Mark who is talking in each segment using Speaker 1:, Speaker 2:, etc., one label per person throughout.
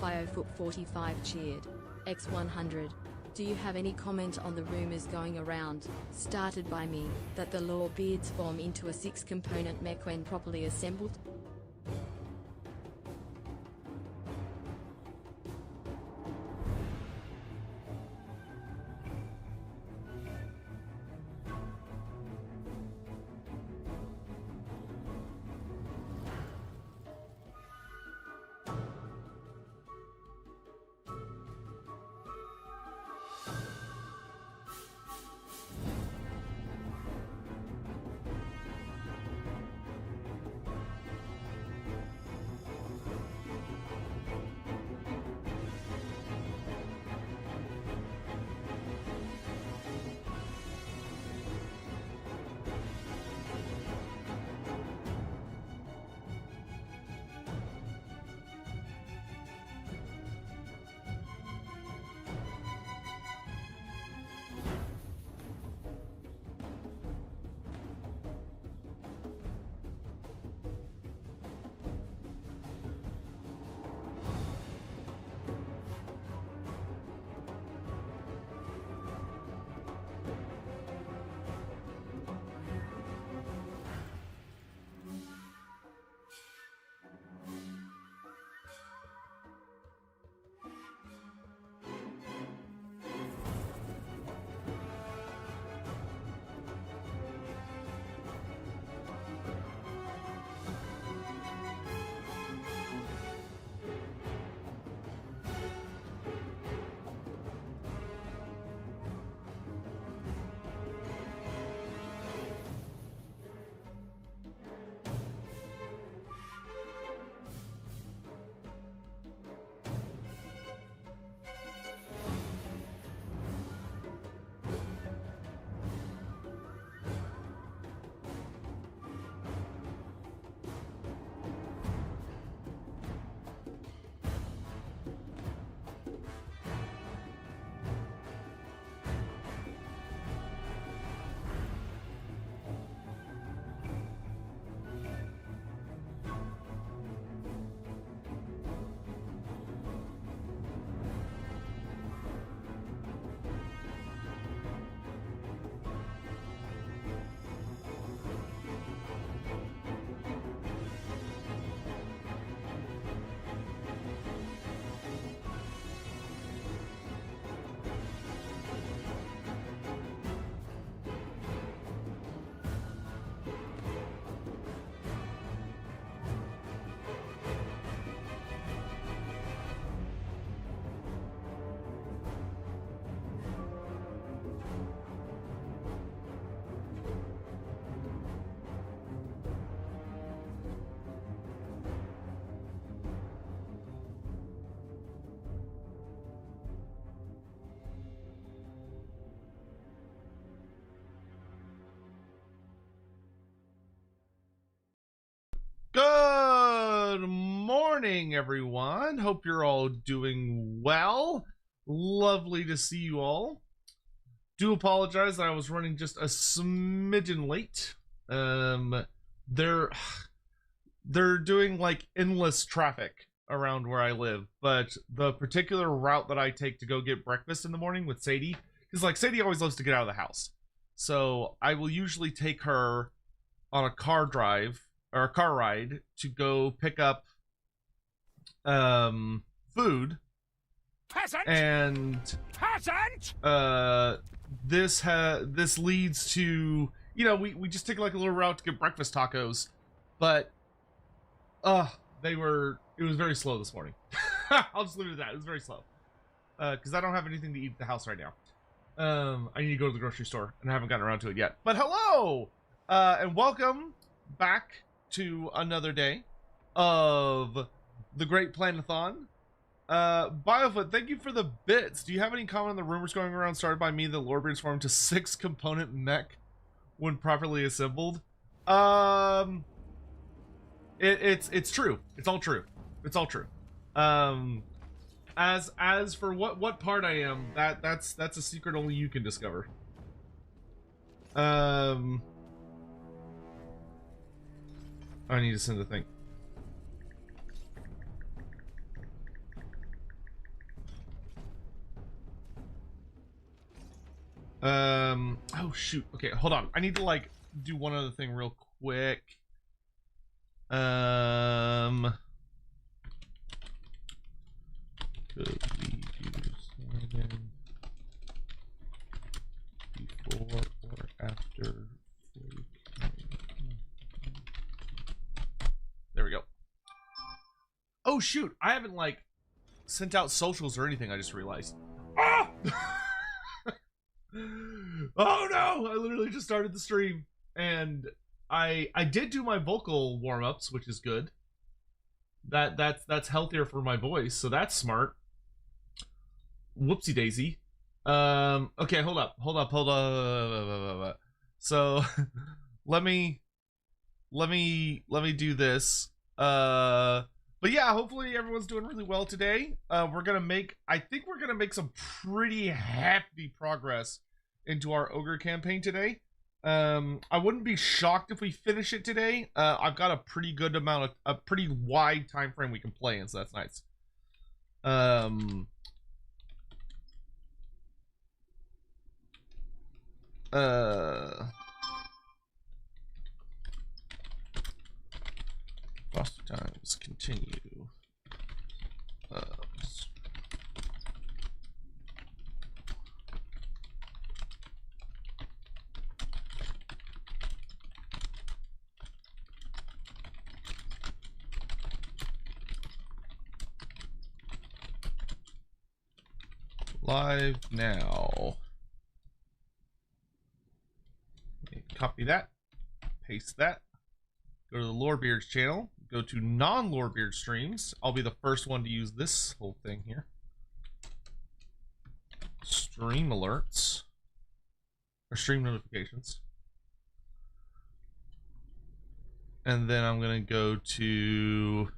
Speaker 1: Biofoot45 cheered. X100. Do you have any comment on the rumors going around, started by me, that the Lawbeards form into a 6-component mech when properly assembled?
Speaker 2: Good morning, everyone. Hope you're all doing well. Lovely to see you all. Do apologize that I was running just a smidgen late. They're doing like endless traffic around where I live, but the particular route that I take to go get breakfast in the morning with Sadie, because like Sadie always loves to get out of the house, so I will usually take her on a car drive or a car ride to go pick up food.
Speaker 3: Peasant!
Speaker 2: And
Speaker 3: Peasant!
Speaker 2: this leads to, you know, we just take like a little route to get breakfast tacos, but it was very slow this morning. I'll just leave it at that. It was very slow because I don't have anything to eat at the house right now. I need to go to the grocery store and I haven't gotten around to it yet. But hello and welcome back to another day of the Great Planathon. Biofoot, thank you for the bits. Do you have any comment on the rumors going around started by me that Loremaster formed to 6-component mech when properly assembled? It's true. It's all true. It's all true. As for what part I am, that's a secret only you can discover. I need to send a thing. Oh shoot. Okay, hold on. I need to like do one other thing real quick. Could we do Simon before or after? There we go. Oh shoot! I haven't like sent out socials or anything. I just realized. Ah! Oh no! I literally just started the stream, and I did do my vocal warm-ups, which is good. That's healthier for my voice, so that's smart. Whoopsie daisy. Okay, hold up. So let me do this. But yeah, hopefully everyone's doing really well today. I think we're gonna make some pretty hefty progress into our Ogre campaign today. I wouldn't be shocked if we finish it today. I've got a pretty good amount of, a pretty wide time frame we can play in, so that's nice. Foster times continue. Live now. Copy that, paste that, go to the Lorebeards channel, go to non-Lorebeard streams. I'll be the first one to use this whole thing here. Stream alerts, or stream notifications. And then I'm gonna go to,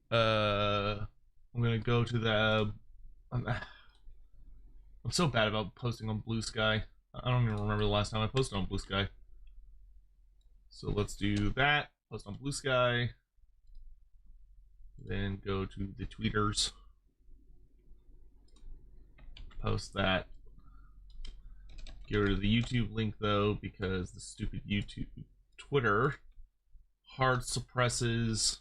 Speaker 2: the, I'm so bad about posting on Blue Sky. I don't even remember the last time I posted on Blue Sky. So let's do that. Post on Blue Sky. Then go to the tweeters. Post that. Get rid of the YouTube link though, because the stupid Twitter hard suppresses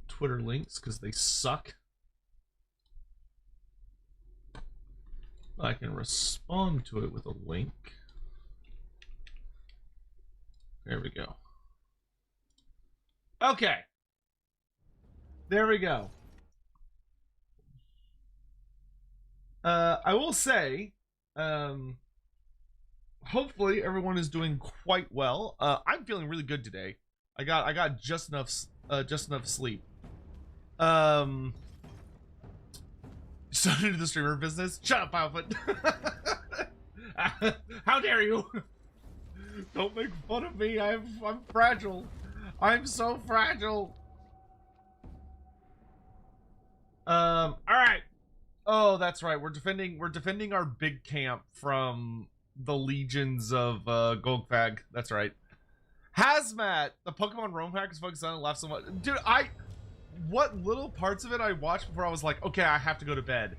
Speaker 2: Twitter links because they suck. I can respond to it with a link. There we go. Okay. There we go. I will say, hopefully everyone is doing quite well. I'm feeling really good today. I got just enough sleep. Started into the streamer business. Shut up, Alfred. How dare you? Don't make fun of me. I'm fragile. I'm so fragile. All right. Oh, that's right. We're defending our big camp from the legions of Golgfag. That's right. Hazmat, the Pokemon Roam hack is focused on and laughed so much. Dude, what little parts of it I watched before I was like, okay, I have to go to bed.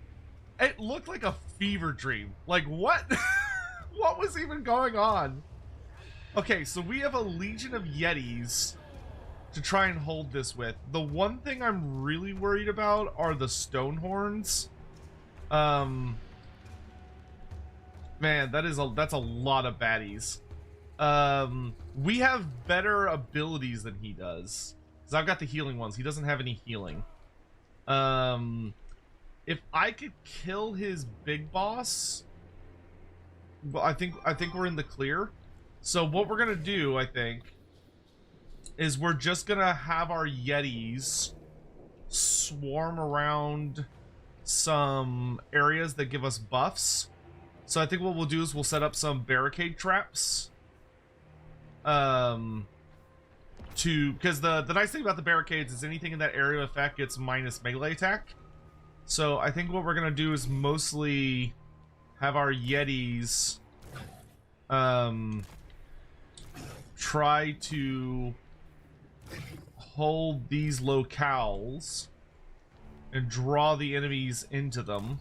Speaker 2: It looked like a fever dream. Like, what? What was even going on? Okay, so we have a legion of Yetis to try and hold this with. The one thing I'm really worried about are the Stonehorns. Man, that's a lot of baddies. We have better abilities than he does. Because I've got the healing ones. He doesn't have any healing. If I could kill his big boss, well, I think we're in the clear. So what we're gonna do, I think, is we're just gonna have our Yetis swarm around some areas that give us buffs. So I think what we'll do is we'll set up some barricade traps. Because the nice thing about the barricades is anything in that area of effect gets minus melee attack. So I think what we're gonna do is mostly have our Yetis try to hold these locales and draw the enemies into them.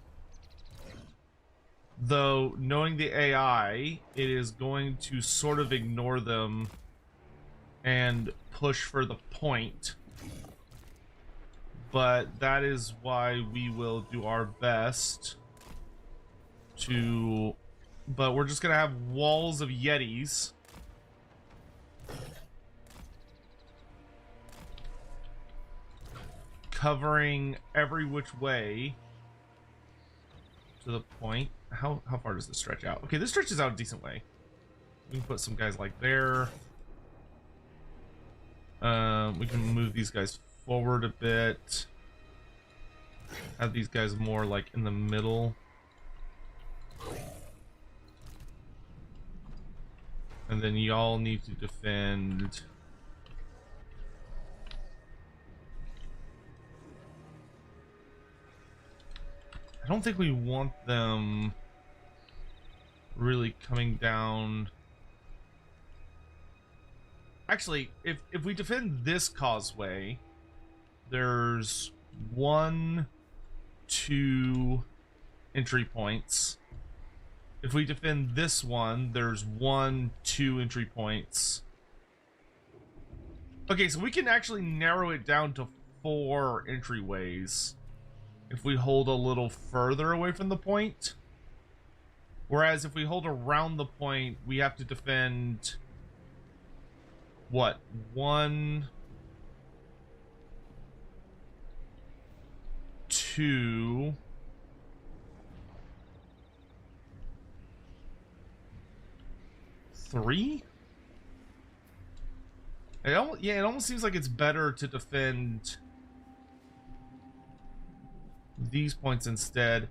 Speaker 2: Though, knowing the AI, it is going to sort of ignore them and push for the point. But that is why we will do our best to... But we're just going to have walls of Yetis. Covering every which way to the point. How far does this stretch out? Okay, this stretches out a decent way. We can put some guys like there. We can move these guys forward a bit. Have these guys more like in the middle. And then y'all need to defend. I don't think we want them really coming down. Actually, if we defend this causeway, there's 1, 2 entry points. If we defend this one, there's 1, 2 entry points. Okay, so we can actually narrow it down to 4 entryways if we hold a little further away from the point. Whereas if we hold around the point, we have to defend, what, 1, 2, 3? It almost seems like it's better to defend these points instead.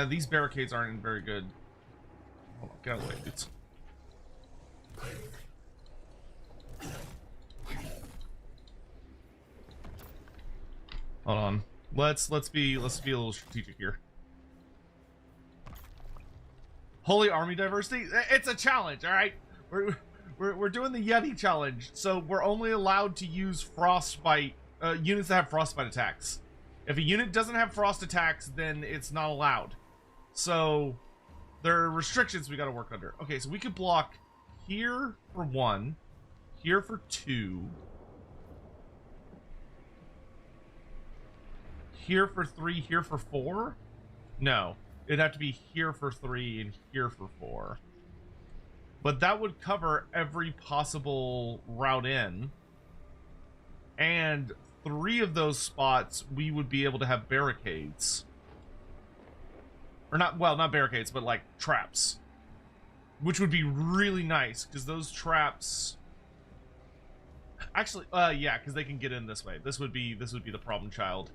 Speaker 2: These barricades aren't very good. Hold on, get out of the way, dudes. Hold on. Let's be a little strategic here. Holy Army diversity? It's a challenge, all right? We're doing the Yeti challenge, so we're only allowed to use frostbite units that have frostbite attacks. If a unit doesn't have frost attacks, then it's not allowed. So there are restrictions we got to work under. Okay, so we could block here for 1, here for 2, here for 3, here for 4. No, it'd have to be here for 3 and here for 4. But that would cover every possible route in. And 3 of those spots, we would be able to have barricades. Or not, well, not barricades, but like traps. Which would be really nice, because those traps... Actually, yeah, because they can get in this way. This would be the problem child.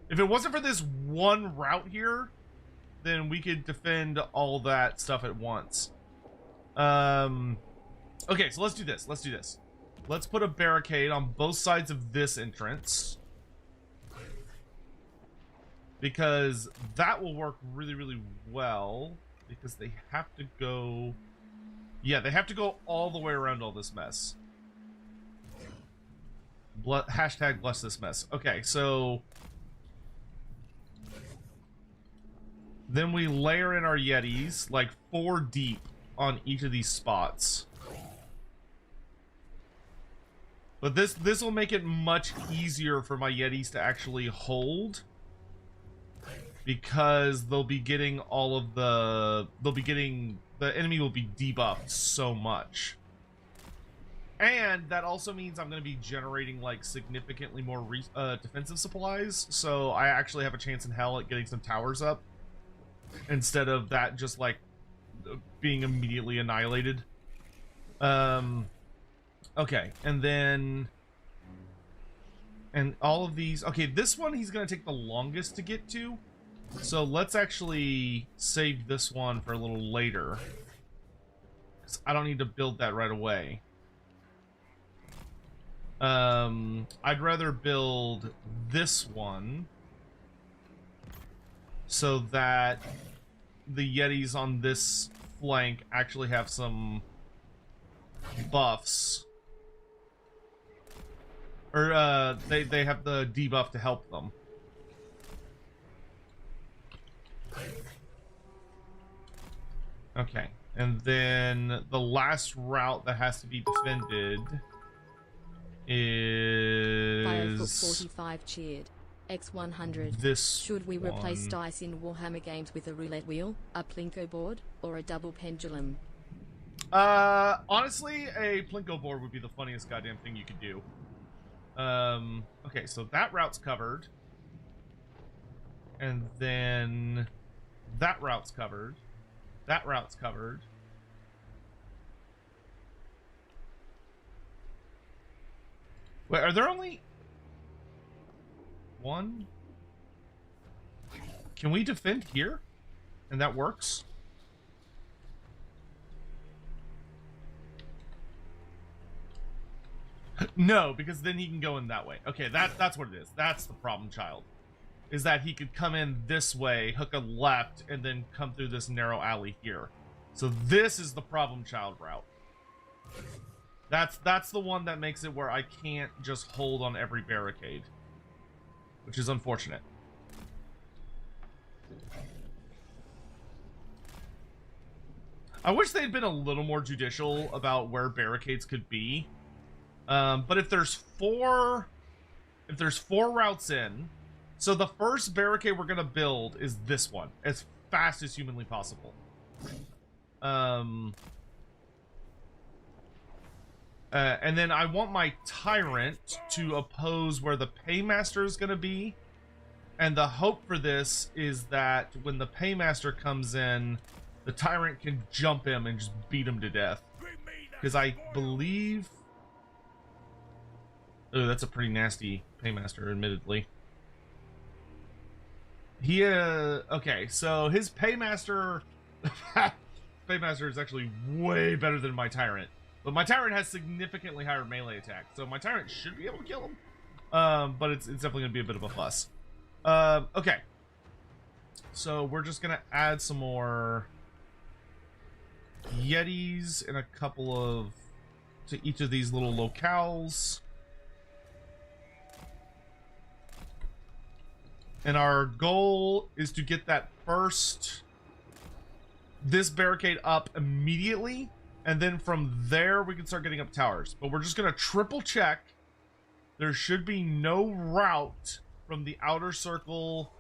Speaker 2: If it wasn't for this one route here, then we could defend all that stuff at once. Okay, so let's do this. Let's put a barricade on both sides of this entrance. Because that will work really, really well. Because they have to go... Yeah, they have to go all the way around all this mess. Hashtag bless this mess. Okay, so... Then we layer in our Yetis, like 4 deep on each of these spots. But this will make it much easier for my Yetis to actually hold. Because they'll be getting all of the... The enemy will be debuffed so much. And that also means I'm going to be generating, like, significantly more defensive supplies. So I actually have a chance in hell at getting some towers up. Instead of that just, like, being immediately annihilated. Okay, and then... And all of these... Okay, this one he's going to take the longest to get to. So let's actually save this one for a little later. Because I don't need to build that right away. I'd rather build this one. So that the Yetis on this flank actually have some buffs. Or, they have the debuff to help them. Okay. And then the last route that has to be defended is...
Speaker 1: Biofoot 45 cheered. X100.
Speaker 2: This
Speaker 1: Should we replace
Speaker 2: one.
Speaker 1: dice in Warhammer games with a roulette wheel, a plinko board, or a double pendulum?
Speaker 2: Honestly, a plinko board would be the funniest goddamn thing you could do. Okay, so that route's covered. And then that route's covered. That route's covered. Wait, are there only... one? Can we defend here? And that works? No, because then he can go in that way. Okay, that's what it is. That's the problem child. Is that he could come in this way, hook a left, and then come through this narrow alley here. So this is the problem child route. That's the one that makes it where I can't just hold on every barricade. Which is unfortunate. I wish they'd been a little more judicial about where barricades could be. But if there's four routes in, so the first barricade we're gonna build is this one, as fast as humanly possible. And then I want my tyrant to oppose where the paymaster is gonna be. And the hope for this is that when the paymaster comes in, the tyrant can jump him and just beat him to death. Because I believe... Oh, that's a pretty nasty paymaster, admittedly. He, okay, so his paymaster... Paymaster is actually way better than my tyrant. But my tyrant has significantly higher melee attack, so my tyrant should be able to kill him. But it's definitely going to be a bit of a fuss. Okay. So we're just going to add some more Yetis and a couple of... to each of these little locales. And our goal is to get that first... this barricade up immediately. And then from there, we can start getting up towers. But we're just going to triple check. There should be no route from the outer circle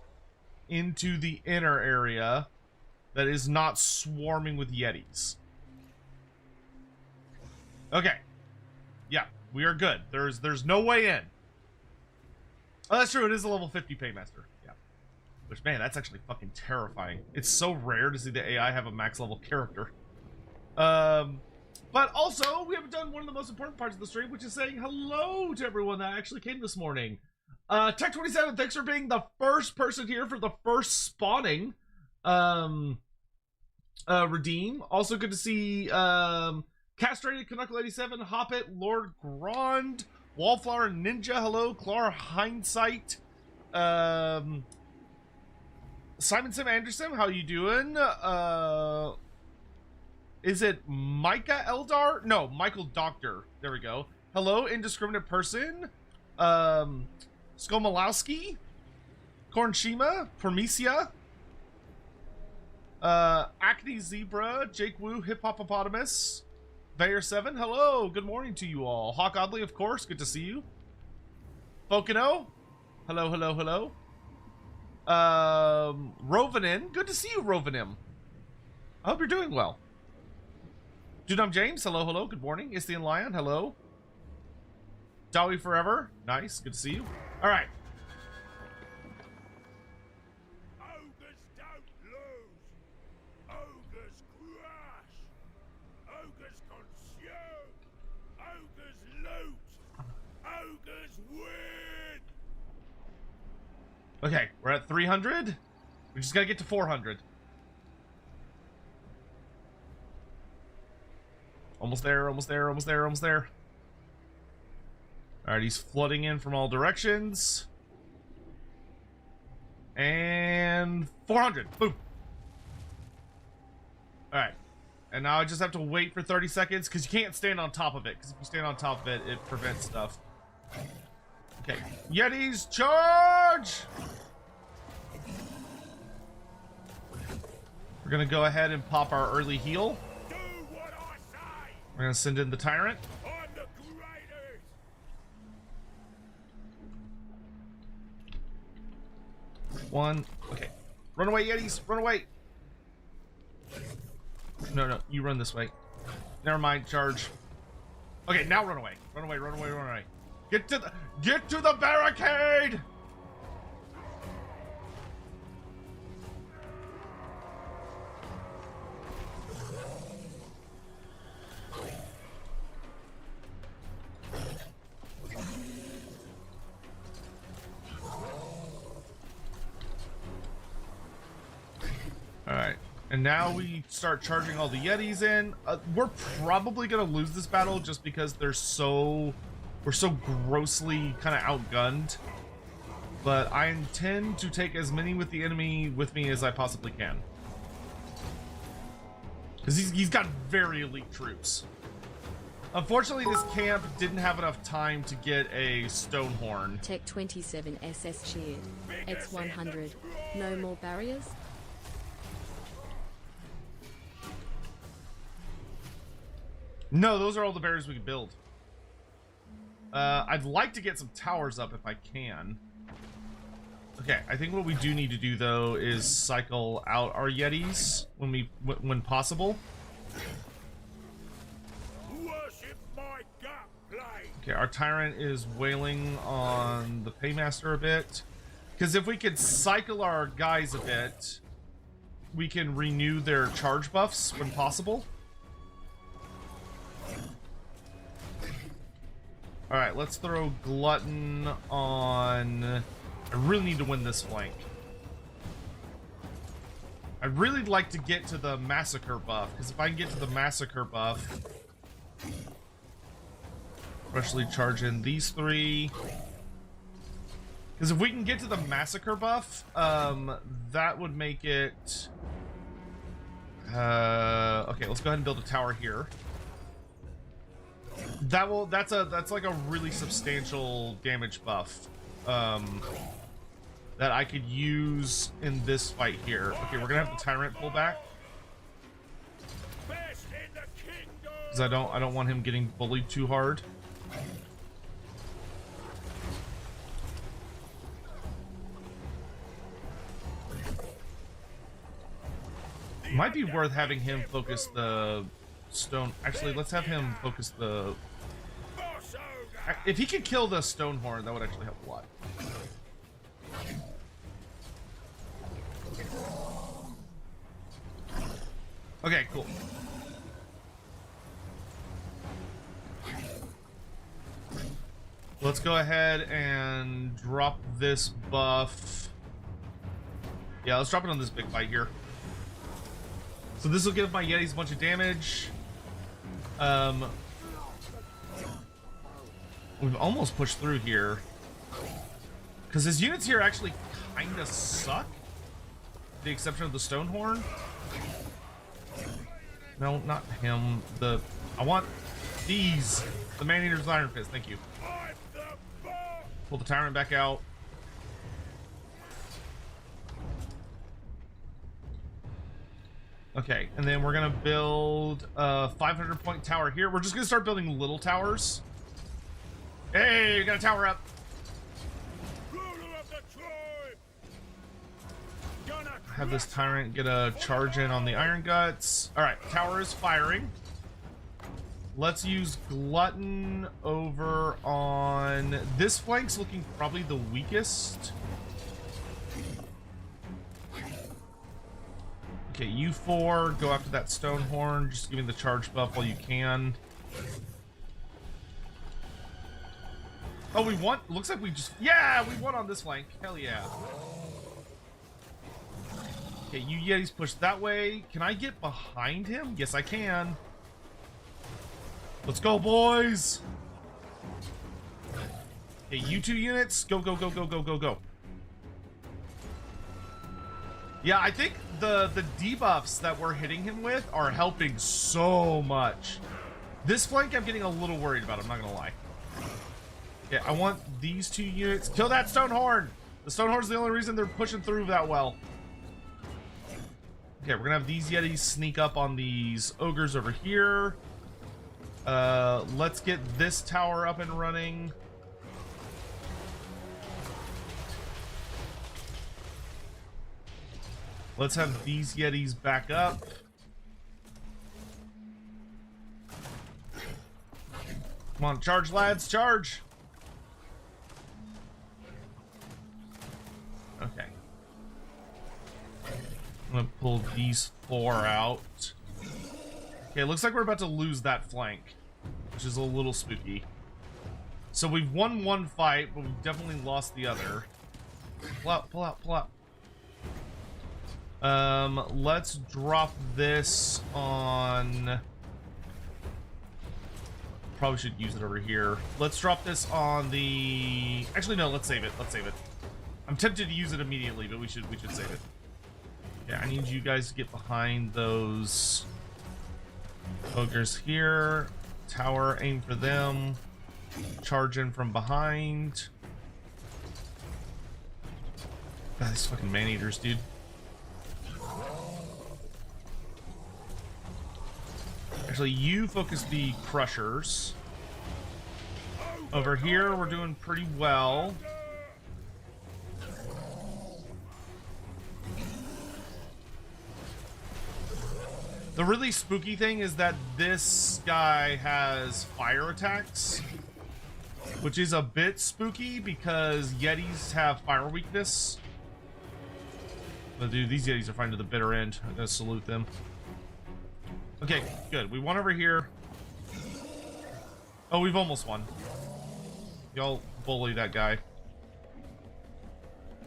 Speaker 2: into the inner area that is not swarming with Yetis. Okay. Yeah, we are good. There's no way in. Oh, that's true. It is a level 50 Paymaster. Yeah. Which, man, that's actually fucking terrifying. It's so rare to see the AI have a max level character. But also, we haven't done one of the most important parts of the stream, which is saying hello to everyone that actually came this morning. Tech27, thanks for being the first person here for the first spawning. Redeem. Also good to see, Castrated Canuckle 87, Hoppit, Lord Grand, Wallflower Ninja, hello, Clara Hindsight, Simon Sim Anderson, how you doing? Is it Micah Eldar? No, Michael Doctor. There we go. Hello, Indiscriminate Person. Skomalowski. Kornshima. Promesia. Acne Zebra. Jake Wu. Hip Hopopotamus. Bayer 7. Hello. Good morning to you all. Hawk Oddly, of course. Good to see you. Fokino. Hello, hello, hello. Rovanin. Good to see you, Rovanim. I hope you're doing well. Dudum James, hello, hello, good morning. Istian Lion, hello. Dowie Forever, nice, good to see you. All right.
Speaker 3: Ogres don't lose. Ogres crush. Ogres consume. Ogres loot. Ogres win.
Speaker 2: Okay, we're at 300. We just gotta get to 400. Almost there, almost there, almost there, almost there. Alright, he's flooding in from all directions. And 400. Boom. Alright. And now I just have to wait for 30 seconds because you can't stand on top of it. Because if you stand on top of it, it prevents stuff. Okay. Yetis, charge! We're gonna go ahead and pop our early heal.
Speaker 3: Do what I say.
Speaker 2: We're gonna send in the tyrant.
Speaker 3: I'm the greatest.
Speaker 2: One. Okay. Run away, Yetis. Run away. No, you run this way. Never mind. Charge. Okay, now run away. Run away. Run away. Run away. Get to the barricade. Alright, and now we start charging all the Yetis in. We're probably gonna lose this battle just because we're so grossly kind of outgunned. But I intend to take as many with the enemy with me as I possibly can. Because he's got very elite troops. Unfortunately, this camp didn't have enough time to get a Stonehorn.
Speaker 1: Tech 27 SS cheered. X100. No more barriers?
Speaker 2: No, those are all the barriers we can build. I'd like to get some towers up if I can. Okay, I think what we do need to do though is cycle out our Yetis when possible.
Speaker 3: Worship my gut blade.
Speaker 2: Okay, our tyrant is wailing on the paymaster a bit. Because if we could cycle our guys a bit, we can renew their charge buffs when possible. Alright, let's throw Glutton on... I really need to win this flank. I'd really like to get to the Massacre buff, because if I can get to the Massacre buff... Especially charge in these three. Because if we can get to the Massacre buff, that would make it... okay, let's go ahead and build a tower here. That's like a really substantial damage buff that I could use in this fight here. Okay, we're gonna have the tyrant pull back because I don't want him getting bullied too hard. Might be worth having him focus the stone. Actually, let's have him focus the... If he could kill the Stonehorn, that would actually help a lot. Okay, cool. Let's go ahead and drop this buff. Yeah, let's drop it on this big fight here. So this will give my Yetis a bunch of damage. We've almost pushed through here. Because his units here actually kind of suck. With the exception of the Stonehorn. No, not him. I want these. The Man-Eater's Iron Fist, thank you. Pull the Tyrant back out. Okay, and then we're gonna build a 500-point tower here. We're just gonna start building little towers. Hey, we got a tower up. Have this tyrant get a charge in on the Iron Guts. All right, tower is firing. Let's use Glutton over on this flank's looking probably the weakest. Okay, you four go after that Stonehorn. Just give me the charge buff while you can. Oh, we won. Looks like we just... Yeah, we won on this flank. Hell yeah. Okay, you Yetis push that way. Can I get behind him? Yes, I can. Let's go, boys. Okay, you two units. Go, go, go, go, go, go, go. Yeah, I think the debuffs that we're hitting him with are helping so much. This flank I'm getting a little worried about, I'm not gonna lie. Yeah, I want these two units. Kill that Stonehorn! The Stonehorn's the only reason they're pushing through that well. Okay, we're gonna have these Yetis sneak up on these ogres over here. Let's get this tower up and running. Let's have these Yetis back up. Come on, charge, lads, charge! Okay. I'm gonna pull these 4 out. Okay, it looks like we're about to lose that flank, which is a little spooky. So we've won one fight, but we've definitely lost the other. Pull out, pull out, pull out. Let's drop this on... Probably should use it over here. Let's drop this on the... Actually, no, let's save it. Let's save it. I'm tempted to use it immediately, but we should save it. Yeah, I need you guys to get behind those ogres here. Tower, aim for them. Charge in from behind. God, these fucking man-eaters, dude. Actually, you focus the crushers. Over here, we're doing pretty well. The really spooky thing is that this guy has fire attacks, which is a bit spooky because Yetis have fire weakness. But dude, these Yetis are fine to the bitter end. I gotta salute them. Okay, good. We won over here. Oh, we've almost won. Y'all bully that guy.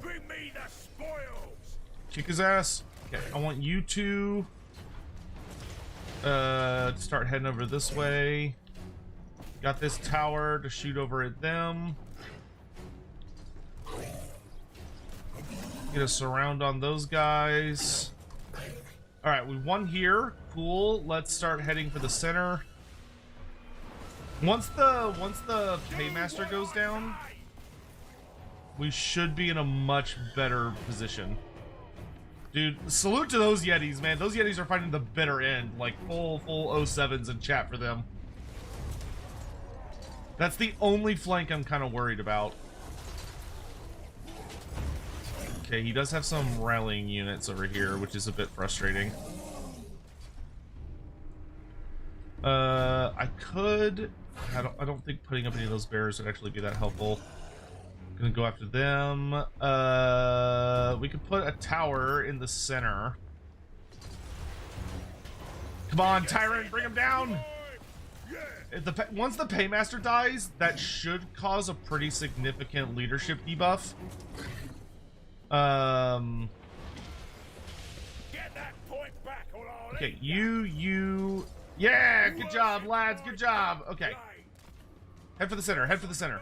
Speaker 3: Bring me the spoils.
Speaker 2: Kick his ass. Okay, I want you to start heading over this way. Got this tower to shoot over at them. Get a surround on those guys. All right, we won here. Cool. Let's start heading for the center. Once the paymaster goes down, we should be in a much better position. Dude, salute to those Yetis, man. Those Yetis are fighting the bitter end. Like full 07s in chat for them. That's the only flank I'm kind of worried about. Okay, he does have some rallying units over here, which is a bit frustrating. I don't think putting up any of those bears would actually be that helpful. Gonna go after them. We could put a tower in the center. Come on, Tyrant, bring him down! If once the Paymaster dies, that should cause a pretty significant leadership debuff.
Speaker 3: Get that point back or I'll
Speaker 2: Okay,
Speaker 3: eat ya.
Speaker 2: you... Yeah, good job, lads, good job. Okay, head for the center, head for the center.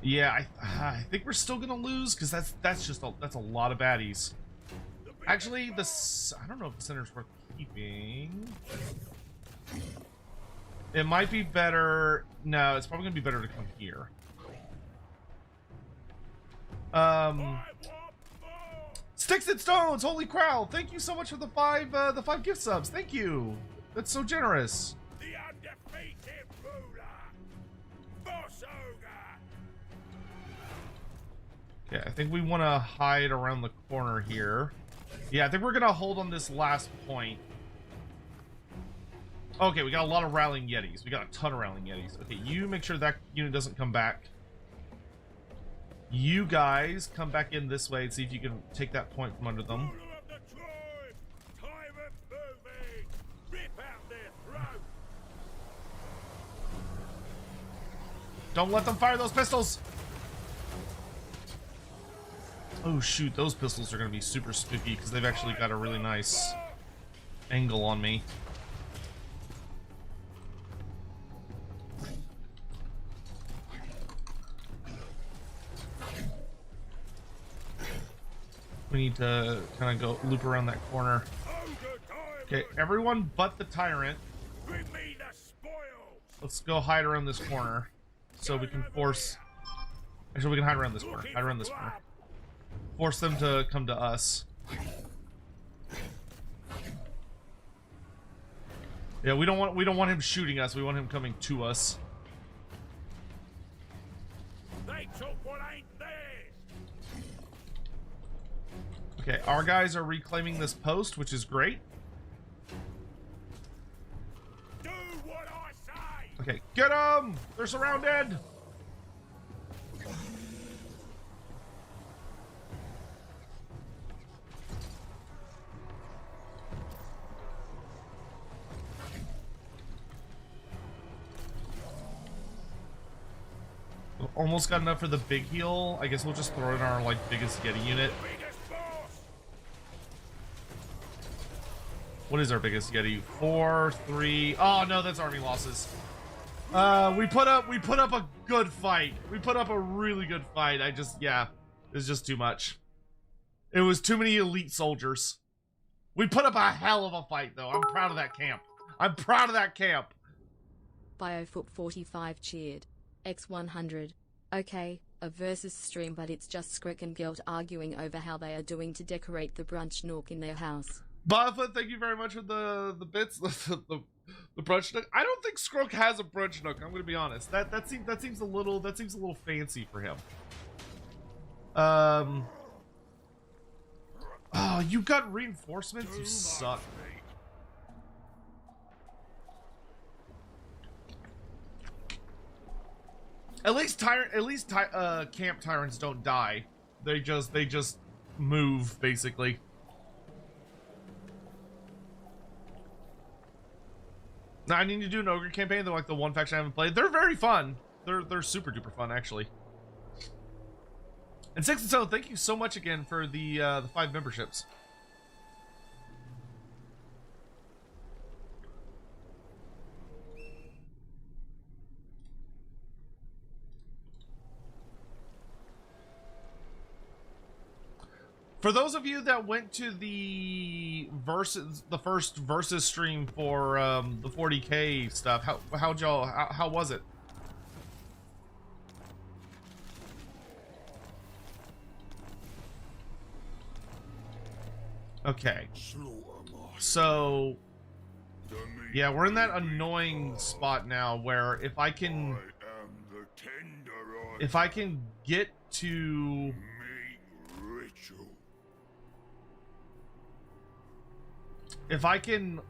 Speaker 2: Yeah, I think we're still gonna lose because that's a lot of baddies. Actually, I don't know if the center's worth keeping. It might be better. No, it's probably gonna be better to come here. Sticks and Stones, holy crow! Thank you so much for the five gift subs. Thank you. That's so generous.
Speaker 3: The undefeated ruler, Boss Ogre.
Speaker 2: Okay, I think we want to hide around the corner here. Yeah, I think we're gonna hold on this last point. Okay, we got a lot of rallying Yetis. We got a ton of rallying Yetis. Okay, you make sure that unit doesn't come back. You guys come back in this way and see if you can take that point from under them.
Speaker 3: Ruler of the tribe, tyrant moving, rip out their throat.
Speaker 2: Don't let them fire those pistols! Oh shoot, those pistols are gonna be super spooky because they've actually got a really nice angle on me. We need to kind of go loop around that corner. Okay, everyone but the tyrant.
Speaker 3: Bring me the spoils.
Speaker 2: Let's go hide around this corner so we can force Actually, we can hide around this corner. Hide around this corner. Force them to come to us. Yeah, we don't want him shooting us. We want him coming to us.
Speaker 3: They took what ain't theirs.
Speaker 2: Okay, our guys are reclaiming this post, which is great.
Speaker 3: Do what I say.
Speaker 2: Okay, get them! They're surrounded! Almost got enough for the big heal. I guess we'll just throw in our like biggest Yeti unit.
Speaker 3: Biggest boss.
Speaker 2: What is our biggest Yeti? 4, 3. Oh no, that's army losses. We put up a good fight. We put up a really good fight. Yeah, it was just too much. It was too many elite soldiers. We put up a hell of a fight though. I'm proud of that camp. I'm proud of that camp.
Speaker 1: BioFoot45 cheered. X100. Okay, a versus stream, but it's just Skrik and Guilt arguing over how they are doing to decorate the brunch nook in their house.
Speaker 2: Buffa, thank you very much for the bits. The brunch nook. I don't think Skrook has a brunch nook. I'm gonna be honest. That seems a little fancy for him. Oh, you got reinforcements. You suck. At least camp tyrants don't die. They just move basically. Now I need to do an ogre campaign. They're like the one faction I haven't played. They're very fun. They're super duper fun actually. And 6 and 7, thank you so much again for the 5 memberships. For those of you that went to the first versus stream for the 40K stuff, how was it? Okay. So yeah, we're in that annoying spot now where if I can get to if I can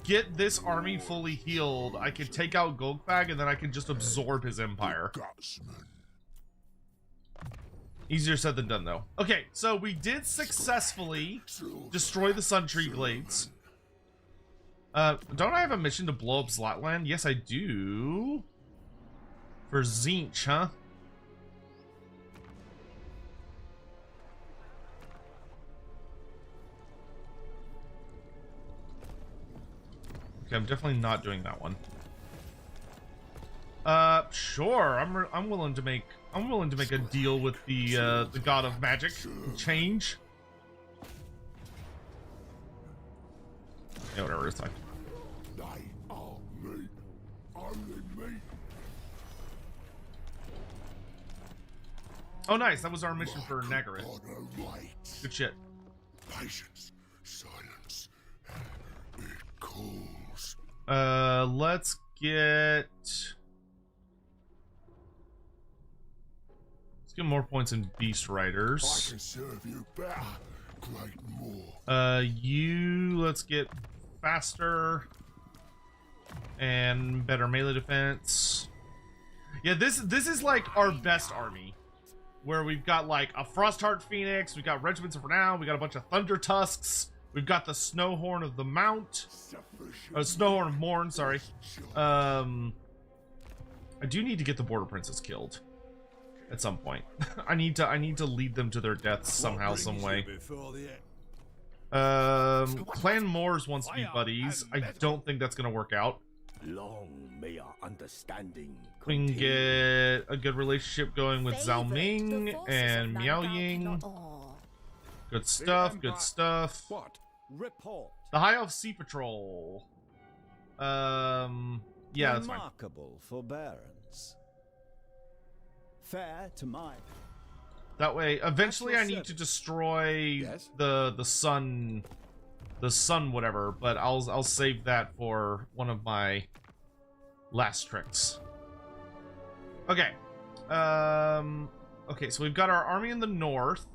Speaker 2: get this army fully healed, I can take out Golgfag and then I can just absorb his empire. Easier said than done, though. Okay, so we did successfully destroy the Sun Tree Glades. Don't I have a mission to blow up Zlatland? Yes, I do. For Zinch, huh? Okay, I'm definitely not doing that one. Sure. I'm willing to make a deal with the god of magic change. Yeah, whatever it's like. Oh, nice. That was our mission for Nagaroth. Good shit.
Speaker 3: Patience, silence. It calls.
Speaker 2: Let's get more points in Beast Riders.
Speaker 3: I can serve you better, Great Moor.
Speaker 2: Let's get faster and better melee defense. Yeah, this is like our best army, where we've got like a Frostheart Phoenix, we've got regiments of renown, we got a bunch of Thunder Tusks, we've got the Snowhorn of the Mount, Snowhorn of Morn, sorry. I do need to get the Border Princess killed at some point. I need to lead them to their deaths somehow, some way. Clan Moors wants to be buddies. I don't think that's gonna work out.
Speaker 3: Long may our understanding
Speaker 2: We can get a good relationship going with Zhao Ming and Miao Ying. Good stuff, good stuff.
Speaker 3: What? Report.
Speaker 2: The High Elf Sea Patrol. Yeah, that's fine.
Speaker 4: Remarkable forbearance. Fair to mine.
Speaker 2: That way, eventually I need to destroy the sun whatever, but I'll save that for one of my last tricks. Okay. Okay, so we've got our army in the north,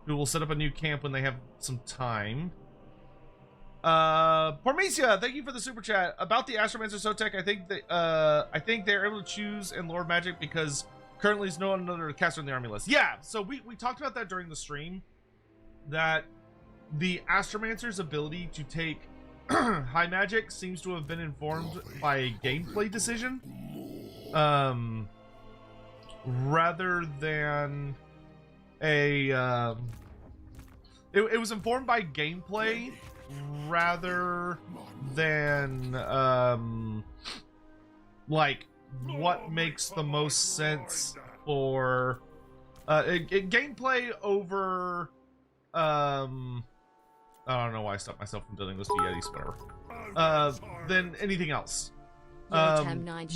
Speaker 2: who will set up a new camp when they have some time. Pormesia, thank you for the super chat. About the Astromancer Sotek, I think they're able to choose and Lord Magic because currently there's no another caster in the army list. Yeah, so we talked about that during the stream, that the Astromancer's ability to take high magic seems to have been informed by a gameplay decision, rather than a it was informed by gameplay rather than like what makes the most sense for gameplay over I don't know why I stopped myself from building this Yetis, whatever, than anything else,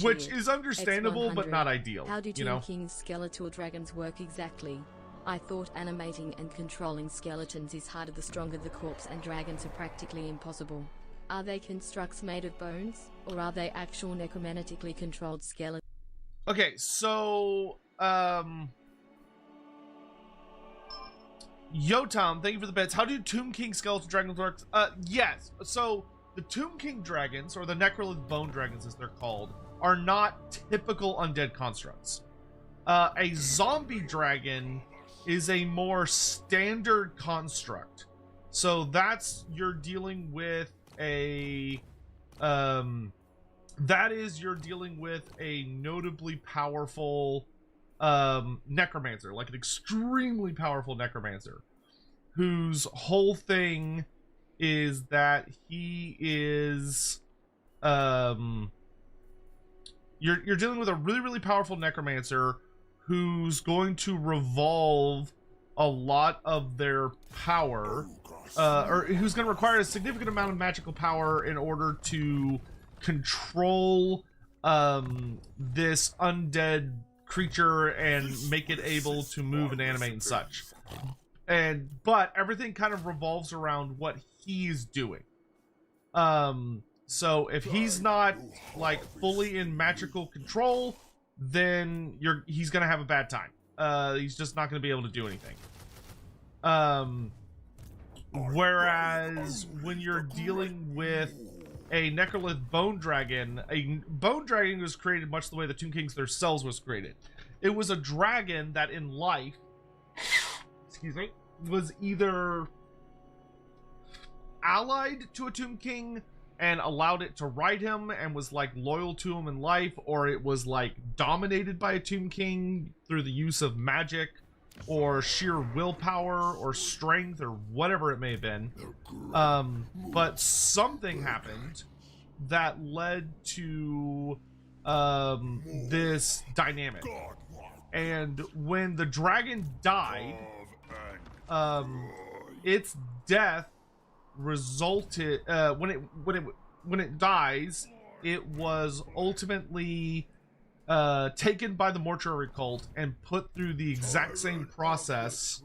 Speaker 2: which is understandable but not ideal.
Speaker 1: How do Tomb King's skeletal dragons work exactly? I thought animating and controlling skeletons is harder the stronger the corpse, and dragons are practically impossible. Are they constructs made of bones, or are they actual necromantically controlled skeletons?
Speaker 2: Okay, so Yo Tom, thank you for the bits. How do Tomb King skeletal dragons work? Yes. So the Tomb King dragons, or the Necrolith bone dragons as they're called, are not typical undead constructs. A zombie dragon is a more standard construct. So that's, you're dealing with a you're dealing with a notably powerful necromancer, like an extremely powerful necromancer, whose whole thing is that he is you're dealing with a really powerful necromancer who's going to revolve a lot of their power, or who's going to require a significant amount of magical power in order to control this undead creature and make it able to move and animate and such. But everything kind of revolves around what he's doing. So if he's not like fully in magical control, then he's gonna have a bad time. He's just not gonna be able to do anything. Whereas when you're dealing with a Necrolith bone dragon was created much the way the Tomb Kings themselves was created. It was a dragon that in life, excuse me, was either allied to a Tomb King and allowed it to ride him and was like loyal to him in life, or it was like dominated by a Tomb King through the use of magic or sheer willpower or strength or whatever it may have been. But something happened that led to this dynamic. And when the dragon died, its death resulted when it dies, it was ultimately taken by the mortuary cult and put through the exact same process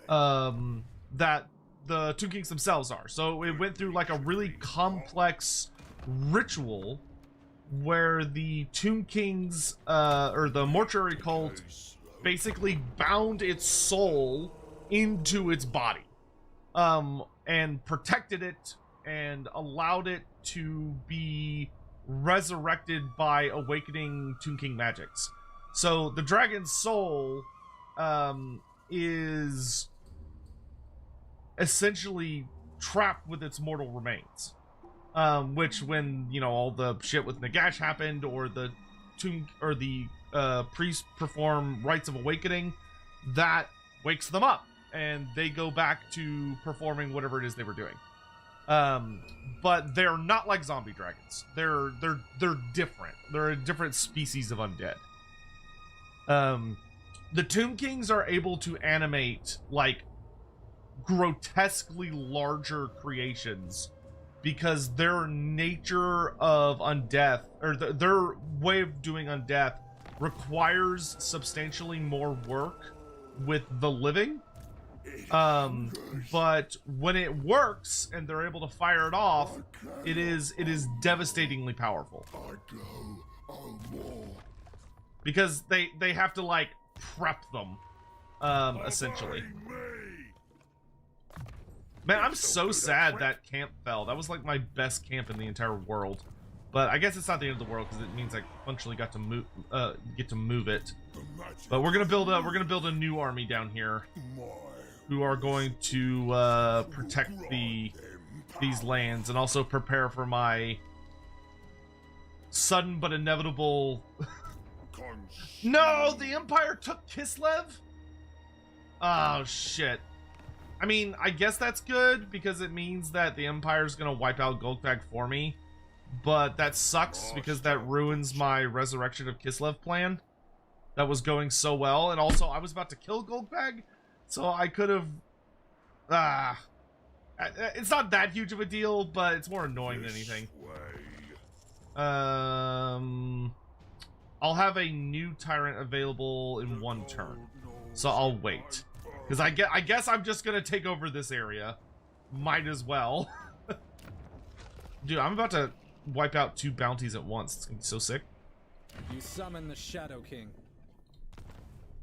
Speaker 2: that the Tomb Kings themselves are. So it went through like a really complex ritual where the Tomb Kings or the mortuary cult basically bound its soul into its body, and protected it and allowed it to be resurrected by awakening Tomb King magics. So the dragon's soul is essentially trapped with its mortal remains, which when all the shit with Nagash happened, or the priest perform rites of awakening, that wakes them up and they go back to performing whatever it is they were doing. But they're not like zombie dragons. They're different. They're a different species of undead. The Tomb Kings are able to animate like grotesquely larger creations because their nature of undeath, or their way of doing undeath, requires substantially more work with the living. But when it works and they're able to fire it off, it is devastatingly powerful. Because they have to like prep them, essentially. Man, I'm so sad that camp fell. That was like my best camp in the entire world. But I guess it's not the end of the world because it means I functionally got to move it. But we're gonna build a new army down here, who are going to protect these lands and also prepare for my sudden but inevitable. No, the Empire took Kislev. Oh shit. I mean, I guess that's good because it means that the Empire's gonna wipe out Golgag for me. But that sucks because that ruins my Resurrection of Kislev plan that was going so well. And also, I was about to kill Golgag, so I could have... it's not that huge of a deal, but it's more annoying than anything. I'll have a new Tyrant available in one turn, so I'll wait. Because I guess I'm just going to take over this area. Might as well. Dude, I'm about to wipe out 2 bounties at once. It's gonna be so sick.
Speaker 4: You summon the Shadow King.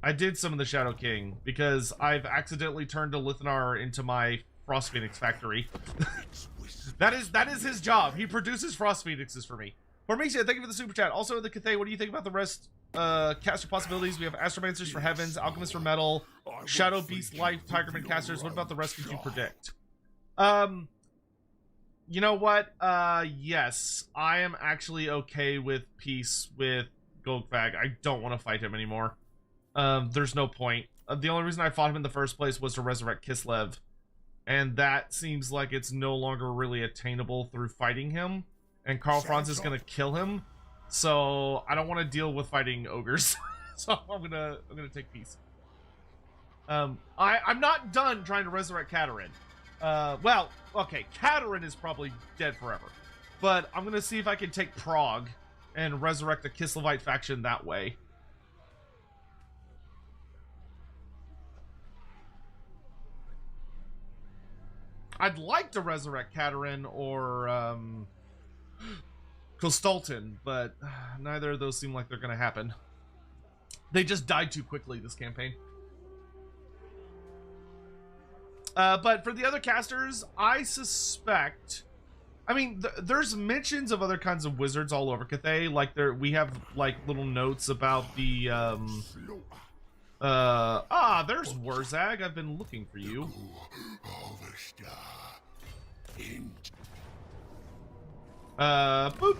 Speaker 2: I did summon the Shadow King because I've accidentally turned a Lithanar into my Frost Phoenix factory. that is his job. He produces Frost Phoenixes for me. Formicia, thank you for the super chat. Also, the Cathay, what do you think about the rest? Caster possibilities. We have Astromancers for Heavens, Alchemists for Metal, Shadow Beast, Life, Tigerman casters. What about the rest? Could you predict? You know what? Yes, I am actually okay with peace with Golgag. I don't want to fight him anymore. There's no point. The only reason I fought him in the first place was to resurrect Kislev, and that seems like it's no longer really attainable through fighting him. And Karl Franz is gonna kill him, so I don't want to deal with fighting ogres. So I'm gonna take peace. I'm not done trying to resurrect Katerin. Well, okay, Katerin is probably dead forever, but I'm gonna see if I can take Prague and resurrect the Kislevite faction that way. I'd like to resurrect Katerin or Kostaltin, but neither of those seem like they're gonna happen. They just died too quickly this campaign. But for the other casters, I suspect... I mean, there's mentions of other kinds of wizards all over Cathay. Like, we have, like, little notes about the, there's Wurzag. I've been looking for you. Boop.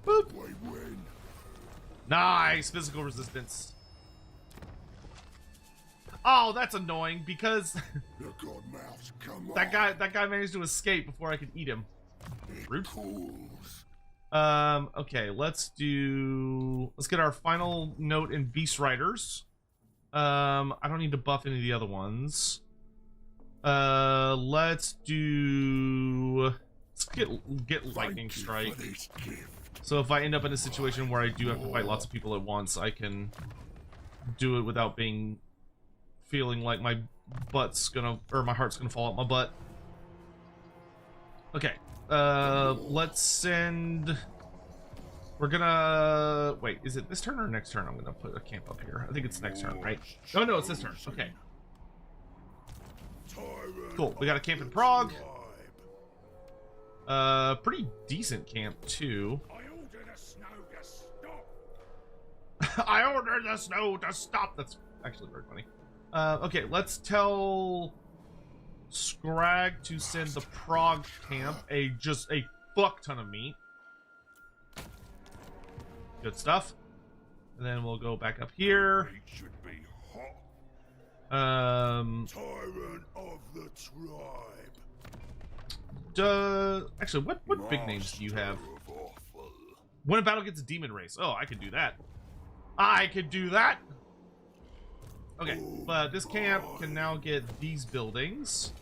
Speaker 2: Boop. Nice! Physical resistance. Oh, that's annoying because that guy managed to escape before I could eat him. Rude. Okay, let's get our final note in Beast Riders. I don't need to buff any of the other ones. Let's get Lightning Strike. So if I end up in a situation where I do have to fight lots of people at once, I can do it without feeling like my heart's gonna fall out my butt. Okay, let's send... We're gonna... Wait, is it this turn or next turn I'm gonna put a camp up here? I think it's next turn, right? Oh no, it's this turn. Okay. Cool, we got a camp in Prague. Pretty decent camp, too. I ordered the snow to stop! That's actually very funny. Okay, let's tell Scrag to send the Prague camp just a fuck ton of meat. Good stuff. And then we'll go back up here.
Speaker 3: Tyrant of the tribe.
Speaker 2: Actually, what big names do you have? When a battle gets a demon race. Oh, I could do that. I could do that. Okay, but this camp can now get these buildings,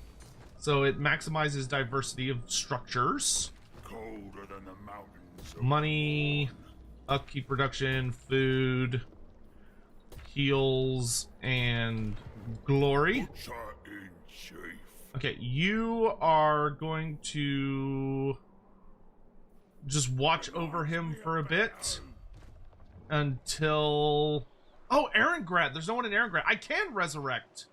Speaker 2: so it maximizes diversity of structures.
Speaker 3: Colder than the mountains.
Speaker 2: Money. Upkeep production, food, heals, and glory. Okay, you are going to just watch over him for a bit until... Oh, Aarongrad. There's no one in Aarongrad. I can resurrect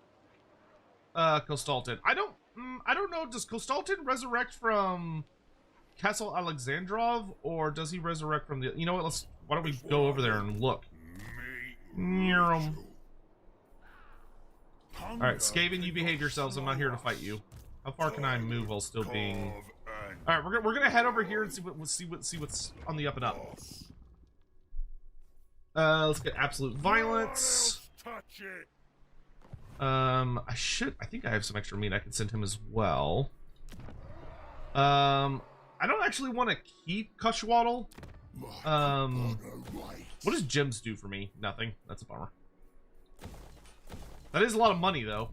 Speaker 2: Kostaltin. I don't know. Does Kostaltin resurrect from Castle Alexandrov, or does he resurrect from the... You know what? Why don't we go over there and look? Alright, Skaven, you behave yourselves. I'm not here to fight you. How far can I move while still being... Alright, we're gonna head over here and see what's on the up and up. Let's get absolute violence. I think I have some extra meat I can send him as well. I don't actually want to keep Kushwaddle. What does gems do for me? Nothing. That's a bummer. That is a lot of money, though.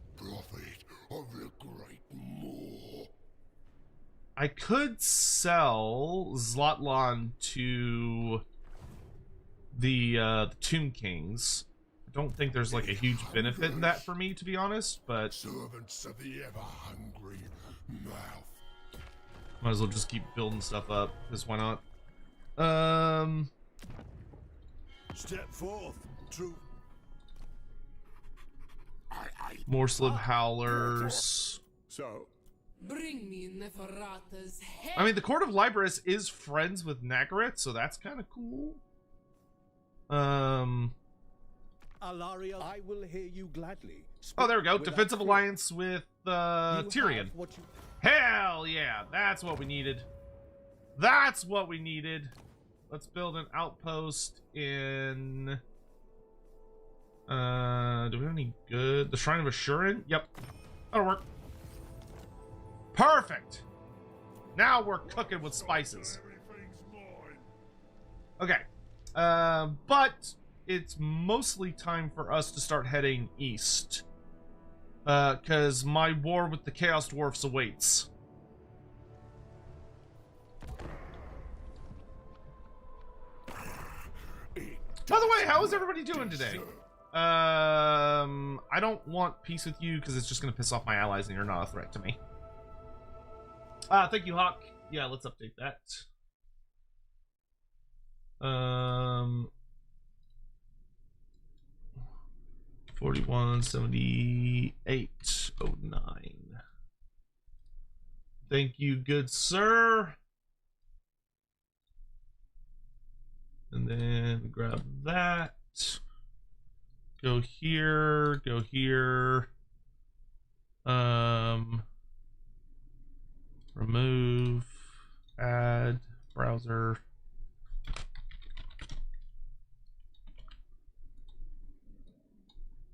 Speaker 2: I could sell Zlotlan to the Tomb Kings. I don't think there's like a huge benefit in that for me, to be honest, but
Speaker 3: servants of the ever-hungry mouth.
Speaker 2: Might as well just keep building stuff up, because why not?
Speaker 3: Step forth, true.
Speaker 2: Morslav Howlers.
Speaker 3: So,
Speaker 5: Bring me Neferata's head.
Speaker 2: I mean, the Court of Libris is friends with Nagaret, so that's kind of cool.
Speaker 6: Alaria, I will hear you gladly.
Speaker 2: Oh, there we go.
Speaker 6: Without
Speaker 2: Defensive
Speaker 6: fear.
Speaker 2: alliance with
Speaker 6: You
Speaker 2: Tyrion.
Speaker 6: have what you...
Speaker 2: Hell yeah, that's what we needed. That's what we needed. Let's build an outpost in... do we have any good? The Shrine of Assurin? Yep. That'll work. Perfect. Now we're cooking with spices. Okay. But it's mostly time for us to start heading east. Because my war with the Chaos Dwarfs awaits. By the way, how is everybody doing today? I don't want peace with you because it's just going to piss off my allies and you're not a threat to me. Thank you, Hawk. Yeah, let's update that. 417809. Thank you, good sir. And then grab that. Go here, go here. Remove, add, browser.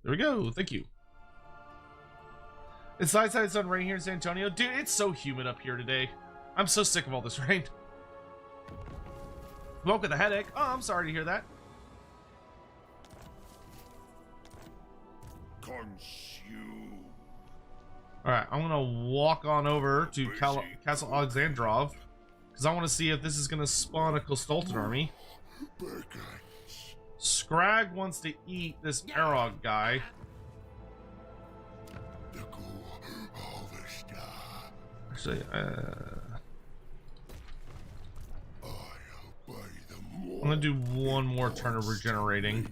Speaker 2: There we go. Thank you. It's side sun rain here in San Antonio. Dude, it's so humid up here today. I'm so sick of all this rain. Smoke with a headache. Oh, I'm sorry to hear that.
Speaker 3: consume.
Speaker 2: Alright, I'm gonna walk on over to Castle Alexandrov because I want to see if this is gonna spawn a Kostaltin army. Scrag wants to eat this Arog guy. Actually, I'm gonna do one more turn of regenerating.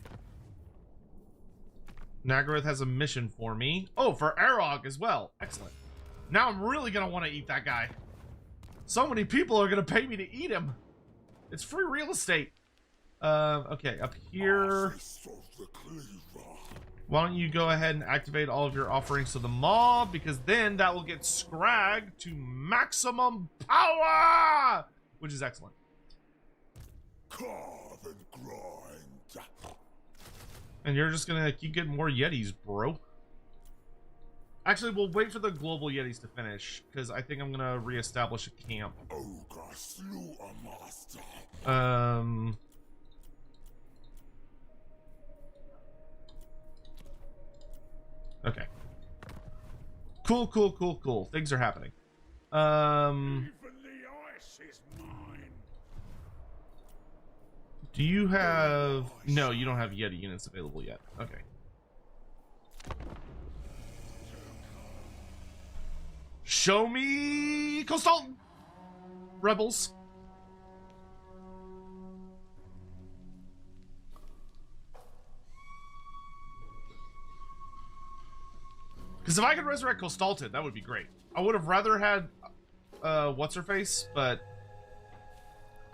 Speaker 2: Nagaroth has a mission for me. Oh, for Arog as well. Excellent. Now I'm really gonna want to eat that guy. So many people are gonna pay me to eat him. It's free real estate. Okay, up here. Why don't you go ahead and activate all of your offerings to the mob, because then that will get Scrag to maximum power, which is excellent.
Speaker 3: Carve and grind.
Speaker 2: And you're just gonna keep getting more Yetis, bro. Actually, we'll wait for the global Yetis to finish, because I think I'm gonna reestablish a camp.
Speaker 3: Ogre slew a master.
Speaker 2: Okay. Cool, cool, cool, cool. Things are happening.
Speaker 3: Even the ice is mine.
Speaker 2: Do you have... No, you don't have Yeti units available yet. Okay. Show me Coastal Rebels. Because if I could resurrect Costalton, that would be great. I would have rather had what's her face, but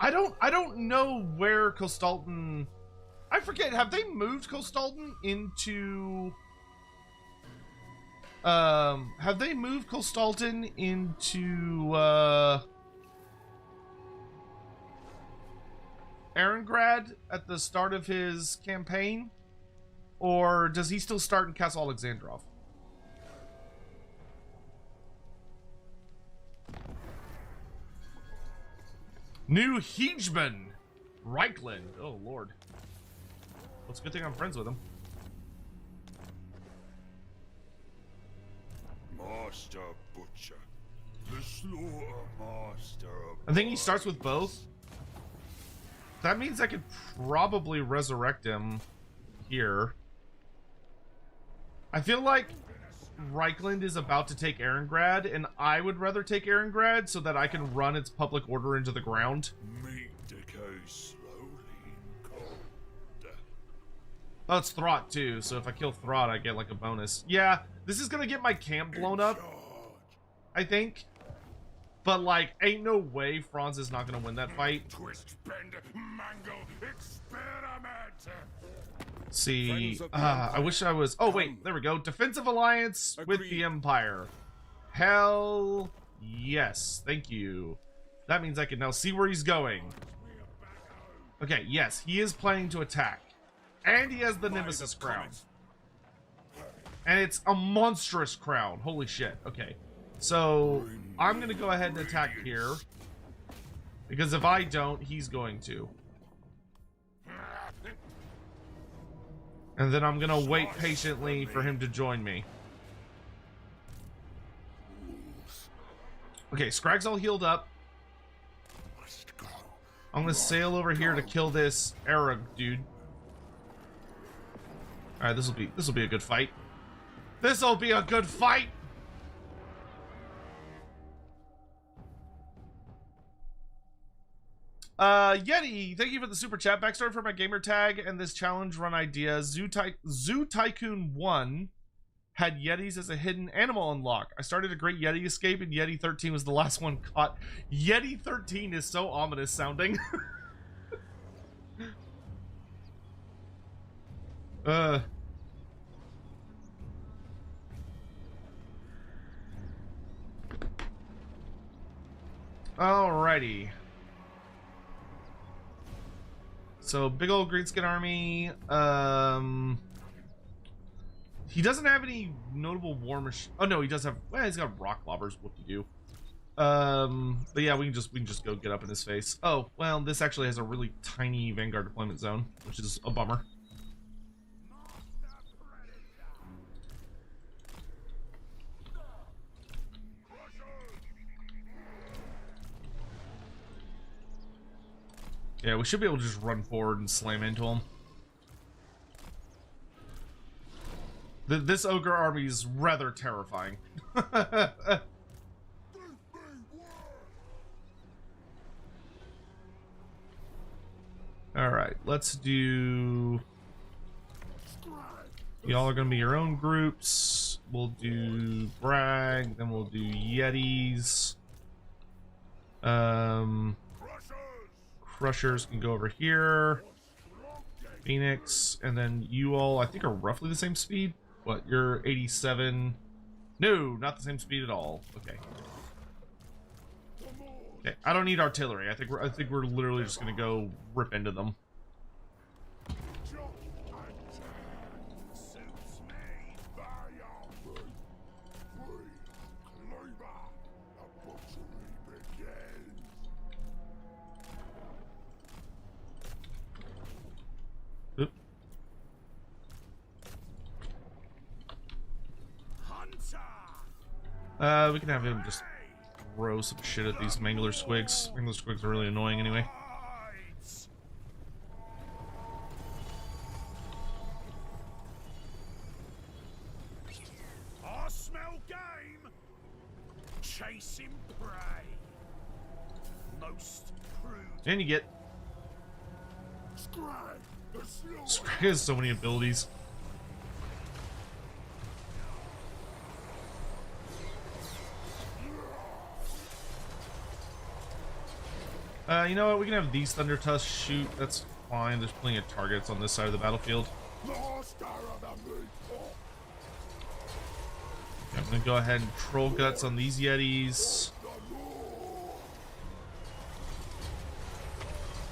Speaker 2: I don't know where Costalton. I forget. Have they moved Costalton into? Have they moved Costalton into Arengrad at the start of his campaign, or does he still start in Castle Alexandrov? New Hegeman, Reichland. Oh lord. Well, it's a good thing I'm friends with him.
Speaker 3: Master Butcher, the Slaughter Master.
Speaker 2: I think he starts with both. That means I could probably resurrect him here. I feel like Reichland is about to take Arengrad, and I would rather take Arengrad so that I can run its public order into the ground.
Speaker 3: Meat decays slowly in cold.
Speaker 2: Oh, it's Throt too, so if I kill Throt, I get like a bonus. Yeah, this is gonna get my camp blown up, I think. But like, ain't no way Franz is not gonna win that fight.
Speaker 3: Twist, bend, mangle, experiment.
Speaker 2: See, I wish I was... Oh, wait, there we go. Defensive alliance with the Empire. Hell yes. Thank you. That means I can now see where he's going. Okay, yes, he is planning to attack. And he has the Nemesis crown. And it's a monstrous crown. Holy shit. Okay. So, I'm going to go ahead and attack here. Because if I don't, he's going to. And then I'm gonna wait patiently for him to join me. Okay, Scrag's all healed up. I'm gonna sail over here to kill this Arab dude. Alright, this will be a good fight. This'll be a good fight! Yeti, thank you for the super chat. Backstory for my gamer tag and this challenge run idea. Zoo Tycoon 1 had Yetis as a hidden animal unlock. I started a great Yeti escape and Yeti 13 was the last one caught. Yeti 13 is so ominous sounding. Alrighty. So, big old greenskin army. He doesn't have any notable war machine. Oh no, he does have. Well, he's got rock lobbers. What do you do? But yeah, we can just go get up in his face. Oh well, this actually has a really tiny Vanguard deployment zone, which is a bummer. Yeah, we should be able to just run forward and slam into him. This Ogre army is rather terrifying. Alright, let's do... Y'all are going to be your own groups. We'll do Bragg, then we'll do Yetis. Crushers can go over here. Phoenix, and then you all, I think, are roughly the same speed. What, you're 87? No, not the same speed at all. Okay. Okay, I don't need artillery. I think we're literally just gonna go rip into them. We can have him just throw some shit at these Mangler Squigs. Mangler Squigs are really annoying anyway.
Speaker 3: chasing prey. Most crude.
Speaker 2: And you get
Speaker 3: Scrag the slaughterer.
Speaker 2: Scrag has so many abilities. You know what? We can have these Thunder Tusks shoot. That's fine. There's plenty of targets on this side of the battlefield.
Speaker 3: Master of the meat.
Speaker 2: I'm gonna go ahead and troll guts on these Yetis.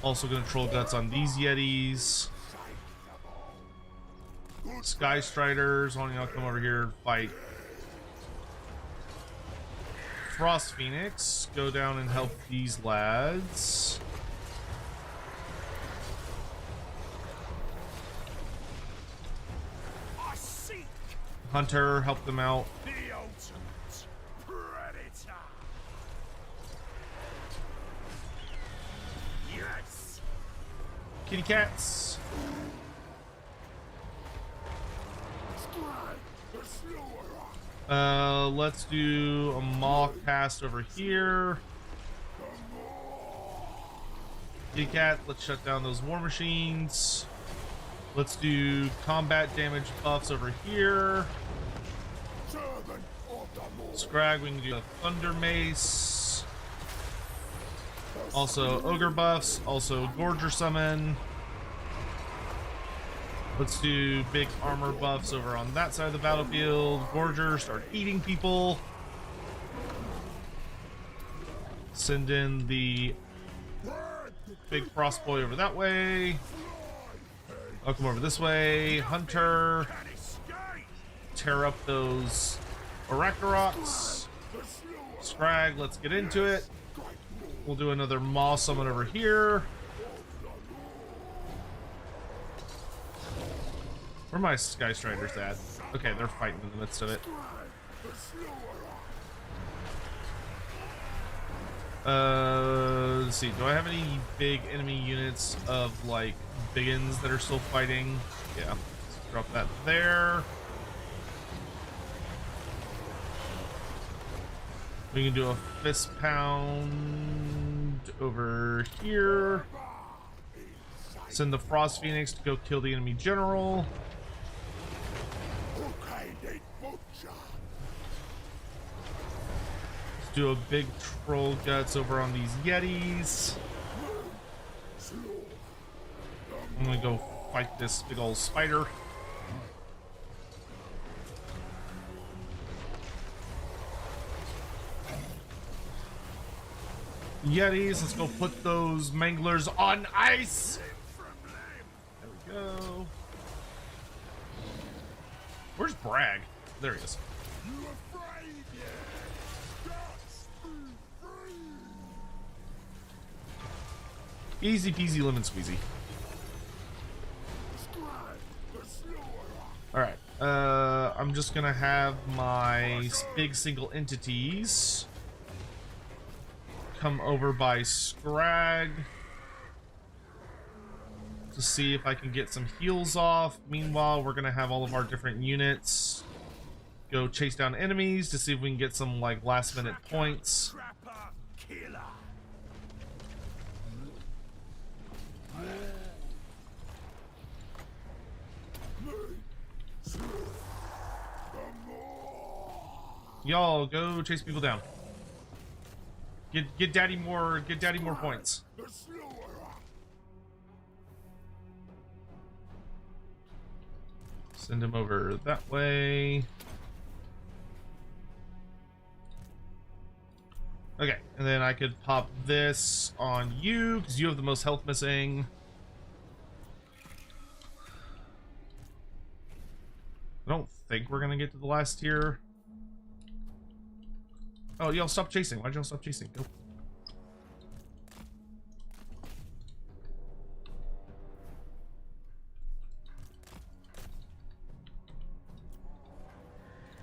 Speaker 2: Also gonna troll guts on these Yetis. Sky Striders, why don't y'all come over here and fight Frost Phoenix? Go down and help these lads.
Speaker 3: I seek
Speaker 2: Hunter, help them out.
Speaker 3: the ultimate predator. Yes.
Speaker 2: Kitty cats.
Speaker 3: Scrag the slaughterer.
Speaker 2: Let's do a maw cast over here. Kitty cat, let's shut down those war machines. Let's do combat damage buffs over here.
Speaker 3: Servant of the Lord.
Speaker 2: Scrag, we can do a thunder mace. Also ogre buffs, also gorger summon. Let's do big armor buffs over on that side of the battlefield. Gorger, start eating people. Send in the big frost boy over that way. I'll come over this way. Hunter,
Speaker 3: Can escape.
Speaker 2: tear up those Arachnaroks.
Speaker 3: The slaughterer.
Speaker 2: Scrag, let's get into it. We'll do another maw summon over here. Where are my Sky Striders at? Okay, they're fighting in the midst of it.
Speaker 3: The slaughterer.
Speaker 2: Let's see. Do I have any big enemy units of like biggins that are still fighting? Yeah. Let's drop that there. We can do a fist pound over here. Send the Frost Phoenix to go kill the enemy general.
Speaker 3: Okay, they butcher.
Speaker 2: Let's do a big troll guts over on these Yetis. I'm gonna go fight this big old spider. Yetis, let's go put those manglers on ice. There we go. Where's Bragg? There he is.
Speaker 3: You afraid yet? Guts free.
Speaker 2: Easy peasy lemon squeezy.
Speaker 3: Scrag the slaughterer.
Speaker 2: All right. I'm just gonna have my big single entities come over by Scrag to see if I can get some heals off. Meanwhile, we're gonna have all of our different units go chase down enemies to see if we can get some like last minute points.
Speaker 3: Trapper killer.
Speaker 2: Y'all go chase people down. Get daddy more points.
Speaker 3: The slaughterer.
Speaker 2: Send him over that way. Okay, and then I could pop this on you because you have the most health missing. I don't think we're gonna get to the last tier. Oh, y'all stop chasing. Why'd y'all stop chasing? Go.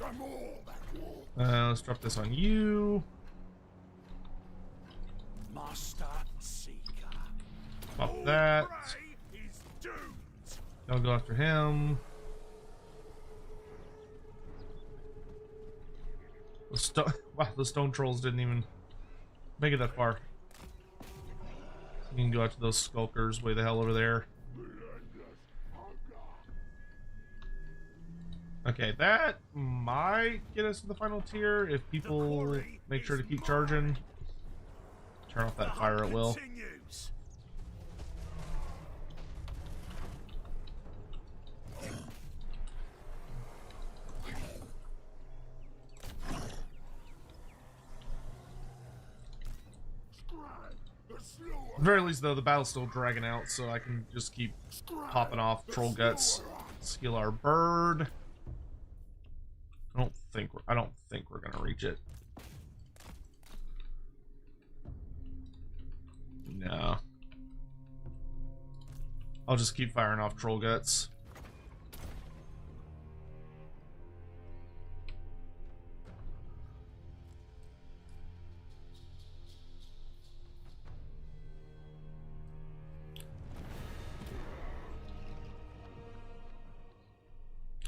Speaker 3: I'm all that war.
Speaker 2: Let's drop this on you.
Speaker 3: Master seeker.
Speaker 2: Pop that.
Speaker 3: Prey is doomed.
Speaker 2: I'll go after him. Wow, the stone trolls didn't even make it that far. You can go out to those skulkers way the hell over there. Okay, that might get us to the final tier if people make sure to keep charging. Turn off that fire at will. At the very least, though, the battle's still dragging out, so I can just keep popping off troll guts. Skill our bird. I don't think we're gonna reach it. No. I'll just keep firing off troll guts.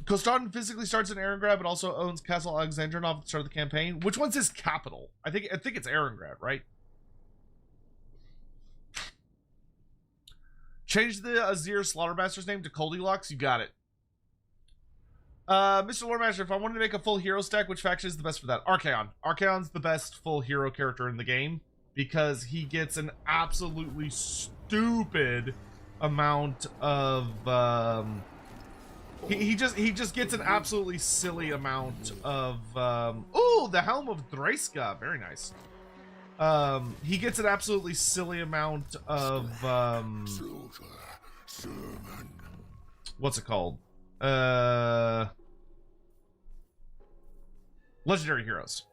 Speaker 2: Kostan physically starts in Erengrad, but also owns Castle Alexandrinov at the start of the campaign. Which one's his capital? I think it's Erengrad, right? Change the Azir Slaughtermaster's name to Goldilocks. You got it. Mr. Loremaster, if I wanted to make a full hero stack, which faction is the best for that? Archaon. Archaon's the best full hero character in the game because he gets an absolutely stupid amount of he just gets an absolutely silly amount of ooh, the Helm of Dreska, very nice. He gets an absolutely silly amount of what's it called? Legendary heroes.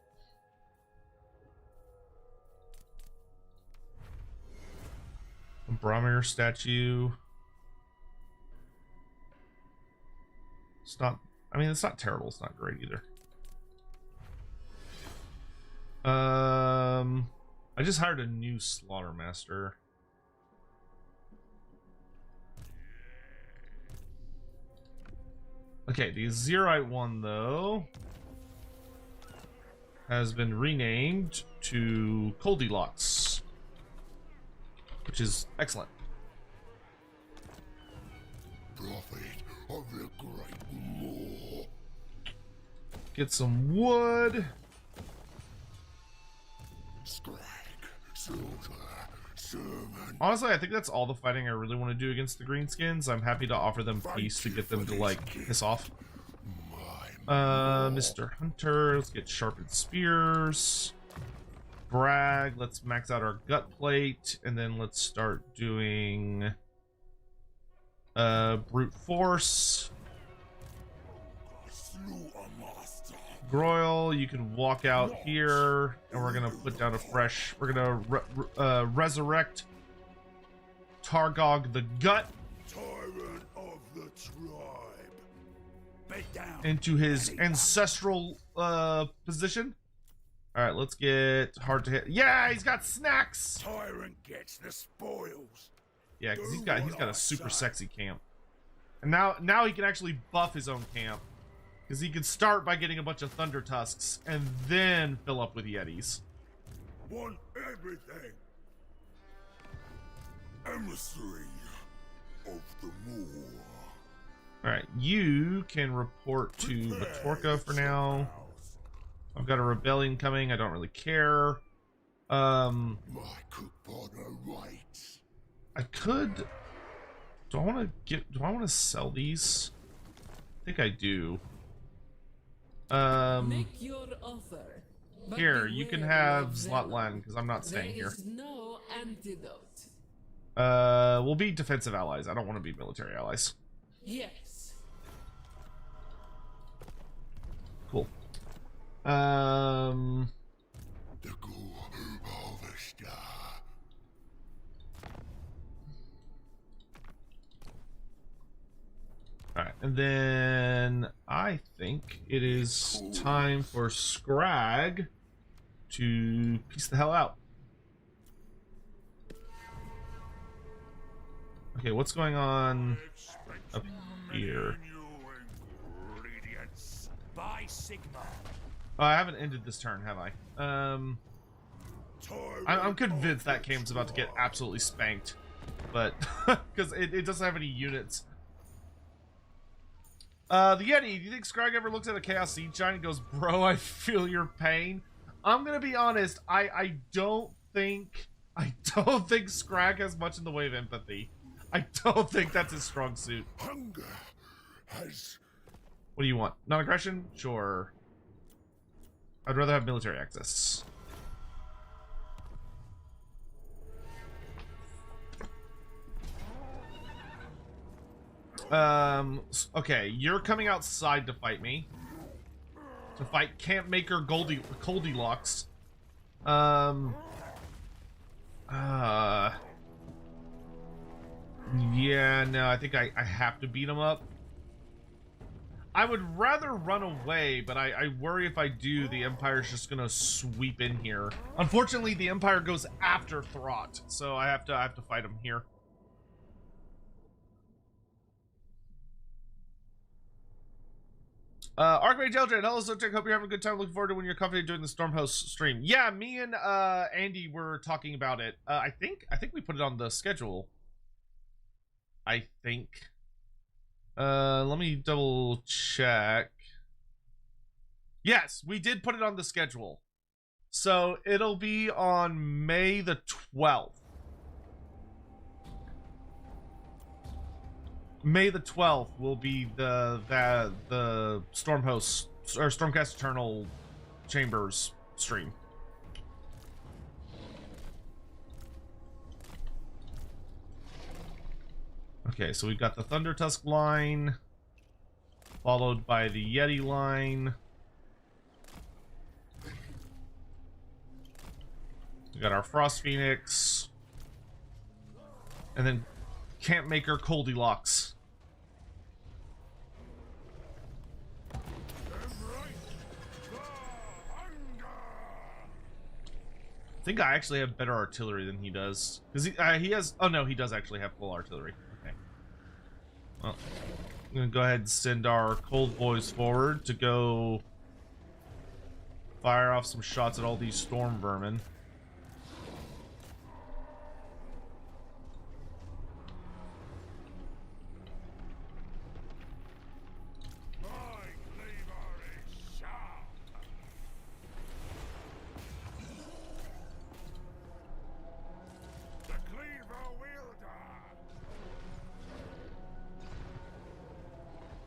Speaker 2: Bromir statue. It's not, I mean, it's not terrible, it's not great either. I just hired a new Slaughtermaster. Okay, the Azirite one, though, has been renamed to Goldilocks, which is excellent. Prophet of the Great War. Get some wood. Honestly, I think that's all the fighting I really want to do against the greenskins. I'm happy to offer them peace to get them to, like, piss off. Mr. Hunter, let's get sharpened spears. Brag, let's max out our gut plate, and then let's start doing brute force. Groil, you can walk out here, and we're gonna put down a fresh. We're gonna resurrect Targog the Gut
Speaker 3: Tyrant of the tribe. Beat down.
Speaker 2: into his ancestral position. All right, let's get hard to hit. Yeah, he's got snacks.
Speaker 3: Tyrant gets the spoils.
Speaker 2: Yeah, because he's got a super sexy camp, and now he can actually buff his own camp. Because he can start by getting a bunch of Thunder Tusks and then fill up with Yetis.
Speaker 3: Want everything. Emissary of the Moor.
Speaker 2: Alright, you can report to Batorka for now. I've got a rebellion coming, I don't really care.
Speaker 3: My cook partner writes.
Speaker 2: I could... Do I want to sell these? I think I do.
Speaker 5: Make your offer. But
Speaker 2: Here, you can
Speaker 5: beware
Speaker 2: have
Speaker 5: of
Speaker 2: Zlatland, because I'm not staying here.
Speaker 5: There is no antidote.
Speaker 2: We'll be defensive allies. I don't want to be military allies.
Speaker 5: Yes.
Speaker 2: Cool. Alright, and then I think it is time for Scrag to piece the hell out. Okay, what's going on up here?
Speaker 3: Ingredients by Sigma.
Speaker 2: Oh, I haven't ended this turn, have I? I'm convinced that game's about to get absolutely spanked, but because it doesn't have any units. The Yeti, do you think Scrag ever looks at a Chaos Siege Giant and goes, bro, I feel your pain? I'm gonna be honest, I don't think Scrag has much in the way of empathy. I don't think that's his strong suit.
Speaker 3: Hunger has...
Speaker 2: What do you want? Non-aggression? Sure. I'd rather have military access. Okay, you're coming outside to fight me. To fight Campmaker Goldilocks. Yeah, no, I think I have to beat him up. I would rather run away, but I worry if I do, the Empire's just gonna sweep in here. Unfortunately, the Empire goes after Throt, so I have to fight him here. Archmage Eldred, hello Subject, hope you're having a good time. Looking forward to when you're company doing the Stormhost stream. Yeah, me and Andy were talking about it. I think we put it on the schedule. I think. Let me double check. Yes, we did put it on the schedule. So it'll be on May the 12th. May the 12th will be the Stormhost or Stormcast Eternal Chambers stream. Okay, so we've got the Thunder Tusk line, followed by the Yeti line. We got our Frost Phoenix, and then Campmaker Goldilocks. I think I actually have better artillery than he does, because he has. Oh no, he does actually have full artillery. Okay. Well, I'm gonna go ahead and send our Cold Boys forward to go fire off some shots at all these storm vermin.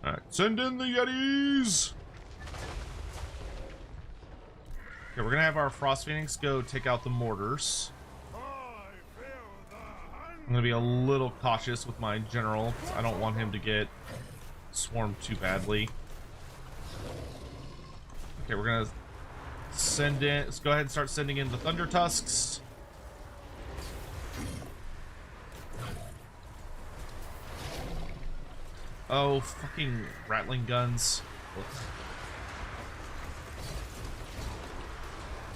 Speaker 2: Alright, send in the Yetis! Okay, we're gonna have our Frost Phoenix go take out the mortars. I'm gonna be a little cautious with my general. I don't want him to get swarmed too badly. Okay, we're gonna send in. Let's go ahead and start sending in the Thunder Tusks. Oh, fucking rattling guns.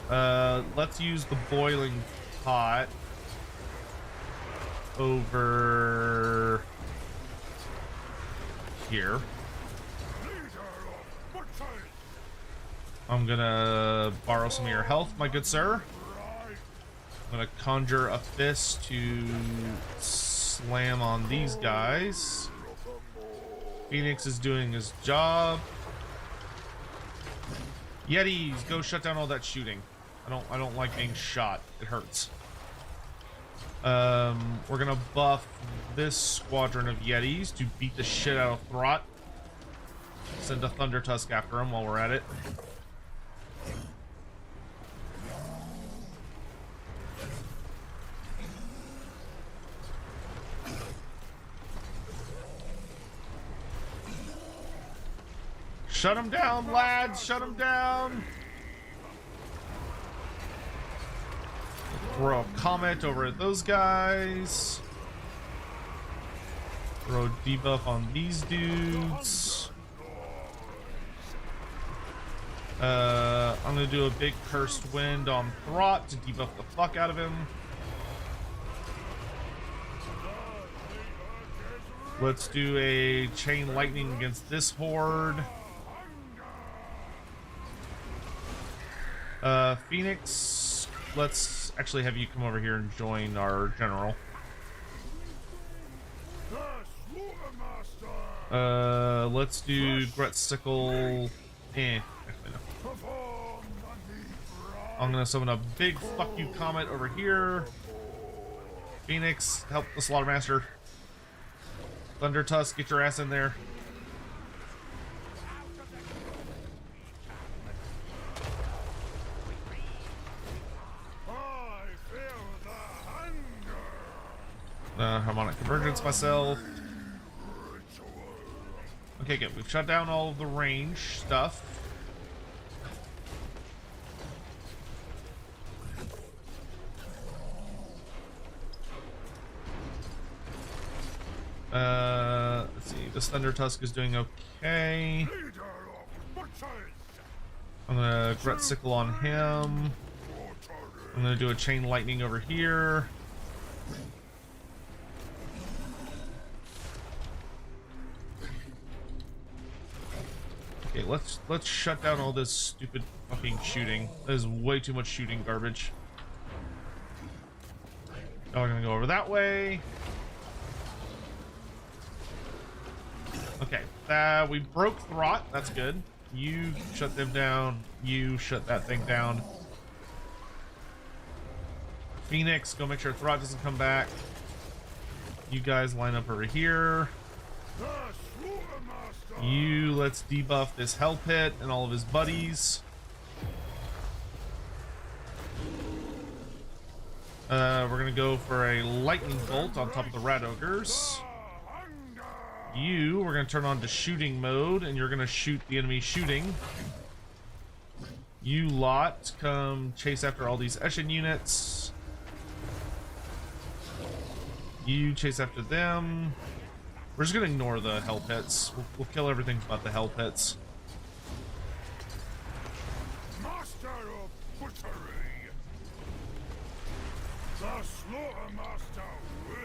Speaker 2: Let's use the boiling pot over here. I'm gonna borrow some of your health, my good sir. I'm gonna conjure a fist to slam on these guys. Phoenix is doing his job. Yetis, go shut down all that shooting. I don't like being shot. It hurts. We're gonna buff this squadron of Yetis to beat the shit out of Throt. Send a Thunder Tusk after him while we're at it. Shut him down, lads! Shut him down! Throw a Cometh over at those guys. Throw debuff on these dudes. I'm gonna do a big Cursed Wind on Throt to debuff the fuck out of him. Let's do a Chain Lightning against this horde. Phoenix, let's actually have you come over here and join our general. Let's do Gret Sickle. Actually no. I'm gonna summon a big fuck you Comet over here. Phoenix, help the Slaughtermaster. Thunder Tusk, get your ass in there. Harmonic Convergence myself. Okay, good. We've shut down all of the range stuff. Let's see. This Thunder Tusk is doing okay. I'm gonna Gret Sickle on him. I'm gonna do a Chain Lightning over here. Okay, let's shut down all this stupid fucking shooting. There's way too much shooting garbage. Now we're gonna go over that way. Okay, we broke Throt. That's good. You shut them down. You shut that thing down. Phoenix, go make sure Throt doesn't come back. You guys line up over here. You, let's debuff this Hell Pit and all of his buddies. We're gonna go for a Lightning Bolt on top of the Rat Ogres. You, we're gonna turn on to shooting mode, and you're gonna shoot the enemy shooting. You lot, come chase after all these Eshin units. You chase after them. We're just gonna ignore the Hell Pits. We'll kill everything but the Hell Pits.
Speaker 3: Master of butchery. The Slaughtermaster will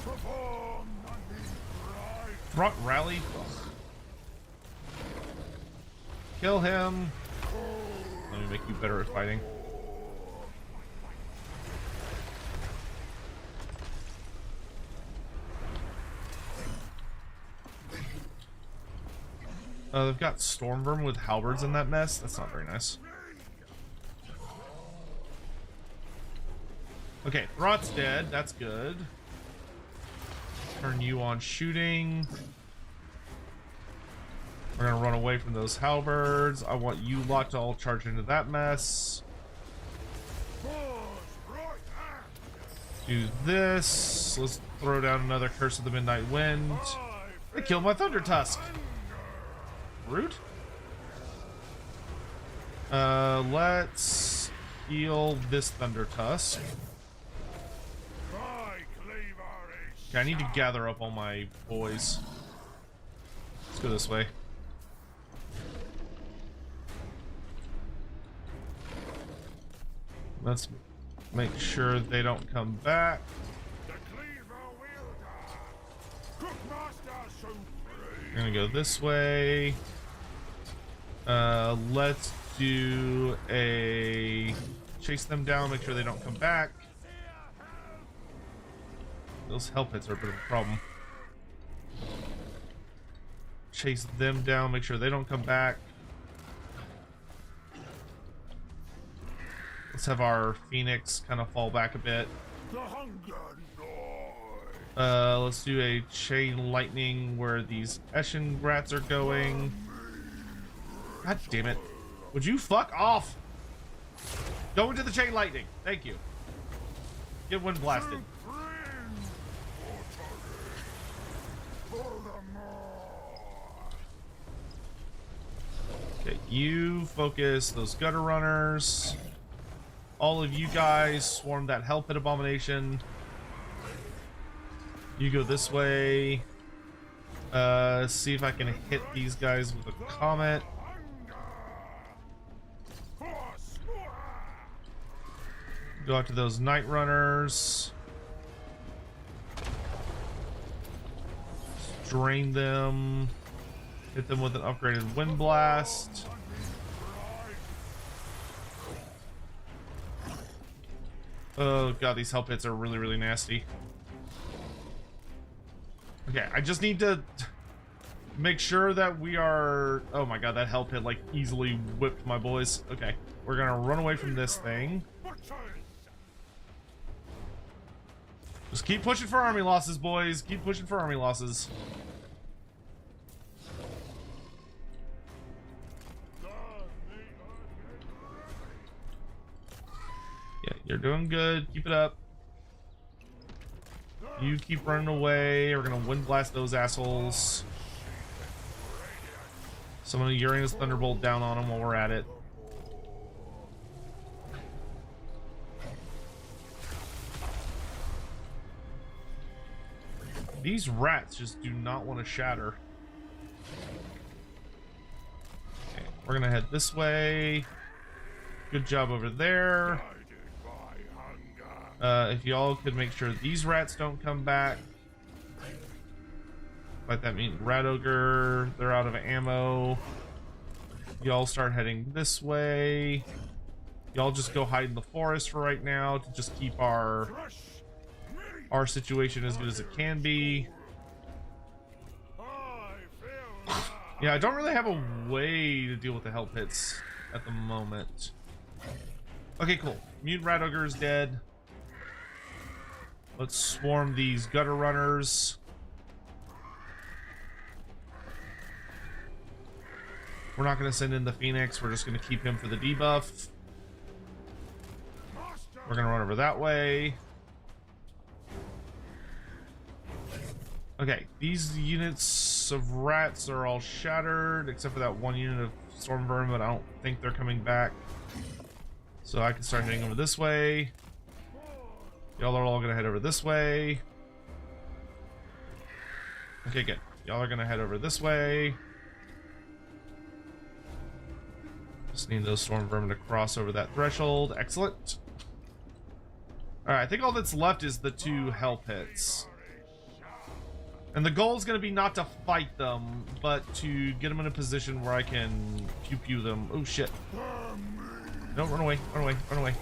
Speaker 3: perform the right.
Speaker 2: Throt rally. Kill him. Let me make you better at fighting. They've got Stormverm with halberds in that mess. That's not very nice. Okay, Throt's dead. That's good. Turn you on shooting. We're gonna run away from those halberds. I want you lot to all charge into that mess. Do this. Let's throw down another Curse of the Midnight Wind. They killed my Thunder Tusk. Rude. Let's heal this Thunder Tusk. Okay, I need to gather up all my boys. Let's go this way. Let's make sure they don't come back. I'm gonna go this way. Let's do a chase them down, make sure they don't come back. Those Hell Pits are a bit of a problem. Chase them down, make sure they don't come back. Let's have our Phoenix kind of fall back a bit. Let's do a Chain Lightning where these Eshin Rats are going. God damn it. Would you fuck off? Go into the Chain Lightning. Thank you. Get wind blasted. Okay, you focus those Gutter Runners. All of you guys swarm that Hell Pit Abomination. You go this way. See if I can hit these guys with a Comet. Go out to those Night Runners. Drain them. Hit them with an upgraded Wind Blast. Oh god, these hell pits are really, really nasty. Okay, I just need to make sure that we are... Oh my god, that hell pit like easily whipped my boys. Okay, we're gonna run away from this thing. Just keep pushing for army losses, boys. Keep pushing for army losses. Yeah, you're doing good. Keep it up. You keep running away. We're gonna wind blast those assholes. Someone Uranus Thunderbolt down on them while we're at it. These rats just do not want to shatter. Okay, we're gonna head this way. Good job over there. If y'all could make sure these rats don't come back. Like that means Rat Ogre, they're out of ammo. Y'all start heading this way. Y'all just go hide in the forest for right now to just keep our situation as good as it can be. Yeah, I don't really have a way to deal with the hell pits at the moment. Okay, cool. Mutant Rat Ogre is dead. Let's swarm these gutter runners. We're not going to send in the Phoenix. We're just going to keep him for the debuff. We're going to run over that way. Okay, these units of rats are all shattered, except for that one unit of storm vermin, but I don't think they're coming back. So I can start heading over this way. Y'all are all going to head over this way. Okay, good. Y'all are going to head over this way. Just need those storm vermin to cross over that threshold. Excellent. Alright, I think all that's left is the two hell pits. And the goal is going to be not to fight them, but to get them in a position where I can pew-pew them. Oh, shit. No, run away, run away, run away.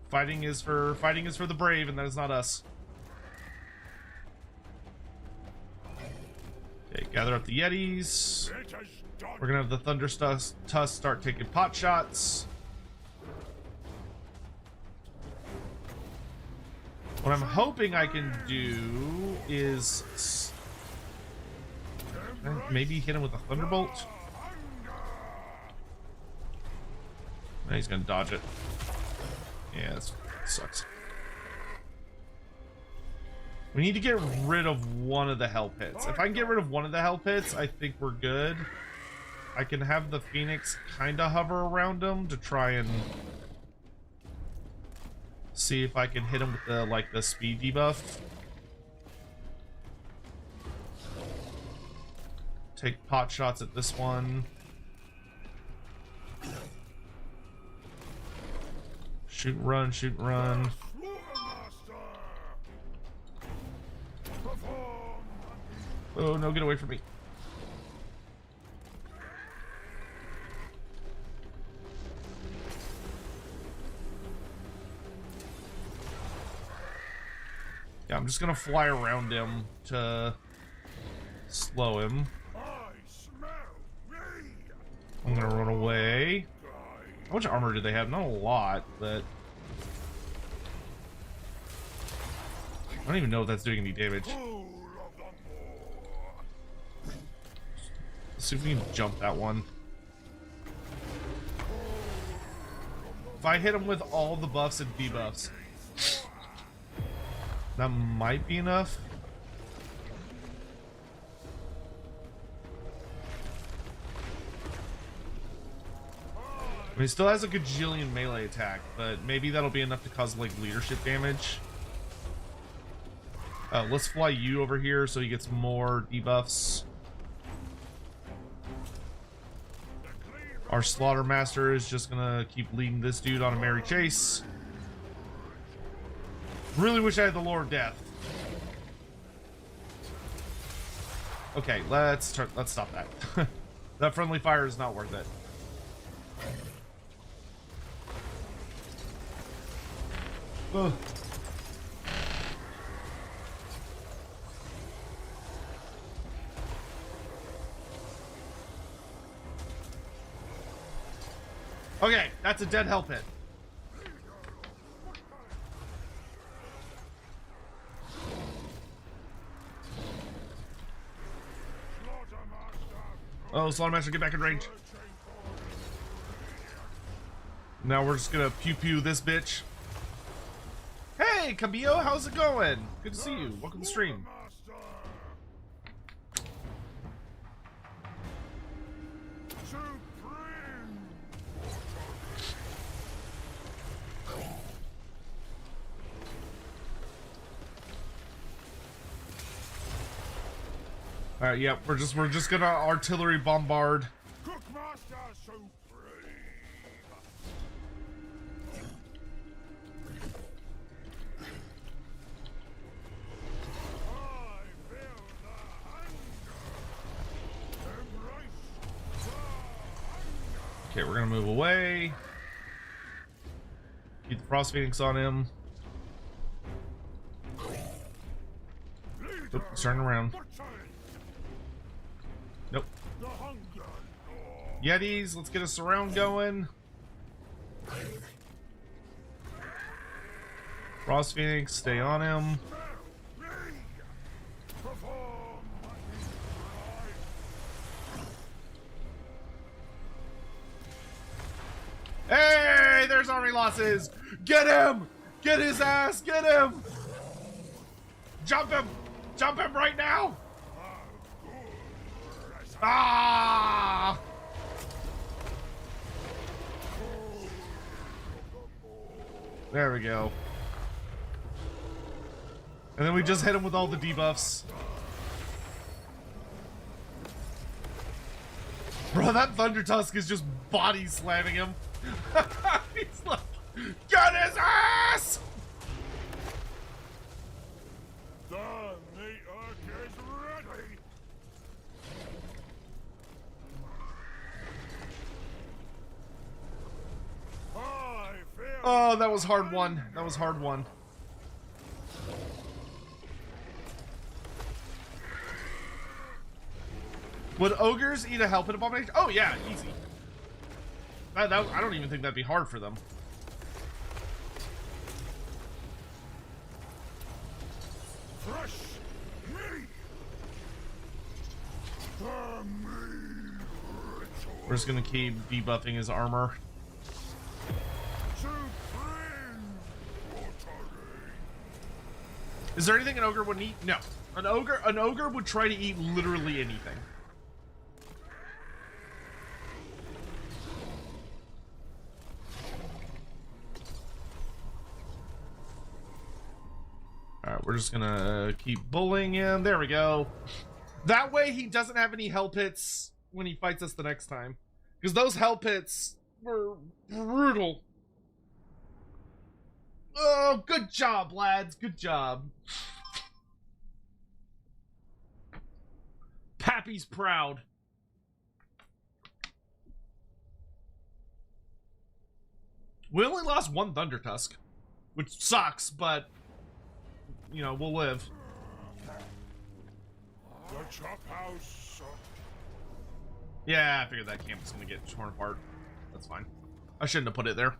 Speaker 2: Fighting is for the brave, and that is not us. Okay, gather up the Yetis. We're gonna have the Thunder Tusk start taking pot shots. What I'm hoping I can do is maybe hit him with a Thunderbolt. No, he's gonna dodge it. Yeah, that sucks. We need to get rid of one of the hell pits. If I can get rid of one of the hell pits, I think we're good. I can have the Phoenix kind of hover around them to try and see if I can hit him with the the speed debuff. Take pot shots at this one. Shoot and run, shoot and run. Oh no, get away from me. Yeah, I'm just gonna fly around him to slow him. I'm gonna run away. How much armor do they have? Not a lot, but I don't even know if that's doing any damage. Let's see if we can jump that one. If I hit him with all the buffs and debuffs, that might be enough. I mean, he still has a gajillion melee attack, but maybe that'll be enough to cause like leadership damage. Let's fly you over here so he gets more debuffs. Our Slaughtermaster is just gonna keep leading this dude on a merry chase. Really wish I had the Lore of Death. Okay, let's stop that. That friendly fire is not worth it. Ugh. Okay, that's a dead hell pit. Oh, Slaughtermaster, get back in range. Now we're just gonna pew pew this bitch. Hey, Camillo, how's it going? Good to see you. Welcome to the stream. Alright, yep, we're just gonna artillery bombard. Okay, we're gonna move away. Keep the Frost Phoenix on him. Oop, he's turning around. Nope. Yetis, let's get a surround going. Frost Phoenix, stay on him. Hey, there's army losses. Get him! Get his ass! Get him! Jump him! Jump him right now! Ah! There we go. And then we just hit him with all the debuffs. Bro, that Thunder Tusk is just body slamming him. He's like, get his ass!
Speaker 3: The meat is ready.
Speaker 2: Oh, that was hard one. That was hard one. Would ogres eat a hell pit abomination? Oh yeah, easy. I don't even think that'd be hard for them.
Speaker 3: Fresh meat. The meat ritual.
Speaker 2: We're just gonna keep debuffing his armor. Is there anything an ogre would eat? No. An ogre would try to eat literally anything. Alright, we're just gonna keep bullying him. There we go. That way he doesn't have any hell pits when he fights us the next time. Because those hell pits were brutal. Oh, good job, lads. Good job. Pappy's proud. We only lost one Thunder Tusk, which sucks, but you know, we'll live.
Speaker 3: The chop house.
Speaker 2: Yeah, I figured that camp was gonna get torn apart. That's fine. I shouldn't have put it there.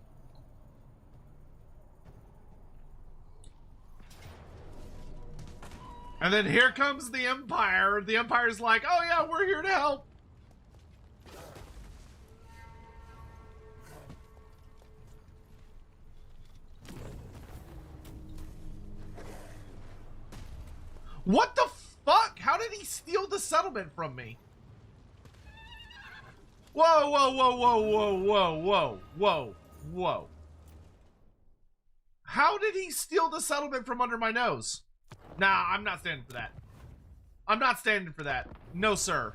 Speaker 2: And then here comes the Empire. The Empire's like, oh yeah, we're here to help. What the fuck? How did he steal the settlement from me? Whoa, whoa, whoa, whoa, whoa, whoa, whoa, whoa, whoa. How did he steal the settlement from under my nose? Nah, I'm not standing for that. I'm not standing for that. No, sir.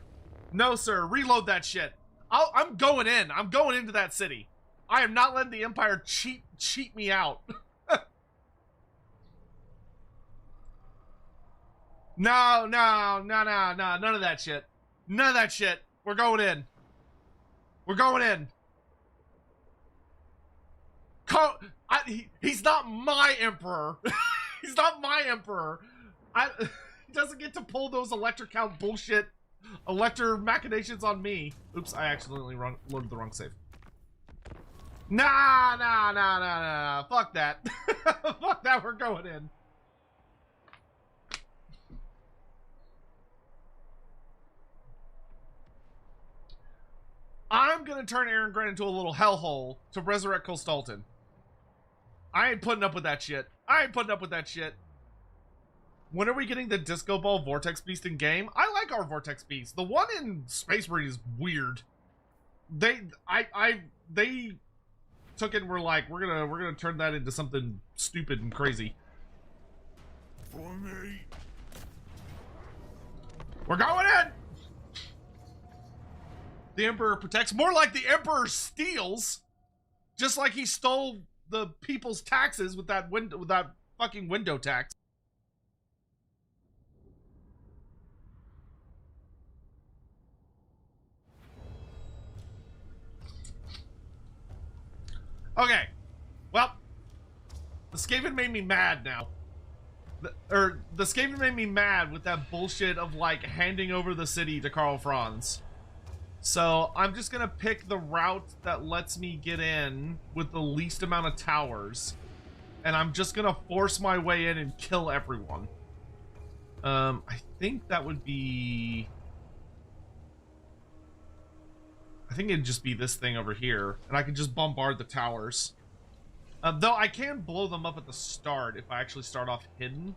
Speaker 2: No, sir. Reload that shit. I'm going in. I'm going into that city. I am not letting the Empire cheat me out. No, no, no, no, no. None of that shit. None of that shit. We're going in. We're going in. He's not my emperor. He's not my emperor. He doesn't get to pull those elector count bullshit, elector machinations on me. Oops, I accidentally loaded the wrong save. Nah. Fuck that. Fuck that, we're going in. I'm gonna turn Aaron Grant into a little hellhole to resurrect Colstalton. I ain't putting up with that shit. When are we getting the Disco Ball Vortex Beast in game? I like our Vortex Beast. The one in Space Marine is weird. They took it and were like, we're gonna turn that into something stupid and crazy.
Speaker 3: For me.
Speaker 2: We're going in! The Emperor protects. More like the Emperor steals. Just like he stole the people's taxes with that fucking window tax. Okay. Well, the Skaven made me mad now. The Skaven made me mad with that bullshit of like handing over the city to Karl Franz. So I'm just gonna pick the route that lets me get in with the least amount of towers, and I'm just gonna force my way in and kill everyone. I think that would be... I think it'd just be this thing over here, and I can just bombard the towers. Though I can blow them up at the start if I actually start off hidden.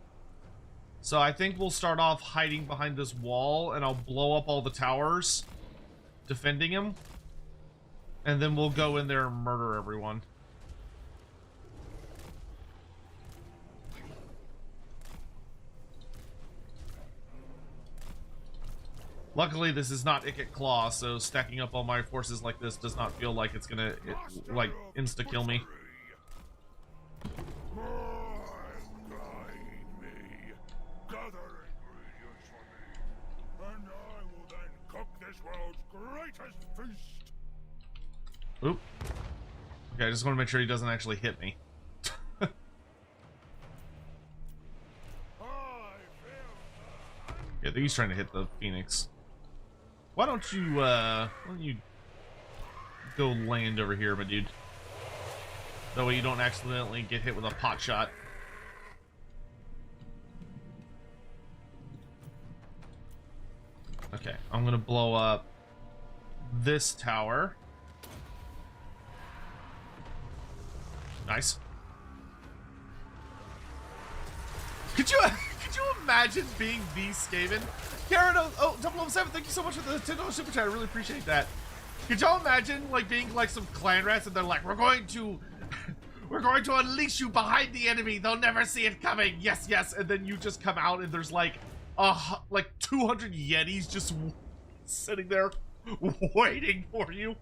Speaker 2: So I think we'll start off hiding behind this wall, and I'll blow up all the towers defending him, and then we'll go in there and murder everyone. Luckily, this is not Ikit Claw, so stacking up all my forces like this does not feel like it's gonna, like, insta-kill me. Oop. Okay, I just want to make sure he doesn't actually hit me. Yeah, I think he's trying to hit the Phoenix. Why don't you go land over here, my dude? That way you don't accidentally get hit with a pot shot. Okay, I'm gonna blow up this tower. Nice. Could you imagine being the Skaven? Karen, oh, 007, thank you so much for the $10 super chat. I really appreciate that. Could y'all imagine like being like some clan rats and they're like, we're going to unleash you behind the enemy. They'll never see it coming. Yes, yes. And then you just come out and there's like 200 Yetis just sitting there waiting for you.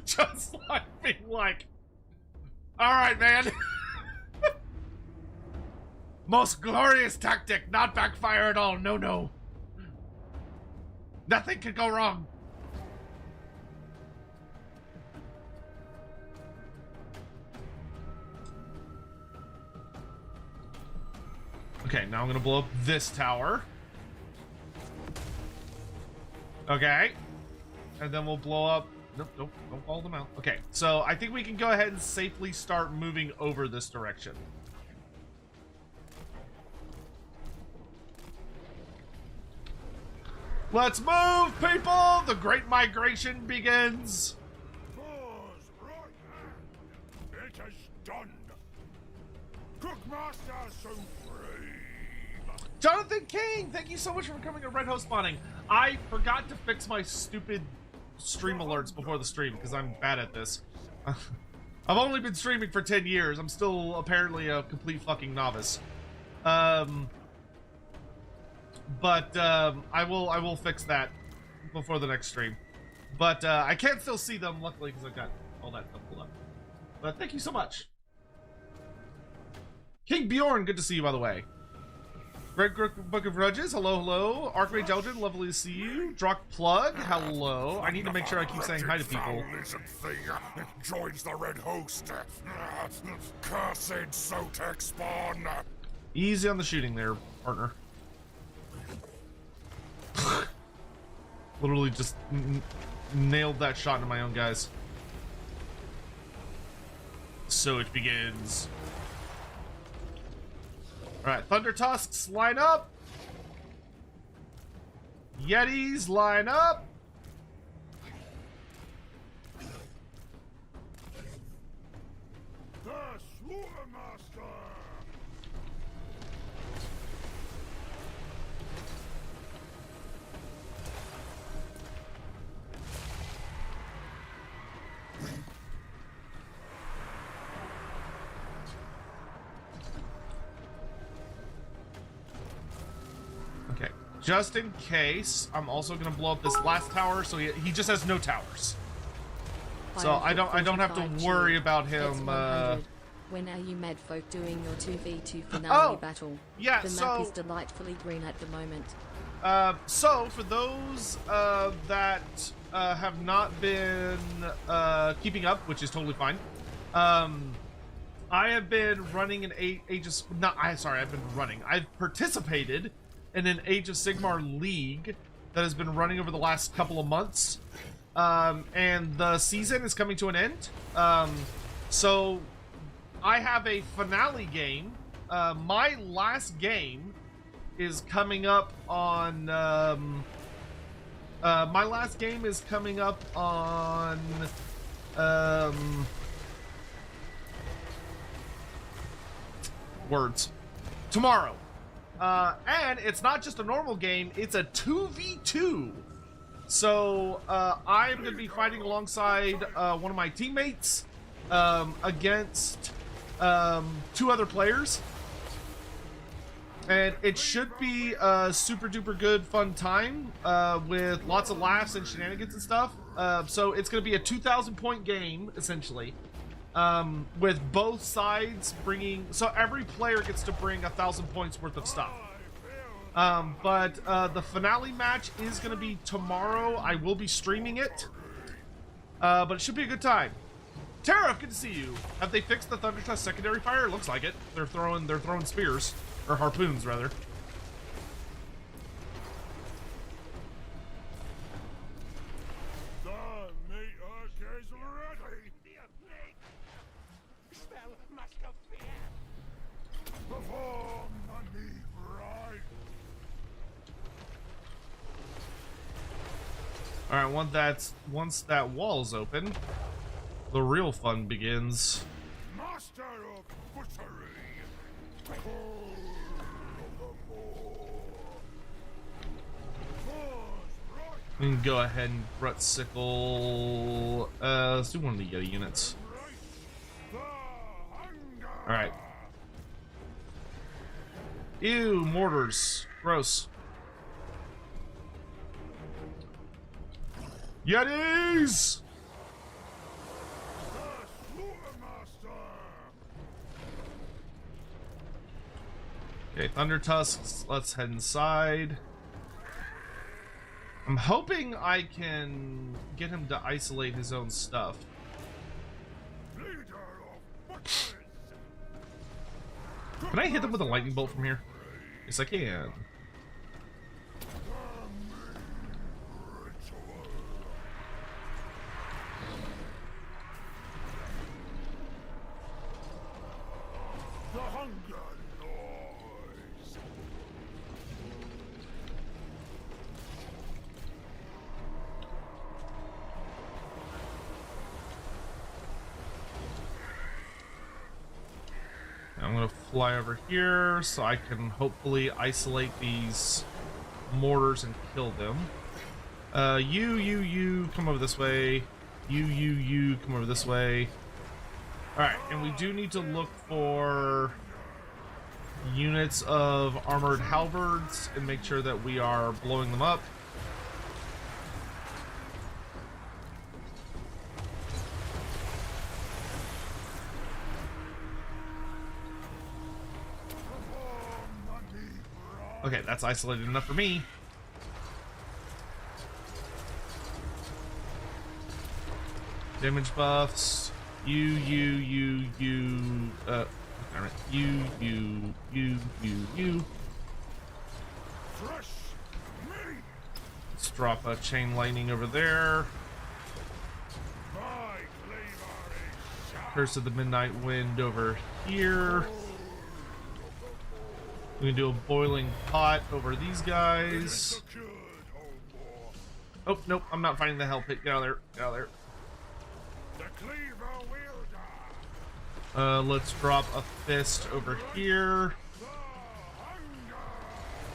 Speaker 2: Just like being like, all right, man. Most glorious tactic, not backfire at all. No, no. Nothing could go wrong. Okay, now I'm gonna blow up this tower. Okay. And then we'll blow up... Nope, don't call them out. Okay, so I think we can go ahead and safely start moving over this direction. Let's move, people! The Great Migration begins!
Speaker 3: It is done. Cookmaster supreme.
Speaker 2: Jonathan King, thank you so much for becoming a red host spawning. I forgot to fix my stupid stream alerts before the stream because I'm bad at this. I've only been streaming for 10 years. I'm still apparently a complete fucking novice. But I will fix that before the next stream. But I can still see them, luckily, because I've got all that stuff pulled up. But thank you so much. King Bjorn, good to see you, by the way. Red Book of Grudges, hello, hello. Archmage Eldrin, lovely to see you. Drock Plug, hello. I need to make sure I keep saying hi to people.
Speaker 3: Lizard thing joins the red host. Cursed Zotek spawn.
Speaker 2: Easy on the shooting there, partner. Literally just nailed that shot into my own guys. So it begins. Alright, Thunder Tusks, line up! Yetis, line up!
Speaker 3: The Loremaster.
Speaker 2: Okay, just in case, I'm also gonna blow up this last tower, so he just has no towers. So I don't have to worry about him.
Speaker 1: When are you mad folk doing your 2v2 finale
Speaker 2: Oh,
Speaker 1: battle?
Speaker 2: yeah,
Speaker 1: The
Speaker 2: so-
Speaker 1: map is delightfully green at the moment.
Speaker 2: So for those that have not been keeping up, which is totally fine, I have been running an I've participated in an Age of Sigmar league that has been running over the last couple of months, and the season is coming to an end. So I have a finale game. My last game is coming up on my last game is coming up on tomorrow, and it's not just a normal game, it's a 2v2. So I'm gonna be fighting alongside one of my teammates against 2 other players. And it should be a super duper good fun time with lots of laughs and shenanigans and stuff. So it's going to be a 2,000 point game, essentially, with both sides bringing... So every player gets to bring 1,000 points worth of stuff. But the finale match is going to be tomorrow. I will be streaming it. But it should be a good time. Tara, good to see you. Have they fixed the Thunder Trust secondary fire? It looks like it. They're throwing spears. Or harpoons, rather.
Speaker 3: The meat is ready. Perform the meat right.
Speaker 2: Alright, once that wall's open, the real fun begins.
Speaker 3: Master of butchery.
Speaker 2: We can go ahead and Brut Sickle. Let's do one of the Yeti units. Alright. Ew, mortars. Gross. Yetis! Okay, Thunder Tusks, let's head inside. I'm hoping I can get him to isolate his own stuff. Can I hit him with a lightning bolt from here? Yes, I can.
Speaker 3: The hunger noise.
Speaker 2: I'm gonna fly over here so I can hopefully isolate these mortars and kill them. You come over this way. You come over this way. Alright, and we do need to look for units of armored halberds and make sure that we are blowing them up. Okay, that's isolated enough for me. Damage buffs. You. Alright. You.
Speaker 3: Fresh meat.
Speaker 2: Let's drop a chain lightning over there.
Speaker 3: My cleaver is sharp.
Speaker 2: Curse of the Midnight Wind over here. We can do a boiling pot over these guys.
Speaker 3: Secured, Homeboy.
Speaker 2: Oh, nope, I'm not fighting the hell pit. Get out of there. Get out of there.
Speaker 3: The cleaver will die.
Speaker 2: Let's drop a fist over here.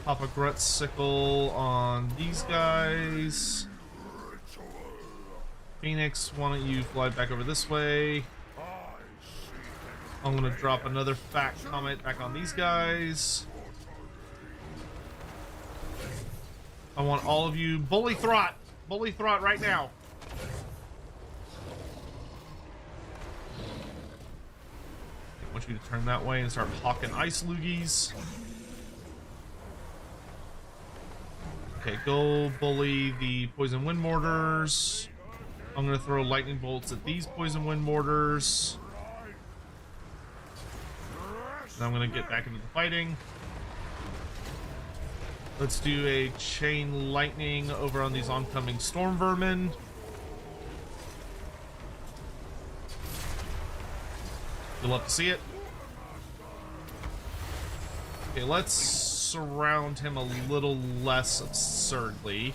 Speaker 2: Pop a grunt sickle on these guys. Phoenix, why don't you fly back over this way? I'm gonna drop another fat comet back on these guys. I want all of you bully throt right now. I want you to turn that way and start hawking ice loogies. Okay, go bully the poison wind mortars. I'm gonna throw lightning bolts at these poison wind mortars. And I'm gonna get back into the fighting. Let's do a chain lightning over on these oncoming storm vermin. You'll love to see it. Okay, let's surround him a little less absurdly.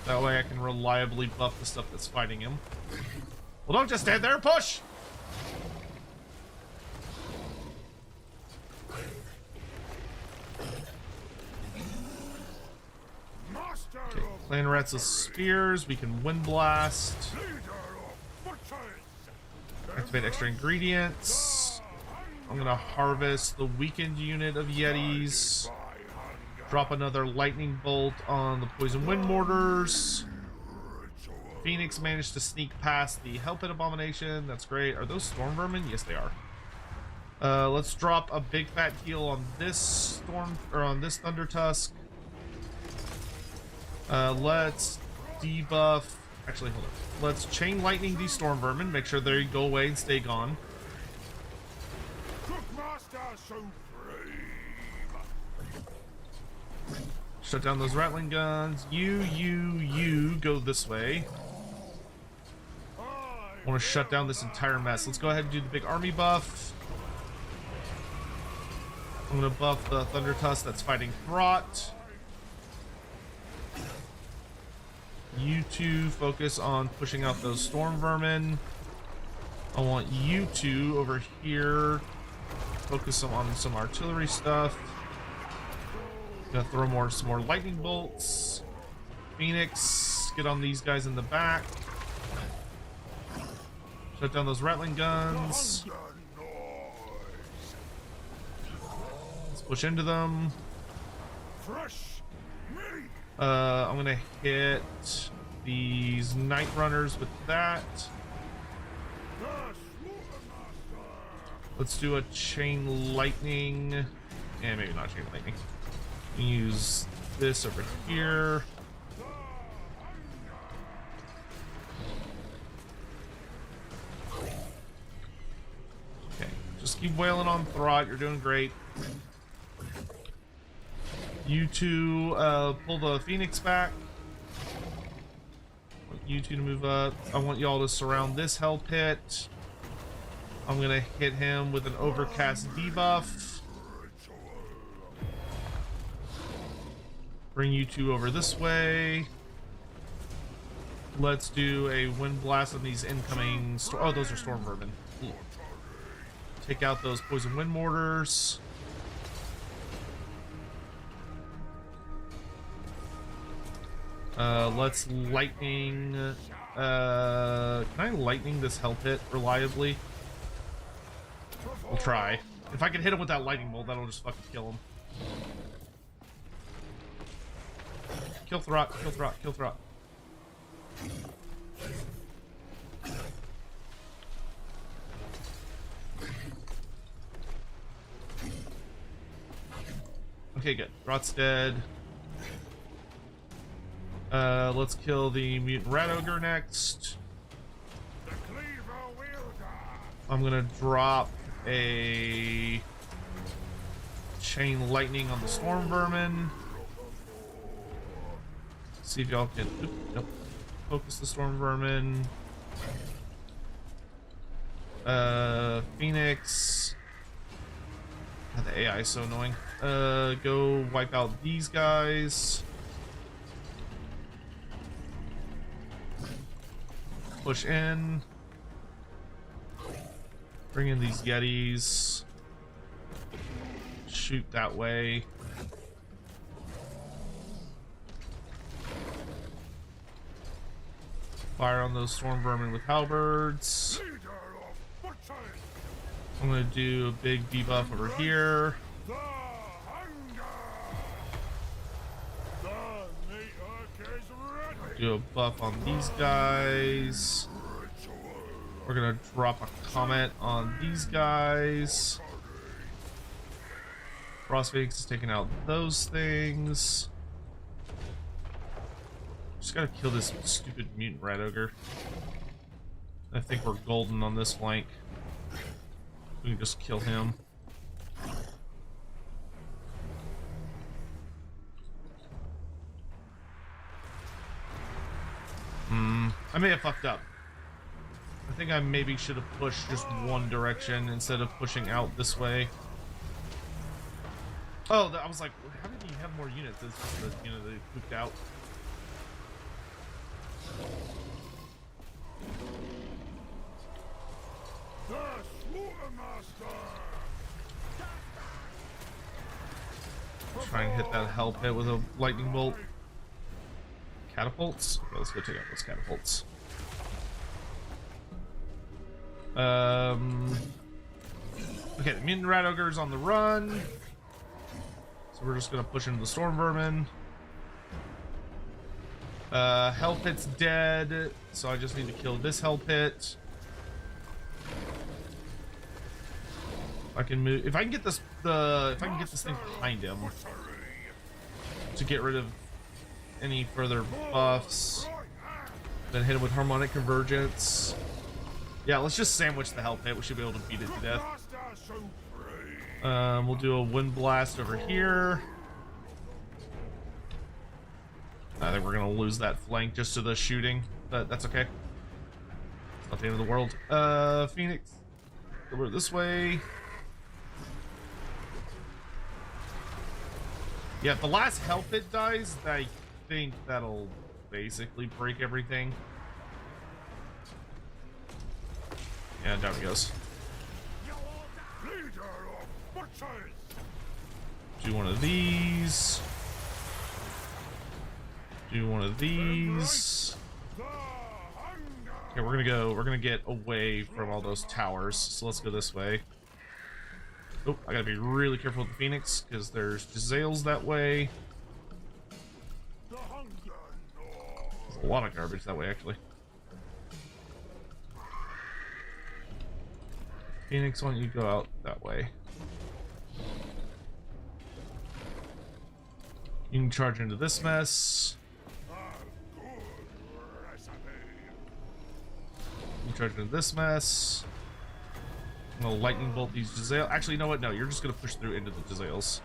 Speaker 2: That way I can reliably buff the stuff that's fighting him. Well, don't just stand there, push! Okay, clan rats with spears. We can wind blast. Activate extra ingredients. I'm gonna harvest the weakened unit of Yetis. Drop another lightning bolt on the poison wind mortars. Phoenix managed to sneak past the hell pit abomination. That's great. Are those storm vermin? Yes, they are. Let's drop a big fat heal on this storm or on this thunder tusk. Let's debuff. Actually, hold on. Let's chain lightning these storm vermin. Make sure they go away and stay gone. Shut down those rattling guns. You go this way. I want to shut down this entire mess. Let's go ahead and do the big army buff. I'm going to buff the Thunder Tusk that's fighting Throt. You two focus on pushing out those storm vermin. I want you two over here focus on some artillery stuff. Gonna throw some more lightning bolts. Phoenix, get on these guys in the back. Shut down those rattling guns. Let's push into them. I'm gonna hit these night runners with that. Let's do a chain lightning. And maybe not chain lightning. Use this over here. Okay, just keep wailing on Throt. You're doing great. You two pull the Phoenix back. I want you two to move up. I want y'all to surround this hell pit. I'm gonna hit him with an overcast debuff. Bring you two over this way. Let's do a wind blast on these incoming oh, those are storm vermin. Ooh. Take out those poison wind mortars. Let's lightning. Can I lightning this hell pit reliably? We'll try. If I can hit him with that lightning bolt, that'll just fucking kill him. Kill Throt, kill Throt, kill Throt. Okay, good. Rot's dead. Let's kill the mutant rat ogre next.
Speaker 3: The cleaver wielder.
Speaker 2: I'm gonna drop a chain lightning on the storm vermin. See if y'all can nope. Focus the storm vermin. Phoenix. God, the AI is so annoying. Go wipe out these guys. Push in. Bring in these yetis. Shoot that way. Fire on those storm vermin with halberds.
Speaker 3: Leader of butchers.
Speaker 2: I'm gonna do a big debuff over here.
Speaker 3: The hunger. The meat is ready.
Speaker 2: Do a buff on these guys. We're gonna drop a comment on these guys. Frost Phoenix is taking out those things. Just gotta kill this stupid mutant rat ogre. I think we're golden on this flank. We can just kill him. I may have fucked up. I think I maybe should have pushed just one direction instead of pushing out this way. Oh, I was like, how did he have more units? It's just that, you know, they pooped out.
Speaker 3: The Loremaster.
Speaker 2: Try and hit that hell pit with a lightning bolt. Catapults? Okay, let's go take out those catapults. Okay, the mutant rat ogre's on the run. So we're just gonna push into the storm vermin. Hell pit's dead, so I just need to kill this hell pit. I can move if I can get this if I can get this thing behind him to get rid of any further buffs. Then hit him with harmonic convergence. Yeah, let's just sandwich the hell pit. We should be able to beat it to death. We'll do a wind blast over here. I think we're gonna lose that flank just to the shooting, but that's okay. It's not the end of the world. Phoenix, over this way. Yeah, if the last hell pit dies, I think that'll basically break everything. Yeah, down he goes.
Speaker 3: Leader of butchers.
Speaker 2: Do one of these. Do one of these.
Speaker 3: The hunger.
Speaker 2: Okay, we're gonna get away from all those towers. So let's go this way. Oh, I gotta be really careful with the Phoenix because there's Jezzails that way.
Speaker 3: The hunger.
Speaker 2: There's a lot of garbage that way, actually. Phoenix, why don't you go out that way? You can charge into this mess.
Speaker 3: A good recipe.
Speaker 2: You can charge into this mess. I'm gonna lightning bolt these Jezzails. Actually, you know what? No, you're just gonna push through into the Jezzails.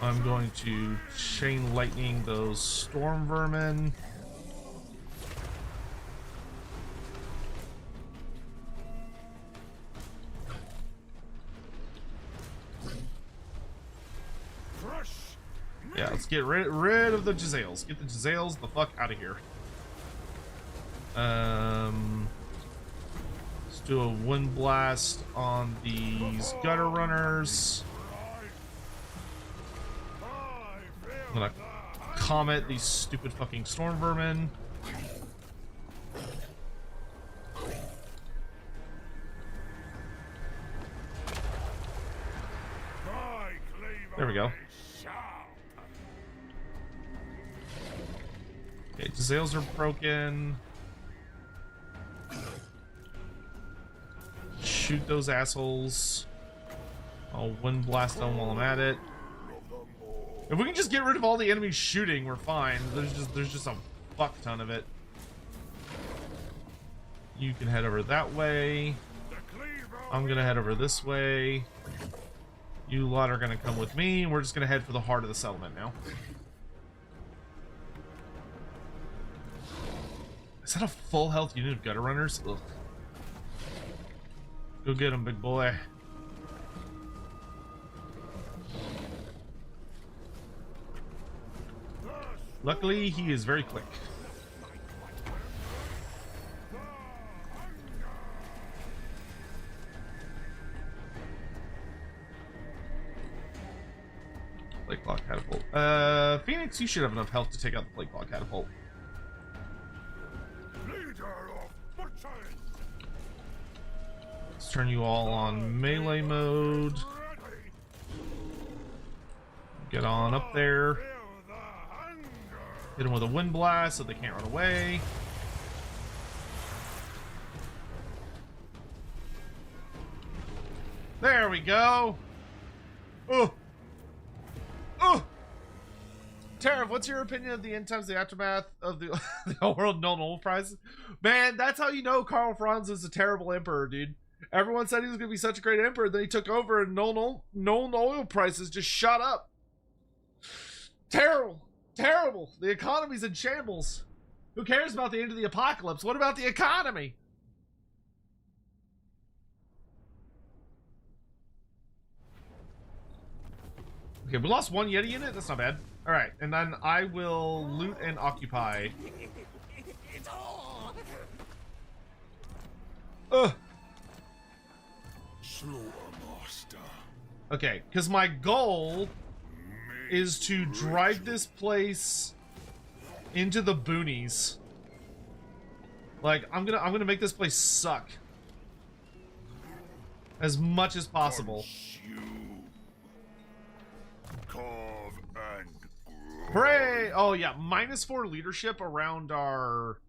Speaker 2: I'm going to chain lightning those storm vermin.
Speaker 3: Crush.
Speaker 2: Yeah, let's get rid of the Jezzails. Get the Jezzails the fuck out of here. Let's do a wind blast on these gutter runners. I'm gonna comet these stupid fucking storm vermin. There we go. Okay, Jezzails are broken. Shoot those assholes. I'll wind blast them while I'm at it. If we can just get rid of all the enemies shooting, we're fine. There's just a fuck ton of it. You can head over that way. I'm gonna head over this way. You lot are gonna come with me. We're just gonna head for the heart of the settlement now. Is that a full health unit of gutter runners? Ugh. Go get him, big boy. Luckily, he is very quick. Plague Block Catapult. Phoenix, you should have enough health to take out the Plague Block Catapult. Let's turn you all on melee mode. Get on up there. Hit them with a wind blast so they can't run away. There we go. Oh. Oh. Tariff, what's your opinion of the end times, the aftermath of the World Null Prize? Man, that's how you know Karl Franz is a terrible emperor, dude. Everyone said he was going to be such a great emperor, then he took over and null oil prices just shot up. Terrible. Terrible. The economy's in shambles. Who cares about the end of the apocalypse? What about the economy? Okay, we lost one Yeti unit. That's not bad. All right, and then I will loot and occupy. Ugh. Okay, because my goal is to drive this place into the boonies. Like, I'm gonna make this place suck as much as possible. Hooray! Oh yeah, -4 leadership around our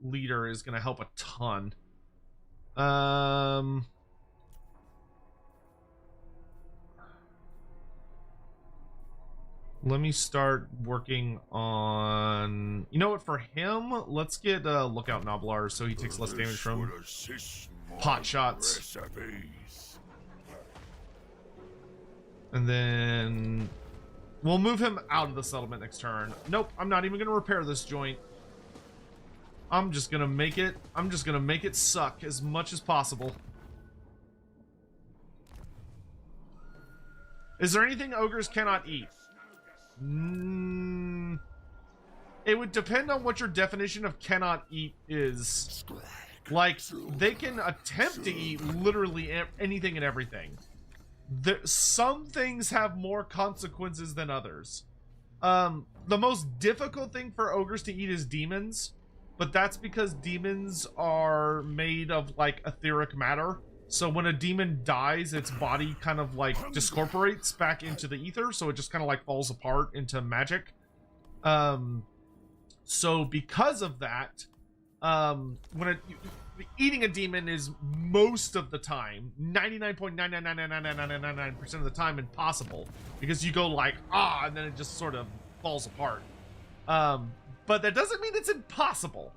Speaker 2: leader is gonna help a ton. Let me start working on... You know what, for him, let's get Lookout Noblar so he takes less damage from pot shots. And then... we'll move him out of the settlement next turn. Nope, I'm not even going to repair this joint. I'm just going to make it suck as much as possible. Is there anything ogres cannot eat? It would depend on what your definition of cannot eat is. Like, they can attempt to eat literally anything and everything. Some things have more consequences than others. The most difficult thing for ogres to eat is demons, but that's because demons are made of, like, etheric matter. So when a demon dies, its body kind of like discorporates back into the ether, so it just kind of like falls apart into magic. So because of that, eating a demon is most of the time, 99.9999999% of the time, impossible, because you go like and then it just sort of falls apart. But that doesn't mean it's impossible.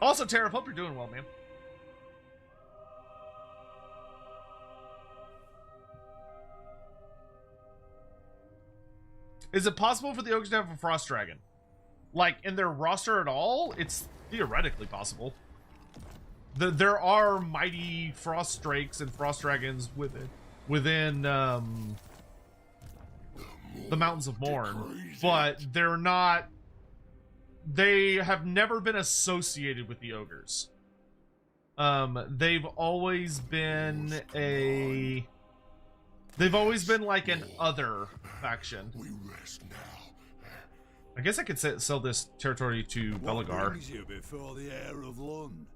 Speaker 2: Also, Tara, hope you're doing well, man. Is it possible for the ogres to have a frost dragon? Like, in their roster at all? It's theoretically possible. There are mighty frost drakes and frost dragons within the Mountains of Morn, but they're not... They have never been associated with the ogres. They've always been like an other faction. I guess I could sell this territory to Belagar.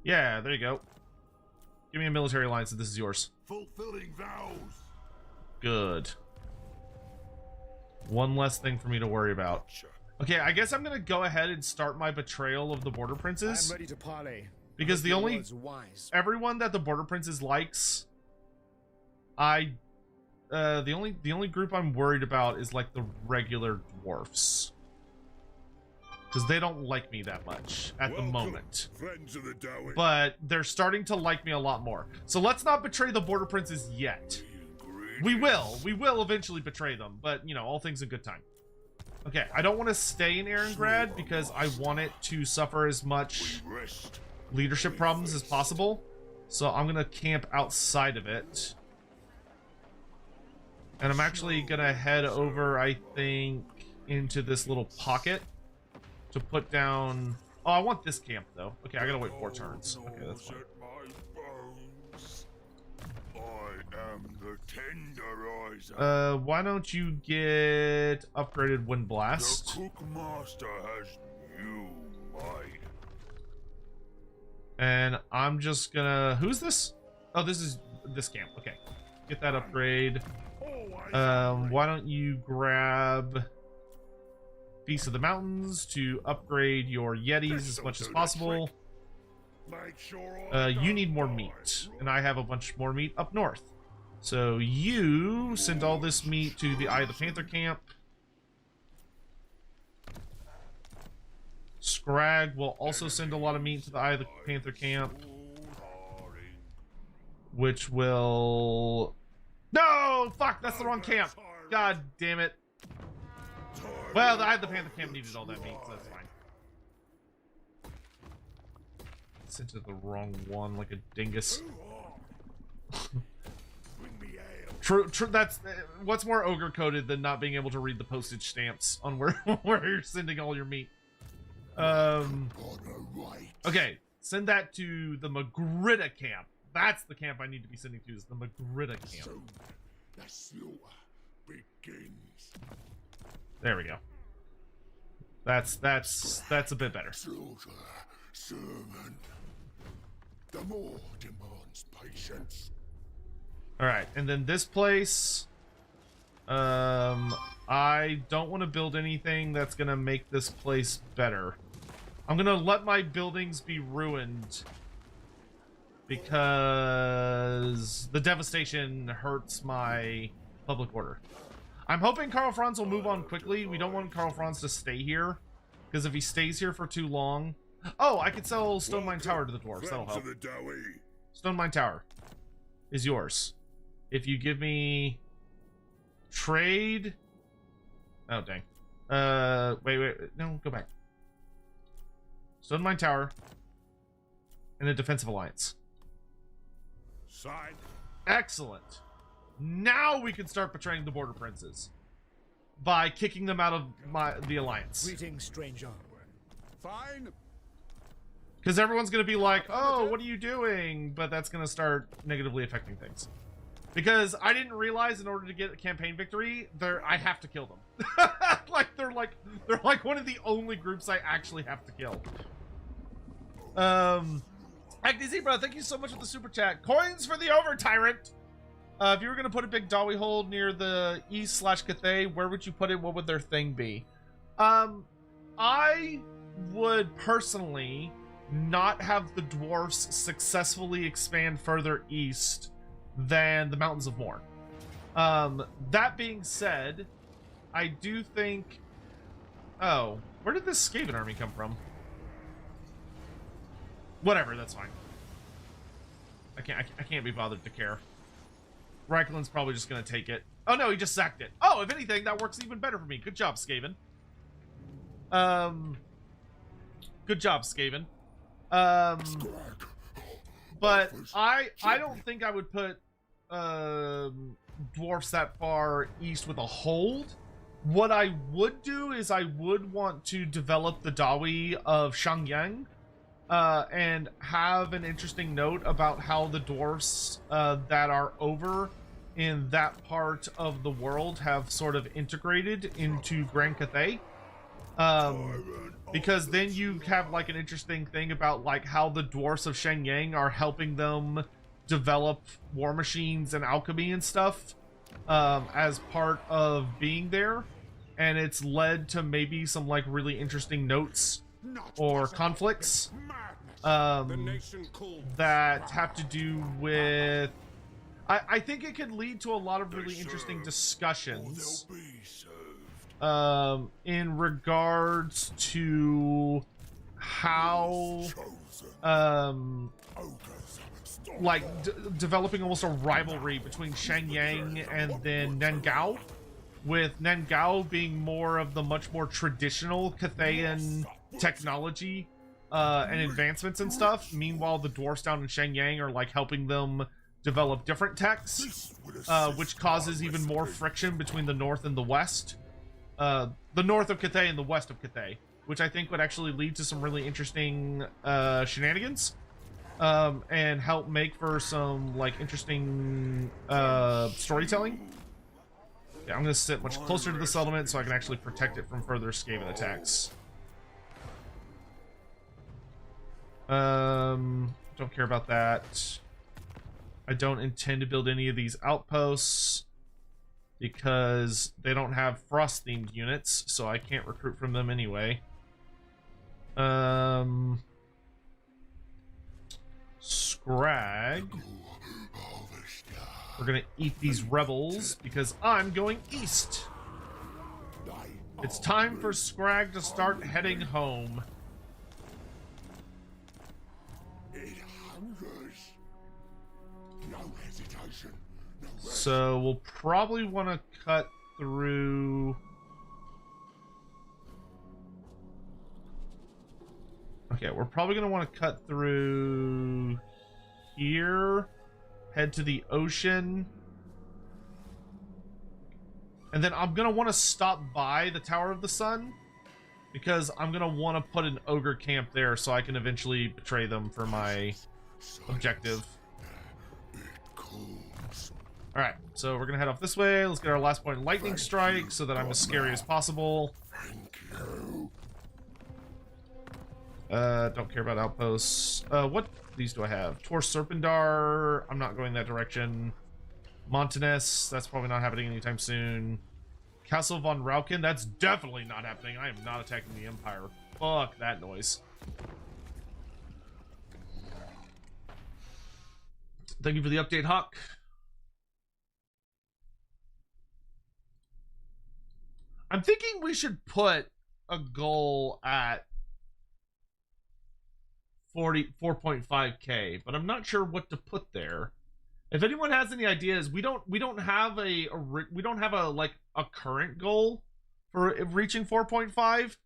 Speaker 2: Yeah, there you go. Give me a military alliance and this is yours.
Speaker 3: Fulfilling vows.
Speaker 2: Good. One less thing for me to worry about. Okay, I guess I'm gonna go ahead and start my betrayal of the Border Princes.
Speaker 6: I'm ready to parley.
Speaker 2: Because the only
Speaker 6: Was wise.
Speaker 2: everyone that the Border Princes likes, the only group I'm worried about is like the regular dwarfs. Because they don't like me that much at the moment.
Speaker 3: Friends of the Dowie.
Speaker 2: But they're starting to like me a lot more. So let's not betray the Border Princes yet. We will eventually betray them, but you know, all things in good time. Okay, I don't want to stay in Erengrad because I want it to suffer as much
Speaker 3: Rest.
Speaker 2: leadership problems as possible. So I'm gonna camp outside of it. And I'm actually gonna head over, I think, into this little pocket to put down... Oh, I want this camp, though. Okay, I gotta wait 4 turns. Okay, that's fine.
Speaker 3: I am the tenderizer.
Speaker 2: Why don't you get upgraded Wind
Speaker 3: The
Speaker 2: Blast?
Speaker 3: Cookmaster has new might.
Speaker 2: And I'm just gonna... Who's this? Oh, this is this camp. Okay. Get that upgrade. Why don't you grab Beast of the Mountains to upgrade your Yetis as much as possible.
Speaker 3: Make sure
Speaker 2: You need more meat, and I have a bunch more meat up north. So you send all this meat to the Eye of the Panther camp. Scrag will also send a lot of meat to the Eye of the Panther camp, which will... No! Fuck, that's the wrong camp. God damn it. Well, the Eye of the Panther camp needed all that meat, so that's fine. Sent to the wrong one like a dingus. True, that's what's more ogre coded than not being able to read the postage stamps on where where you're sending all your meat. Okay, send that to the Magritta camp. That's the camp I need to be sending to, is the Magritta camp.
Speaker 3: Soon the slaughter begins.
Speaker 2: There we go. That's a bit better.
Speaker 3: Slaughter, servant. The more demands patience.
Speaker 2: All right, and then this place, I don't want to build anything that's gonna make this place better. I'm gonna let my buildings be ruined because the devastation hurts my public order. I'm hoping Karl Franz will move on quickly. We don't want Karl Franz to stay here, because if he stays here for too long... Oh, I could sell Stone Mine Tower to the dwarves. That'll help. Stone Mine Tower is yours. If you give me trade... Oh, dang. Wait. No, go back. Stone Mine Tower and a defensive alliance.
Speaker 3: Side.
Speaker 2: Excellent. Now we can start betraying the Border Princes by kicking them out of the alliance.
Speaker 6: Greetings, stranger.
Speaker 3: Fine.
Speaker 2: Because everyone's going to be like, oh, what are you doing? But that's going to start negatively affecting things. Because I didn't realize in order to get a campaign victory, I have to kill them. They're like one of the only groups I actually have to kill. Acne Zebra, thank you so much for the super chat. Coins for the Over Tyrant. If you were going to put a big Dawi hold near the east/Cathay, where would you put it? What would their thing be? I would personally not have the dwarfs successfully expand further east than the Mountains of Morn. That being said, I do think... Oh, where did this Skaven army come from? Whatever, that's fine. I can't be bothered to care. Reikland's probably just gonna take it. Oh no, he just sacked it. Oh, if anything, that works even better for me. Good job, Skaven. Good job, Skaven. But I don't think I would put dwarfs that far east with a hold. What I would do is I would want to develop the Dawi of Shangyang, and have an interesting note about how the dwarfs that are over in that part of the world have sort of integrated into Grand Cathay. Because then you have like an interesting thing about like how the dwarfs of Shenyang are helping them develop war machines and alchemy and stuff as part of being there, and it's led to maybe some like really interesting notes or conflicts. that have to do with... I think it could lead to a lot of really interesting discussions in regards to how like developing almost a rivalry between Shenyang and then Nengao, with Nengao being more of the much more traditional Cathayan technology and advancements and stuff. Meanwhile, the dwarfs down in Shenyang are like helping them develop different techs, which causes even more friction between the north and the west. The north of Cathay and the west of Cathay, which I think would actually lead to some really interesting shenanigans, and help make for some like interesting storytelling. Yeah, I'm gonna sit much closer to the settlement so I can actually protect it from further Skaven attacks. Don't care about that. I don't intend to build any of these outposts because they don't have frost-themed units, so I can't recruit from them anyway. Scrag. We're gonna eat these rebels because I'm going east. It's time for Scrag to start heading home. So we'll probably want to cut through... Okay, we're probably going to want to cut through here, head to the ocean, and then I'm going to want to stop by the Tower of the Sun, because I'm going to want to put an Ogre camp there so I can eventually betray them for my objective. Alright, so we're gonna head off this way. Let's get our last point lightning strike so that I'm as scary as possible. Don't care about outposts. What these do I have? Tor Serpendar. I'm not going that direction. Montanus. That's probably not happening anytime soon. Castle von Rauken. That's definitely not happening. I am not attacking the Empire. Fuck that noise. Thank you for the update, Hawk. I'm thinking we should put a goal at 4.5k, but I'm not sure what to put there. If anyone has any ideas, we don't have a like a current goal for reaching 4.5,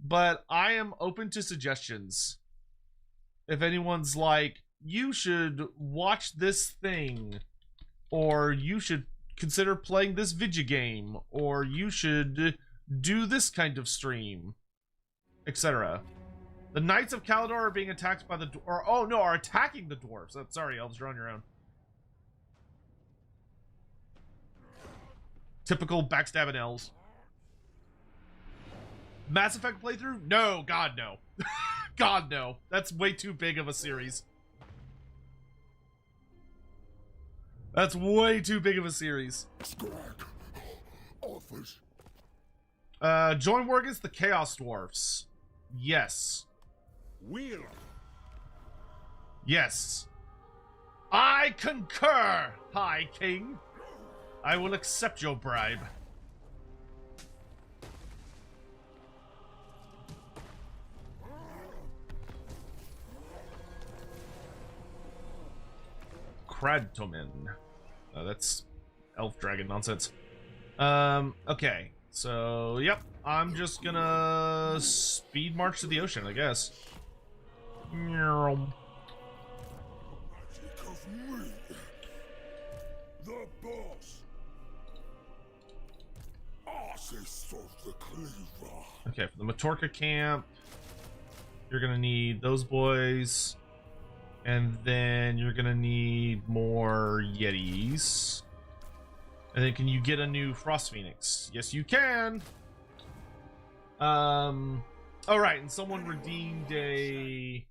Speaker 2: but I am open to suggestions. If anyone's like, you should watch this thing, or you should consider playing this video game, or you should do this kind of stream, etc. The Knights of Kalador are being attacked by the are attacking the dwarves. Oh, sorry, elves, you're on your own. Typical backstabbing elves. Mass Effect playthrough? No, God no. God no. That's way too big of a series. That's way too big of a series. Join war against the Chaos Dwarfs. Yes. Yes. I concur, High King. I will accept your bribe. Kradtomin. That's elf dragon nonsense. Okay. So, yep. I'm just gonna speed march to the ocean, I guess.
Speaker 3: Magic of me, the boss. Artist of the Cleaver.
Speaker 2: Okay, for the Matorka camp, you're gonna need those boys. And then you're gonna need more Yetis. And then can you get a new Frost Phoenix? Yes, you can. All right, and someone redeemed a...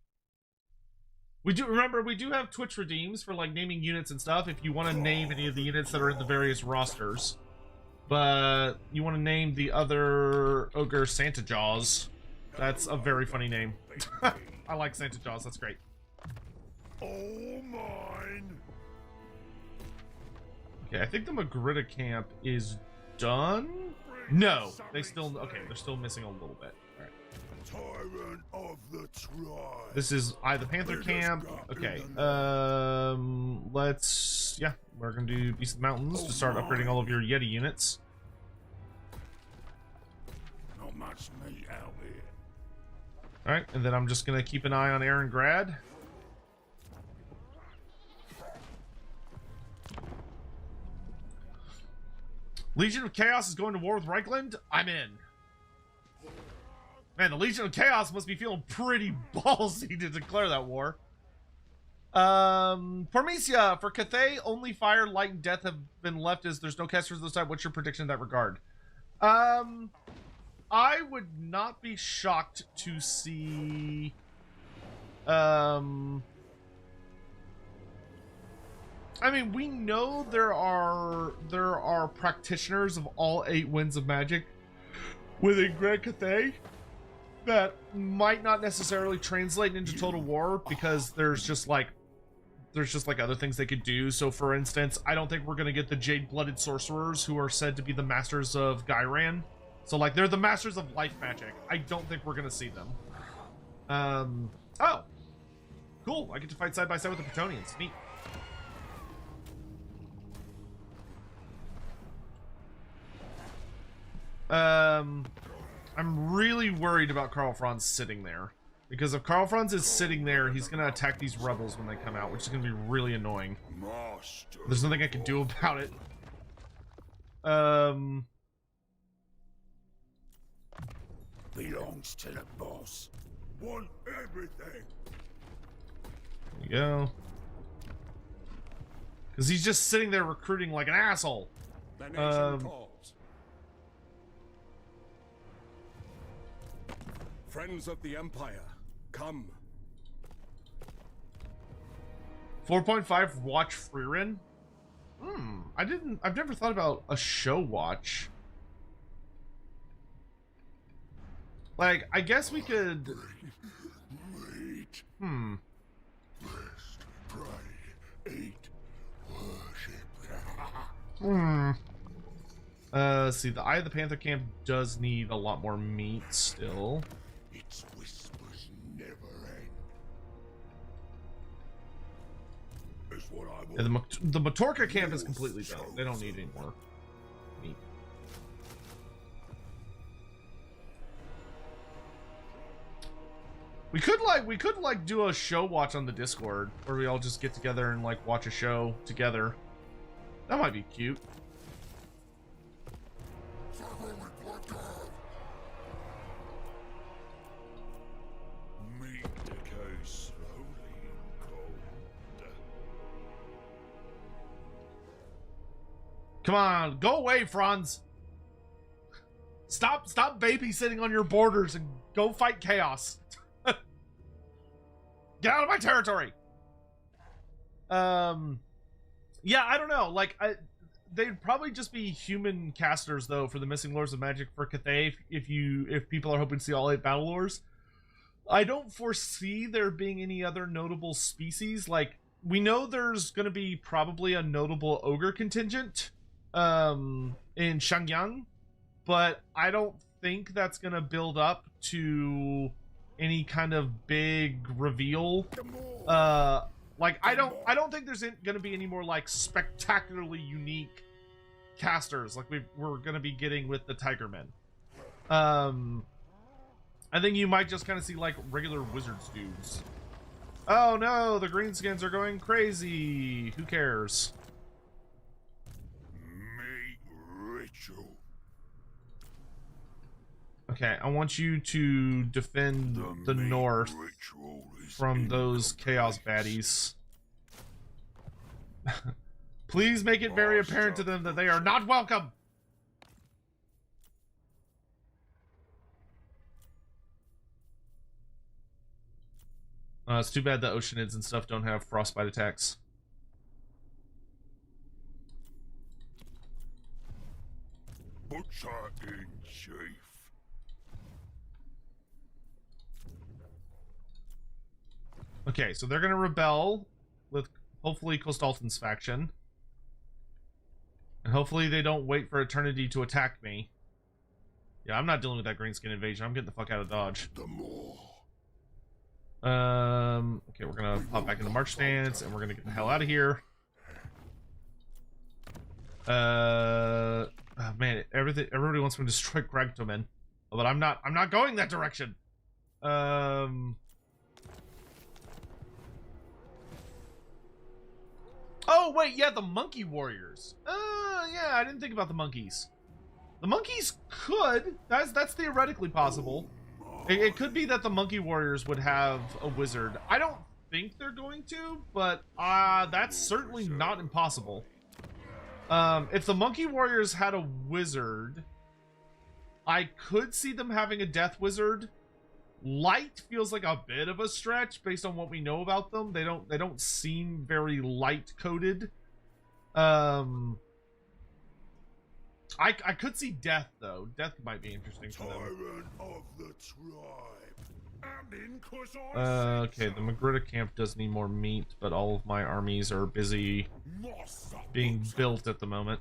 Speaker 2: We do have Twitch redeems for like naming units and stuff if you want to name any of the units that are in the various rosters. But you want to name the other Ogre Santa Jaws. That's a very funny name. I like Santa Jaws. That's great.
Speaker 3: All mine.
Speaker 2: Okay, I think the Magritta camp is done. No, they still, okay, they're still missing a little bit. All right.
Speaker 3: Tyrant of the tribe.
Speaker 2: This is the Panther camp. Okay, let's, yeah, we're gonna do Beast of the Mountains to start upgrading all of your Yeti units.
Speaker 3: Not much meat out here.
Speaker 2: All right, and then I'm just gonna keep an eye on Aaron Grad. Legion of Chaos is going to war with Reichland. I'm in. Man, the Legion of Chaos must be feeling pretty ballsy to declare that war. Parmesia, for Cathay, only fire, light, and death have been left as there's no casters this time. What's your prediction in that regard? I would not be shocked to see I mean, we know there are practitioners of all 8 winds of magic within Grand Cathay that might not necessarily translate into Total War because there's just like other things they could do. So for instance, I don't think we're gonna get the Jade-blooded sorcerers who are said to be the masters of Gyran. So like they're the masters of life magic. I don't think we're gonna see them. Oh, cool! I get to fight side by side with the Bretonnians. Neat. I'm really worried about Karl Franz sitting there. Because if Karl Franz is sitting there, he's going to attack these rebels when they come out, which is going to be really annoying.
Speaker 3: Master.
Speaker 2: There's nothing I can do about it.
Speaker 3: Belongs to the boss. Want everything.
Speaker 2: There you go. Because he's just sitting there recruiting like an asshole.
Speaker 3: The nation calls.
Speaker 6: Friends of the Empire, come.
Speaker 2: 4.5 watch Freerin. I've never thought about a show watch. Like, I guess we could.
Speaker 3: Wait.
Speaker 2: Rest,
Speaker 3: pray, eat,
Speaker 2: worship. See, the Eye of the Panther camp does need a lot more meat still.
Speaker 3: Its whispers never end. Is what I want.
Speaker 2: And the Matorka camp is completely done. They don't need any more meat. We could do a show watch on the Discord where we all just get together and like watch a show together. That might be cute.
Speaker 3: Meat decays slowly and cold.
Speaker 2: Come on, go away, Franz. Stop babysitting on your borders and go fight chaos. Get out of my territory. Yeah, I don't know. Like, they'd probably just be human casters though for the missing lords of magic for Cathay. If people are hoping to see all 8 battle lores, I don't foresee there being any other notable species. Like, we know there's going to be probably a notable ogre contingent in Shangyang, but I don't think that's going to build up to any kind of big reveal. Like, I don't think there's going to be any more like spectacularly unique casters like we're going to be getting with the Tigermen. I think you might just kind of see like regular wizards dudes. Oh no, the greenskins are going crazy. Who cares?
Speaker 3: Meat ritual.
Speaker 2: Okay, I want you to defend the north from those chaos baddies. Please make it very apparent to them that they are not welcome. It's too bad the Oceanids and stuff don't have frostbite attacks.
Speaker 3: Butcher in chief.
Speaker 2: Okay, so they're gonna rebel with hopefully Kostalton's faction. And hopefully they don't wait for eternity to attack me. Yeah, I'm not dealing with that greenskin invasion. I'm getting the fuck out of Dodge. Okay, we're gonna pop back into March stance, and we're gonna get the hell out of here. Oh, man, everybody wants me to destroy Cragtomen, but I'm not going that direction. Oh wait, yeah, the monkey warriors. Yeah, I didn't think about the monkeys. The monkeys could. That's theoretically possible. It could be that the monkey warriors would have a wizard. I don't think they're going to, but that's certainly not impossible. If the monkey warriors had a wizard, I could see them having a death wizard. Light feels like a bit of a stretch based on what we know about them. They don't seem very light coded. I could see death though. Death might be interesting for them.
Speaker 3: Of the tribe. And in 'cause I
Speaker 2: Okay, the Magritta camp does need more meat, but all of my armies are busy being built at the moment.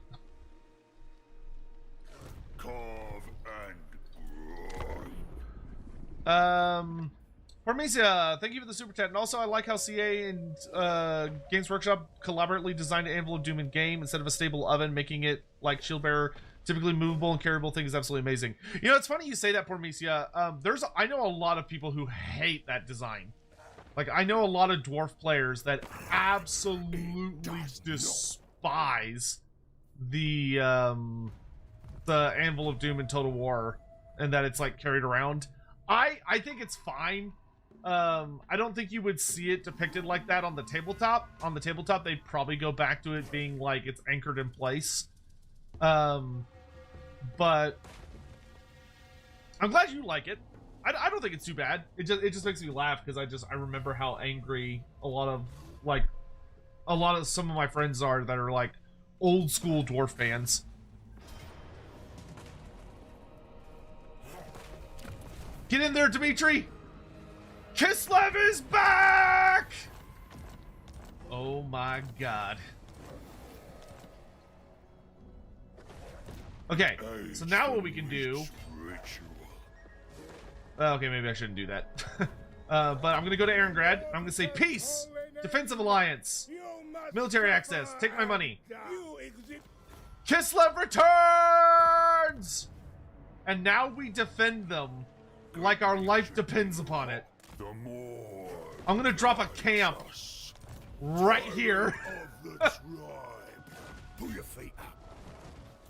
Speaker 3: Carve and grind.
Speaker 2: Parmesia, thank you for the super chat. And also, I like how CA and Games Workshop collaboratively designed an Anvil of Doom in game instead of a stable oven, making it like shield bearer, typically movable and carryable thing is absolutely amazing. You know, it's funny you say that, Parmesia. I know a lot of people who hate that design. Like, I know a lot of dwarf players that absolutely despise the Anvil of Doom in Total War, and that it's like carried around. I think it's fine. I don't think you would see it depicted like that on the tabletop. On the tabletop, they'd probably go back to it being like it's anchored in place. But I'm glad you like it. I don't think it's too bad. It just makes me laugh because I remember how angry a lot of some of my friends are that are like old school dwarf fans. Get in there, Dimitri! Kislev is back! Oh my god. Okay, so now what we can do... Okay, maybe I shouldn't do that. But I'm gonna go to Erengrad. I'm gonna say, peace! Defensive alliance! Military access! Take my money! Kislev returns! And now we defend them like our life depends upon it. I'm gonna drop a camp right here.
Speaker 3: Pull your feet up.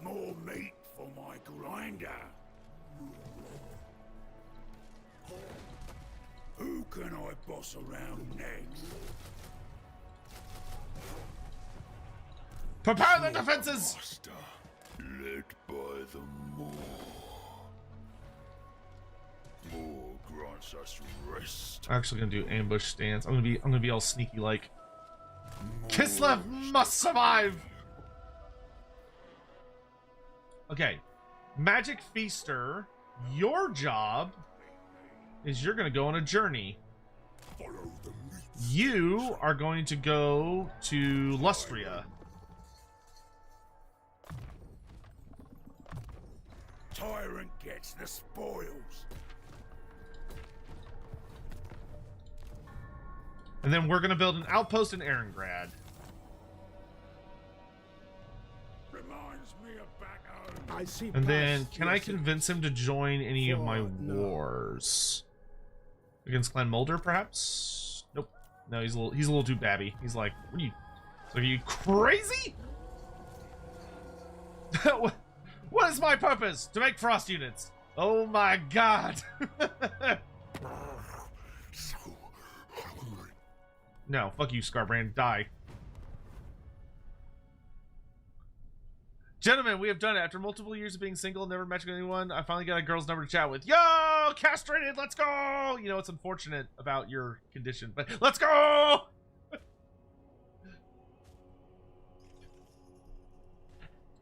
Speaker 3: More meat for my grinder. Who can I boss around next?
Speaker 2: Prepare the defenses!
Speaker 3: Master, led by the Moor. Moor grants us rest.
Speaker 2: I'm actually gonna do ambush stance. I'm gonna be all sneaky like. Kislev must survive! Okay. Magic Feaster, your job is you're gonna go on a journey. You are going to go to Lustria.
Speaker 3: Tyrant gets the spoils.
Speaker 2: And then we're gonna build an outpost in Erengrad.
Speaker 3: Reminds me of back home.
Speaker 6: I see.
Speaker 2: And then, can I convince him to join any of my wars? Against Clan Mulder, perhaps? Nope. No, he's a little too babby. He's like, are you crazy? What is my purpose? To make frost units. Oh my god.
Speaker 3: So hungry.
Speaker 2: No, fuck you, Scarbrand. Die. Gentlemen, we have done it. After multiple years of being single and never matching anyone, I finally got a girl's number to chat with. Yo, castrated, let's go! You know, it's unfortunate about your condition, but let's go!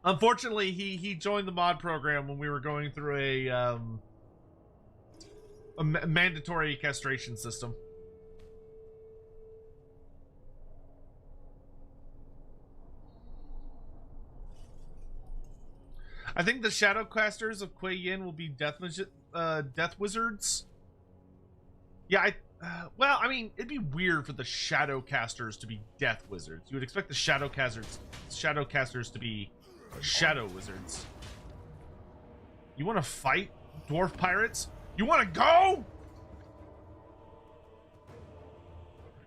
Speaker 2: Unfortunately, he joined the mod program when we were going through a mandatory castration system. I think the Shadowcasters of Kuei Yin will be death wizards. Yeah, well, I mean, it'd be weird for the Shadowcasters to be death wizards. You would expect the Shadowcasters to be shadow wizards. You want to fight dwarf pirates? You want to go?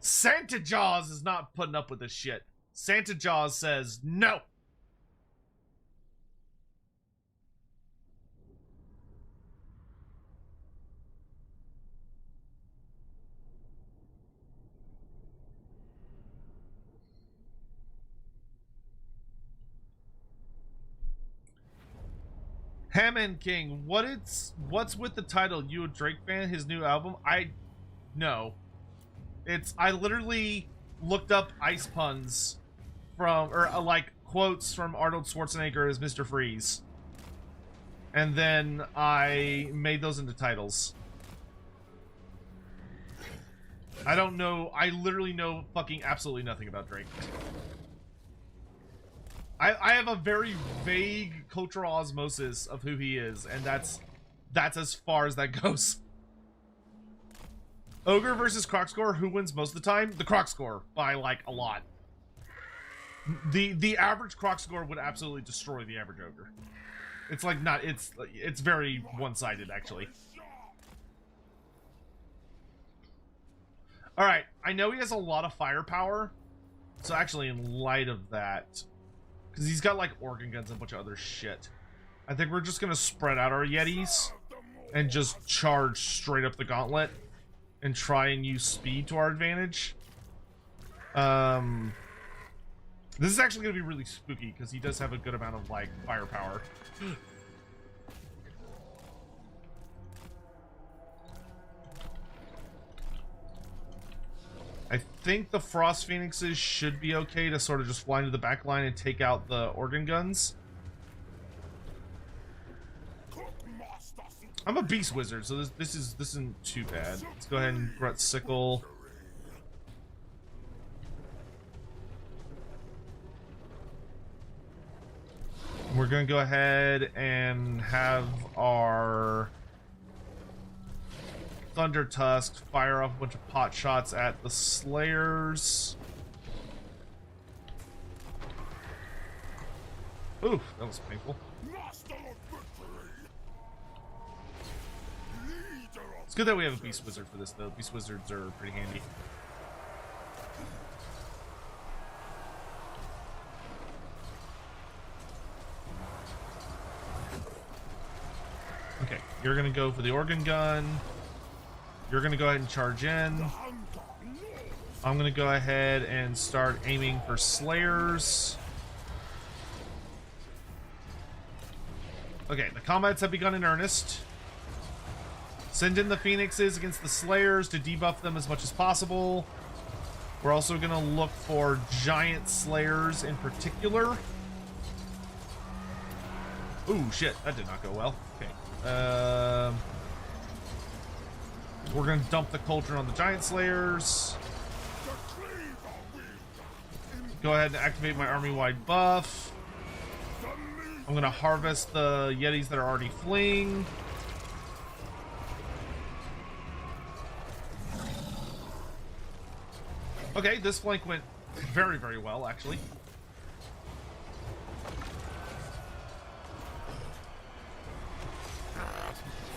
Speaker 2: Santa Jaws is not putting up with this shit. Santa Jaws says no. Hammond King, what's with the title? You a Drake fan? His new album? No. I literally looked up ice puns from, or like quotes from Arnold Schwarzenegger as Mr. Freeze, and then I made those into titles. I don't know. I literally know fucking absolutely nothing about Drake. I have a very vague cultural osmosis of who he is, and that's as far as that goes. Ogre versus Croc Score, who wins most of the time? The Croc Score, by like a lot. The average Croc Score would absolutely destroy the average Ogre. It's like not, it's very one-sided actually. Alright, I know he has a lot of firepower, so actually in light of that, because he's got like organ guns and a bunch of other shit, I think we're just gonna spread out our Yetis and just charge straight up the gauntlet and try and use speed to our advantage. This is actually gonna be really spooky because he does have a good amount of like firepower. I think the Frost Phoenixes should be okay to sort of just fly into the back line and take out the organ guns. I'm a beast wizard, so this isn't too bad. Let's go ahead and Grunt Sickle. We're gonna go ahead and have our Thunder Tusk fire off a bunch of pot shots at the Slayers. Oof, that was painful. It's good that we have a Beast Wizard for this, though. Beast Wizards are pretty handy. Okay, you're gonna go for the organ gun. You're gonna go ahead and charge in. I'm gonna go ahead and start aiming for Slayers. Okay, the combats have begun in earnest. Send in the Phoenixes against the Slayers to debuff them as much as possible. We're also gonna look for giant Slayers in particular. Ooh, shit, that did not go well. Okay. We're gonna dump the Cauldron on the Giant Slayers. Go ahead and activate my army-wide buff. I'm gonna harvest the Yetis that are already fleeing. Okay, this flank went very, very well, actually.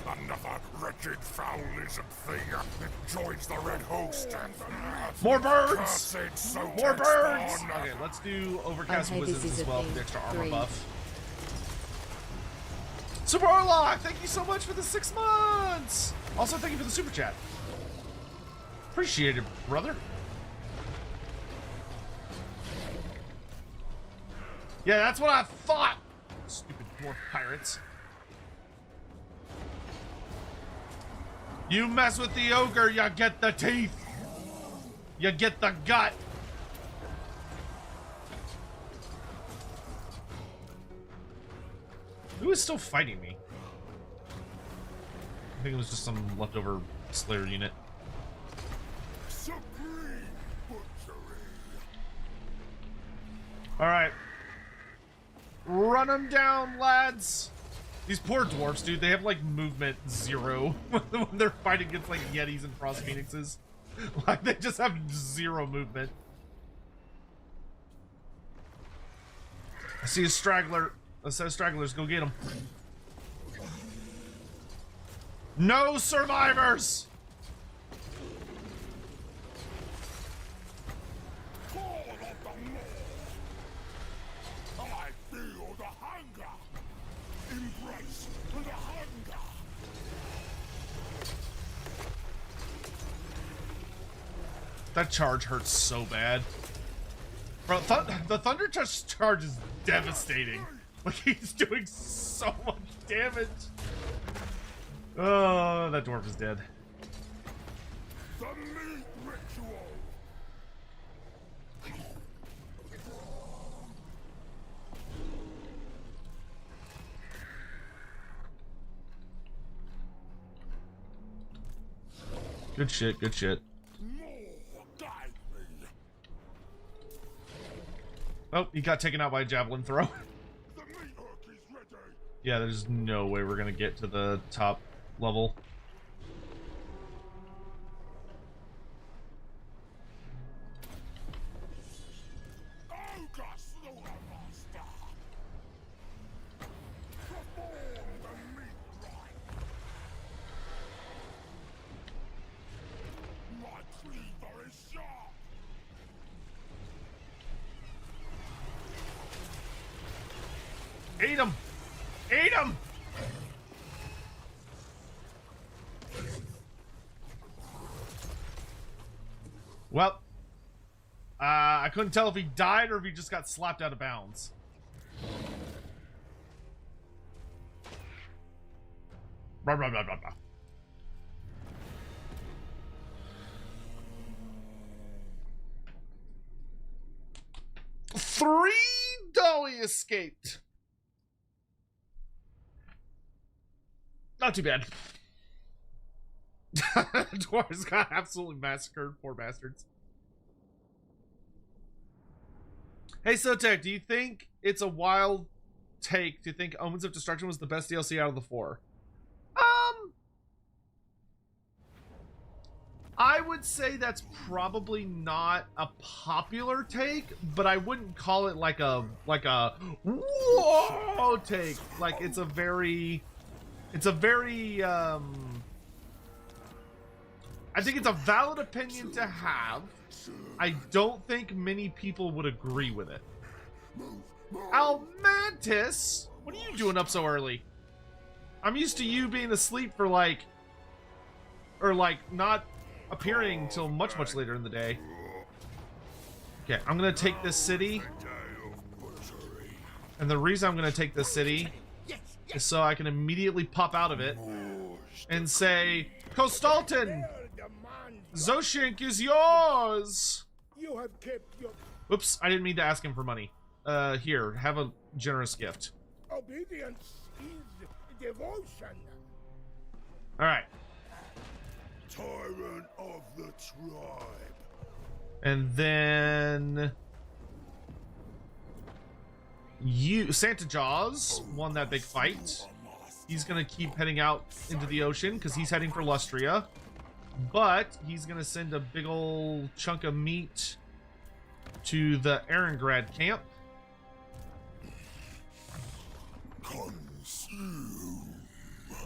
Speaker 3: Another wretched foul lizard thing joins the red host.
Speaker 2: More birds! More birds!
Speaker 3: Spawn.
Speaker 2: Okay, let's do Overcast
Speaker 1: Okay,
Speaker 2: Wizards
Speaker 1: this is
Speaker 2: as
Speaker 1: a
Speaker 2: well
Speaker 1: thing.
Speaker 2: for the extra armor
Speaker 1: 3.
Speaker 2: buff. Super Orlock, thank you so much for the 6 months! Also, thank you for the super chat. Appreciate it, brother. Yeah, that's what I thought! Stupid dwarf pirates. You mess with the ogre, you get the teeth. You get the gut. Who is still fighting me? I think it was just some leftover Slayer unit. Alright. Run them down, lads. These poor dwarfs, dude. They have like movement 0 when they're fighting against like yetis and frost phoenixes. Like they just have 0 movement. I see a straggler. A set of stragglers. Go get them. No survivors.
Speaker 3: I feel the hunger. Embrace the hunger.
Speaker 2: That charge hurts so bad. Bro, the Thunder Touch charge is devastating. Like, he's doing so much damage. Oh, that dwarf is dead.
Speaker 3: The meat ritual.
Speaker 2: Good shit, good shit.
Speaker 3: More guide me.
Speaker 2: Oh, he got taken out by a javelin throw.
Speaker 3: The meat hook is ready.
Speaker 2: Yeah, there's no way we're gonna get to the top level.
Speaker 3: Ogre Loremaster. Perform the meat rite. My cleaver is sharp.
Speaker 2: Eat him! Eat him! Well, I couldn't tell if he died or if he just got slapped out of bounds. Blah, blah, blah, blah, blah. Three Dolly escaped. Not too bad. Dwarves got absolutely massacred, poor bastards. Hey Sotek, do you think it's a wild take to think Omens of Destruction was the best DLC out of the 4? I would say that's probably not a popular take, but I wouldn't call it like a whoa take. Like it's a very I think it's a valid opinion to have. I don't think many people would agree with it. Almantis, what are you doing up so early? I'm used to you being asleep for not appearing till much later in the day. Okay, I'm gonna take this city, and the reason I'm gonna take this city is so I can immediately pop out of it and say, Kostalton, Zoshink is yours.
Speaker 6: You have kept your
Speaker 2: Oops, I didn't mean to ask him for money. Here, have a generous gift.
Speaker 6: obedience is devotion.
Speaker 2: All right.
Speaker 3: Tyrant of the tribe.
Speaker 2: And then you, Santa Jaws, won that big fight. He's gonna keep heading out into the ocean because he's heading for Lustria. But he's gonna send a big old chunk of meat to the Erengrad camp.
Speaker 3: Consume.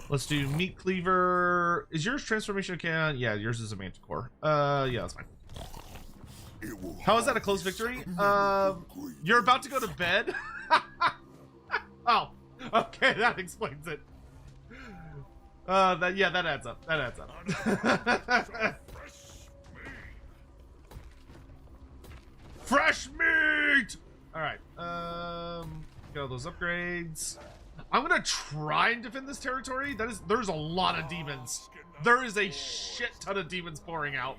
Speaker 2: Let's do meat cleaver. Is yours transformation can? Yeah, yours is a manticore. Yeah, that's fine. How is that a close victory? You're about to go to bed? Oh, okay, that explains it. That adds up. That adds up. Fresh meat! Alright, get all those upgrades. I'm gonna try and defend this territory. There's a lot of demons. There is a shit ton of demons pouring out.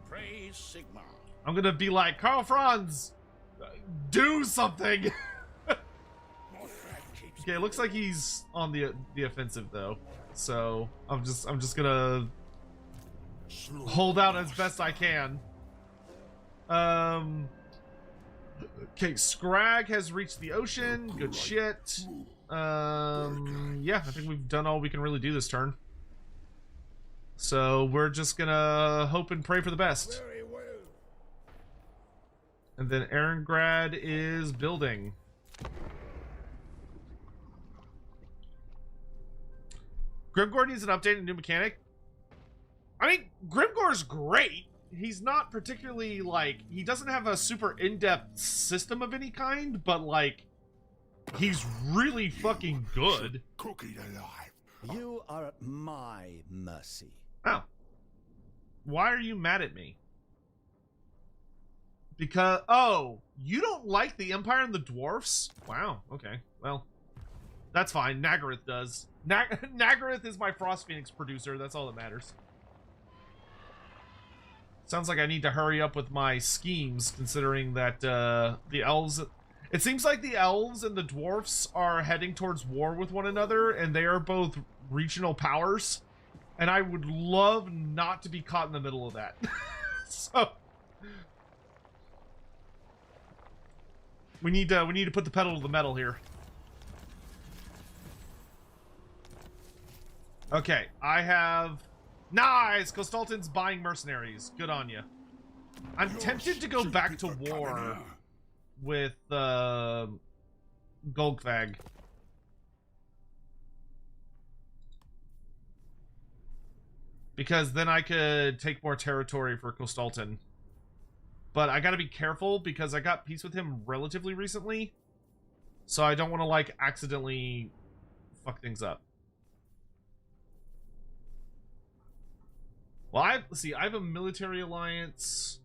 Speaker 3: Praise Sigma.
Speaker 2: I'm gonna be like, Karl Franz, do something. Okay, it looks like he's on the offensive though. So I'm just gonna hold out as best I can. Okay, Scrag has reached the ocean. Good shit. Yeah, I think we've done all we can really do this turn. So we're just gonna hope and pray for the best.
Speaker 3: Very well.
Speaker 2: And then Aarongrad is building. Grimgor needs an update and new mechanic. I mean, Grimgor's great. He's not particularly, like, he doesn't have a super in-depth system of any kind, but, like, he's really fucking good.
Speaker 3: Cookie alive.
Speaker 6: You are at my mercy.
Speaker 2: Oh. Why are you mad at me? Because, oh, you don't like the Empire and the Dwarfs? Wow, okay. Well, that's fine. Nagaroth does. Nagaroth is my Frost Phoenix producer. That's all that matters. Sounds like I need to hurry up with my schemes, considering that the elves... It seems like the elves and the dwarfs are heading towards war with one another, and they are both regional powers. And I would love not to be caught in the middle of that. So... We need to put the pedal to the metal here. Okay, I have... Nice! Kostalton's buying mercenaries. Good on you. I'm tempted to go back to war with Golgfag. Because then I could take more territory for Kostalton. But I gotta be careful because I got peace with him relatively recently. So I don't want to, like, accidentally fuck things up. Well, let's see, I have a military alliance.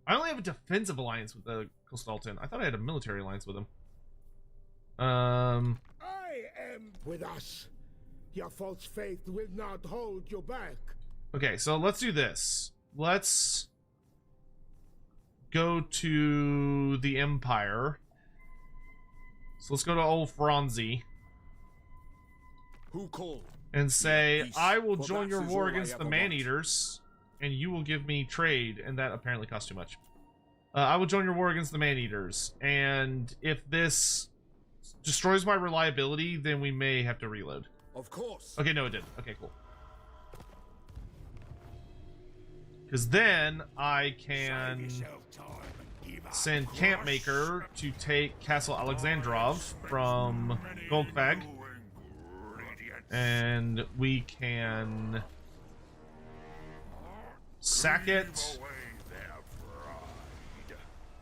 Speaker 2: I only have a defensive alliance with the Kostalton. I thought I had a military alliance with him.
Speaker 3: I am with us. Your false faith will not hold you back.
Speaker 2: Okay, so let's do this. Let's go to the Empire. So let's go to old Franzi.
Speaker 6: Who called?
Speaker 2: And say,
Speaker 6: Peace.
Speaker 2: I will
Speaker 6: For
Speaker 2: join
Speaker 6: that
Speaker 2: your
Speaker 6: is
Speaker 2: war
Speaker 6: all I
Speaker 2: against the
Speaker 6: ever
Speaker 2: Man-Eaters, and you will give me trade, and that apparently costs too much. I will join your war against the Man-Eaters, and if this destroys my reliability, then we may have to reload.
Speaker 6: Of course.
Speaker 2: Okay, no, it didn't. Okay, cool. Because then I can send Campmaker to take Castle Alexandrov from Golgfag. And we can sack it.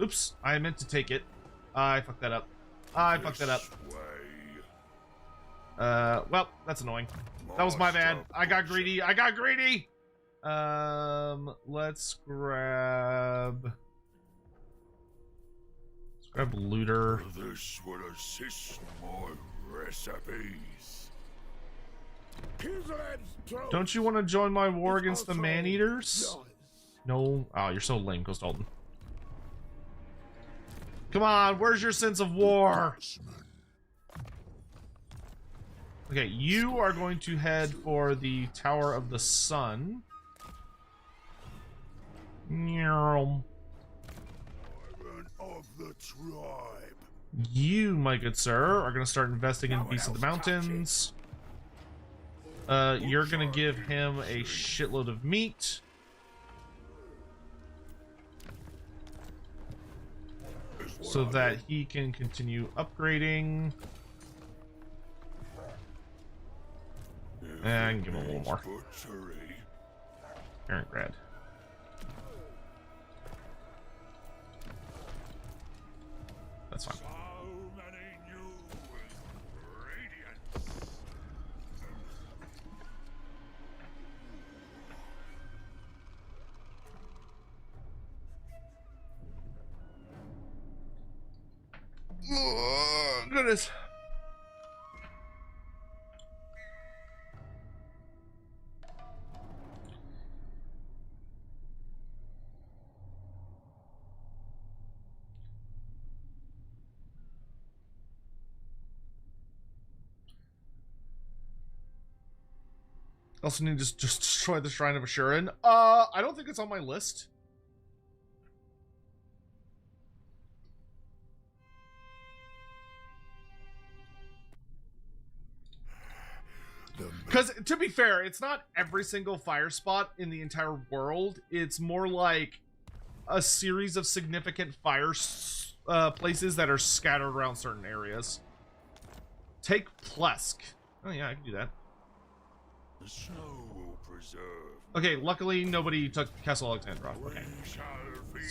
Speaker 2: Oops, I meant to take it. I fucked that up. Well, that's annoying. That was my bad. I got greedy. Let's grab looter.
Speaker 3: This will assist my recipes.
Speaker 2: Don't you want to join my war against the Man-Eaters? No. Oh, you're so lame, Kostalton. Come on, where's your sense of war? Okay, you are going to head for the Tower of the Sun.
Speaker 3: Of the tribe.
Speaker 2: You, my good sir, are going to start investing in Beasts of the Mountains. You're going to give him a shitload of meat. So that he can continue upgrading. And give him a little more. Aarongrad. That's fine. Oh, goodness. Also need to just destroy the Shrine of Ashurin. I don't think it's on my list. Because, to be fair, it's not every single fire spot in the entire world. It's more like a series of significant fire places that are scattered around certain areas. Take Plesk. Oh, yeah, I can do that.
Speaker 3: The snow will preserve.
Speaker 2: Okay, luckily nobody took Castle Alexandrov. Okay.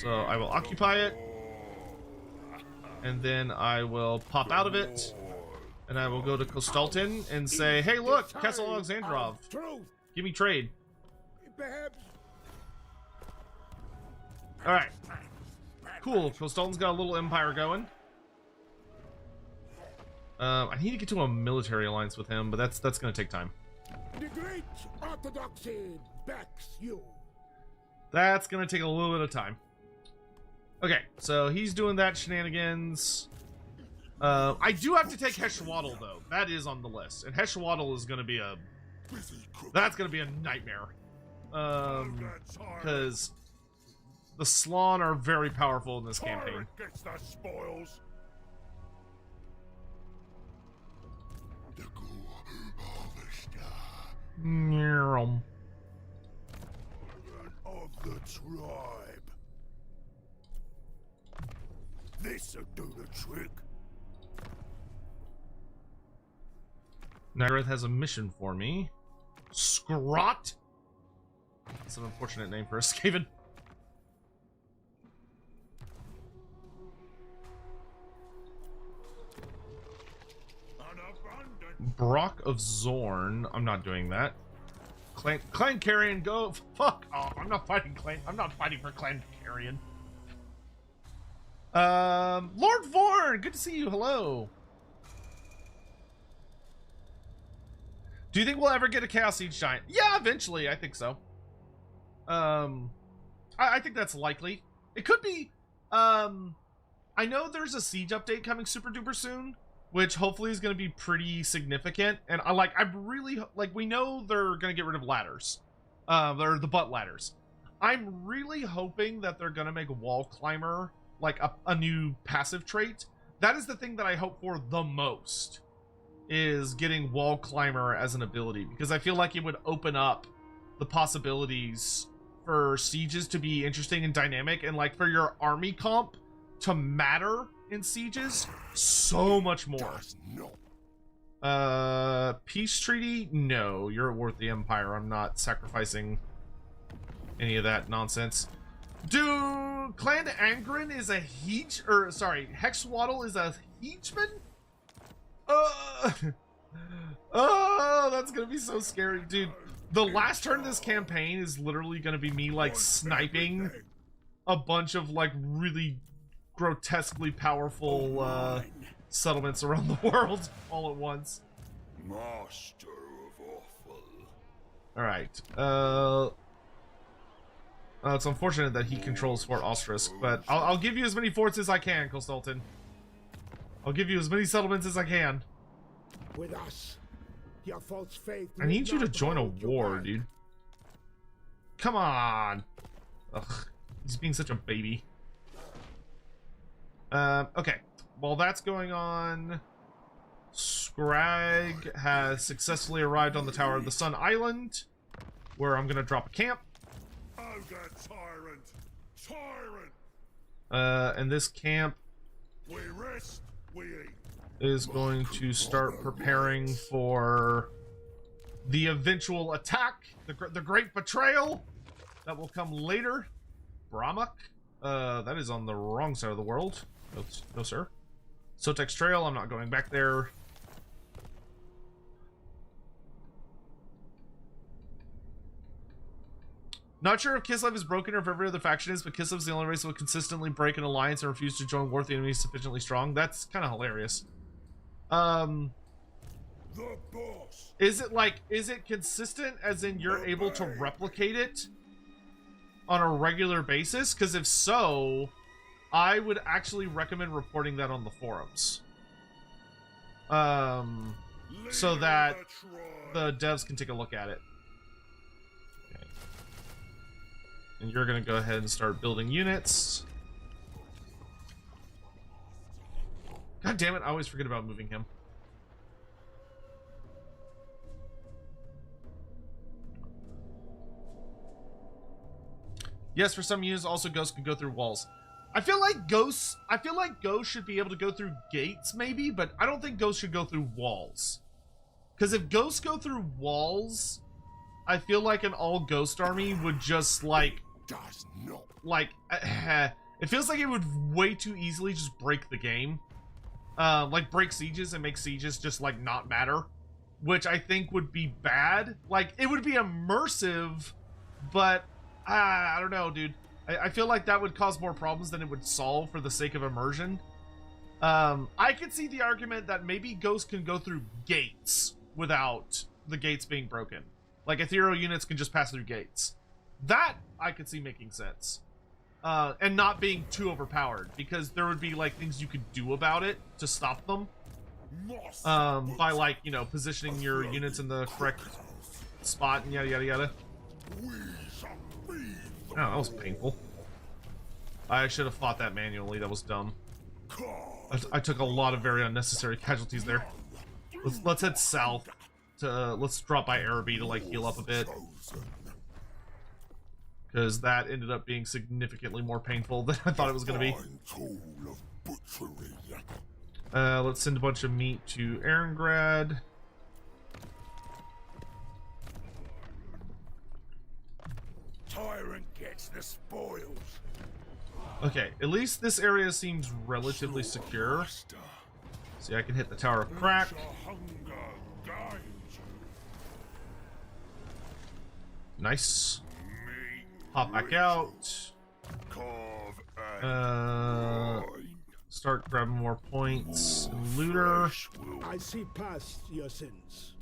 Speaker 2: So I will occupy it. And then I will pop out of it. And I will go to Kostaltin and say, hey, look, Castle Alexandrov. Give me trade.
Speaker 3: Perhaps.
Speaker 2: Alright. Cool. Kostaltin's got a little empire going. I need to get to a military alliance with him, but that's going to take time.
Speaker 3: The great orthodoxy backs you.
Speaker 2: That's going to take a little bit of time. Okay, so he's doing that shenanigans. I do have to take Heshwaddle, though. That is on the list. And Heshwaddle is going to be a... That's going to be a nightmare. Because the Slann are very powerful in this campaign.
Speaker 3: Gets the spoils. The of the tribe. This'll do the trick.
Speaker 2: Nyreth has a mission for me. Scrot? That's an unfortunate name for a Skaven. Brock of Zorn. I'm not doing that. Clan Carrion, go. Fuck off. I'm not fighting Clan. I'm not fighting for Clan Carrion. Lord Vorn, good to see you. Hello. Do you think we'll ever get a Chaos Siege Giant? Yeah, eventually. I think so. I think that's likely. It could be. I know there's a Siege update coming super duper soon, which hopefully is going to be pretty significant. And I'm really like, we know they're going to get rid of ladders. They're the butt ladders. I'm really hoping that they're going to make Wall Climber like a new passive trait. That is the thing that I hope for the most, is getting Wall Climber as an ability, because I feel like it would open up the possibilities for sieges to be interesting and dynamic, and like for your army comp to matter in sieges so much more. Peace treaty? No, you're at war with the Empire. I'm not sacrificing any of that nonsense. Dude, Clan Angren is a Hexwaddle is a Heechman? Oh, that's gonna be so scary, dude. The last turn of this campaign is literally gonna be me like sniping a bunch of like really grotesquely powerful settlements around the world all at once.
Speaker 3: Master of awful.
Speaker 2: All right. It's unfortunate that he controls Fort Ostrisk, but I'll give you as many forts as I can, Kostaltin. I'll give you as many settlements as I can.
Speaker 3: With us, your false faith.
Speaker 2: I need you to join a war, dude. Come on. Ugh, he's being such a baby. Okay. While that's going on, Scrag has successfully arrived on the Tower of the Sun Island, where I'm gonna drop a camp.
Speaker 3: Ogre tyrant, tyrant.
Speaker 2: And this camp
Speaker 3: We rest, we eat.
Speaker 2: is going to start preparing for the eventual attack, the great betrayal that will come later. Brahmak, that is on the wrong side of the world. No, sir. Sotex Trail, I'm not going back there. Not sure if Kislev is broken or if every other faction is, but Kislev's the only race that will consistently break an alliance and refuse to join war if the enemy is sufficiently strong. That's kind of hilarious.
Speaker 3: The boss.
Speaker 2: Is it consistent as in you're able to replicate it on a regular basis? Because if so, I would actually recommend reporting that on the forums. So that the devs can take a look at it. Okay. And you're gonna go ahead and start building units. God damn it, I always forget about moving him. Yes, for some units, also ghosts can go through walls. I feel like ghosts should be able to go through gates, maybe, but I don't think ghosts should go through walls. Because if ghosts go through walls, I feel like an all ghost army would just it feels like it would way too easily just break the game. Like break sieges and make sieges just like not matter, which I think would be bad. Like it would be immersive, but I don't know, dude. I feel like that would cause more problems than it would solve for the sake of immersion. I could see the argument that maybe ghosts can go through gates without the gates being broken. Like ethereal units can just pass through gates. That I could see making sense. And not being too overpowered, because there would be like things you could do about it to stop them. By like, you know, positioning your units in the correct spot and yada yada yada. Oh, that was painful. I should have fought that manually. That was dumb. I took a lot of very unnecessary casualties there. Let's head south to let's drop by Araby to like heal up a bit, because that ended up being significantly more painful than I thought it was going to be. Let's send a bunch of meat to Eringrad.
Speaker 3: Tyrant gets the spoils.
Speaker 2: Okay, at least this area seems relatively secure. See, I can hit the Tower of Crack. Nice. Pop back out. Start grabbing more points. And looter.
Speaker 3: I see past your sins.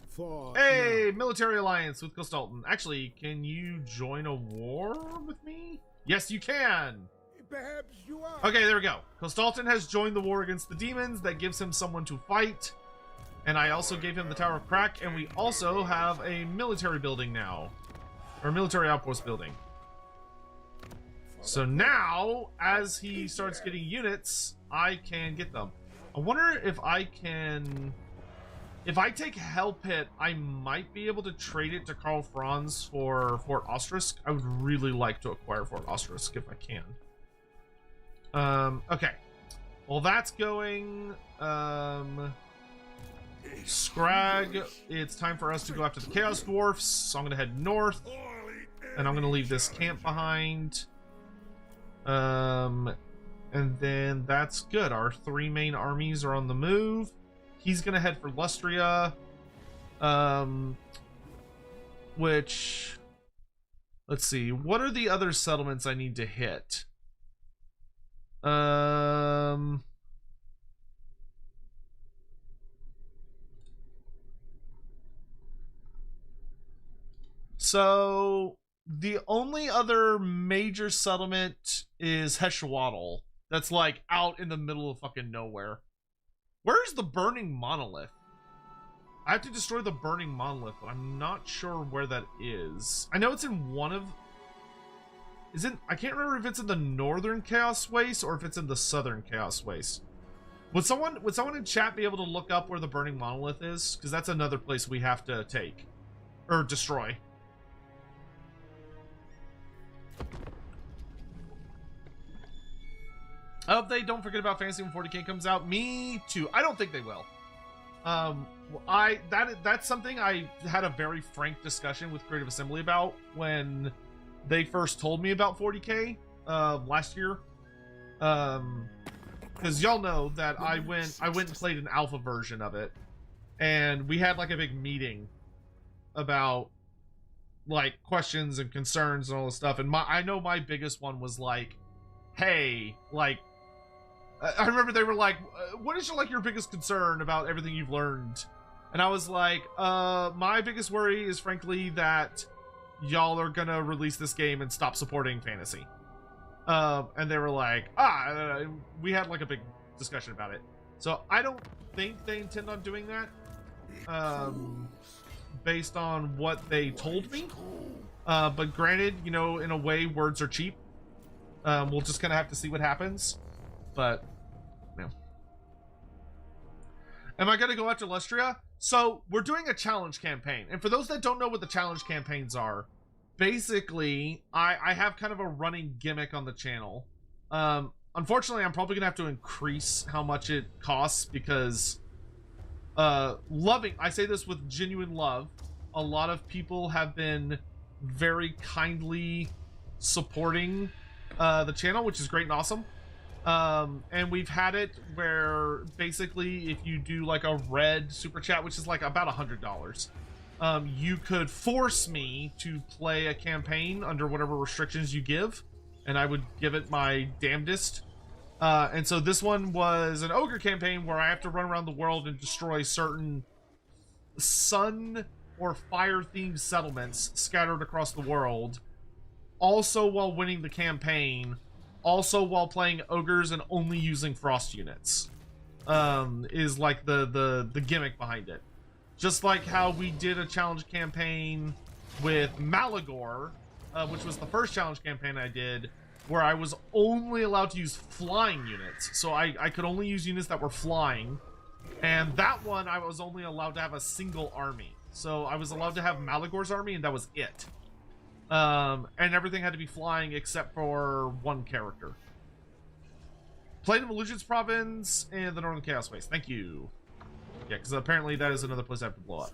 Speaker 3: For
Speaker 2: Hey, military alliance with Kislev. Actually, can you join a war with me? Yes, you can.
Speaker 3: perhaps you are.
Speaker 2: Okay, there we go. Kislev has joined the war against the demons. That gives him someone to fight. And I also gave him the Tower of Crack, and we also have a military building now. Or military outpost building. So now, as he starts getting units, I can get them. I wonder if I can... If I take Hell Pit, I might be able to trade it to Karl Franz for Fort Ostrisk. I would really like to acquire Fort Ostrisk if I can. Okay. Well, that's going... Scrag, it's time for us to go after the Chaos Dwarfs, so I'm going to head north. And I'm going to leave this camp behind. And then that's good. Our three main armies are on the move. He's going to head for Lustria. Which... Let's see. What are the other settlements I need to hit? So... The only other major settlement is Heshwaddle. That's like out in the middle of fucking nowhere. Where's the burning monolith? I have to destroy the burning monolith, but I'm not sure where that is. I know it's in one of... Is it... I can't remember if it's in the northern Chaos Waste or if it's in the southern Chaos Waste. Would someone in chat be able to look up where the burning monolith is? Because that's another place we have to take. Or destroy. I hope they don't forget about Fantasy when 40k comes out. Me too. I don't think they will. That's something I had a very frank discussion with Creative Assembly about when they first told me about 40k last year. Because y'all know that I went and played an alpha version of it, and we had like a big meeting about like questions and concerns and all this stuff. And I know my biggest one was like, hey, like. I remember they were like, what is your biggest concern about everything you've learned? And I was like, my biggest worry is frankly that y'all are gonna release this game and stop supporting fantasy. And they were like, we had like a big discussion about it. So I don't think they intend on doing that, based on what they told me. But granted, you know, in a way, words are cheap. We'll just kind of have to see what happens. But, you know. Am I going to go after Lustria? So, we're doing a challenge campaign. And for those that don't know what the challenge campaigns are, basically, I have kind of a running gimmick on the channel. Unfortunately, I'm probably gonna have to increase how much it costs because I say this with genuine love, a lot of people have been very kindly supporting the channel, which is great and awesome. And we've had it where basically if you do like a red super chat, which is like about $100, you could force me to play a campaign under whatever restrictions you give, and I would give it my damnedest. And so this one was an ogre campaign where I have to run around the world and destroy certain sun or fire themed settlements scattered across the world, also while winning the campaign, also while playing ogres and only using frost units. Is like the gimmick behind it. Just like how we did a challenge campaign with Malagor, which was the first challenge campaign I did, where I was only allowed to use flying units. So I could only use units that were flying. And that one, I was only allowed to have a single army. So I was allowed to have Malagor's army, and that was it. And everything had to be flying except for one character. Played in Illusions Province and the Northern Chaos Space. Thank you. Yeah, because apparently that is another place I have to blow up.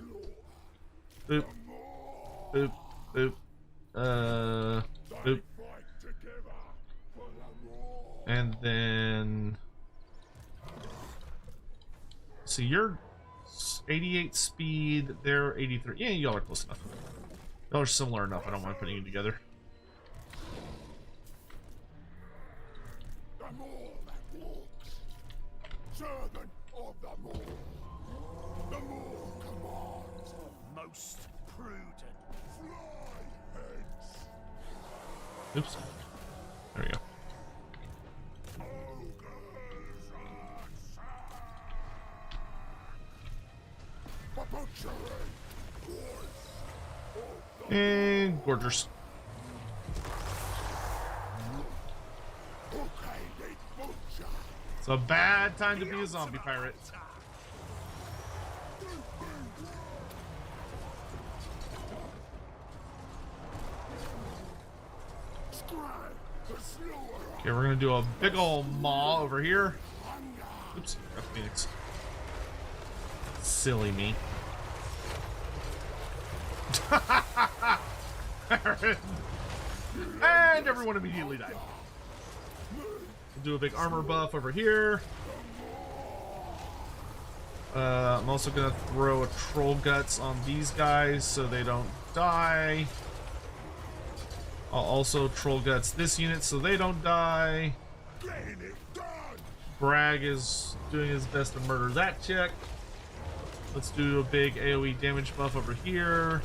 Speaker 2: Boop. Boop. Boop. Boop. And then... So you're 88 speed, they're 83. Yeah, y'all are close enough. Y'all are similar enough, I don't mind putting you together.
Speaker 3: Servant of the Moor. The Moor commands. Most prudent. Fly hence.
Speaker 2: Oops. There we go. And gorgeous. It's a bad time to be a zombie pirate. Okay, we're gonna do a big old maw over here. Oops, got Phoenix. Silly me. And everyone immediately died. We'll do a big armor buff over here. I'm also gonna throw a troll guts on these guys so they don't die. I'll also troll guts this unit so they don't die. Bragg is doing his best to murder that chick. Let's do a big AoE damage buff over here.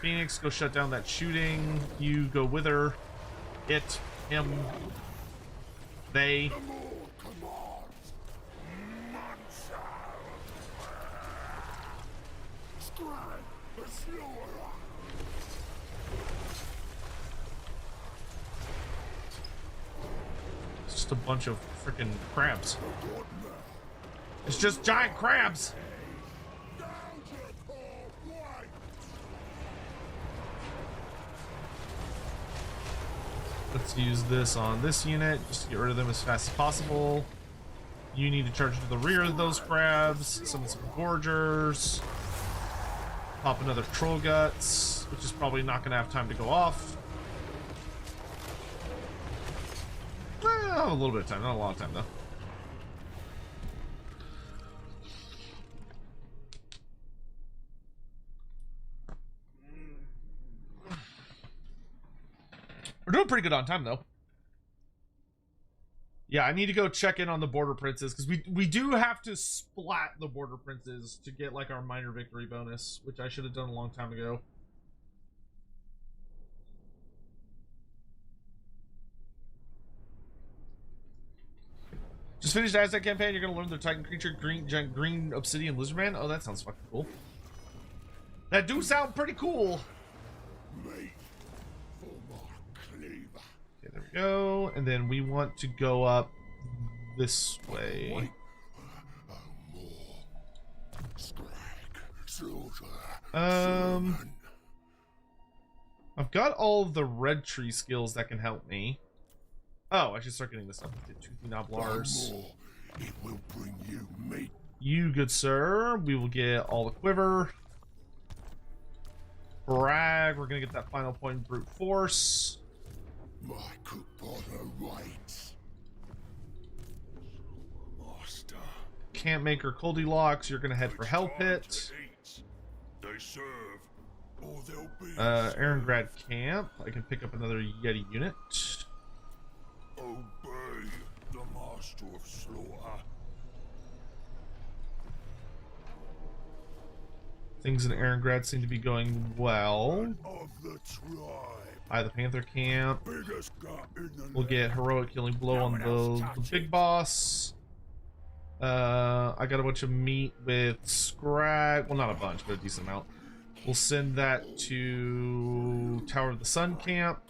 Speaker 2: Phoenix, go shut down that shooting. You go with her. It, him, they. It's just a bunch of freaking crabs. It's just giant crabs. Let's use this on this unit, just to get rid of them as fast as possible. You need to charge to the rear of those crabs, summon some gorgers, pop another troll guts, which is probably not going to have time to go off. Well, a little bit of time, not a lot of time though. We're doing pretty good on time, though. Yeah, I need to go check in on the border princes, because we do have to splat the border princes to get, like, our minor victory bonus, which I should have done a long time ago. Just finished the Aztec campaign, you're going to learn the Titan creature, giant green obsidian lizardman? Oh, that sounds fucking cool. That do sound pretty cool. Okay, there we go. And then we want to go up this way. I've got all of the red tree skills that can help me. Oh, I should start getting this stuff. Get toothy knoblars.
Speaker 3: It will bring you meat.
Speaker 2: You, good sir. We will get all the quiver. Brag. We're gonna get that final point in brute force.
Speaker 3: My cookpotter waits. Master.
Speaker 2: Can't make her Goldilocks. You're gonna head for Hell Pit.
Speaker 3: They serve, or they'll be.
Speaker 2: Aarongrad Camp. I can pick up another Yeti unit.
Speaker 3: Obey the master of slaughter.
Speaker 2: Things in Aarongrad seem to be going well.
Speaker 3: Of the tribe.
Speaker 2: The Panther Camp.
Speaker 3: Biggest gut in the
Speaker 2: We'll get heroic killing blow on the big boss. I got a bunch of meat with Scrag. Well, not a bunch, but a decent amount. We'll send that to Tower of the Sun Camp,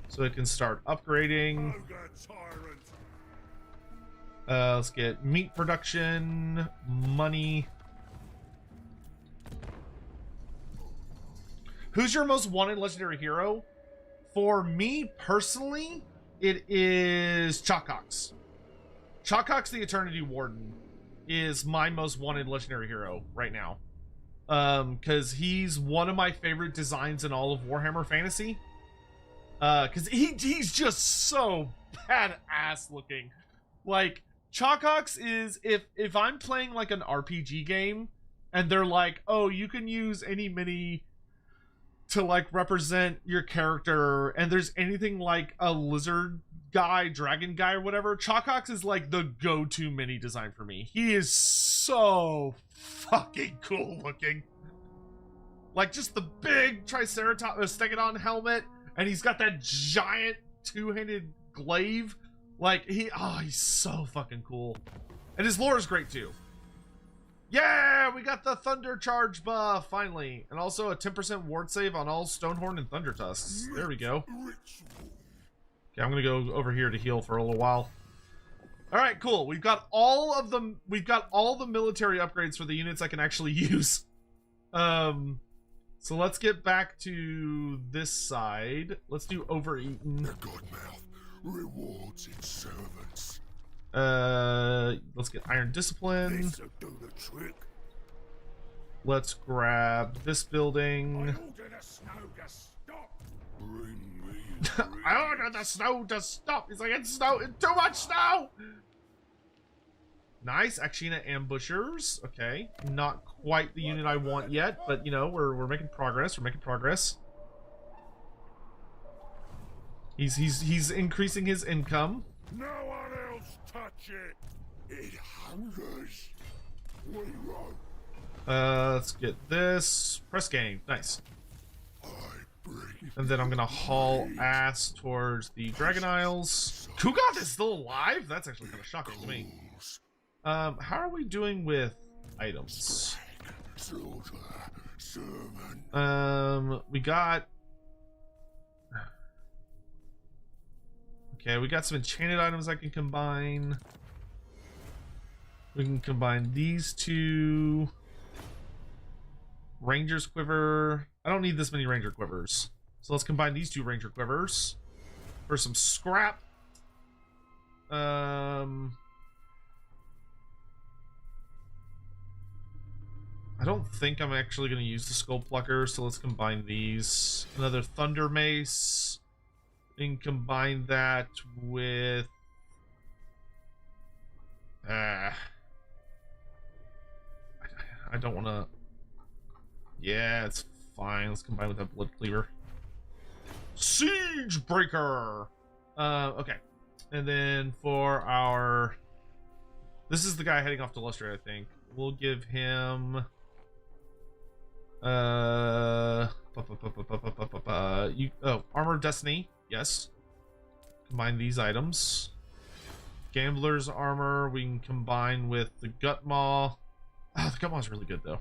Speaker 2: so it can start upgrading. Let's get meat production, money. Who's your most wanted legendary hero? For me personally, it is Chaos. Chaos the Eternity Warden is my most wanted legendary hero right now. Because he's one of my favorite designs in all of Warhammer Fantasy. Because he's just so badass looking. Like, Chaos is, if I'm playing like an RPG game, and they're like, oh, you can use any mini to like represent your character, and there's anything like a lizard guy, dragon guy, or whatever, Chaos is like the go-to mini design for me. He is so fucking cool looking. Like, just the big Triceratops Stegodon helmet, and he's got that giant two-handed glaive. Like, he's so fucking cool. And his lore is great too. Yeah, we got the Thunder Charge buff, finally. And also a 10% ward save on all Stonehorn and Thunder Tusks. There we go. Okay, I'm gonna go over here to heal for a little while. Alright, cool. We've got all the military upgrades for the units I can actually use. So let's get back to this side. Let's do Overeaten.
Speaker 3: The Godmouth rewards its servants.
Speaker 2: Let's get Iron Discipline.
Speaker 3: This'll do the trick.
Speaker 2: Let's grab this building.
Speaker 3: I order the snow to stop. Bring me.
Speaker 2: I ordered the snow to stop. He's like, it's snow, too much snow. Nice, Akshina Ambushers. Okay, not quite the unit I want yet, but you know, we're making progress. We're making progress. He's increasing his income.
Speaker 3: No one else touch it. It hungers. We run.
Speaker 2: Let's get this. Press game. Nice.
Speaker 3: I bring.
Speaker 2: And then I'm gonna haul ass towards the Dragon Isles. Kugoth is still alive? That's actually kind of shocking to me. How are we doing with items?
Speaker 3: Slaughter, servant.
Speaker 2: We got. Okay, we got some enchanted items I can combine. We can combine these two. Ranger's Quiver. I don't need this many Ranger Quivers. So let's combine these two Ranger Quivers for some scrap. I don't think I'm actually going to use the Skull Plucker, so let's combine these. Another Thunder Mace. And combine that with... I don't want to... Yeah, it's fine. Let's combine with that Blood Cleaver. Siege Breaker! Okay. And then for our... This is the guy heading off to Lustre, I think. We'll give him... Armor of Destiny. Yes. Combine these items. Gambler's Armor we can combine with the Gut Maw. Ah, the Gut Maw is really good though.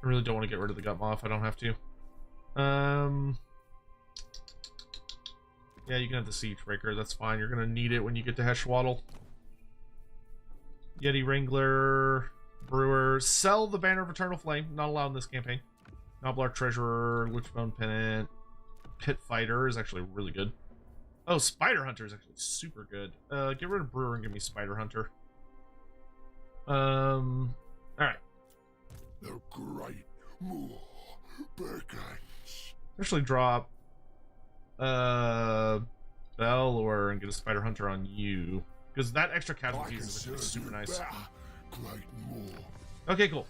Speaker 2: I really don't want to get rid of the Gut Maw if I don't have to. Yeah, you can have the Siege Breaker. That's fine. You're gonna need it when you get to Heshwaddle. Yeti Wrangler, Brewer. Sell the Banner of Eternal Flame. Not allowed in this campaign. Gobbler Treasurer, Lichbone Pennant, Pit Fighter is actually really good. Oh, Spider Hunter is actually super good. Get rid of Brewer and give me Spider Hunter. Alright.
Speaker 3: The great war begins.
Speaker 2: Actually drop Bell or and get a Spider Hunter on you. Because that extra casualties is actually super nice.
Speaker 3: Great war.
Speaker 2: Okay, cool.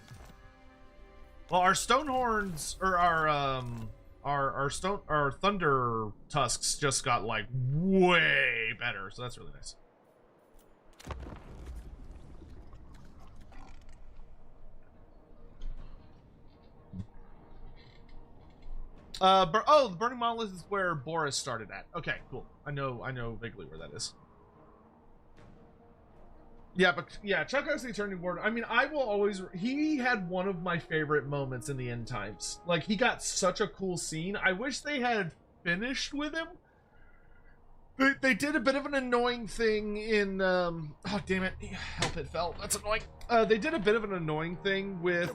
Speaker 2: Well, our Stonehorns or our Thunder Tusks just got like way better, so that's really nice. Oh, the Burning Monolith is where Boris started at. Okay, cool. I know vaguely where that is. Yeah, but yeah, Chuck has the Eternity Ward. I mean, I will always. He had one of my favorite moments in the end times. Like, he got such a cool scene. I wish they had finished with him. They did a bit of an annoying thing in. Oh, damn it. Help, it fell. That's annoying. They did a bit of an annoying thing with.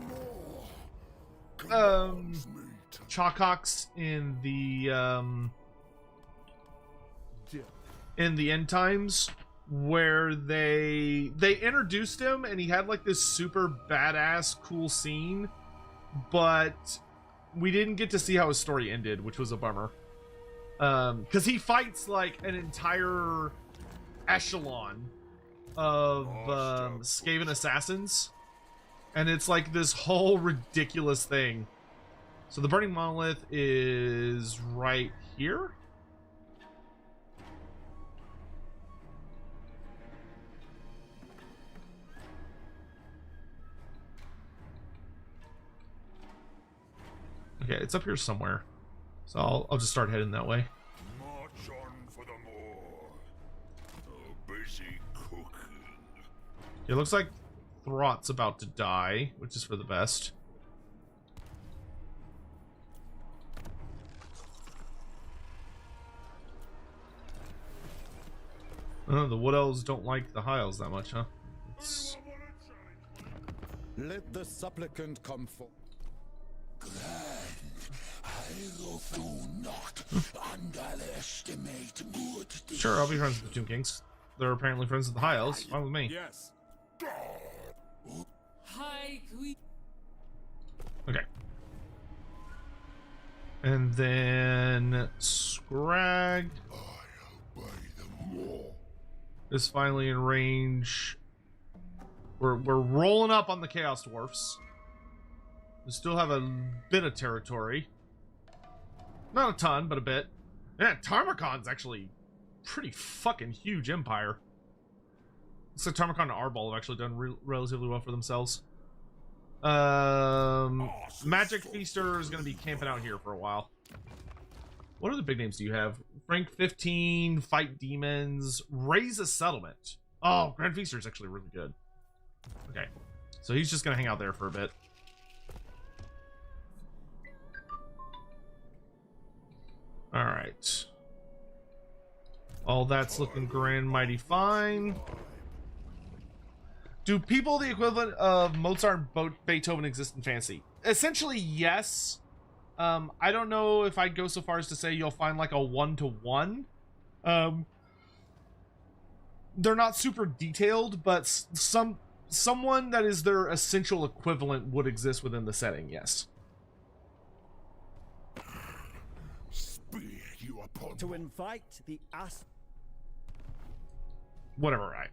Speaker 2: Chawcox in the end times, where they introduced him and he had like this super badass cool scene, but we didn't get to see how his story ended, which was a bummer. Because he fights like an entire echelon of Skaven assassins, and it's like this whole ridiculous thing. So the Burning Monolith is right here. Okay, it's up here somewhere. So I'll just start heading that way.
Speaker 3: March on for the more. Busy cooking.
Speaker 2: It looks like Throt's about to die, which is for the best. Oh, the Wood Elves don't like the High Elves that much, huh?
Speaker 6: Let the supplicant come forth.
Speaker 3: Do not underestimate good.
Speaker 2: Sure, I'll be friends with the Tomb Kings. They're apparently friends with the High Elves. Fine with me.
Speaker 4: Yes.
Speaker 5: High Queen.
Speaker 2: Okay. And then Scrag is finally in range. We're rolling up on the Chaos Dwarfs. We still have a bit of territory. Not a ton, but a bit. Yeah, Tarmacon's actually pretty fucking huge empire. Looks like Tarmacon and Arbol have actually done relatively well for themselves. Magic Feaster is going to be camping out here for a while. What other big names do you have? Rank 15, Fight Demons, Raise a Settlement. Oh, Grand Feaster is actually really good. Okay, so he's just going to hang out there for a bit. All right. All that's looking grand mighty fine. Do people the equivalent of Mozart and Beethoven exist in fantasy? Essentially, yes. I don't know if I'd go so far as to say you'll find like a one-to-one. They're not super detailed, but someone that is their essential equivalent would exist within the setting, yes.
Speaker 6: To invite the
Speaker 2: Whatever, right.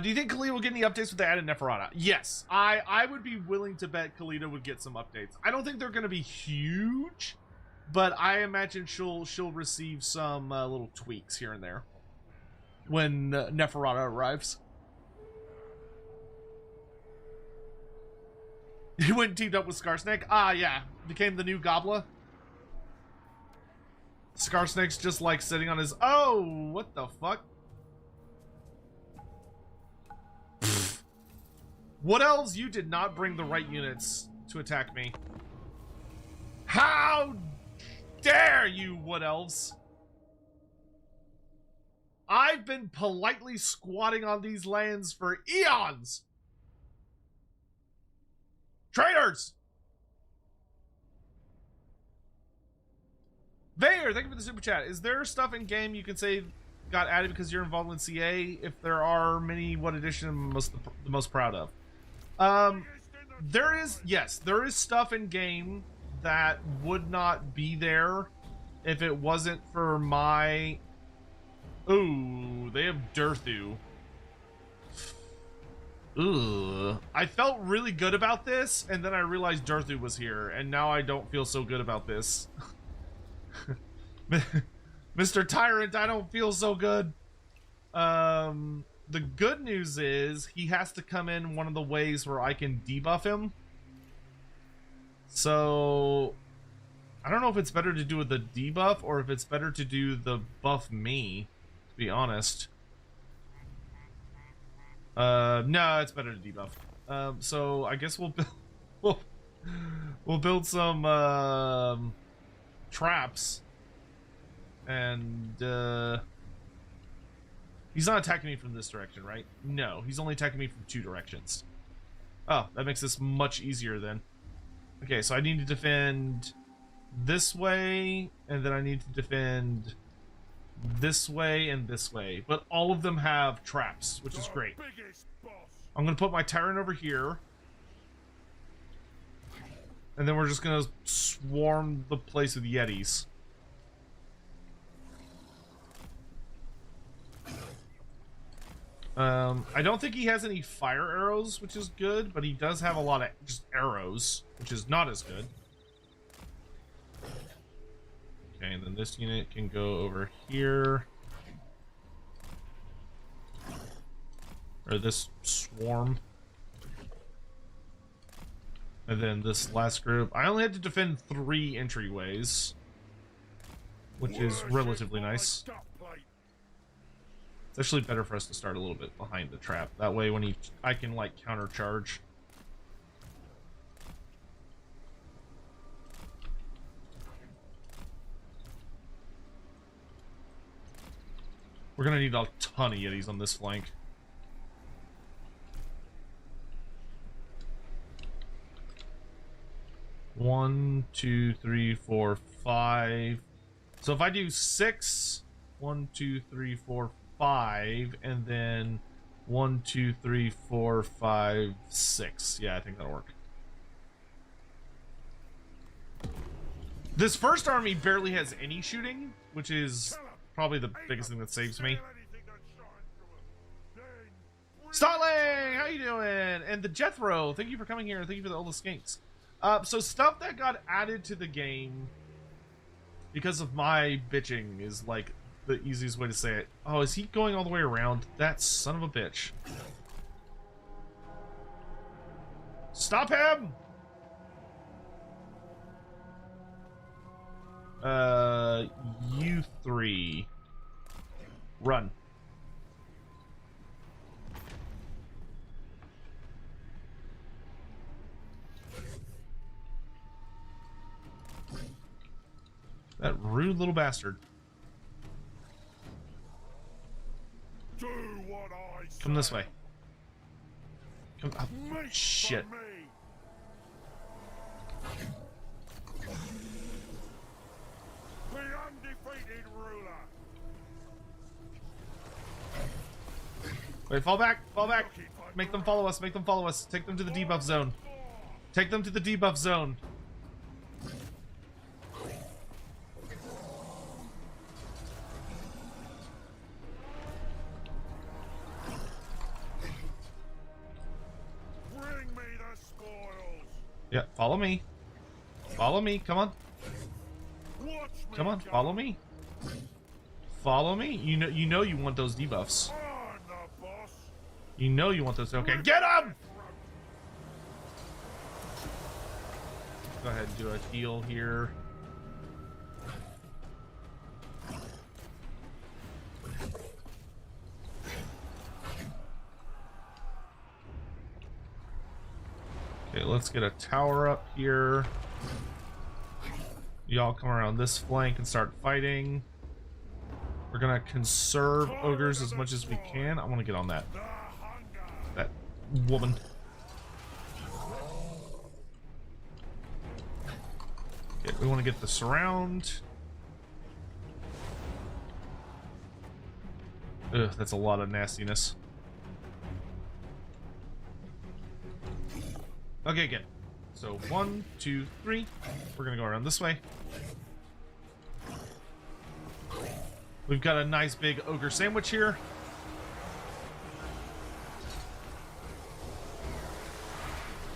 Speaker 2: Do you think Kalita will get any updates with the added Neferata? Yes, I would be willing to bet Kalita would get some updates. I don't think they're going to be huge, but I imagine she'll receive some little tweaks here and there when Neferata arrives. He went and teamed up with Scarsnake. Ah, yeah, became the new Gobbler. Scarsnake's just like sitting on his. Oh, what the fuck? What else? You did not bring the right units to attack me. How dare you, Wood Elves? I've been politely squatting on these lands for eons. Traitors! Vayer, thank you for the super chat. Is there stuff in game you can say got added because you're involved in CA? If there are, many, what edition am I the most proud of? There is, yes, there is stuff in game that would not be there if it wasn't for my... Ooh, they have Durthu. Ugh. I felt really good about this, and then I realized Durthu was here, and now I don't feel so good about this. Mr. Tyrant, I don't feel so good. The good news is he has to come in one of the ways where I can debuff him. So I don't know if it's better to do with the debuff or if it's better to do the buff me, to be honest. No, it's better to debuff. So I guess we'll build, we'll build some traps, and he's not attacking me from this direction, right? No, he's only attacking me from 2 directions. Oh, that makes this much easier then. Okay, so I need to defend this way, and then I need to defend this way and this way, but all of them have traps, which is great. I'm gonna put my Tyrant over here, and then we're just gonna swarm the place with Yetis. I don't think he has any fire arrows, which is good, but he does have a lot of just arrows, which is not as good. Okay, and then this unit can go over here. Or this swarm. And then this last group. I only had to defend 3 entryways, which is relatively nice. It's actually better for us to start a little bit behind the trap. That way when I can like counter charge. We're gonna need a ton of Yetis on this flank. One, 2, 3, 4, 5. So if I do 6, 1, 2, 3, 4, 5, and then 1, 2, 3, 4, 5, 6. Yeah, I think that'll work. This first army barely has any shooting, which is probably the biggest thing that saves me. Starling, how you doing? And the Jethro, thank you for coming here. Thank you for all the skinks. So stuff that got added to the game because of my bitching is like the easiest way to say it. Oh, is he going all the way around? That son of a bitch. Stop him! You 3. Run. That rude little bastard.
Speaker 3: Do what I say.
Speaker 2: Come this way. Come. Oh, shit.
Speaker 3: The undefeated ruler.
Speaker 2: Wait, fall back, fall back. Make them follow us, make them follow us. Take them to the debuff zone. Take them to the debuff zone.
Speaker 3: Bring me the spoils.
Speaker 2: Yeah, follow me. Follow me, come on.
Speaker 3: Watch me.
Speaker 2: Come on, follow me. Follow me. You know you want those debuffs.
Speaker 3: I'm the boss.
Speaker 2: You know you want those. Okay, get him! Go ahead and do a heal here. Okay, let's get a tower up here. Y'all come around this flank and start fighting. We're gonna conserve ogres as much as we can. I want to get on that woman. Okay, we want to get the surround. Ugh, that's a lot of nastiness. Okay, good. So 1, 2, 3. We're gonna go around this way. We've got a nice big ogre sandwich here.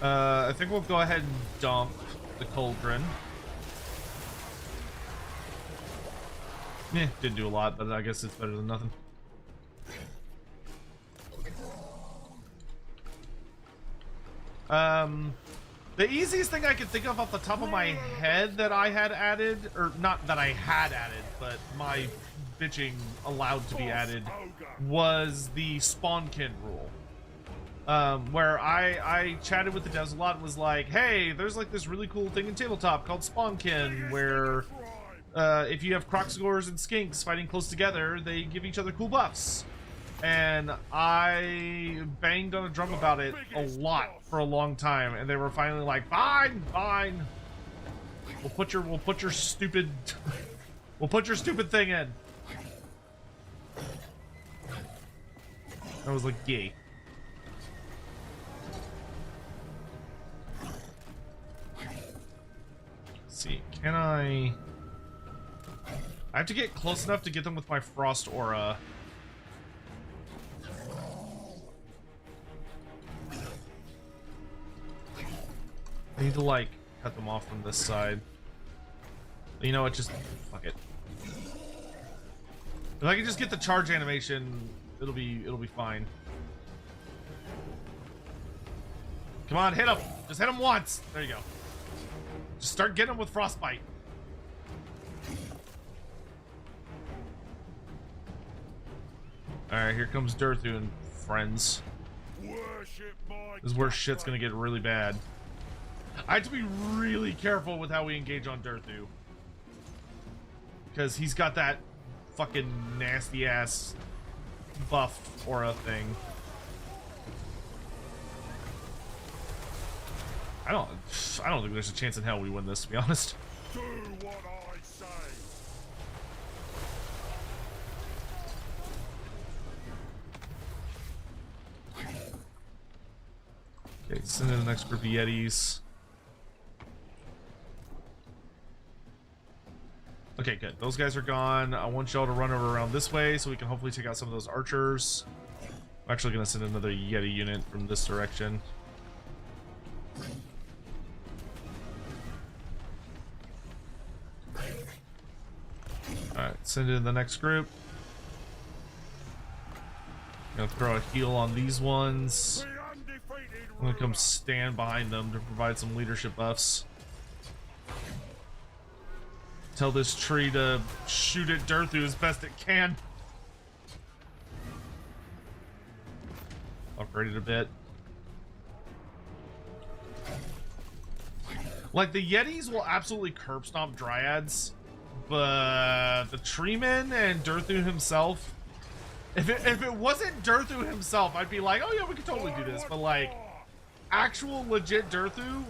Speaker 2: I think we'll go ahead and dump the cauldron. Didn't do a lot, but I guess it's better than nothing. The easiest thing I could think of off the top of my head that I had added, or not that I had added, but my bitching allowed to be added, was the spawnkin rule. Where I chatted with the devs a lot and was like, hey, there's like this really cool thing in tabletop called spawnkin, where if you have Croxagors and Skinks fighting close together, they give each other cool buffs. And I banged on a drum about it a lot for a long time, and they were finally like, fine, fine. We'll put your stupid thing in. I was like, yay. Let's see, can I have to get close enough to get them with my frost aura. I need to like cut them off from this side. You know what? Just fuck it. If I can just get the charge animation, it'll be fine. Come on, hit him! Just hit him once. There you go. Just start getting him with frostbite. All right, here comes Durthu and friends. This is where shit's gonna get really bad. I have to be really careful with how we engage on Durthu, because he's got that fucking nasty ass buff aura thing. I don't think there's a chance in hell we win this, to be honest.
Speaker 3: Do what I say.
Speaker 2: Okay, send in the next group of Yetis. Okay, good. Those guys are gone. I want y'all to run over around this way so we can hopefully take out some of those archers. I'm actually going to send another Yeti unit from this direction. Alright, send in the next group. Gonna throw a heal on these ones. I'm gonna come stand behind them to provide some leadership buffs. Tell this tree to shoot at Durthu as best it can. Upgrade it a bit. Like, the Yetis will absolutely curb stomp Dryads, but the Treeman and Durthu himself, if it wasn't Durthu himself, I'd be like, oh yeah, we could totally do this, but like, actual legit Durthu?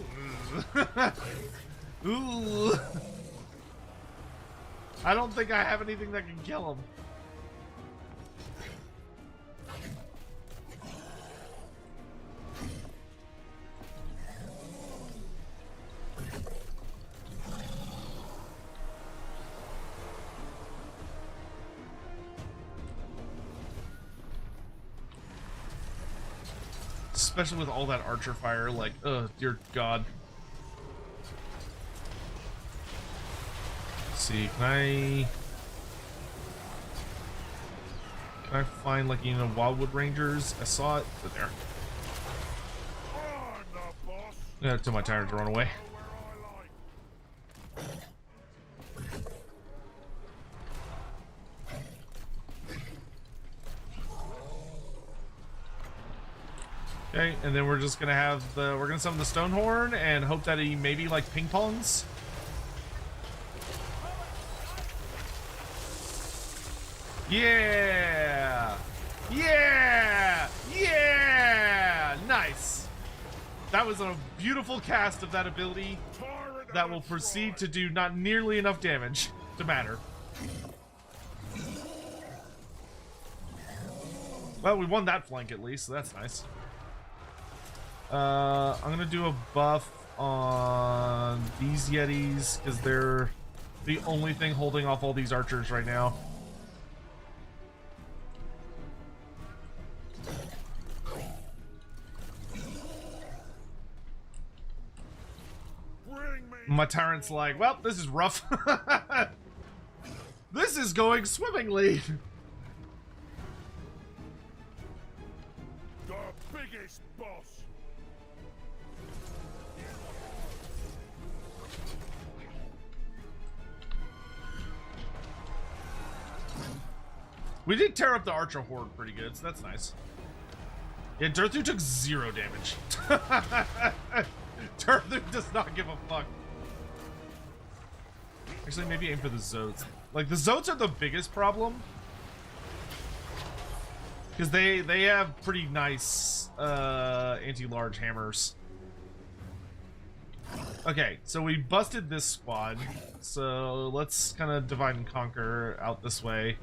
Speaker 2: Ooh. I don't think I have anything that can kill him. Especially with all that archer fire, like, oh dear God. Let's see, can I find, like, you know, Wildwood Rangers? I saw it. They're there. Yeah, it took my tyrant to run away. Okay, and then we're just gonna have we're gonna summon the Stonehorn and hope that he maybe like ping pongs. Yeah! Yeah! Yeah! Nice! That was a beautiful cast of that ability that will proceed to do not nearly enough damage to matter. Well, we won that flank at least, so that's nice. I'm gonna do a buff on these Yetis because they're the only thing holding off all these archers right now. My tyrant's like, well, this is rough. This is going swimmingly.
Speaker 3: The biggest boss.
Speaker 2: We did tear up the archer horde pretty good, so that's nice. Yeah, Durthu took 0 damage. Durthu does not give a fuck. Actually, maybe aim for the Zotes. Like, the Zotes are the biggest problem. Because they have pretty nice anti-large hammers. Okay, so we busted this squad. So let's kind of divide and conquer out this way.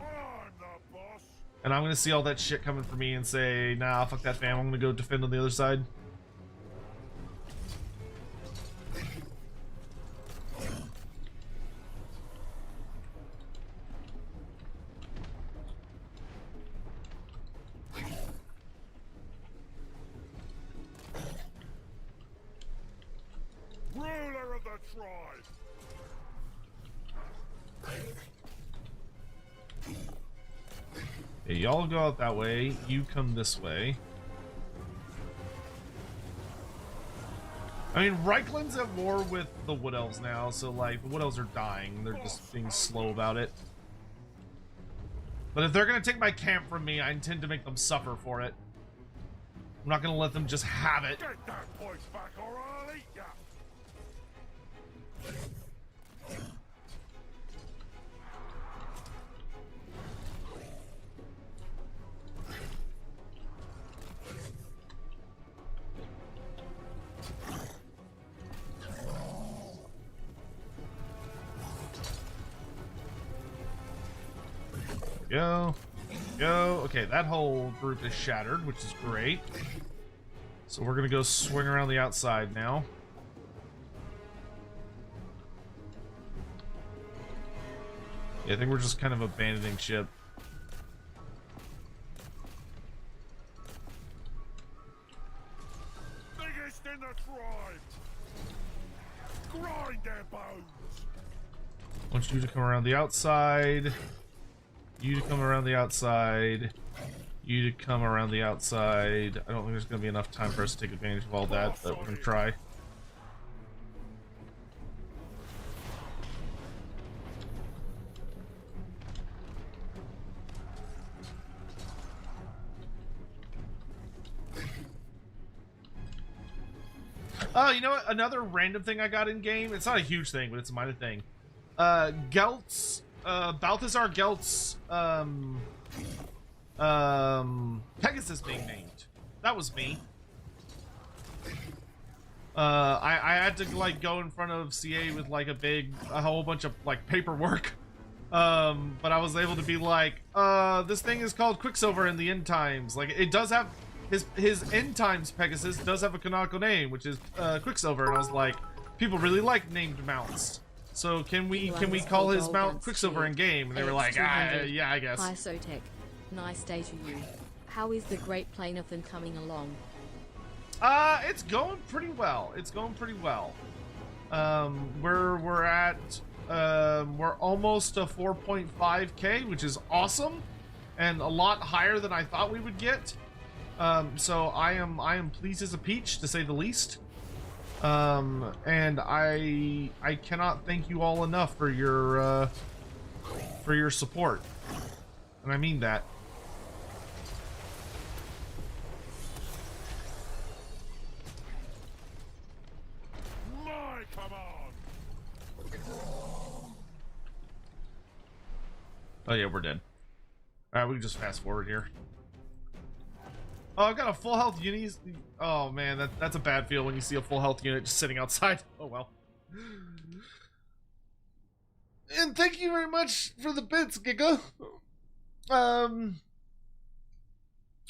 Speaker 2: And I'm gonna see all that shit coming for me and say, nah, fuck that fam, I'm gonna go defend on the other side.
Speaker 3: Ruler of the tribe.
Speaker 2: Okay, y'all go out that way, you come this way. I mean, Reichland's at war with the Wood Elves now, so like, the Wood Elves are dying. They're just being slow about it. But if they're gonna take my camp from me, I intend to make them suffer for it. I'm not gonna let them just have it.
Speaker 3: Get that voice back or I'll eat ya.
Speaker 2: Go. Go. Okay, that whole group is shattered, which is great. So we're gonna go swing around the outside now. Yeah, I think we're just kind of abandoning ship.
Speaker 3: Biggest in the tribe. Grind their bones.
Speaker 2: I want you to come around the outside. You to come around the outside. You to come around the outside. I don't think there's going to be enough time for us to take advantage of all that, but we're going to try. Oh, you know what? Another random thing I got in game. It's not a huge thing, but it's a minor thing. Gelt's, Balthazar Gelt's, Pegasus being named. That was me. I had to like go in front of CA with like a whole bunch of like paperwork. But I was able to be like, this thing is called Quicksilver in the End Times. Like, it does have his End Times Pegasus does have a canonical name, which is Quicksilver. And I was like, people really like named mounts. So can we call his mount Quicksilver in game? And they were like, yeah, I guess.
Speaker 1: Hi Sotek, nice day to you. How is the Great Planethan coming along?
Speaker 2: It's going pretty well. It's going pretty well. We're at we're almost a 4.5K, which is awesome, and a lot higher than I thought we would get. So I am pleased as a peach, to say the least. And I cannot thank you all enough for your support, and I mean that.
Speaker 3: My command.
Speaker 2: Oh yeah, we're dead. All right, we can just fast forward here. Oh, I've got a full health unit. Oh man, that's a bad feel when you see a full health unit just sitting outside. Oh well. And thank you very much for the bits, Giga.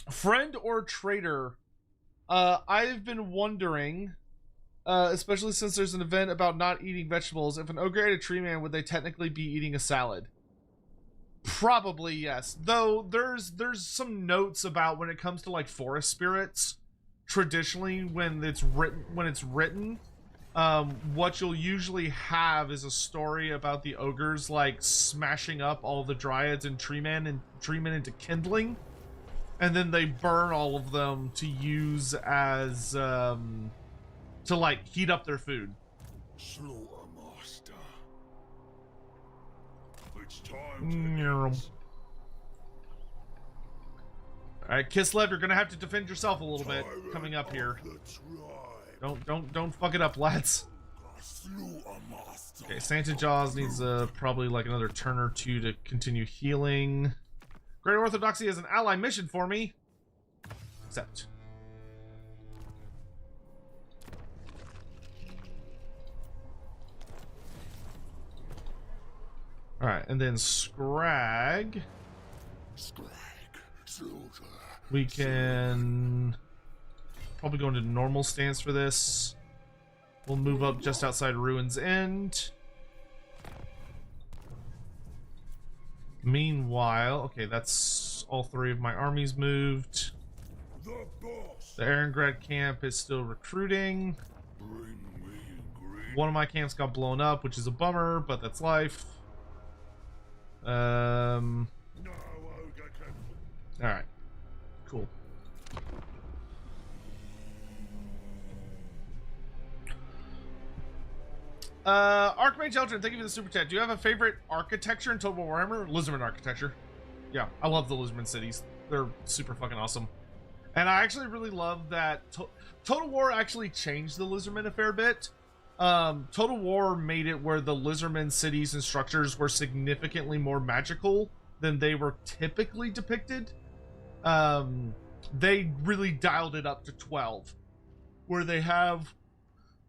Speaker 2: Friend or traitor? I've been wondering, especially since there's an event about not eating vegetables, if an ogre ate a tree man, would they technically be eating a salad? Probably yes. Though there's some notes about when it comes to like forest spirits, traditionally when it's written, what you'll usually have is a story about the ogres like smashing up all the dryads and treemen into kindling, and then they burn all of them to use as to like heat up their food.
Speaker 3: Loremaster. It's time
Speaker 2: All right, Kislev, you're gonna have to defend yourself a little bit coming up here. Don't fuck it up, lads. Okay, Santa Jaws needs probably like another turn or two to continue healing. Great Orthodoxy has an ally mission for me. Accept. Alright, and then Scrag. We can probably go into normal stance for this. We'll move up just outside Ruin's End. Meanwhile, okay, that's all three of my armies moved. The Erengrad camp is still recruiting. One of my camps got blown up, which is a bummer, but that's life. Alright. Cool. Archmage Eldrin, thank you for the super chat. Do you have a favorite architecture in Total Warhammer? Lizardman architecture. Yeah, I love the Lizardman cities. They're super fucking awesome. And I actually really love that Total War actually changed the Lizardmen a fair bit. Total War made it where the Lizardmen cities and structures were significantly more magical than they were typically depicted. They really dialed it up to 12, where they have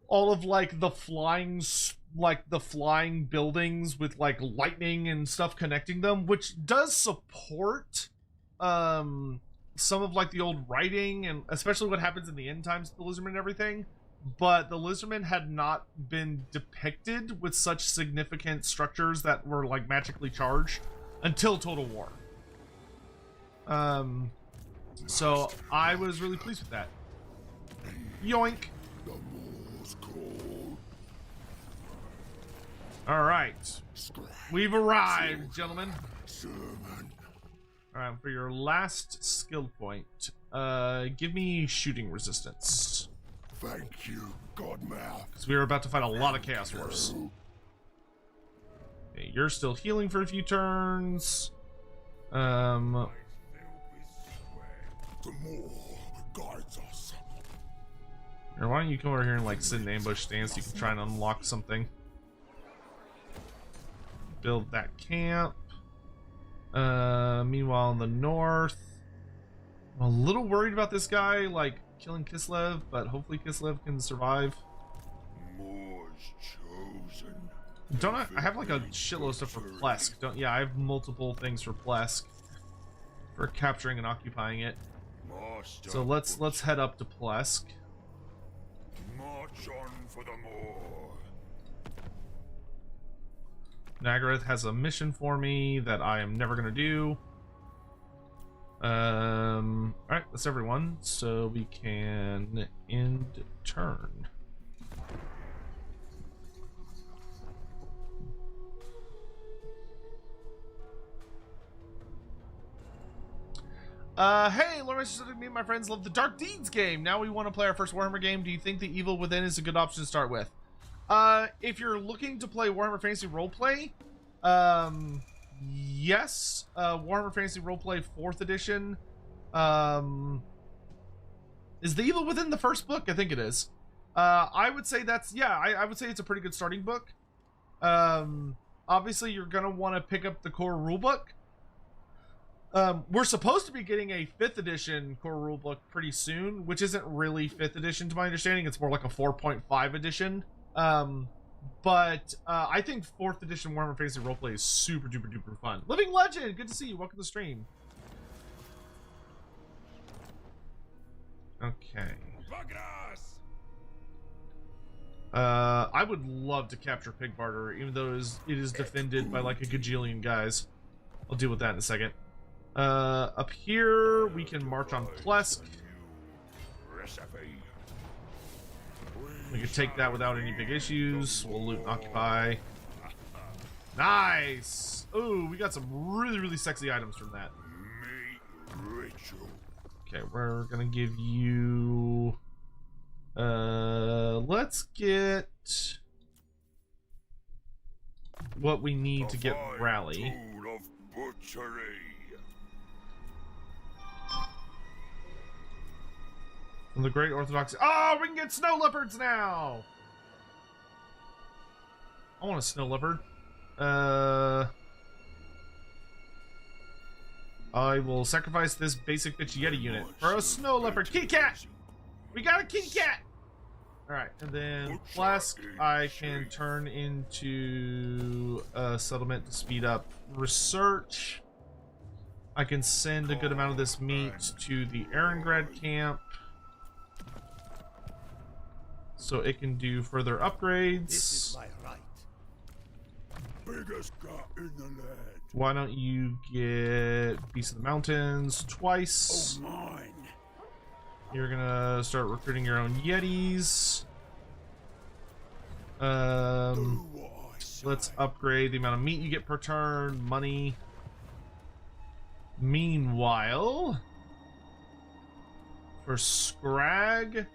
Speaker 2: all of like the flying buildings with like lightning and stuff connecting them, which does support some of like the old writing and especially what happens in the end times of the Lizardmen and everything. But the Lizardmen had not been depicted with such significant structures that were like magically charged until Total War. So I was really pleased with that. Yoink. All right, we've arrived, gentlemen. All right, for your last skill point, give me shooting resistance.
Speaker 3: Thank you, Godmouth.
Speaker 2: Because we are about to fight a lot of Chaos Dwarfs. Okay, you're still healing for a few turns.
Speaker 3: The more guides us.
Speaker 2: Here, why don't you come over here and like sit in ambush stance? You can try and unlock something. Build that camp. Meanwhile, in the north, I'm a little worried about this guy, like killing Kislev, but hopefully Kislev can survive.
Speaker 3: More's chosen.
Speaker 2: Don't I have like a shitload of stuff for Plesk? Don't yeah, I have multiple things for Plesk for capturing and occupying it. So let's head up to Plesk.
Speaker 3: March on for the more.
Speaker 2: Nagaroth has a mission for me that I am never gonna do. Alright, that's everyone. So we can end turn. Hey, Loremaster, me and my friends love the Dark Deeds game. Now we want to play our first Warhammer game. Do you think the Evil Within is a good option to start with? If you're looking to play Warhammer Fantasy Roleplay, yes. Warhammer Fantasy Roleplay 4th edition. Is the Evil Within the first book? I think it is. I would say that's, yeah, I would say it's a pretty good starting book. Obviously you're gonna want to pick up the core rulebook. We're supposed to be getting a 5th edition core rulebook pretty soon, which isn't really 5th edition to my understanding. It's more like a 4.5 edition. But I think 4th edition Warhammer Fantasy Roleplay is super duper duper fun. Living Legend, good to see you. Welcome to the stream. Okay. I would love to capture Pig Barter, even though it is defended by like a gajillion guys. I'll deal with that in a second. Up here, we can march on Plesk. We can take that without any big issues. We'll loot and occupy. Nice! Ooh, we got some really, really sexy items from that. Okay, we're gonna give you... let's get what we need to get Rally. From the Great Orthodox... Oh, we can get snow leopards now! I want a snow leopard. I will sacrifice this basic bitch Yeti unit for a snow leopard. Kitty cat! We got a kitty cat! Alright, and then Plesk I can turn into a settlement to speed up research. I can send a good amount of this meat to the Erengrad camp, so it can do further upgrades.
Speaker 6: This is my right.
Speaker 3: Biggest guy in the land.
Speaker 2: Why don't you get Beast of the Mountains twice?
Speaker 3: Oh, mine.
Speaker 2: You're gonna start recruiting your own Yetis. Let's upgrade the amount of meat you get per turn, money. Meanwhile, for Scrag,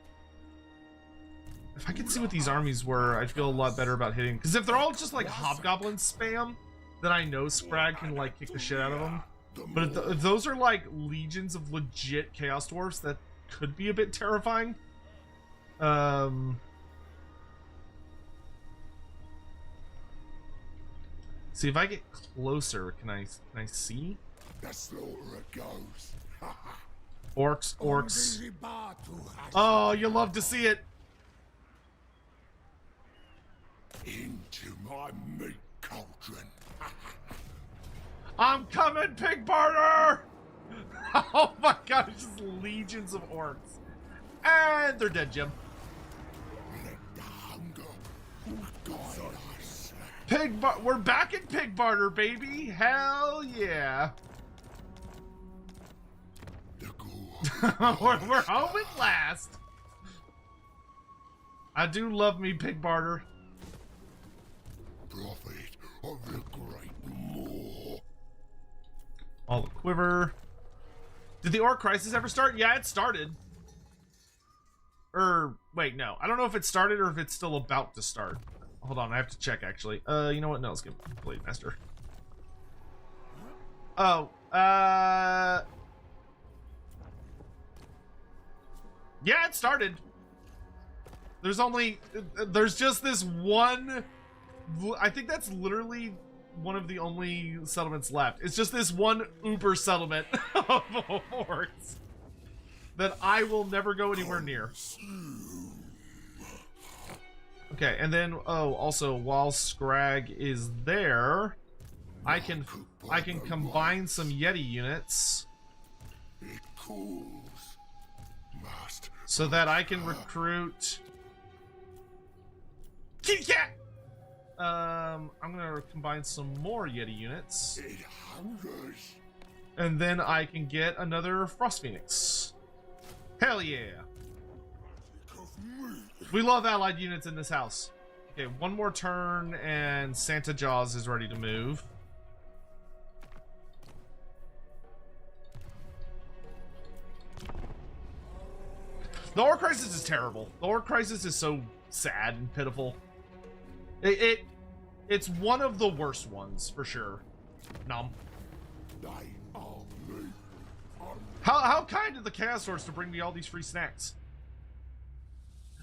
Speaker 2: if I could see what these armies were, I'd feel a lot better about hitting. Because if they're all just like Hobgoblin spam, then I know Scrag can like kick the shit out of them. But if those are like legions of legit Chaos Dwarfs, that could be a bit terrifying. See if I get closer. Can I see?
Speaker 3: That's the order it goes.
Speaker 2: Orcs. Oh, you love to see it.
Speaker 3: Into my meat cauldron.
Speaker 2: I'm coming, Pig Barter! Oh my god, it's just legions of orcs. And they're dead, Jim.
Speaker 3: Let the hunger guide us.
Speaker 2: We're back in Pig Barter, baby. Hell yeah.
Speaker 3: The gore.
Speaker 2: we're home at last. I do love me Pig Barter.
Speaker 3: Prophet of the great moor.
Speaker 2: All the quiver. Did the Orc Crisis ever start? Yeah, it started. Wait, no. I don't know if it started or if it's still about to start. Hold on, I have to check, actually. You know what? No, let's get Blade Master. Oh, yeah, it started. There's just this one... I think that's literally one of the only settlements left. It's just this one uber settlement of orcs that I will never go anywhere near. Okay, and then also while Scrag is there, I can combine some Yeti units
Speaker 3: It cools. Must.
Speaker 2: so that I can recruit Kitty Cat. I'm gonna combine some more Yeti units,
Speaker 3: It hungers.
Speaker 2: and then I can get another Frost Phoenix. Hell yeah! We love allied units in this house. Okay, one more turn, and Santa Jaws is ready to move. The Orc Crisis is terrible. The Orc Crisis is so sad and pitiful. It's one of the worst ones, for sure. Nom.
Speaker 3: They are me.
Speaker 2: How kind of the Chaos Dwarfs to bring me all these free snacks.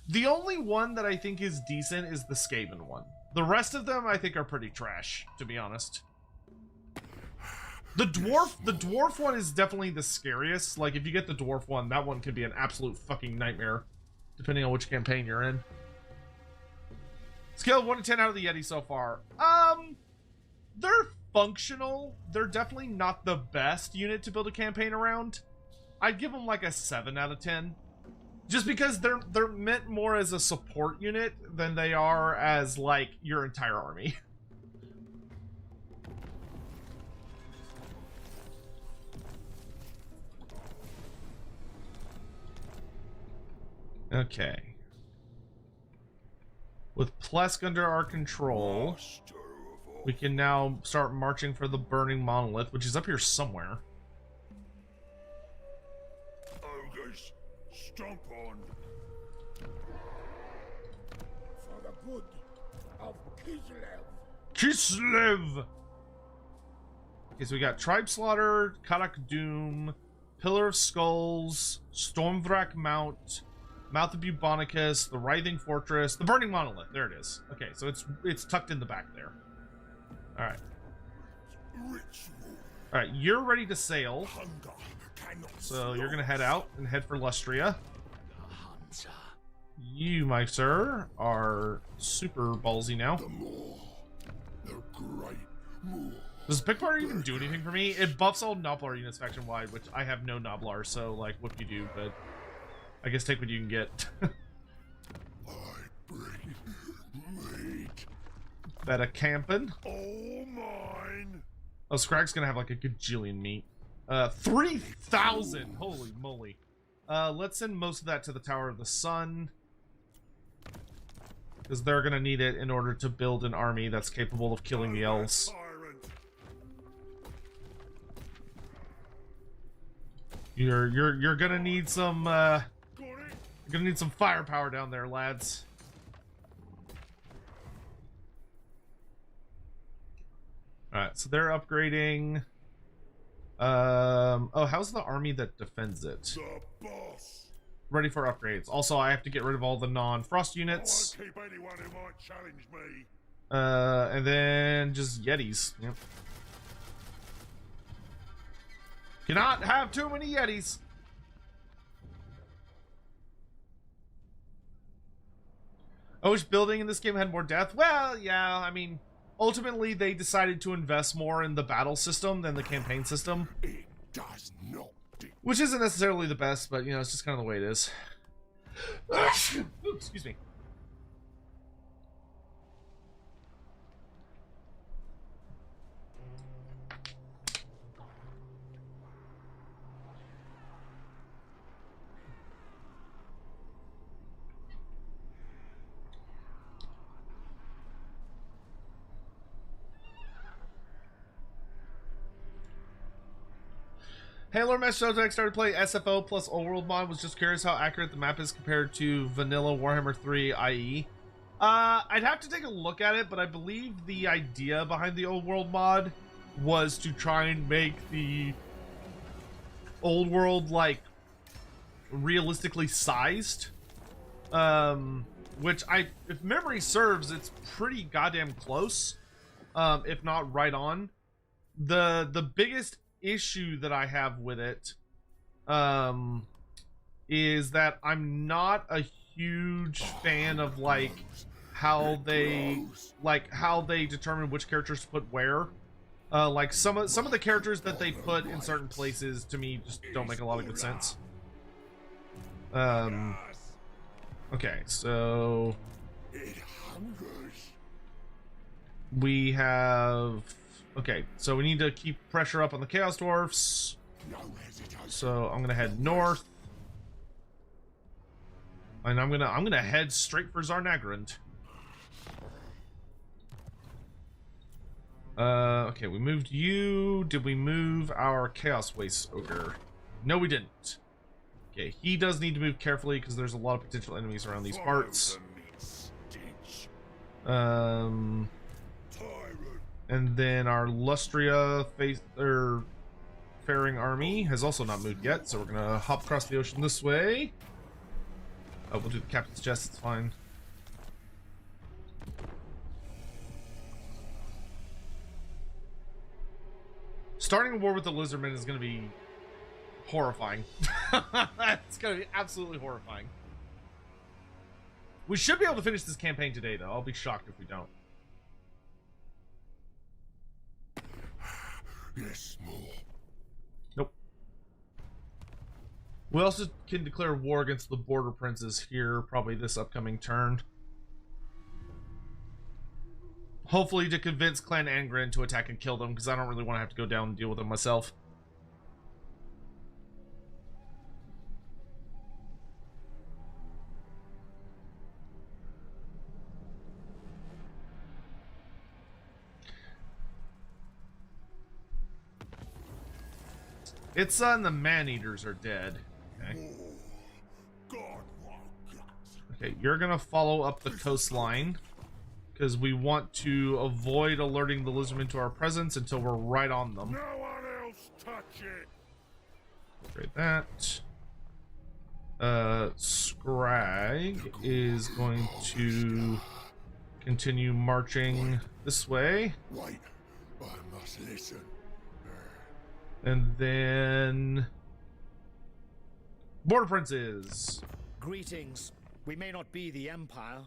Speaker 2: The only one that I think is decent is the Skaven one. The rest of them I think are pretty trash, to be honest. The dwarf one is definitely the scariest. Like, if you get the dwarf one, that one could be an absolute fucking nightmare, depending on which campaign you're in. Scale of 1 to 10 out of the Yeti so far. They're functional. They're definitely not the best unit to build a campaign around. I'd give them like a 7 out of 10. Just because they're meant more as a support unit than they are as like your entire army. Okay. With Plesk under our control, we can now start marching for the burning monolith, which is up here somewhere.
Speaker 3: Ogres, stomp on. For the good of Kislev.
Speaker 2: Kislev! Okay, so we got Tribe Slaughter, Karak Doom, Pillar of Skulls, Stormvrak Mount, Mouth of Bubonicus, the Writhing Fortress, the Burning Monolith. There it is. Okay, so it's tucked in the back there. All right. All right, you're ready to sail. So you're gonna head out and head for Lustria. You, my sir, are super ballsy now. Does Pickbar even do anything for me? It buffs all Noblar units faction wide, which I have no Noblar, so like, what do you do? But I guess take what you can get. Better camping.
Speaker 3: All mine.
Speaker 2: Oh, Scrag's gonna have like a gajillion meat. 3,000! Holy moly. Let's send most of that to the Tower of the Sun. Because they're gonna need it in order to build an army that's capable of killing the elves. You're gonna need some you're gonna need some firepower down there, lads. Alright, so they're upgrading. Oh, how's the army that defends it?
Speaker 3: The boss.
Speaker 2: Ready for upgrades. Also, I have to get rid of all the non-frost units.
Speaker 3: I won't keep anyone who might challenge me.
Speaker 2: And then just Yetis. Yep. Cannot have too many Yetis. I wish building in this game had more depth. Well, yeah, I mean, ultimately they decided to invest more in the battle system than the campaign system.
Speaker 3: It does not.
Speaker 2: Which isn't necessarily the best, but, you know, it's just kind of the way it is. Ooh, excuse me. Hey, Loremaster, I started playing SFO plus Old World mod. Was just curious how accurate the map is compared to vanilla Warhammer 3 IE. I'd have to take a look at it, but I believe the idea behind the Old World mod was to try and make the Old World, like, realistically sized. Which, if memory serves, it's pretty goddamn close. If not right on. The biggest issue that I have with it is that I'm not a huge fan of like how they determine which characters to put where. Like some of the characters that they put in certain places to me just don't make a lot of good sense. Okay, so we have. Okay, so we need to keep pressure up on the Chaos Dwarfs. So I'm gonna head north, and I'm gonna head straight for Zarnagrand. Okay, we moved you. Did we move our Chaos Waste Ogre? No, we didn't. Okay, he does need to move carefully because there's a lot of potential enemies around these parts. And then our Lustria faring army has also not moved yet, so we're gonna hop across the ocean this way. Oh, we'll do the captain's chest, it's fine. Starting a war with the Lizardmen is gonna be horrifying. It's gonna be absolutely horrifying. We should be able to finish this campaign today, though. I'll be shocked if we don't.
Speaker 3: Yes, more.
Speaker 2: Nope. We also can declare war against the border princes here, probably this upcoming turn. Hopefully to convince Clan Angren to attack and kill them, because I don't really want to have to go down and deal with them myself. Its son, the man-eaters, are dead. Okay. Okay, you're gonna follow up the coastline, because we want to avoid alerting the lizardmen to our presence until we're right on them.
Speaker 3: No one else touch it.
Speaker 2: Great that. Scrag is going to continue marching this way.
Speaker 3: Wait, I must listen.
Speaker 2: And then border princes.
Speaker 6: Greetings. We may not be the Empire,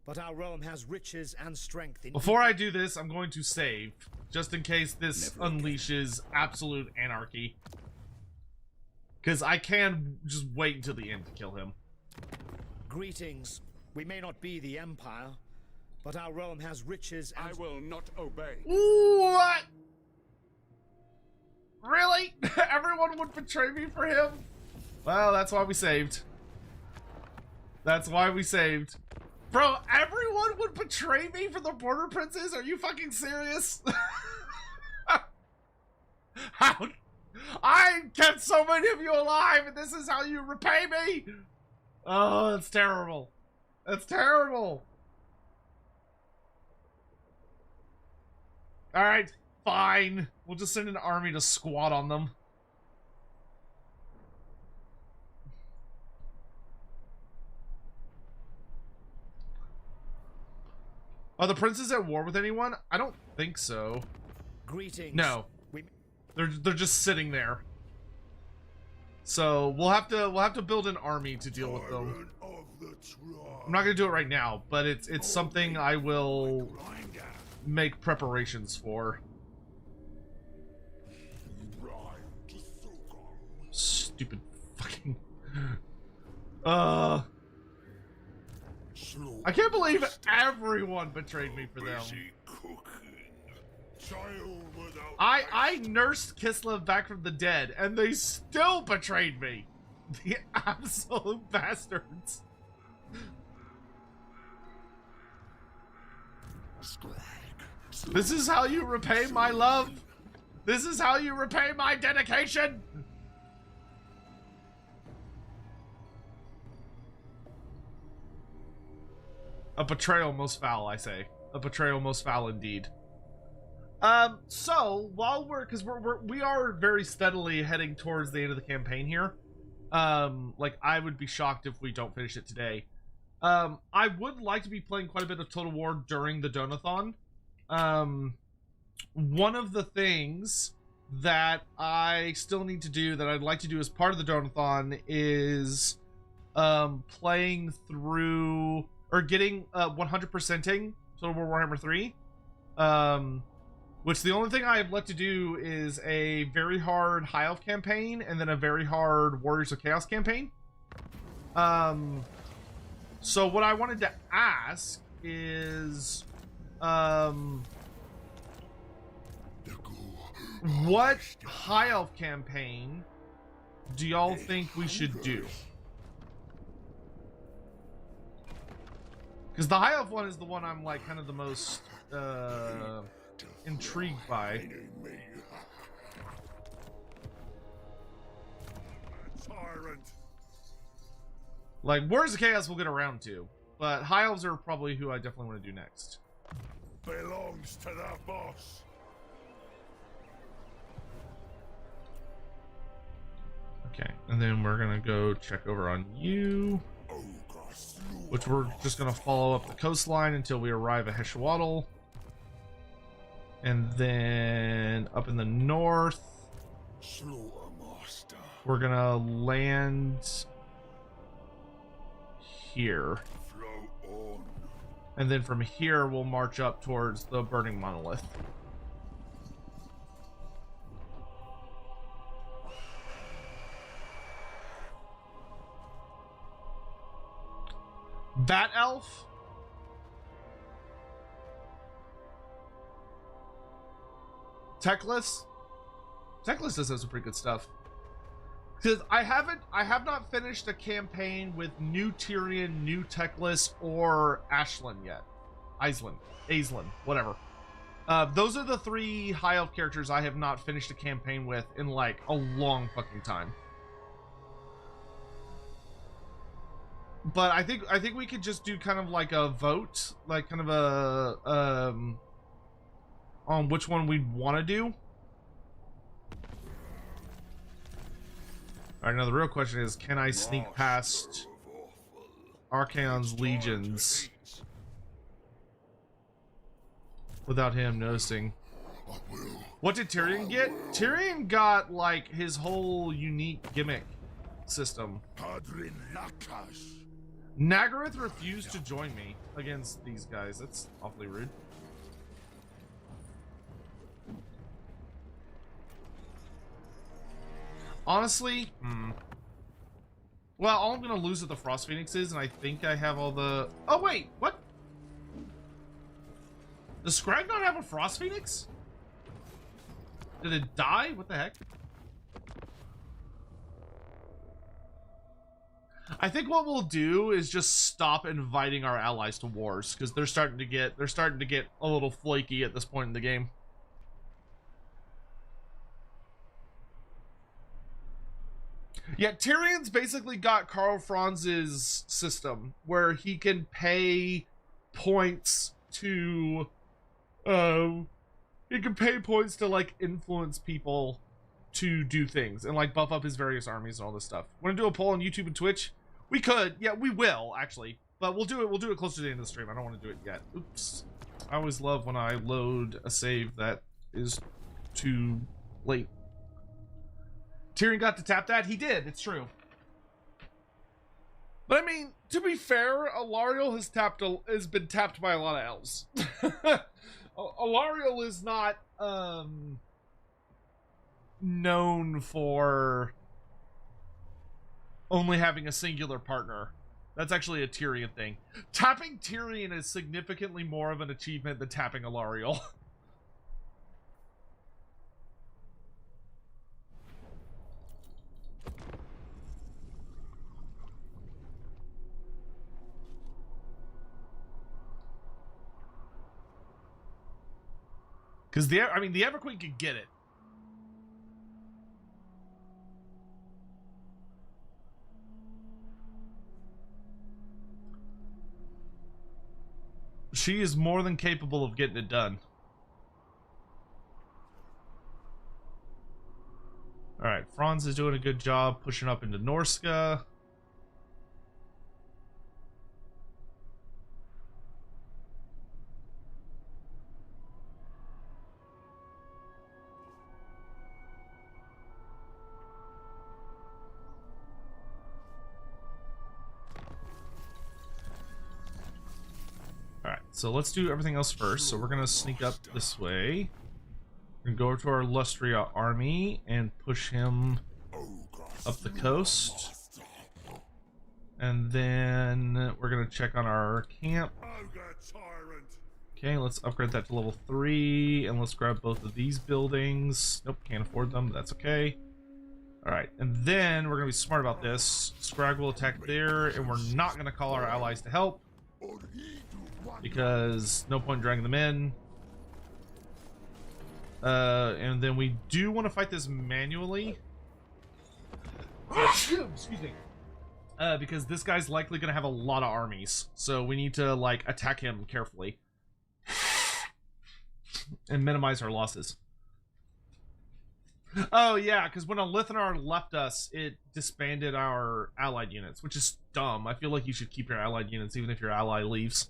Speaker 6: but our realm has riches and strength in...
Speaker 2: Before I do this, I'm going to save, just in case this unleashes absolute anarchy. Because I can just wait until the end to kill him.
Speaker 6: Greetings. We may not be the Empire, but our realm has riches and...
Speaker 3: I will not obey.
Speaker 2: What? Really? Everyone would betray me for him? Well, that's why we saved. That's why we saved. Bro, everyone would betray me for the border princes? Are you fucking serious? How? I kept so many of you alive, and this is how you repay me? Oh, that's terrible. That's terrible. All right, fine. We'll just send an army to squat on them. Are the princes at war with anyone? I don't think so.
Speaker 6: Greetings.
Speaker 2: No. They're just sitting there. So we'll have to build an army to deal with them. I'm not gonna do it right now, but it's something I will make preparations for. Stupid fucking. I can't believe everyone betrayed me for them. I nursed Kislev back from the dead, and they still betrayed me. The absolute bastards. This is how you repay my love? This is how you repay my dedication? A betrayal most foul, I say. A betrayal most foul indeed. So while because we are very steadily heading towards the end of the campaign here. Like I would be shocked if we don't finish it today. I would like to be playing quite a bit of Total War during the Donothon. One of the things that I still need to do that I'd like to do as part of the Donothon is playing through or getting 100%ing Total War Warhammer 3. Which the only thing I have left to do is a very hard High Elf campaign and then a very hard Warriors of Chaos campaign. So what I wanted to ask is, what High Elf campaign do y'all think we should do? Because the High Elf one is the one I'm like kind of the most intrigued by. Like Warriors of Chaos we'll get around to, but High Elves are probably who I definitely want to do next.
Speaker 3: Belongs to the boss.
Speaker 2: Okay, and then we're gonna go check over on you, which we're just gonna follow up the coastline until we arrive at Heshwaddle. And then up in the north, we're gonna land here. And then from here, we'll march up towards the Burning Monolith. Bat Elf? Techless? Techless does have some pretty good stuff. Because I have not finished a campaign with new Tyrion, new Techless, or Ashlyn yet. Aislan, whatever. Those are the 3 high elf characters I have not finished a campaign with in like a long fucking time. But I think we could just do kind of like a vote, like kind of a on which one we'd want to do. All right, now the real question is, can I sneak past Archaon's legions without him noticing? What did Tyrion get? Tyrion got like his whole unique gimmick system. Nagaroth refused to join me against these guys. That's awfully rude. Honestly, well, all I'm gonna lose with the Frost Phoenix is, and I think I have all the... Oh wait, what? Does Scrag not have a Frost Phoenix? Did it die? What the heck? I think what we'll do is just stop inviting our allies to wars, because they're starting to get a little flaky at this point in the game. Yeah, Tyrion's basically got Karl Franz's system where he can pay points to like influence people to do things and like buff up his various armies and all this stuff. Want to do a poll on YouTube and Twitch? We could. Yeah, we will actually. But we'll do it closer to the end of the stream. I don't want to do it yet. Oops. I always love when I load a save that is too late. Tyrion got to tap that? He did, it's true. But I mean, to be fair, Alariel has been tapped by a lot of elves. Alariel is not known for only having a singular partner. That's actually a Tyrion thing. Tapping Tyrion is significantly more of an achievement than tapping Alariel. Because the Everqueen could get it. She is more than capable of getting it done. Alright, Franz is doing a good job pushing up into Norska. So let's do everything else first. So we're gonna sneak up this way. We're gonna go over to our Lustria army and push him up the coast. And then we're gonna check on our camp. Okay, let's upgrade that to level 3, and let's grab both of these buildings. Nope, can't afford them, but that's okay. Alright, and then we're gonna be smart about this. Scrag will attack there, and we're not gonna call our allies to help, because no point dragging them in. And then we do want to fight this manually. Excuse me. Because this guy's likely going to have a lot of armies. So we need to, like, attack him carefully. And minimize our losses. Oh, yeah, because when a Lithanar left us, it disbanded our allied units, which is dumb. I feel like you should keep your allied units even if your ally leaves.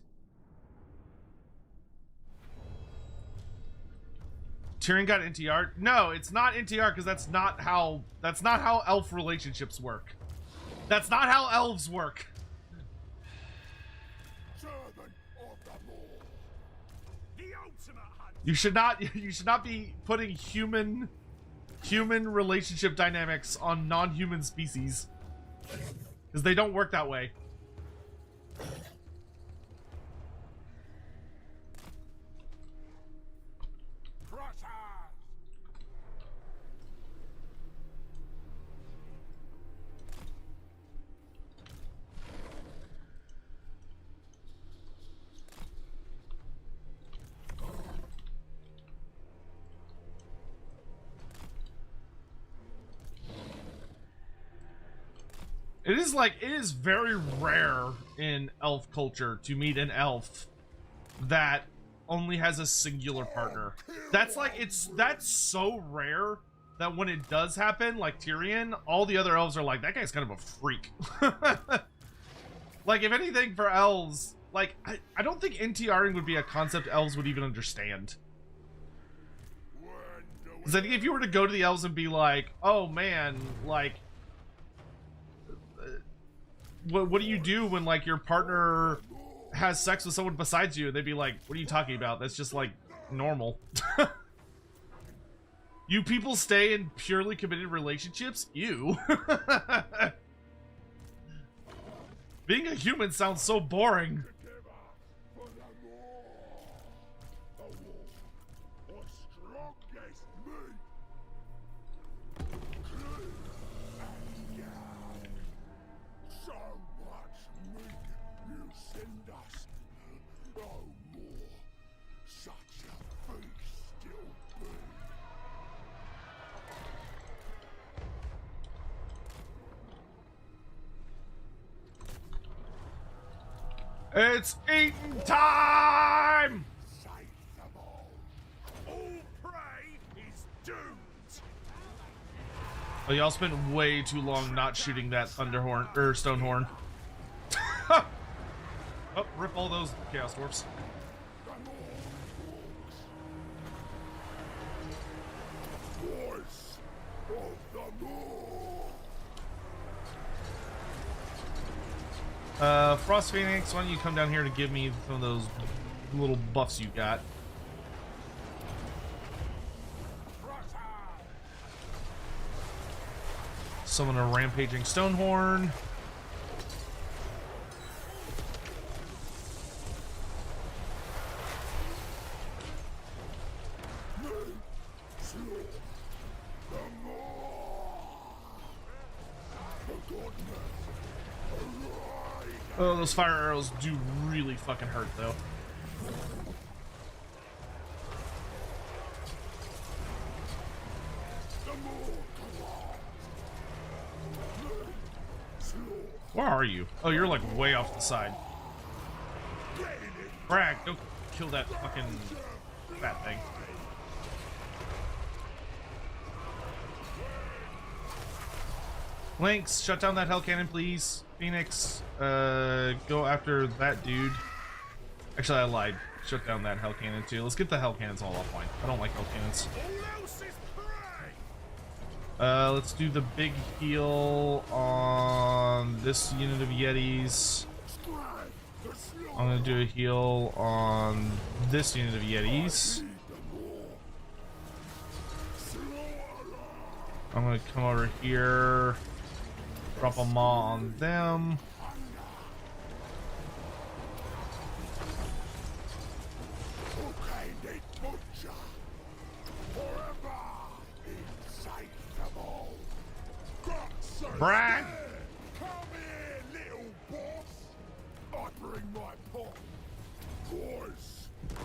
Speaker 2: Tyrion got NTR? No, it's not NTR because that's not how elf relationships work. That's not how elves work. You should not be putting human relationship dynamics on non-human species, because they don't work that way. It is very rare in elf culture to meet an elf that only has a singular partner. That's so rare that when it does happen, like Tyrion, all the other elves are like, that guy's kind of a freak. Like, if anything, for elves, like, I don't think NTRing would be a concept elves would even understand. Because I think if you were to go to the elves and be like, oh man, like, what do you do when, like, your partner has sex with someone besides you? They'd be like, what are you talking about? That's just, like, normal. You people stay in purely committed relationships? Ew. Being a human sounds so boring. It's eating time! Oh, y'all spent way too long not shooting that thunderhorn or stonehorn. Oh, rip all those Chaos Dwarfs. Frost Phoenix, why don't you come down here to give me some of those little buffs you got? Summon a rampaging Stonehorn. Oh, those fire arrows do really fucking hurt, though. Where are you? Oh, you're like way off the side. Bragg, don't kill that fucking fat thing. Lynx, shut down that hell cannon, please. Phoenix, go after that dude. Actually, I lied. Shut down that hell cannon too. Let's get the hell cannons all offline. I don't like hell cannons. Let's do the big heal on this unit of Yetis. I'm gonna do a heal on this unit of Yetis. I'm gonna come over here. Drop a maw on them. Bragg!
Speaker 3: Come here, little boss! I bring my pot. Voice of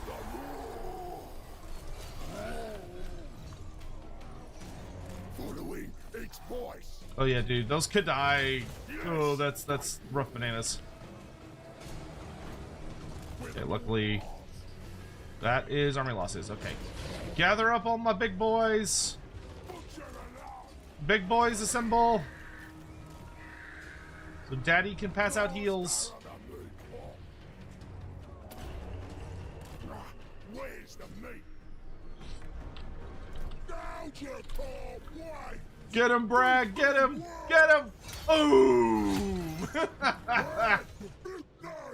Speaker 3: the law. Following its voice.
Speaker 2: Oh yeah, dude, those could die. Oh, that's rough bananas. Okay, luckily that is army losses. Okay, gather up all my big boys. Big boys assemble. So daddy can pass out heals.
Speaker 3: Where's the meat?
Speaker 2: Get him, Bragg! Get him! Get him! Boom!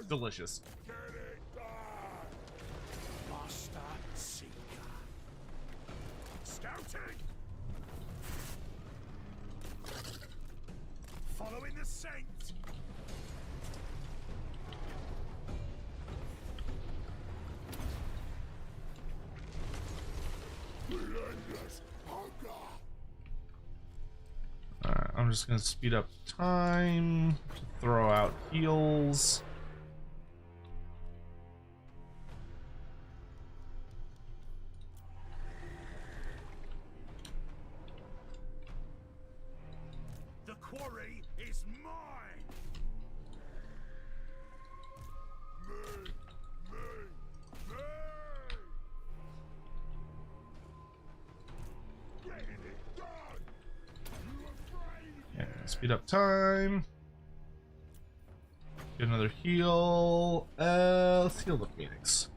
Speaker 2: Delicious.
Speaker 3: Master Seeker. Scouting. Following the saints. Relentless hunger.
Speaker 2: Alright, I'm just gonna speed up time to throw out heals.
Speaker 3: The quarry is mine. Me. Getting it done. You afraid?
Speaker 2: Yeah, speed up time. Get another heal. Let's heal the Phoenix.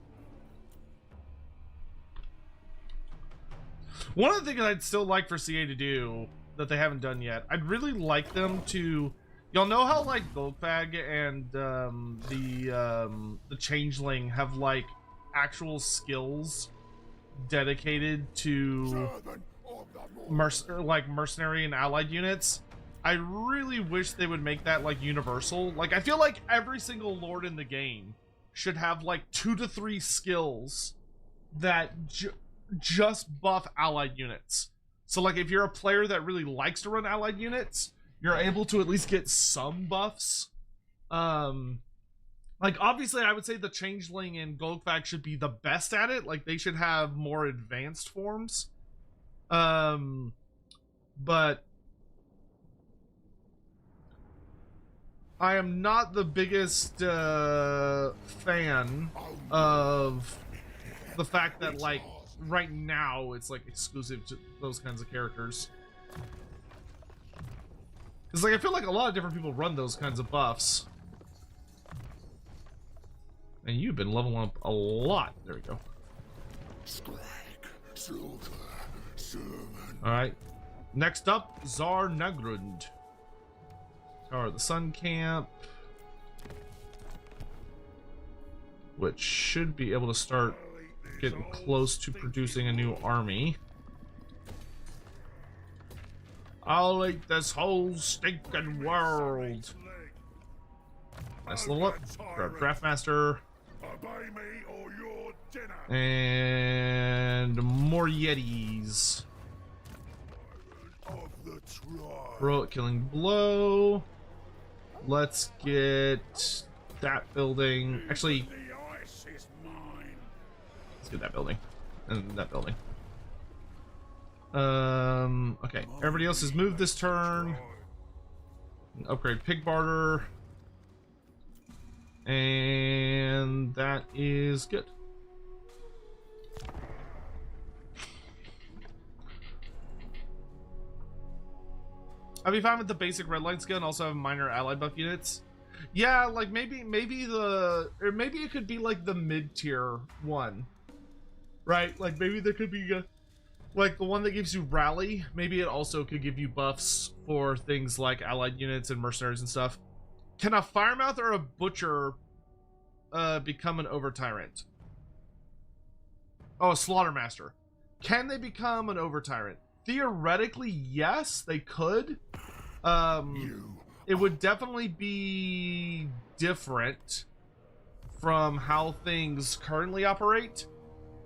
Speaker 2: One of the things I'd still like for CA to do that they haven't done yet, I'd really like them to, y'all know how like Goldfag and the Changeling have like actual skills dedicated to mercenary and allied units. I really wish they would make that like universal. Like I feel like every single lord in the game should have like 2 to 3 skills that just buff allied units. So like if you're a player that really likes to run allied units, you're able to at least get some buffs. Like obviously I would say the Changeling and Goldfag should be the best at it. Like they should have more advanced forms. But I am not the biggest fan of the fact that like right now it's like exclusive to those kinds of characters. Because like I feel like a lot of different people run those kinds of buffs. And you've been leveling up a lot. There we go. Alright. Next up, Tsar Nagrund. Tower of the Sun Camp. Which should be able to start getting close to producing a new army. I'll eat this whole stinking world. Nice level up. Grab Draftmaster.
Speaker 3: Obey me or your dinner.
Speaker 2: And more Yetis.
Speaker 3: Of the tribe.
Speaker 2: Heroic Killing Blow. Let's get that building. Actually,
Speaker 3: The ice is mine.
Speaker 2: let's get that building. And that building. Okay. Everybody else has moved this turn. Upgrade Pig Barter. And that is good. I'll be fine with the basic red line skill and also have minor allied buff units. Yeah, like maybe it could be like the mid-tier one. Right? Like maybe there could be like the one that gives you rally. Maybe it also could give you buffs for things like allied units and mercenaries and stuff. Can a Firemouth or a Butcher become an Over Tyrant? Oh, a Slaughtermaster. Can they become an Over Tyrant? Theoretically, yes, they could. It would definitely be different from how things currently operate.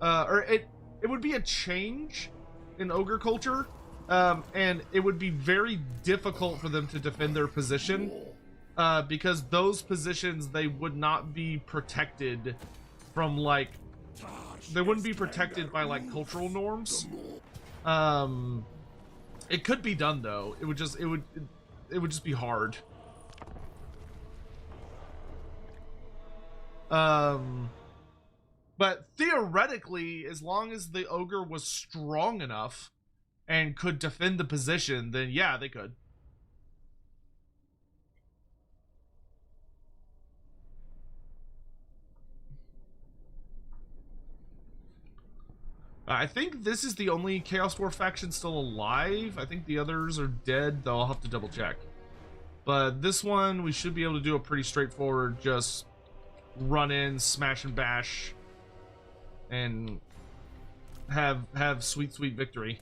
Speaker 2: Or it would be a change in Ogre culture. And it would be very difficult for them to defend their position. Because those positions, they would not be protected from like, they wouldn't be protected by like cultural norms. It could be done though. It would just be hard. But theoretically, as long as the ogre was strong enough and could defend the position, then yeah, they could. I think this is the only Chaos Dwarf faction still alive. I think the others are dead, though I'll have to double check. But this one, we should be able to do a pretty straightforward, just run in, smash and bash, and have sweet victory.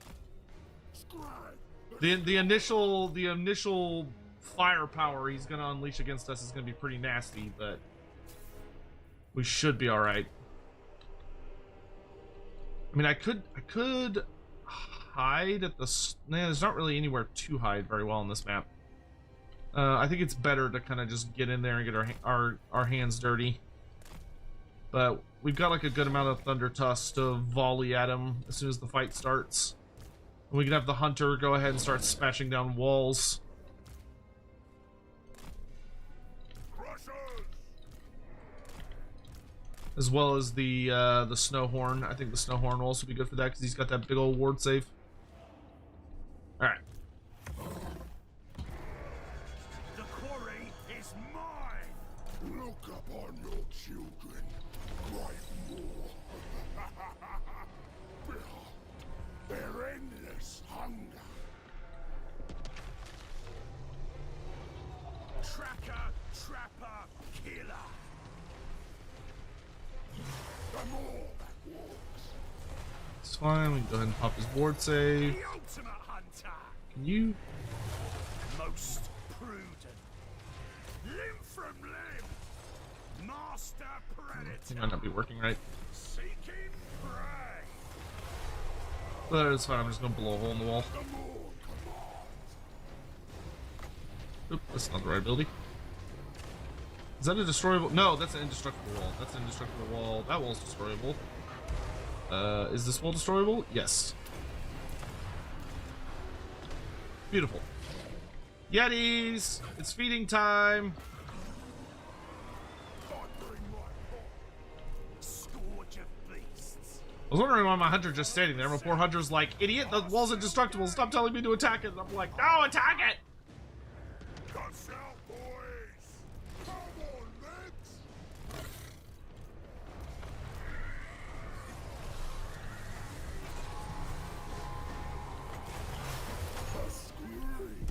Speaker 2: The initial firepower he's gonna unleash against us is gonna be pretty nasty, but we should be all right. I mean, I could hide at the... Nah, there's not really anywhere to hide very well on this map. I think it's better to kind of just get in there and get our hands dirty. But we've got like a good amount of Thunder Tusk to volley at him as soon as the fight starts. And we can have the Hunter go ahead and start smashing down walls. as well as the snow horn. I think the snow horn will also be good for that because he's got that big old ward save. All right.
Speaker 3: The quarry is mine. Look upon your children. Cry more. Their endless hunger. Tracker, trapper, killer. The more that walks.
Speaker 2: It's fine. We can go ahead and pop his ward save.
Speaker 3: The ultimate hunter.
Speaker 2: Can you?
Speaker 3: Most prudent. Limb from limb. Master
Speaker 2: He
Speaker 3: predator.
Speaker 2: might not be working right.
Speaker 3: Seeking prey.
Speaker 2: But it's fine. I'm just gonna blow a hole in the wall.
Speaker 3: The more commands.
Speaker 2: Oop, that's not the right ability. Is that a destroyable? No, that's an indestructible wall. That's an indestructible wall. That wall's destroyable. Is this wall destroyable? Yes. Beautiful. Yetis! It's feeding time!
Speaker 3: I bring my pot. Scourge of beasts.
Speaker 2: I was wondering why my hunter just standing there. My poor hunter's like, idiot, the wall's indestructible. Stop telling me to attack it. And I'm like, no, attack it!
Speaker 3: Cuts out, boys. Come on, lads. A scream.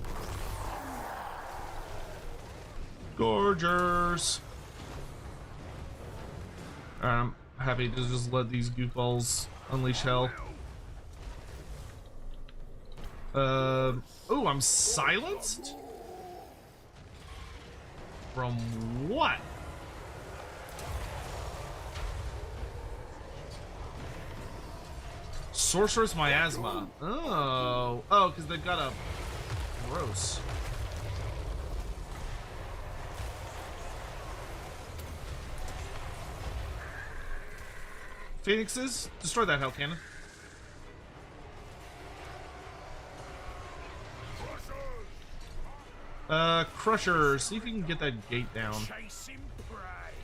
Speaker 2: Gorgers! I'm happy to just let these goofballs unleash hell. Oh, I'm silenced? From what? Sorceress miasma. Oh, because they've got a gross. Phoenixes, destroy that hell cannon. Crusher, see if you can get that gate down.
Speaker 3: Chasing prey.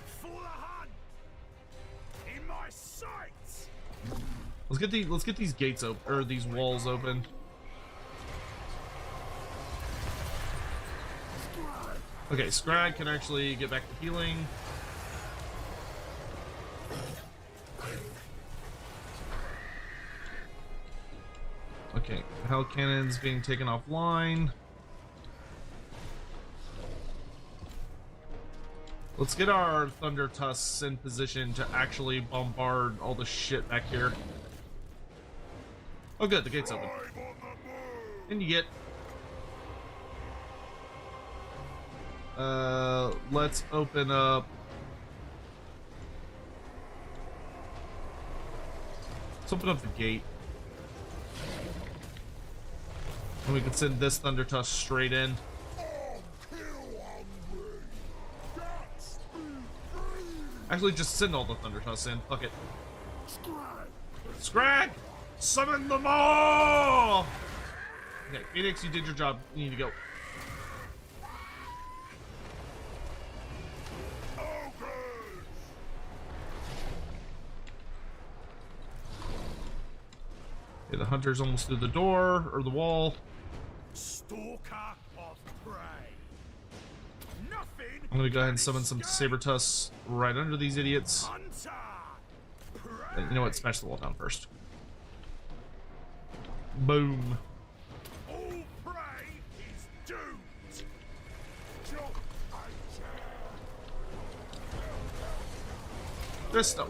Speaker 3: For the hunt. In my sights.
Speaker 2: Let's get these gates open, or these walls open. Okay, Scrag can actually get back to healing. Okay, hell cannon's being taken offline. Let's get our Thunder Tusks in position to actually bombard all the shit back here. Oh good, the gate's open. And you get... let's open up... Let's open up the gate. And we can send this Thunder Tusk straight in. Actually, just send all the Thunder Tusks in. Fuck it. Scrag! Summon them all! Okay, Phoenix, you did your job. You need to go. Okay, the hunter's almost through the door, or the wall.
Speaker 3: Stalker of prey. Nothing.
Speaker 2: I'm gonna go ahead and summon some Saber Tusks right under these idiots.
Speaker 3: Hunter. Prey.
Speaker 2: You know what? Smash the wall down first. Boom.
Speaker 3: All prey is doomed. Jump,
Speaker 2: Fisto.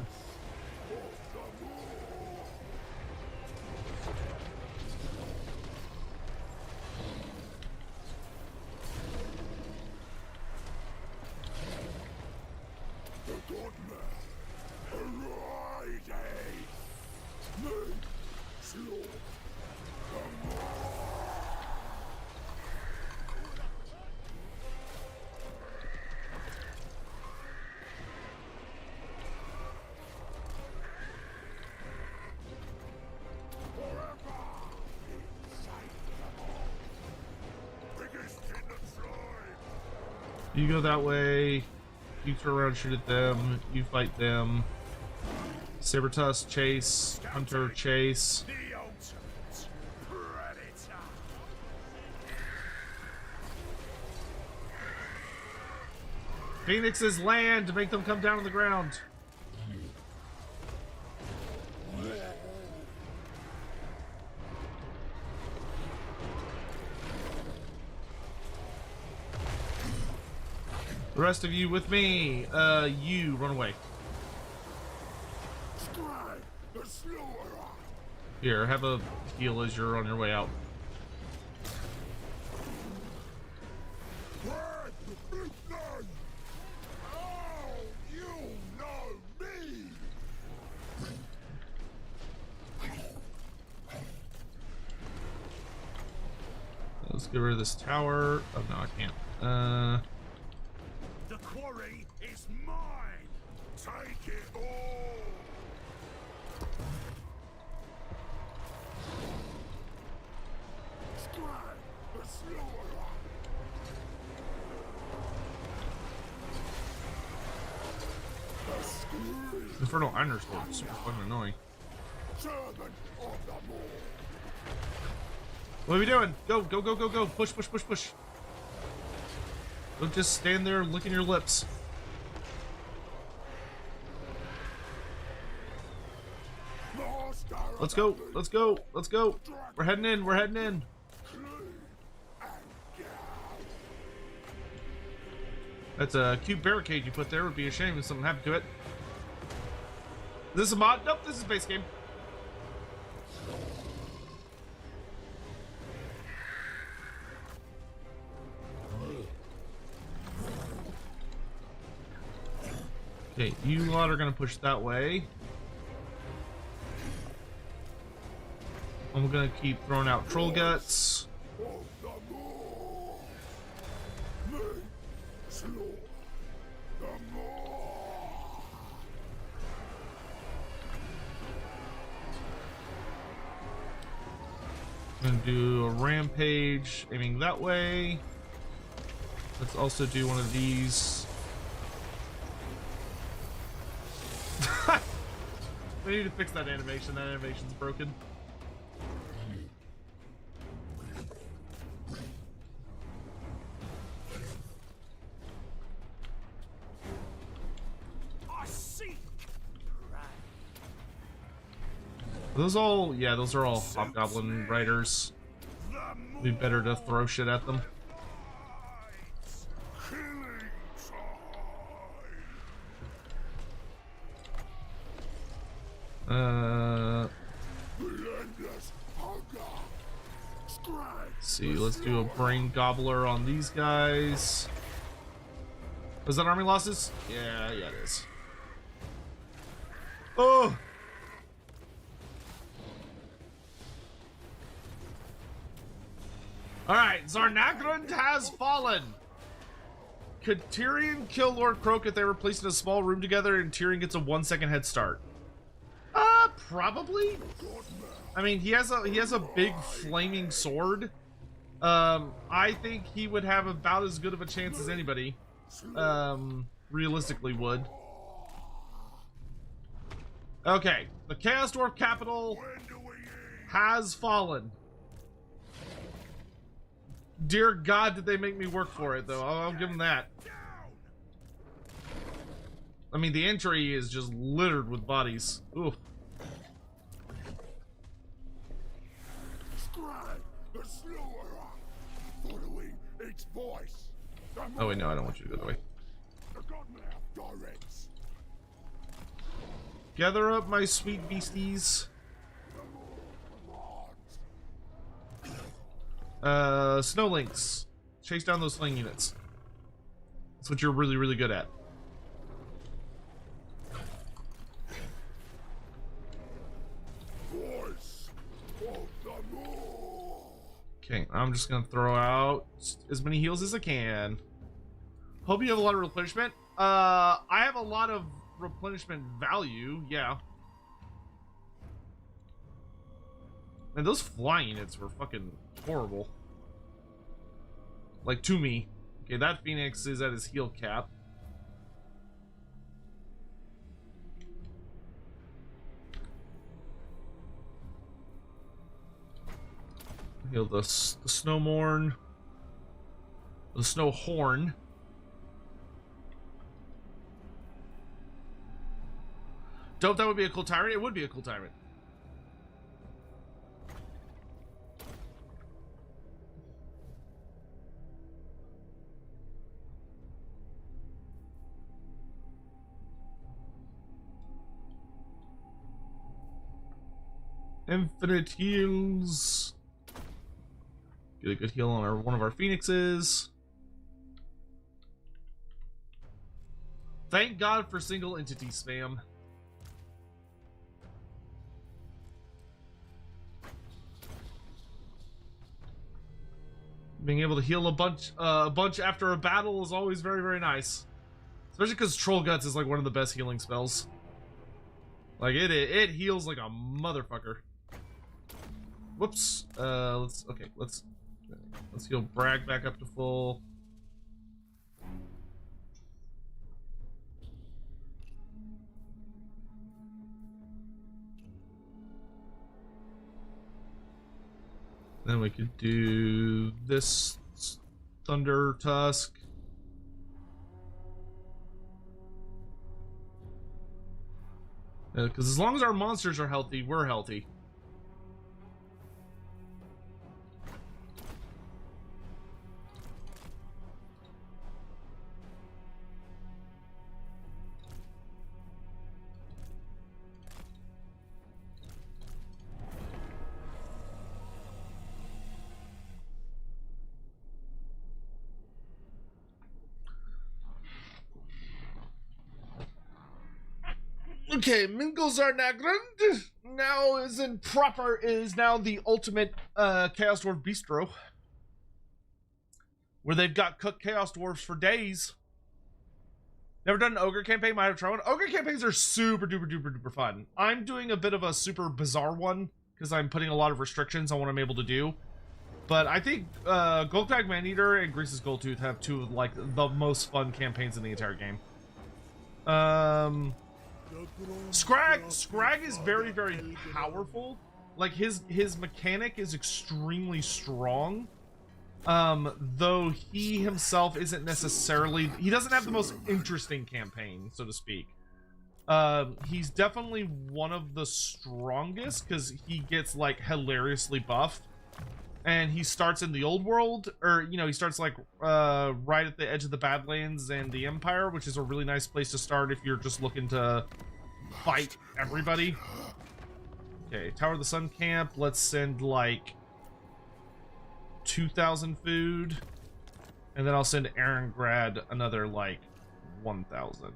Speaker 2: You go that way. You turn around, shoot at them. You fight them. Sabertusk, chase. Hunter, chase.
Speaker 3: The ultimate predator.
Speaker 2: Phoenixes land to make them come down on the ground. The rest of you with me. You run away.
Speaker 3: Strike the slaughterer.
Speaker 2: Here, have a heal as you're on your way out.
Speaker 3: Bread the big man. Oh, you know me.
Speaker 2: Let's get rid of this tower. Oh no, I can't.
Speaker 3: The quarry is mine. Take it all. Strike the slaughterer. The scream.
Speaker 2: Infernal Iron Sword is super fucking annoying.
Speaker 3: Servant of the Maw.
Speaker 2: What are we doing? Go, go, go, go, go. Push, push, push, push. Don't just stand there licking your lips.
Speaker 3: Master of
Speaker 2: Let's
Speaker 3: the
Speaker 2: go,
Speaker 3: Deep.
Speaker 2: let's go, let's go. We're heading in, we're heading in.
Speaker 3: Clean and gown.
Speaker 2: That's a cute barricade you put there. Would be a shame if something happened to it. Is this a mod? Nope, this is base game. Okay, you lot are gonna push that way. I'm gonna keep throwing out troll guts.
Speaker 3: Of the Maw. Me, slaughter the Maw.
Speaker 2: I'm gonna do a rampage, aiming that way. Let's also do one of these. We need to fix that animation. That animation's broken.
Speaker 3: I seek pride.
Speaker 2: Are those all, yeah, those are all hobgoblin riders.
Speaker 3: The
Speaker 2: Be better to throw shit at them.
Speaker 3: Moonlight's killing time. Relentless hunger. Strike.
Speaker 2: See, let's do a brain gobbler on these guys. Was that army losses? Yeah, yeah, it is. Oh! Alright, Zarnagrund has fallen! Could Tyrion kill Lord Croak if they were placed in a small room together and Tyrion gets a 1 second head start? Probably. I mean, he has a big flaming sword. I think he would have about as good of a chance as anybody. Realistically would. Okay, the Chaos Dwarf capital has fallen. Dear God, did they make me work for it, though. I'll give them that. I mean, the entry is just littered with bodies. Oof.
Speaker 3: Strike the slaughterer. Following its voice.
Speaker 2: Oh, wait, no, I don't want you to go that way.
Speaker 3: The Godmouth directs.
Speaker 2: Gather up my sweet beasties. Snow Lynx. Chase down those sling units. That's what you're really, really good at.
Speaker 3: Voice of the Maw.
Speaker 2: Okay, I'm just gonna throw out as many heals as I can. Hope you have a lot of replenishment. I have a lot of replenishment value, yeah. And those flying units were fucking horrible. Like, to me. Okay, that Phoenix is at his heal cap. Heal the Snowmorn. The Snowhorn. Dope, that would be a cool tyrant. It would be a cool tyrant. Infinite heals. Get a good heal on one of our phoenixes. Thank God for single entity spam. Being able to heal a bunch after a battle is always very, very nice. Especially because Troll Guts is like one of the best healing spells. Like it heals like a motherfucker. Whoops. Let's heal Bragg back up to full. Then we could do this Thunder Tusk. Because as long as our monsters are healthy, we're healthy. Okay, Mingolzar Nagrand now is now the ultimate Chaos Dwarf Bistro. Where they've got cooked Chaos Dwarfs for days. Never done an Ogre campaign, might have tried one. Ogre campaigns are super duper duper duper fun. I'm doing a bit of a super bizarre one, because I'm putting a lot of restrictions on what I'm able to do. But I think Golgag Maneater and Grease's Goldtooth have two of like the most fun campaigns in the entire game. Scrag is very, very powerful. Like his mechanic is extremely strong. Though he himself isn't necessarily, he doesn't have the most interesting campaign, so to speak. He's definitely one of the strongest because he gets like hilariously buffed. And he starts in the old world, or you know, he starts like right at the edge of the Badlands and the Empire, which is a really nice place to start if you're just looking to fight everybody. Okay, Tower of the Sun camp. Let's send like 2,000 food, and then I'll send Aarongrad another like 1,000.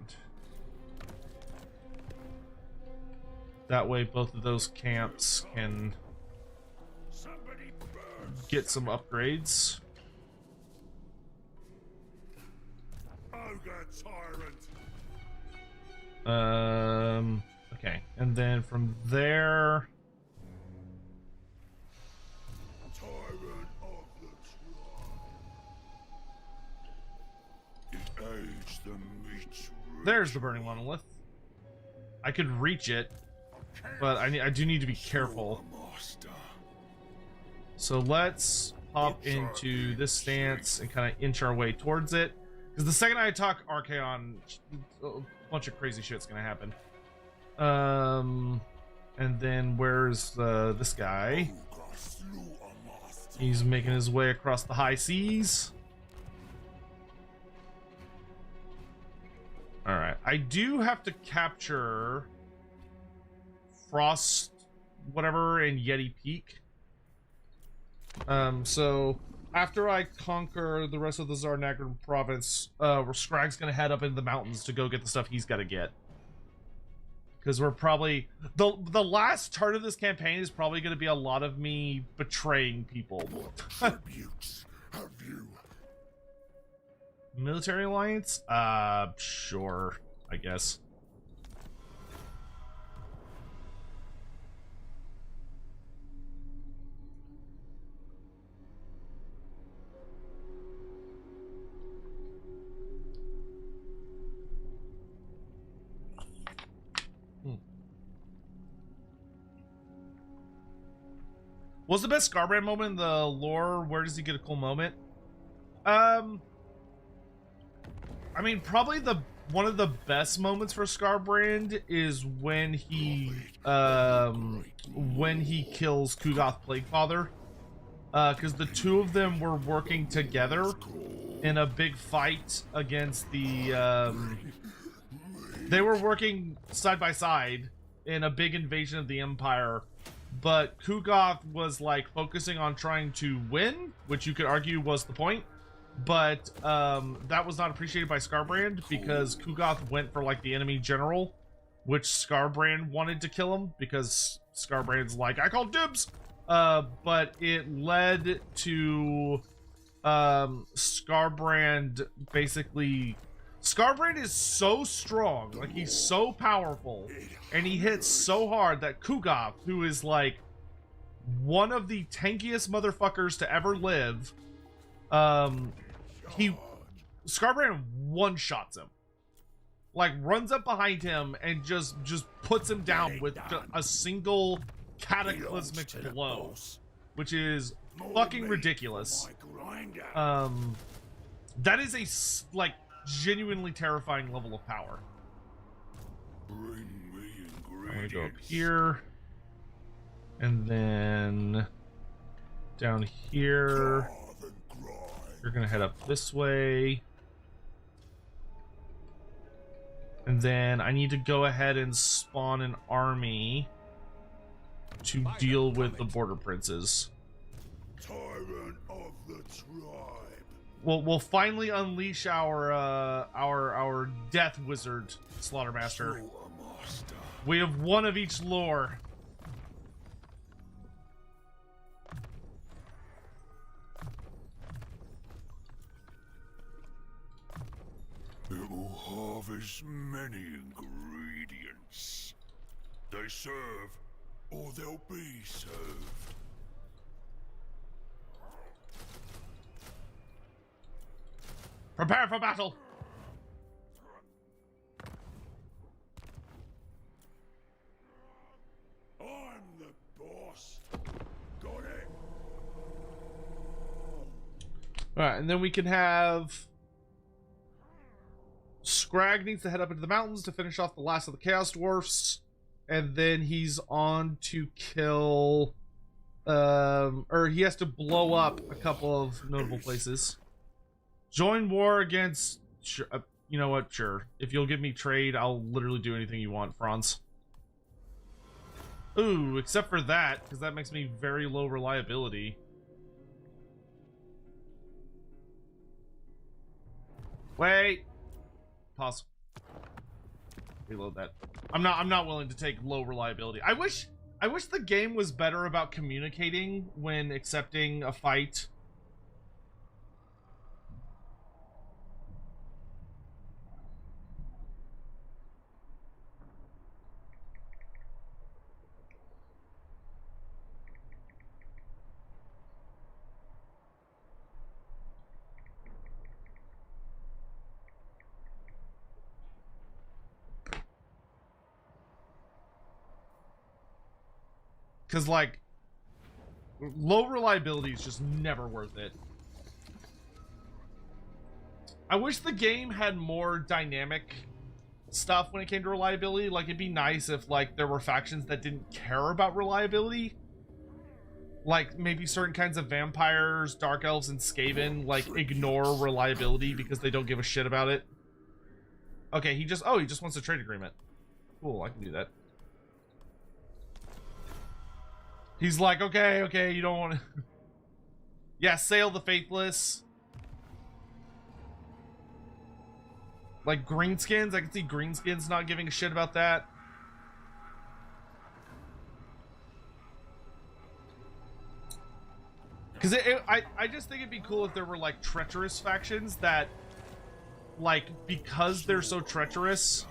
Speaker 2: That way, both of those camps can get some upgrades.
Speaker 3: Ogre tyrant.
Speaker 2: Okay, and then from there,
Speaker 3: Tyrant of the tribe. It aids the meat's
Speaker 2: there's the Burning Monolith. I could reach it, but I do need to be careful.
Speaker 3: Master.
Speaker 2: So let's hop into this stance and kind of inch our way towards it. Because the second I attack Archaon, a bunch of crazy shit's gonna happen. And then where's this guy? He's making his way across the high seas. Alright, I do have to capture Frost, whatever, in Yeti Peak. So after I conquer the rest of the Zarnagran province, Scrag's gonna head up into the mountains to go get the stuff he's gotta get. Because we're probably the last turn of this campaign is probably gonna be a lot of me betraying people.
Speaker 3: Tributes have you?
Speaker 2: Military alliance? Sure, I guess. What's the best Scarbrand moment in the lore? Where does he get a cool moment? I mean, probably one of the best moments for Scarbrand is when he kills Kugoth Plaguefather, because the two of them were working together in a big fight against the they were working side by side in a big invasion of the Empire, but Kugoth was like focusing on trying to win, which you could argue was the point. But that was not appreciated by Scarbrand because Kugoth went for like the enemy general, which Scarbrand wanted to kill him because Scarbrand's like, I call dibs. But it led to Scarbrand basically. Scarbrand is so strong, like he's so powerful, and he hits so hard that Kugoth, who is like one of the tankiest motherfuckers to ever live, Scarbrand one-shots him, like runs up behind him and just puts him down with a single cataclysmic blow, which is fucking ridiculous. That is a like genuinely terrifying level of power. I'm gonna go up here and then down here. You're gonna head up this way. And then I need to go ahead and spawn an army to deal with the border princes.
Speaker 3: Tyrant of the tribe.
Speaker 2: We'll finally unleash our death wizard, Slaughtermaster. We have one of each lore.
Speaker 3: It will harvest many ingredients. They serve, or they'll be served.
Speaker 2: Prepare for battle!
Speaker 3: I'm the boss. Got it.
Speaker 2: Alright, and then we can have... Scrag needs to head up into the mountains to finish off the last of the Chaos Dwarfs. And then he's on to kill... or he has to blow up a couple of notable places. Join war against... you know what? Sure. If you'll give me trade, I'll literally do anything you want, Franz. Ooh, except for that, because that makes me very low reliability. Wait. Pause. Reload that. I'm not willing to take low reliability. I wish the game was better about communicating when accepting a fight. Because, like, low reliability is just never worth it. I wish the game had more dynamic stuff when it came to reliability. Like, it'd be nice if, like, there were factions that didn't care about reliability. Like, maybe certain kinds of vampires, dark elves, and Skaven, like, ignore reliability because they don't give a shit about it. Okay, he just wants a trade agreement. Cool, I can do that. He's like, okay, you don't want to... Yeah, Sail the Faithless. Like, Greenskins, I can see Greenskins not giving a shit about that. Because I just think it'd be cool if there were, like, treacherous factions that, like, because they're so treacherous...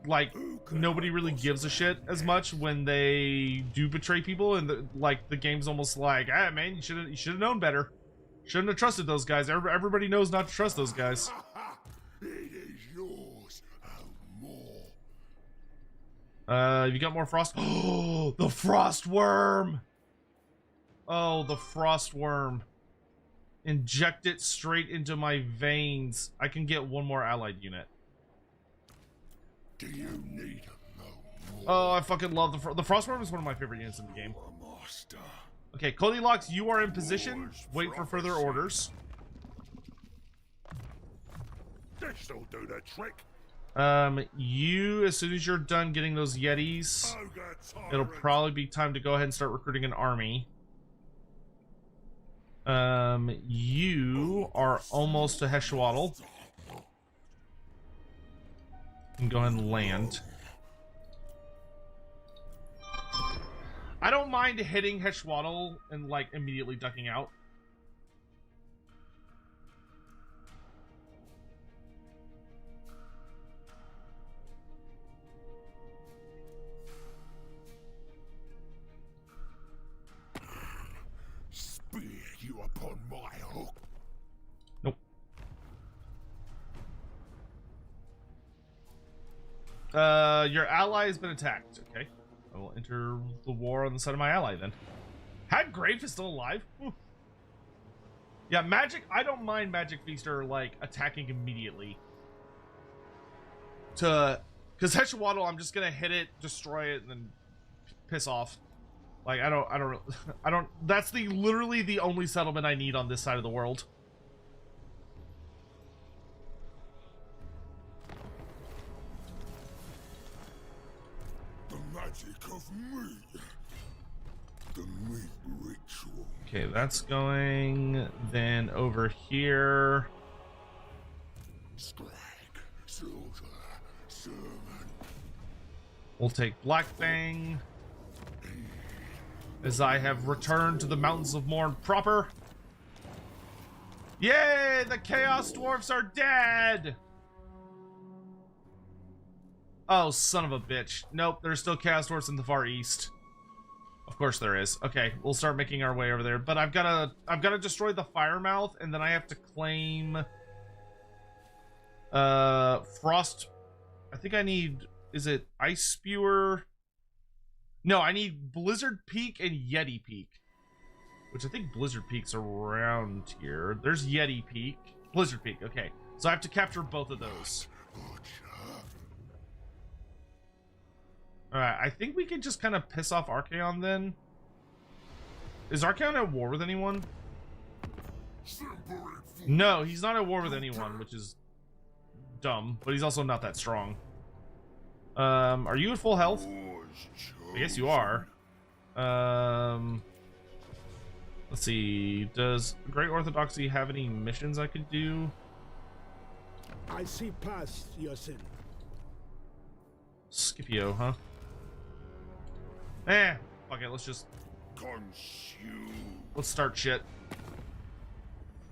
Speaker 2: like nobody really gives a shit as much when they do betray people, and the game's almost like, ah, man, you should have known better, shouldn't have trusted those guys. Everybody knows not to trust those guys.
Speaker 3: It is yours and more.
Speaker 2: You got more frost? Oh, the frost worm. Oh, the frost worm. Inject it straight into my veins. I can get one more allied unit.
Speaker 3: Do you need a more?
Speaker 2: Oh, I fucking love the frost worm is one of my favorite units in the game.
Speaker 3: Master.
Speaker 2: Okay, Goldilocks, you are in position. Wait for further orders.
Speaker 3: This'll do the trick.
Speaker 2: You, as soon as you're done getting those Yetis,
Speaker 3: Ogre
Speaker 2: it'll
Speaker 3: tyrant.
Speaker 2: probably be time to go ahead and start recruiting an army. You are almost to Heshwaddle. You can go ahead and land. I don't mind hitting Heshwaddle and, like, immediately ducking out.
Speaker 3: Spear you upon my hook.
Speaker 2: Nope. Your ally has been attacked. Okay. I will enter the war on the side of my ally then. Haggrave is still alive? Whew. Yeah, magic. I don't mind Magic Feaster, like, attacking immediately. Because Heshwaddle, I'm just gonna hit it, destroy it, and then piss off. Like, I don't, that's literally the only settlement I need on this side of the world.
Speaker 3: The magic of meat. The meat ritual.
Speaker 2: Okay, that's going then over here.
Speaker 3: Scrag, silver, sermon.
Speaker 2: We'll take Black Fang. As I have returned to the Mountains of Morn proper. Yay! The Chaos Dwarfs are dead! Oh, son of a bitch. Nope, there's still Chaos Dwarfs in the far east. Of course there is. Okay, we'll start making our way over there. But I've gotta destroy the Firemouth, and then I have to claim Frost. I think I need, is it Ice Spewer? No, I need Blizzard Peak and Yeti Peak. Which I think Blizzard Peak's around here. There's Yeti Peak. Blizzard Peak, okay. So I have to capture both of those. Alright, I think we can just kind of piss off Archaon then. Is Archaon at war with anyone? No, he's not at war with anyone, which is dumb. But he's also not that strong. Are you at full health? I guess you are. Let's see. Does Great Orthodoxy have any missions I could do?
Speaker 3: I see past your sin.
Speaker 2: Scipio, huh? Fuck it, let's start shit.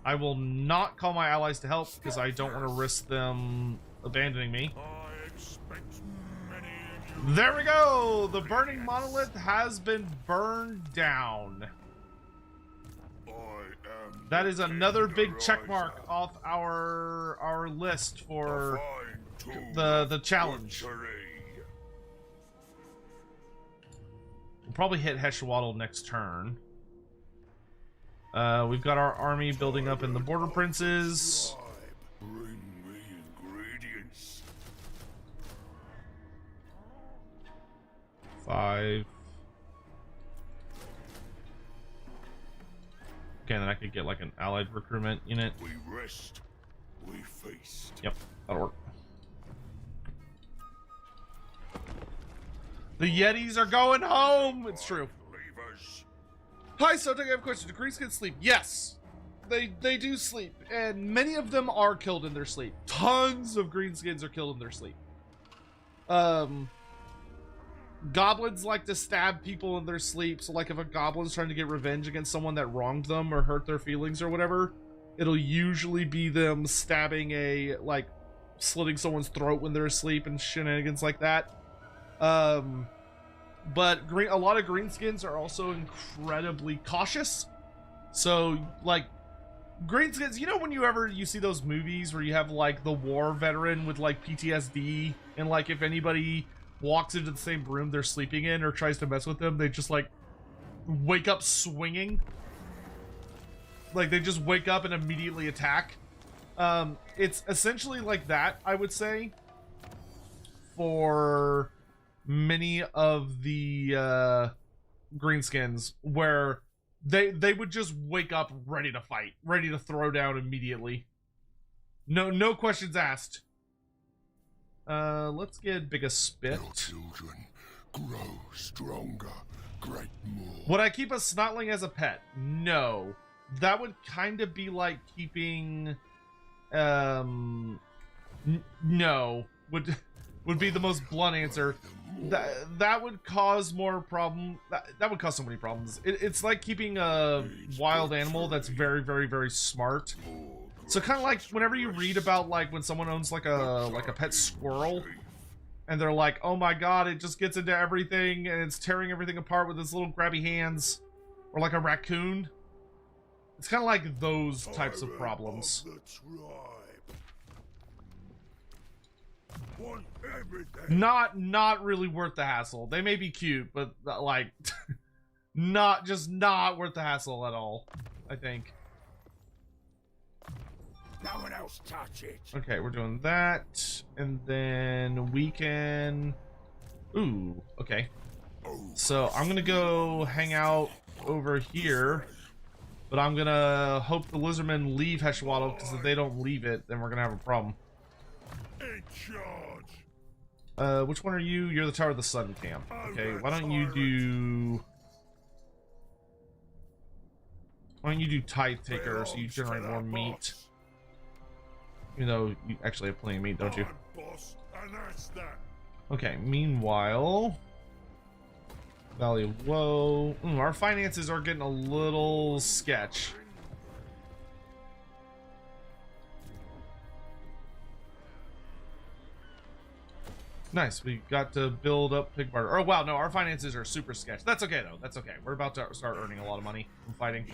Speaker 2: I will not call my allies to help because I don't want to risk them abandoning me.
Speaker 3: I expect many.
Speaker 2: There we go! The burning monolith has been burned down. That is another big check mark off our list for the challenge. We'll probably hit Heshwaddle next turn. We've got our army building up in the Border Princes.
Speaker 3: Bring me ingredients.
Speaker 2: 5. Okay, then I could get like an allied recruitment unit.
Speaker 3: We rest. We feast.
Speaker 2: Yep, that'll work. The Yetis are going home! It's true.
Speaker 3: Levers.
Speaker 2: Hi, Sotek, I have a question. Do Greenskins sleep? Yes. They do sleep. And many of them are killed in their sleep. Tons of Greenskins are killed in their sleep. Goblins like to stab people in their sleep. So, like, if a goblin's trying to get revenge against someone that wronged them or hurt their feelings or whatever, it'll usually be them stabbing slitting someone's throat when they're asleep and shenanigans like that. But a lot of greenskins are also incredibly cautious. So, like, greenskins, you know when you see those movies where you have, like, the war veteran with, like, PTSD, and, like, if anybody walks into the same room they're sleeping in or tries to mess with them, they just, like, wake up swinging. Like they just wake up and immediately attack. It's essentially like that, I would say, for many of the greenskins, where they would just wake up ready to fight, ready to throw down immediately. No questions asked. Let's get biggest spit.
Speaker 3: Your children grow stronger, great more.
Speaker 2: Would I keep a snotling as a pet? No. That would kind of be like keeping no would be the most blunt answer. That would cause more problem. That would cause so many problems. It's like keeping a wild animal that's very, very, very smart. So kind of like whenever you read about like when someone owns like a pet squirrel, and they're like, oh my god, it just gets into everything and it's tearing everything apart with its little grabby hands, or like a raccoon. It's kind of like those types of problems. Not really worth the hassle. They may be cute, but like not worth the hassle at all, I think.
Speaker 3: No one else touch it.
Speaker 2: Okay, we're doing that, and then we can. Ooh, okay. So I'm gonna go hang out over here, but I'm gonna hope the lizardmen leave Heshwaddle, because if they don't leave it, then we're gonna have a problem.
Speaker 3: In charge.
Speaker 2: Which one are you? You're the Tower of the Sun camp. Okay, why don't you do Tithe Taker so you generate more meat? You know, you actually have plenty of meat, don't you? Okay, meanwhile, Valley of Woe. Our finances are getting a little sketch. Nice, we got to build up pig barter. Oh wow, no, our finances are super sketch. That's okay though, that's okay. We're about to start earning a lot of money from fighting.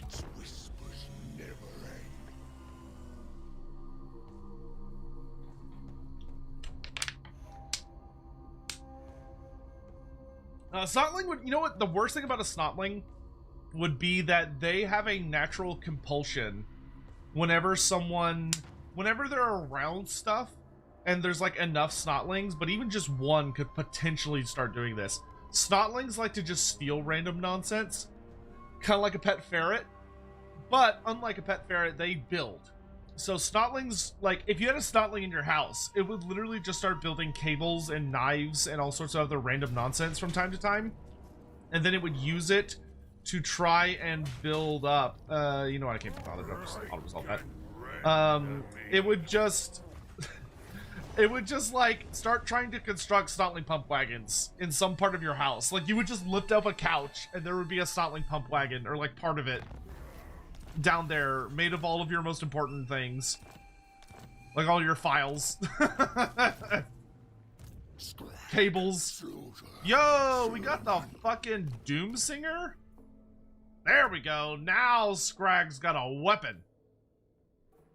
Speaker 2: Snotling would, you know what, the worst thing about a Snotling would be that they have a natural compulsion whenever they're around stuff and there's like enough Snotlings, but even just one could potentially start doing this. Snotlings like to just steal random nonsense, kind of like a pet ferret, but unlike a pet ferret, they build. So Snotlings, like, if you had a Snotling in your house, it would literally just start building cables and knives and all sorts of other random nonsense from time to time. And then it would use it to try and build up, you know what, I can't be bothered, I'll resolve that. It would just like start trying to construct Snotling pump wagons in some part of your house. Like, you would just lift up a couch and there would be a Snotling pump wagon, or like part of it, down there, made of all of your most important things, like all your files. Cables. Yo, we got the fucking Doomsinger. There we go. Now Scrag's got a weapon,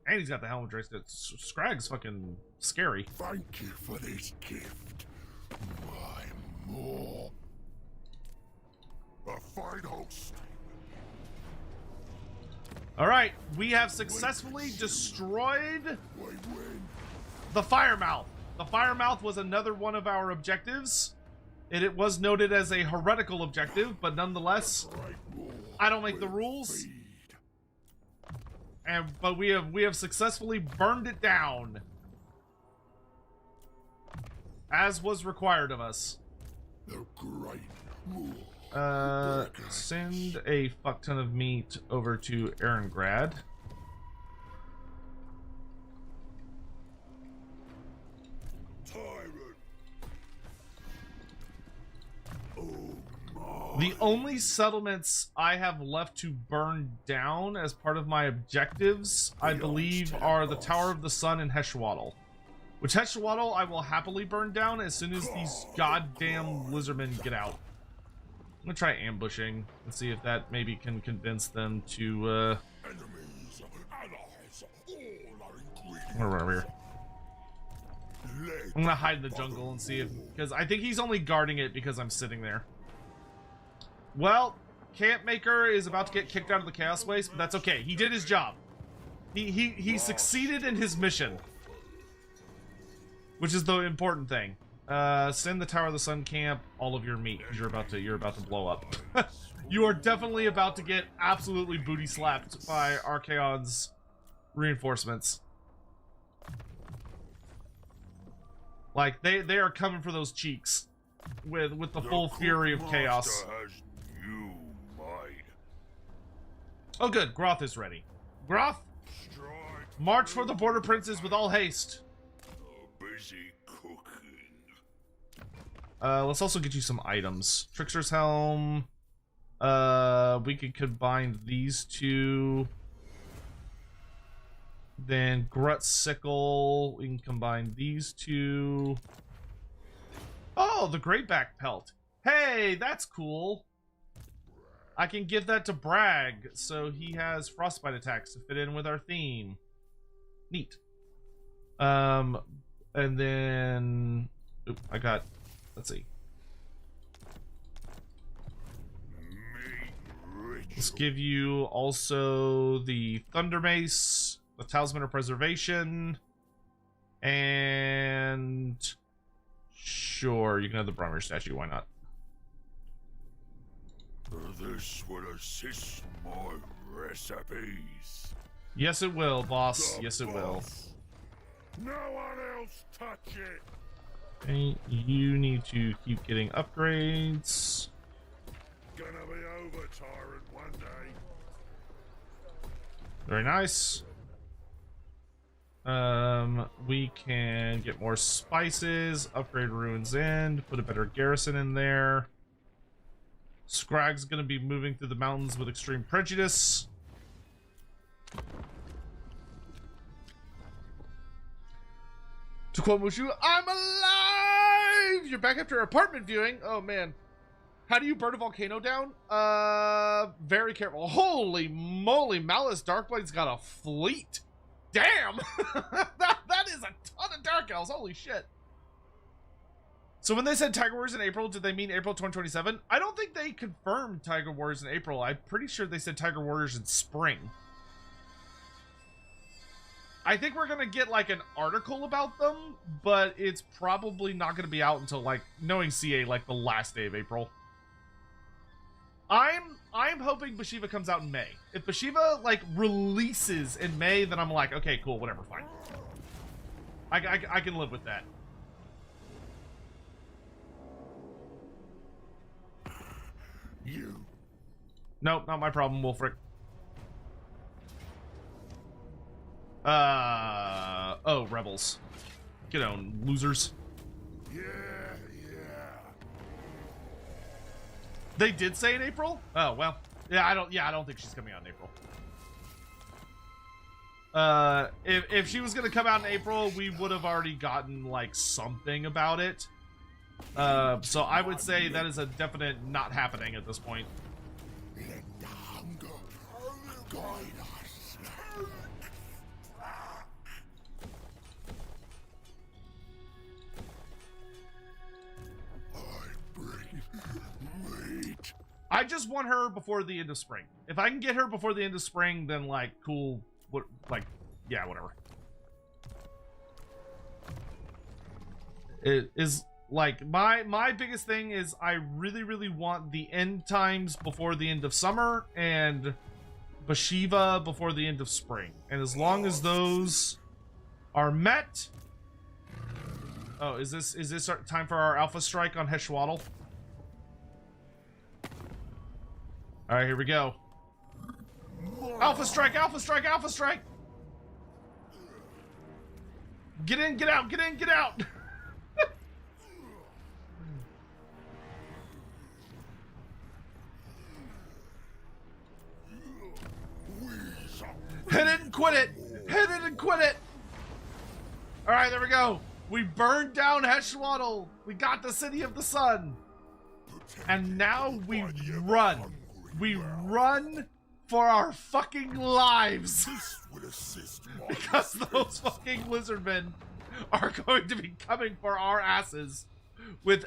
Speaker 2: and he's got the helmet bracelet. Scrag's fucking scary.
Speaker 3: Thank you for this gift. My more. A fine host.
Speaker 2: Alright, we have successfully destroyed the Firemouth. The Firemouth was another one of our objectives. It was noted as a heretical objective, but nonetheless, I don't make the rules. But we have successfully burned it down, as was required of us.
Speaker 3: The great war.
Speaker 2: Send a fuck ton of meat over to Erengrad. The only settlements I have left to burn down as part of my objectives, I believe, are the Tower of the Sun and Heshwaddle. Which Heshwaddle I will happily burn down as soon as these goddamn lizardmen get out. I'm gonna try ambushing and see if that maybe can convince them to, I'm gonna run over here. I'm gonna hide in the jungle and see if, because I think he's only guarding it because I'm sitting there. Well, Camp Maker is about to get kicked out of the Chaos Waste, but that's okay. He did his job. He succeeded in his mission, which is the important thing. Send the Tower of the Sun camp all of your meat, because you're about to blow up. You are definitely about to get absolutely booty slapped by Archaon's reinforcements. Like they are coming for those cheeks with the full fury of chaos. Oh good, Groth is ready. Groth, march for the border princes with all haste.
Speaker 3: Busy cooking.
Speaker 2: Let's also get you some items. Trickster's Helm. We could combine these two. Then Grut Sickle. We can combine these two. Oh, the Greatback Pelt. Hey, that's cool. I can give that to Bragg, so he has frostbite attacks to fit in with our theme. Neat. And then... Oop, I got... Let's see. Let's give you also the Thunder Mace, the Talisman of Preservation, and... Sure, you can have the Bromir statue, why not?
Speaker 3: This will assist my recipes.
Speaker 2: Yes, it will, boss. Yes, it will.
Speaker 3: No one else touch it.
Speaker 2: Okay, you need to keep getting upgrades.
Speaker 3: Gonna be over, Tyrant, one day.
Speaker 2: Very nice. We can get more spices, upgrade Ruin's End, put a better garrison in there. Scrag's gonna be moving through the mountains with extreme prejudice. To quote Mushu, I'm alive! You're back after apartment viewing? Oh man. How do you burn a volcano down? Very careful. Holy moly, Malice Darkblade's got a fleet. Damn! that is a ton of Dark Elves, holy shit. So when they said Tiger Wars in April, did they mean April 2027? I don't think they confirmed Tiger Wars in April. I'm pretty sure they said Tiger Warriors in spring. I think we're gonna get like an article about them, but it's probably not gonna be out until like, knowing CA, like the last day of April. I'm hoping Bashiva comes out in May. If Bashiva like releases in May, then I'm like, okay, cool, whatever, fine. I can live with that.
Speaker 3: You.
Speaker 2: Nope, not my problem, Wolfric. Oh, rebels. Get on, losers.
Speaker 3: Yeah.
Speaker 2: They did say in April? Oh, well. Yeah, I don't think she's coming out in April. If she was gonna come out in April, we would have already gotten like something about it. So I would say that is a definite not happening at this point.
Speaker 3: Let the hunger guide us. I bring meat.
Speaker 2: I just want her before the end of spring. If I can get her before the end of spring, then like cool. What, like, yeah, whatever. It is. Like, my biggest thing is I really want the end times before the end of summer and Bashiva before the end of spring. And as long as those are met... Oh, is this our time for our Alpha Strike on Heshwaddle? Alright, here we go. Alpha Strike, Alpha Strike, Alpha Strike! Get in, get out, get in, get out! Hit it and quit it! Hit it and quit it! Alright, there we go. We burned down Heshwaddle. We got the City of the Sun. And now we run. We run for our fucking lives. Because those fucking lizardmen are going to be coming for our asses with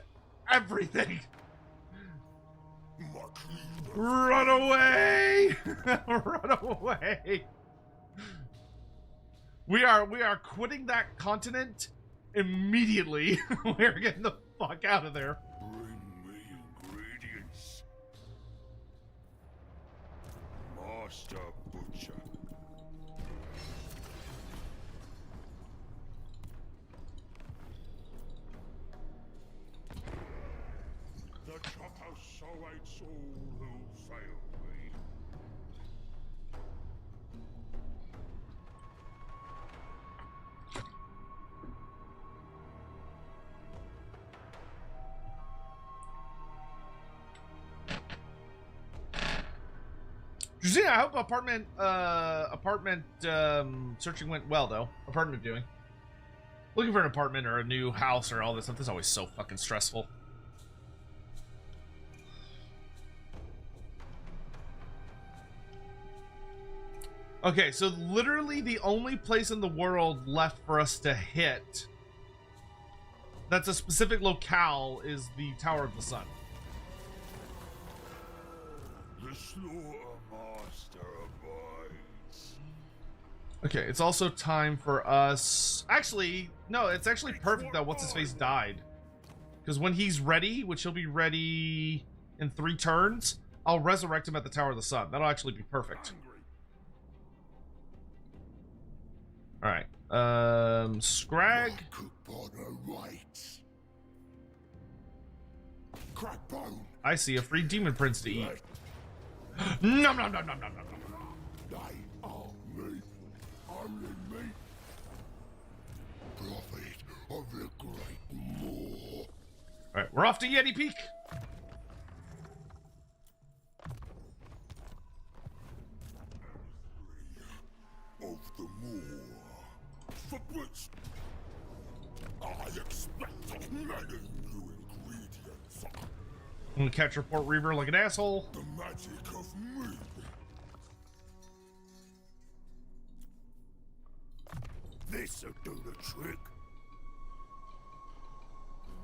Speaker 2: everything. Run away! Run away! We are quitting that continent immediately. We're getting the fuck out of there.
Speaker 3: Bring me ingredients. Master Butcher. The chopper so awaits all who fail me.
Speaker 2: Christina, I hope apartment searching went well though. Apartment viewing. Looking for an apartment or a new house or all this stuff. This is always so fucking stressful. Okay, so literally the only place in the world left for us to hit that's a specific locale is the Tower of the Sun.
Speaker 3: The Slaughtermaster abides.
Speaker 2: Okay, it's also time for us... Actually, no, it's actually perfect that What's-His-Face died. Because when he's ready, which he'll be ready in 3 turns, I'll resurrect him at the Tower of the Sun. That'll actually be perfect. Alright, Scrag. I see a free demon prince to eat. Nom nom nom nom nom nom nom.
Speaker 3: They are me. Only me. Prophet of the Great Moor.
Speaker 2: Alright, we're off to Yeti Peak.
Speaker 3: Of the Moor. For which I expected many new ingredients.
Speaker 2: I'm gonna catch Report Reaver like an asshole.
Speaker 3: The magic of me. This'll do the trick.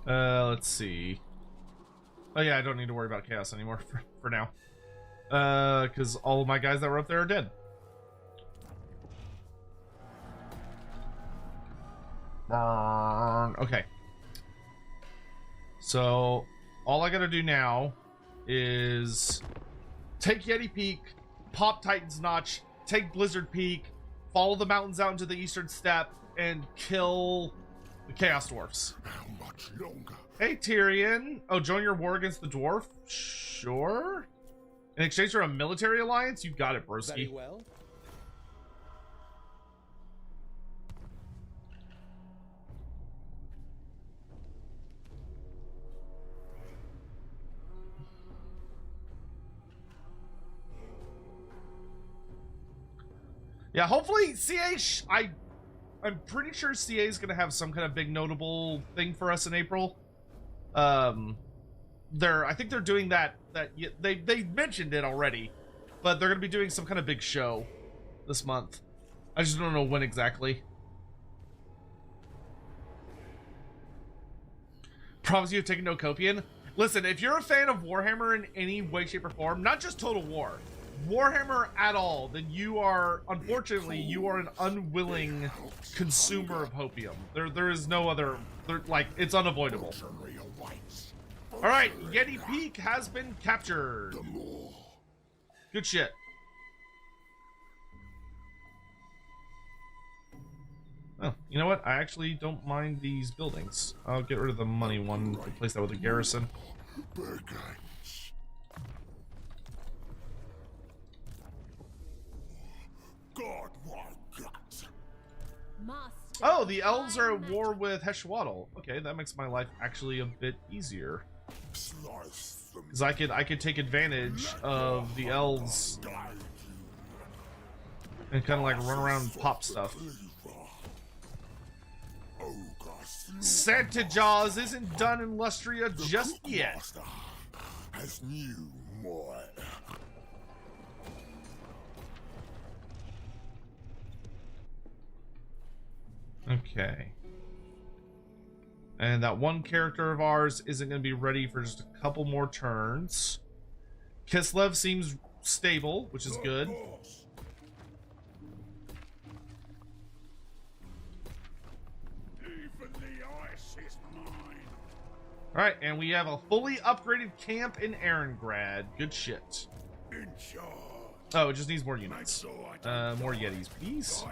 Speaker 2: Let's see. Oh yeah, I don't need to worry about chaos anymore for now. Because all of my guys that were up there are dead. Okay. So all I gotta do now is take Yeti Peak, pop Titan's Notch, take Blizzard Peak, follow the mountains out into the eastern steppe, and kill the Chaos Dwarfs.
Speaker 3: How much longer?
Speaker 2: Hey Tyrion. Oh, join your war against the dwarf? Sure. In exchange for a military alliance? You got it, broski.
Speaker 4: Very well.
Speaker 2: Yeah, hopefully CA, I'm pretty sure CA is going to have some kind of big notable thing for us in April. I think they're doing that they mentioned it already, but they're going to be doing some kind of big show this month. I just don't know when exactly. Promise you have taken no Copian. Listen, if you're a fan of Warhammer in any way, shape, or form, not just Total War, Warhammer at all, then you are, unfortunately, you are an unwilling consumer of hopium. There is no other, like, it's unavoidable. Alright, Yeti Peak has been captured. Good shit. Oh, you know what? I actually don't mind these buildings. I'll get rid of the money one, replace that with a garrison.
Speaker 3: God, my guts.
Speaker 2: Oh, the elves are at war with Heshwaddle. Okay, that makes my life actually a bit easier. Because I could take advantage of the elves and kind of like run around and pop stuff. Santa Jaws isn't done in Lustria just yet.
Speaker 3: Has new more.
Speaker 2: Okay. And that one character of ours isn't going to be ready for just a couple more turns. Kislev seems stable, which is good.
Speaker 3: Even the ice is mine.
Speaker 2: Alright, and we have a fully upgraded camp in Erengrad. Good shit.
Speaker 3: In charge.
Speaker 2: Oh, it just needs more units. More Yetis, please.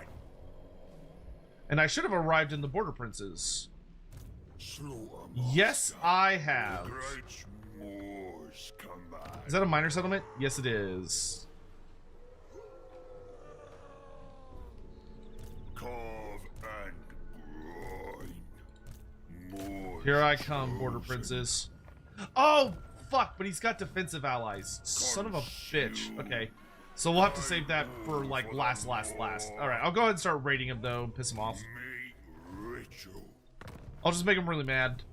Speaker 2: And I should have arrived in the Border Princes. Yes, I have. Is that a minor settlement? Yes, it is. Here I come, Border Princes. Oh, fuck, but he's got defensive allies. Son of a bitch. Okay, so we'll have to save that for, like, last. Alright, I'll go ahead and start raiding him, though, and piss him off. I'll just make him really mad.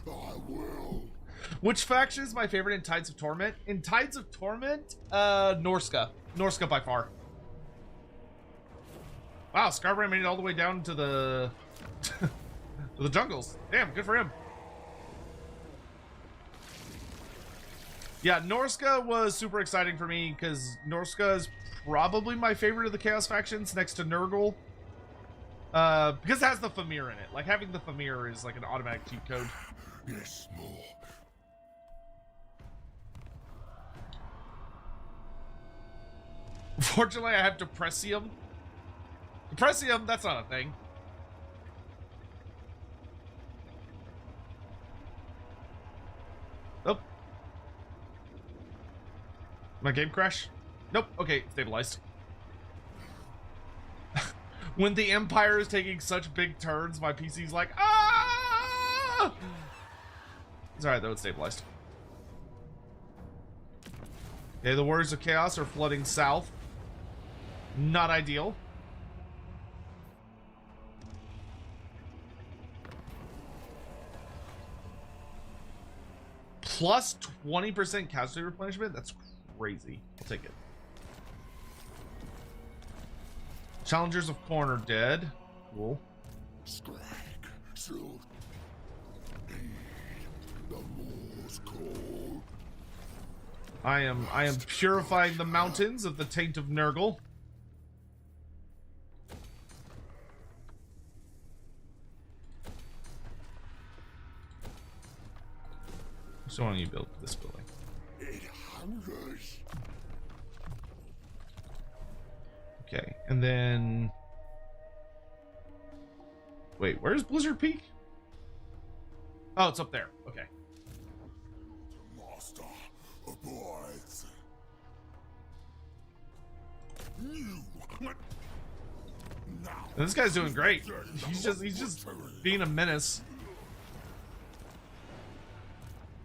Speaker 3: I will.
Speaker 2: Which faction is my favorite in Tides of Torment? In Tides of Torment, Norska. Norska by far. Wow, Scarbrand made it all the way down to the to the jungles. Damn, good for him. Yeah, Norska was super exciting for me because Norska is probably my favorite of the Chaos factions next to Nurgle. Because it has the Famir in it. Like, having the Famir is like an automatic cheat code.
Speaker 3: Yes, more.
Speaker 2: Fortunately, I have Depressium. Depressium, that's not a thing. Nope. My game crash? Nope. Okay, stabilized. When the Empire is taking such big turns, my PC's like, ah! It's alright though, it's stabilized. Okay, the Warriors of Chaos are flooding south. Not ideal. Plus 20% casualty replenishment? That's crazy. I'll take it. Challengers of Corn are dead. Cool. I am purifying the mountains of the taint of Nurgle. So why don't you build this building?
Speaker 3: It hungers.
Speaker 2: Okay, and then wait, where's Blizzard Peak? Oh, it's up there. Okay.
Speaker 3: Master abides. Now.
Speaker 2: And this guy's doing great. He's just being a menace.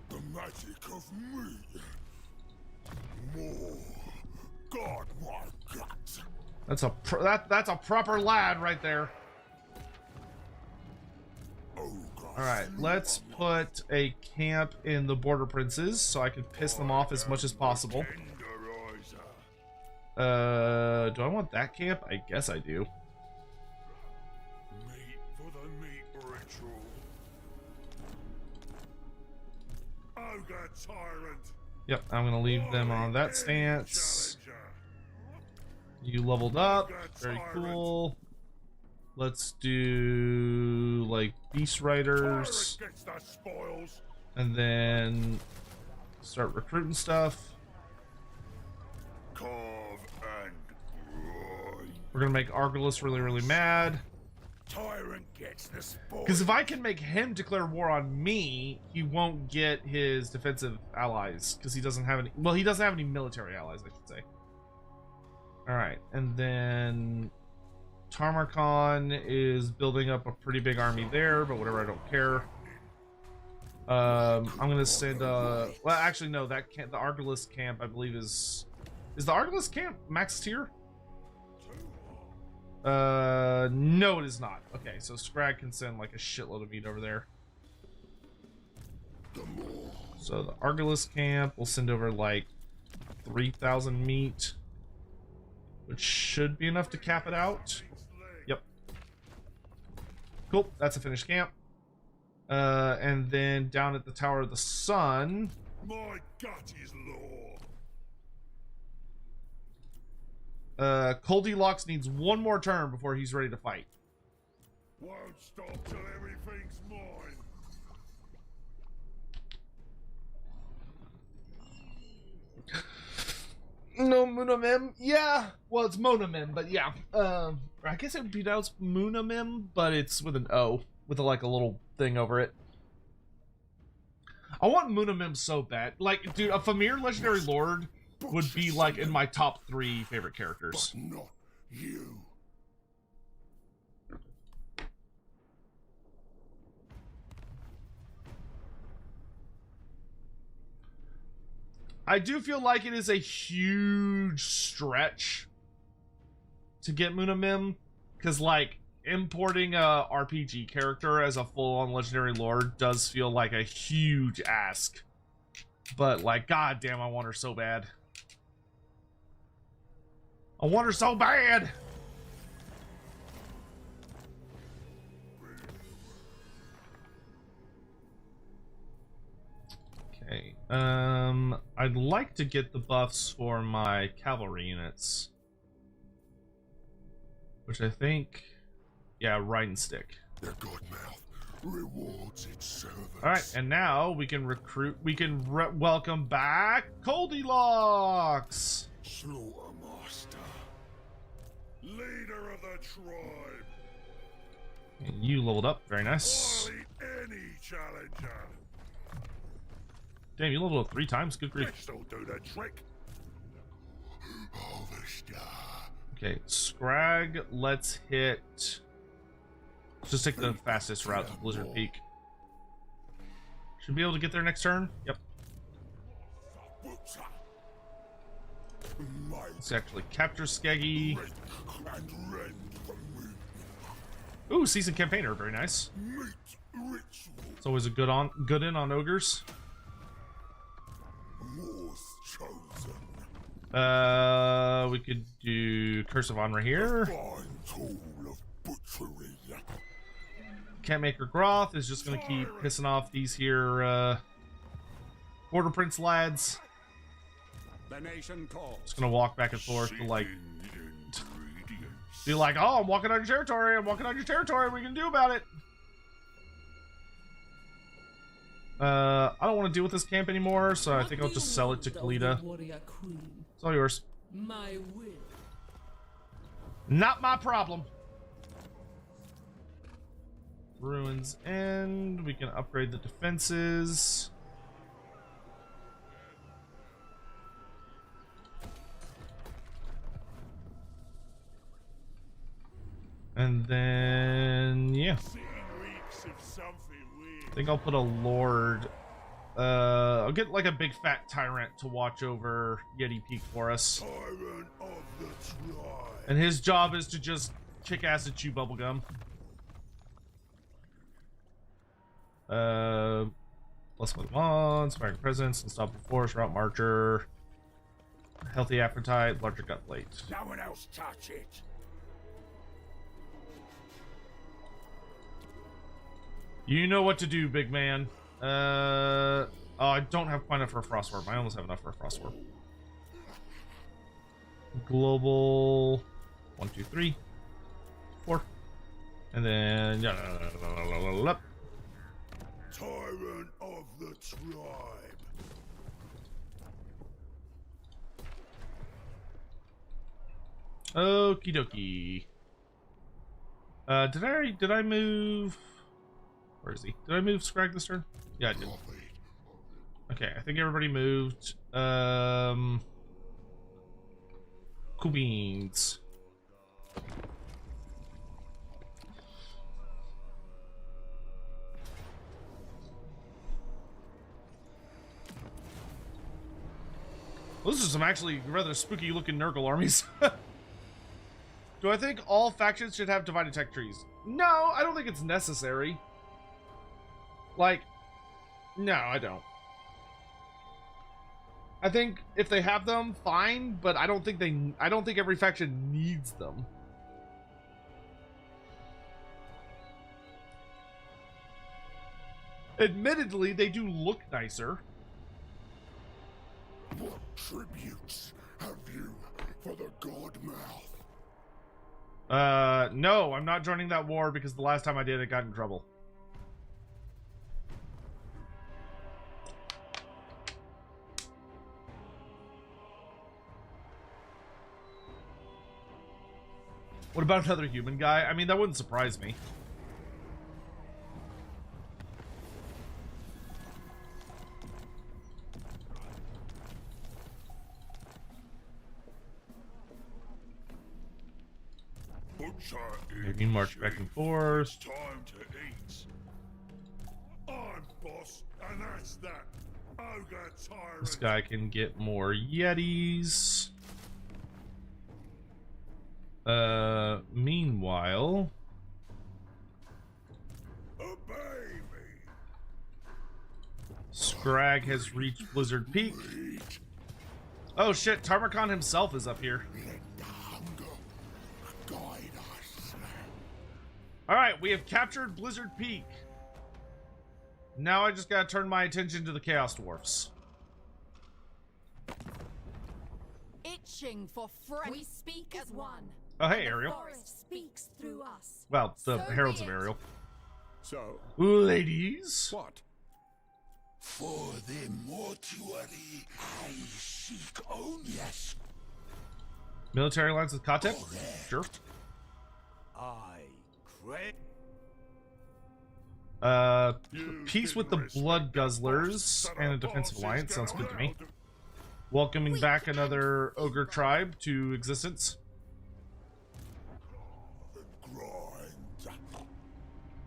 Speaker 3: The magic of me. More. God, my guts.
Speaker 2: That's a that's a proper lad right there. All right, let's put a camp in the Border Princes so I can piss them off as much as possible. Do I want that camp? I guess I do.
Speaker 3: Meat for the meat ritual. Ogre tyrant.
Speaker 2: Yep, I'm gonna leave them on that stance. You leveled up, very cool. Let's do like Beast Riders, and then start recruiting stuff. We're gonna make Argolis really mad.
Speaker 3: Tyrant gets the spoils.
Speaker 2: Because if I can make him declare war on me, he won't get his defensive allies because he doesn't have any. Well, he doesn't have any military allies, I should say. All right, and then Tarmarkon is building up a pretty big army there, but whatever, I don't care. I'm gonna send well, actually no, that camp, the Argolis camp, I believe is the Argolis camp max tier? No, it is not. Okay, so Scrag can send like a shitload of meat over there. So the Argolis camp will send over like 3,000 meat, which should be enough to cap it out. Yep. Cool, that's a finished camp. And then down at the Tower of the Sun.
Speaker 3: My gut is law.
Speaker 2: Goldilocks needs one more turn before he's ready to fight.
Speaker 3: Won't stop till everything's mine.
Speaker 2: No, Munamim. Yeah. Well, it's Monamim, but yeah. I guess it would be pronounced Munamim, but it's with an O, with like a little thing over it. I want Munamim so bad. Like, dude, a Famir Legendary Lord would be like in my top 3 favorite characters.
Speaker 3: But not you.
Speaker 2: I do feel like it is a huge stretch to get Munamim, because like importing a RPG character as a full-on Legendary Lord does feel like a huge ask. But like, goddamn, I want her so bad. I want her so bad. Okay. I'd like to get the buffs for my cavalry units, which I think, yeah, right and stick.
Speaker 3: The Godmouth rewards its servants.
Speaker 2: All right, and now we can recruit. We can welcome back Goldilocks,
Speaker 3: Slaughtermaster, leader of the tribe.
Speaker 2: and you leveled up. Very nice.
Speaker 3: I'll eat any challenger.
Speaker 2: Damn, you leveled up 3 times. Good grief.
Speaker 3: This'll do the trick. Harvester.
Speaker 2: Okay, Scrag. Let's hit. Let's just take the fastest route to Blizzard Peak. Should be able to get there next turn. Yep.
Speaker 3: Butcher.
Speaker 2: Let's actually capture Skeggy.
Speaker 3: Rend and rend the moon.
Speaker 2: Ooh, seasoned campaigner. Very nice.
Speaker 3: Meat ritual.
Speaker 2: It's always a good in on ogres.
Speaker 3: War's chosen.
Speaker 2: We could do Curse of Honor here.
Speaker 3: Fine tool of butchery.
Speaker 2: Campmaker Groth is just gonna keep pissing off these here Border Prince lads.
Speaker 4: The nation calls.
Speaker 2: Just gonna walk back and forth to like
Speaker 3: Ingredients.
Speaker 2: be like, oh, I'm walking on your territory. I'm walking on your territory. What are you gonna do about it? I don't want to deal with this camp anymore, so I think I'll just sell it to Kalita.
Speaker 5: Warrior Queen.
Speaker 2: It's all yours.
Speaker 5: My will.
Speaker 2: Not my problem. Ruins End. We can upgrade the defenses. And then, yeah.
Speaker 3: Scene reeks of something weird.
Speaker 2: I think I'll put a lord. I'll get like a big fat tyrant to watch over Yeti Peak for us.
Speaker 3: Tyrant of the tribe.
Speaker 2: And his job is to just kick ass and chew bubblegum. Plus one on, inspiring presence, unstoppable force, route marcher, healthy appetite, larger gut plate.
Speaker 3: No one else touch it.
Speaker 2: You know what to do, big man. Oh, I don't have quite enough for a frostworm. I almost have enough for a frostworm. Global 1, 2, 3, 4, and then
Speaker 3: Tyrant of the tribe.
Speaker 2: okie dokie. Did I move? Where is he? Did I move Scrag this turn? Yeah, I did. Okay, I think everybody moved. Cool beans. Well, those are some actually rather spooky looking Nurgle armies. Do I think all factions should have divided tech trees? No, I don't think it's necessary. Like, no, I don't. I think if they have them, fine, but I don't think every faction needs them. Admittedly, they do look nicer.
Speaker 3: What tributes have you for the god mouth?
Speaker 2: No, I'm not joining that war because the last time I did, I got in trouble. What about another human guy? I mean, that wouldn't surprise me. Maybe march back and forth.
Speaker 3: Time to eat. I'm boss, and that's that. Ogre tyrant.
Speaker 2: This guy can get more Yetis. Meanwhile,
Speaker 3: Obey me.
Speaker 2: Scrag has reached Blizzard Peak. Oh shit, Tarmakon himself is up here.
Speaker 3: Let the hunger guide us.
Speaker 2: Alright, we have captured Blizzard Peak. Now I just gotta turn my attention to the Chaos Dwarfs.
Speaker 7: Itching for friends. We speak as one.
Speaker 2: Oh, hey,
Speaker 7: The
Speaker 2: Ariel.
Speaker 7: forest speaks through us.
Speaker 2: Well, the
Speaker 7: So
Speaker 2: Heralds
Speaker 7: be
Speaker 2: of
Speaker 7: it.
Speaker 2: Ariel.
Speaker 4: So,
Speaker 2: Ladies.
Speaker 4: what?
Speaker 3: For the mortuary, I seek only. Yes.
Speaker 2: Military alliance with Katep? Sure.
Speaker 6: I crave.
Speaker 2: Peace with the Blood Guzzlers and a defensive alliance. Sounds good to me. Welcoming back another Ogre tribe to existence.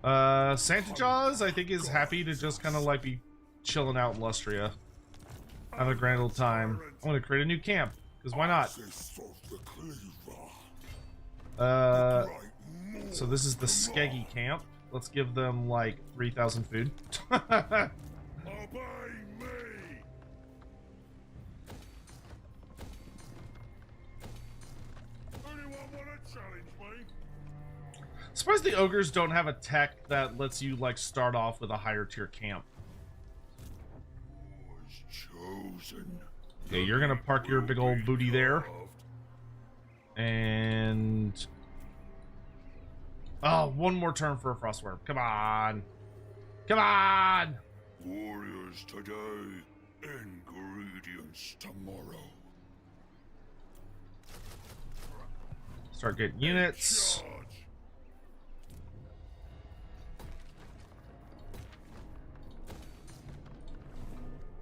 Speaker 2: Santa Jaws, I think, is happy to just kind of like be chilling out in Lustria. Have a grand old time. I'm gonna create a new camp, because why not? So this is the Skeggy camp. Let's give them like 3,000 food.
Speaker 3: Obey me. Anyone want to challenge me?
Speaker 2: Surprised the ogres don't have a tech that lets you like start off with a higher tier camp.
Speaker 3: Was chosen.
Speaker 2: Okay, you're gonna park your big old booty there. And oh, one more turn for a Frostworm. Come on. Come on.
Speaker 3: Warriors today, ingredients tomorrow.
Speaker 2: Start getting units.
Speaker 3: Charge.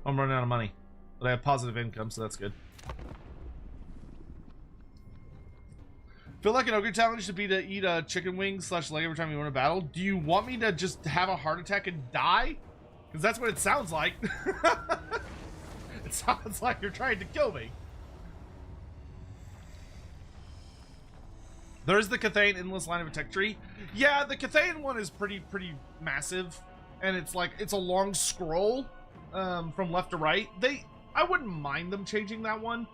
Speaker 2: I'm running out of money, but I have positive income, so that's good. Feel like an ogre challenge should be to eat a chicken wing / leg every time you win a battle. Do you want me to just have a heart attack and die? Because that's what it sounds like. It sounds like you're trying to kill me. There's the Cathane endless line of a tech tree. Yeah, the Cathane one is pretty massive, and it's like it's a long scroll from left to right. I wouldn't mind them changing that one.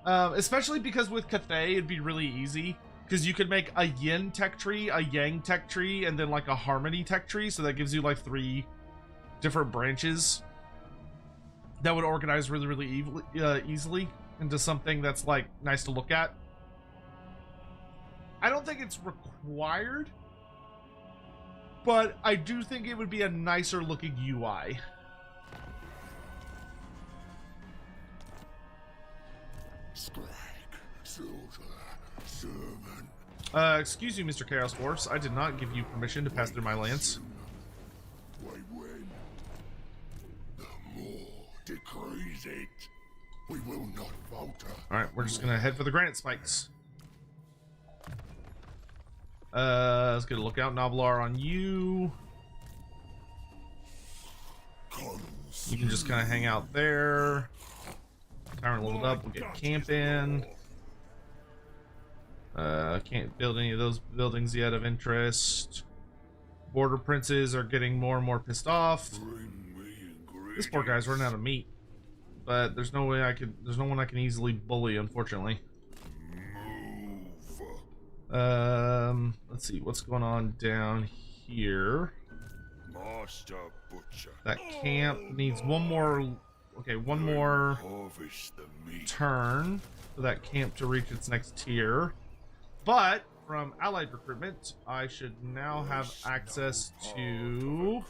Speaker 2: Especially because with Cathay, it'd be really easy. Because you could make a yin tech tree, a yang tech tree, and then like a harmony tech tree. So that gives you like 3 different branches that would organize really easily into something that's like nice to look at. I don't think it's required, but I do think it would be a nicer looking UI.
Speaker 3: Scrag, soldier, servant.
Speaker 2: Excuse you, Mr. Chaos Dwarfs. I did not give you permission to pass through my lands.
Speaker 3: We win. The more decrees it. We will not falter.
Speaker 2: Alright, we're just gonna head for the granite spikes. Let's get a lookout Novelar on you. You can just kind of hang out there. Tyrant leveled up, we'll get camp in. Can't build any of those buildings yet of interest. Border princes are getting more and more pissed off. This poor guy's running out of meat. But there's no way there's no one I can easily bully, unfortunately. Let's see what's going on down here.
Speaker 3: Master Butcher.
Speaker 2: That camp needs one more. Okay, one more
Speaker 3: Harvest the meat.
Speaker 2: turn for that camp to reach its next tier. But from allied recruitment, I should now have access to.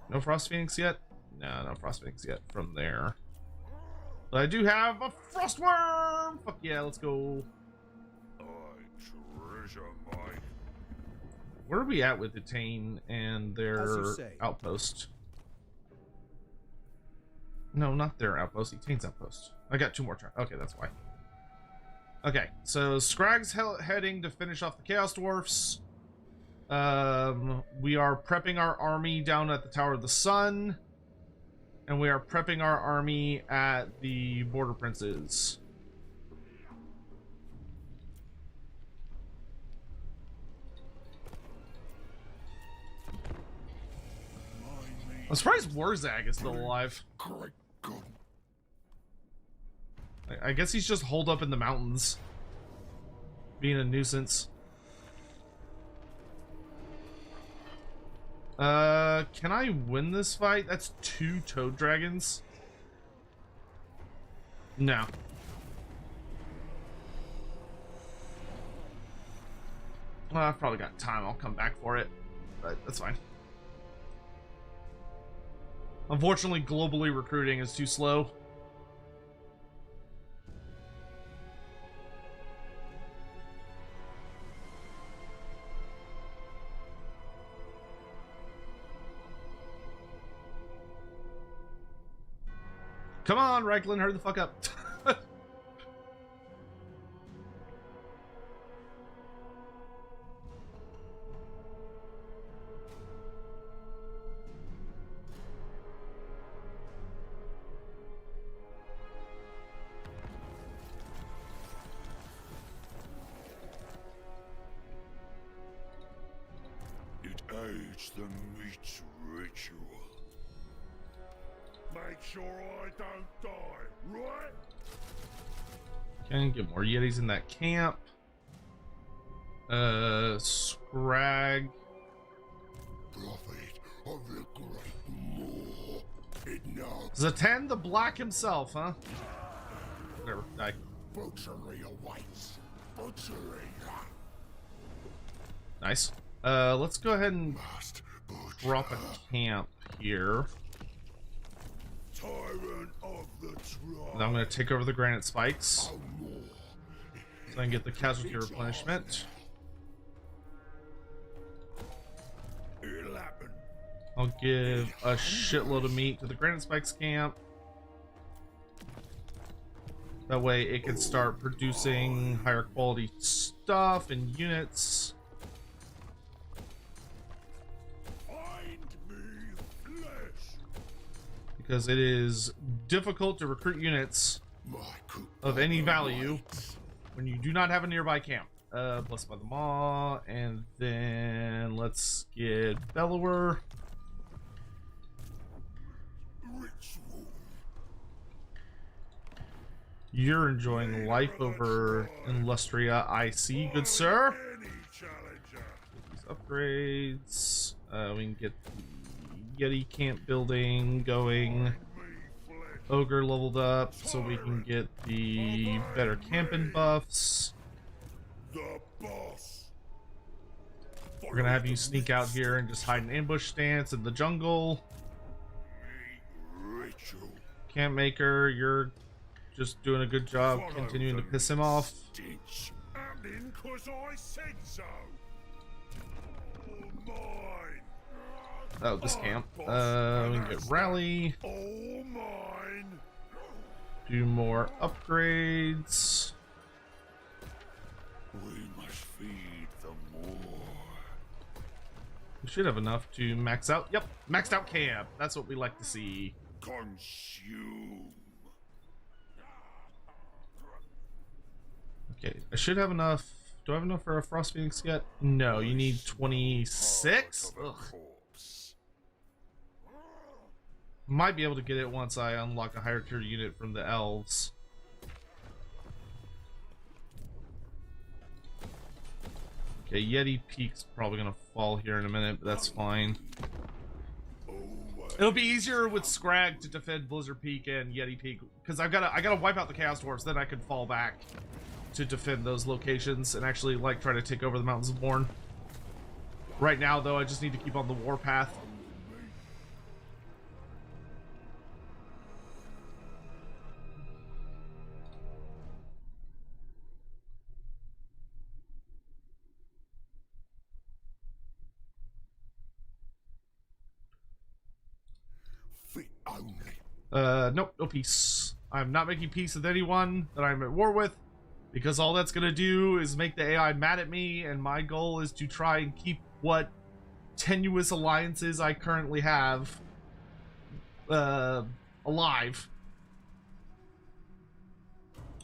Speaker 2: No Frost Phoenix yet? No Frost Phoenix yet from there. But I do have a Frostworm! Fuck yeah, let's go.
Speaker 3: I treasure my.
Speaker 2: Where are we at with Detain and their
Speaker 6: As you say.
Speaker 2: outpost? No, not their outpost. Detain's outpost. I got 2 more turns. Okay, that's why. Okay, so Scrag's heading to finish off the Chaos Dwarfs. We are prepping our army down at the Tower of the Sun. And we are prepping our army at the Border Princes. I'm surprised Warzag is still alive.
Speaker 3: Great God.
Speaker 2: I guess he's just holed up in the mountains, being a nuisance. Can I win this fight? That's 2 toad dragons. No. Well, I've probably got time. I'll come back for it, but that's fine. Unfortunately, globally recruiting is too slow. Come on, Reichland, hurry the fuck up.
Speaker 3: It aids the meat's ritual. Make sure I don't die, right?
Speaker 2: Okay, get more Yetis in that camp. Scrag.
Speaker 3: Prophet of the Great Moor. It knows
Speaker 2: Zatan the Black himself, huh? Whatever, die.
Speaker 3: butchery awaits. Butchery.
Speaker 2: Nice. Let's go ahead and
Speaker 3: Must butcher.
Speaker 2: drop a camp here.
Speaker 3: Tyrant of the tribe.
Speaker 2: And I'm going to take over the granite spikes so I can get the casualty replenishment.
Speaker 3: It'll happen.
Speaker 2: I'll give a shitload of meat to the granite spikes camp. That way it can start producing higher quality stuff and units.
Speaker 3: Find me flesh.
Speaker 2: Because it is difficult to recruit units
Speaker 3: My cook
Speaker 2: of any value
Speaker 3: awaits.
Speaker 2: when you do not have a nearby camp. Blessed by the Maw, and then let's get Bellower.
Speaker 3: Ritual.
Speaker 2: You're enjoying life over in Lustria, I see, good sir.
Speaker 3: Any challenger.
Speaker 2: These upgrades. We can get the Yeti camp building going.
Speaker 3: Me flesh.
Speaker 2: Ogre leveled up so we can get the better camping buffs.
Speaker 3: The boss.
Speaker 2: We're gonna have you sneak out here and just hide an ambush stance in the jungle.
Speaker 3: Ritual.
Speaker 2: Camp maker, you're just doing a good job continuing to piss him off.
Speaker 3: Stench. Happening 'cause I said so. Mine.
Speaker 2: Oh, this camp. We can get rally,
Speaker 3: All mine.
Speaker 2: do more upgrades.
Speaker 3: We must feed the moor.
Speaker 2: We should have enough to max out. Yep, maxed out camp. That's what we like to see.
Speaker 3: Consume.
Speaker 2: Okay, I should have enough. Do I have enough for a Frost Phoenix yet? No, you need 26?
Speaker 3: Heart of a
Speaker 2: Ugh.
Speaker 3: corpse.
Speaker 2: Might be able to get it once I unlock a higher tier unit from the elves. Okay, Yeti Peak's probably gonna fall here in a minute, but that's fine. It'll be easier with Scrag to defend Blizzard Peak and Yeti Peak because I gotta wipe out the Chaos Dwarfs, then I can fall back to defend those locations and actually like try to take over the Mountains of Morn. Right now, though, I just need to keep on the warpath. Nope, no peace. I'm not making peace with anyone that I'm at war with, because all that's gonna do is make the AI mad at me, and my goal is to try and keep what tenuous alliances I currently have alive.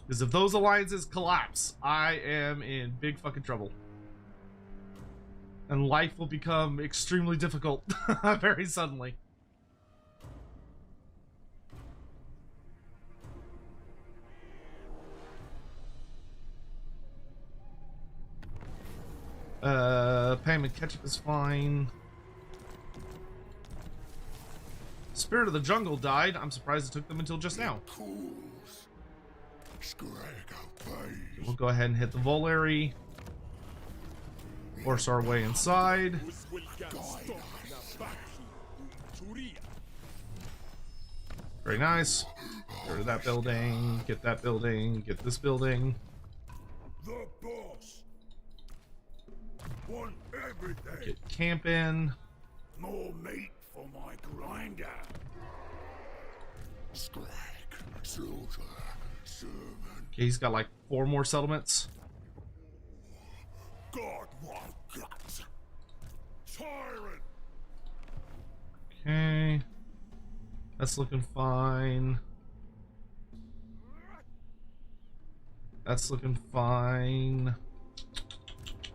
Speaker 2: Because if those alliances collapse, I am in big fucking trouble. And life will become extremely difficult very suddenly. Payment ketchup is fine. Spirit of the Jungle died. I'm surprised it took them until just now. We'll go ahead and hit the Volary. Force our way inside. Very nice. Get rid of that building. Get that building. Get this building.
Speaker 3: The boss. Want everything.
Speaker 2: Get camp in.
Speaker 3: More meat for my grinder. Scrag, slaughter, servant.
Speaker 2: Okay, he's got like 4 more settlements.
Speaker 3: God, my guts. Tyrant.
Speaker 2: Okay. That's looking fine. That's looking fine.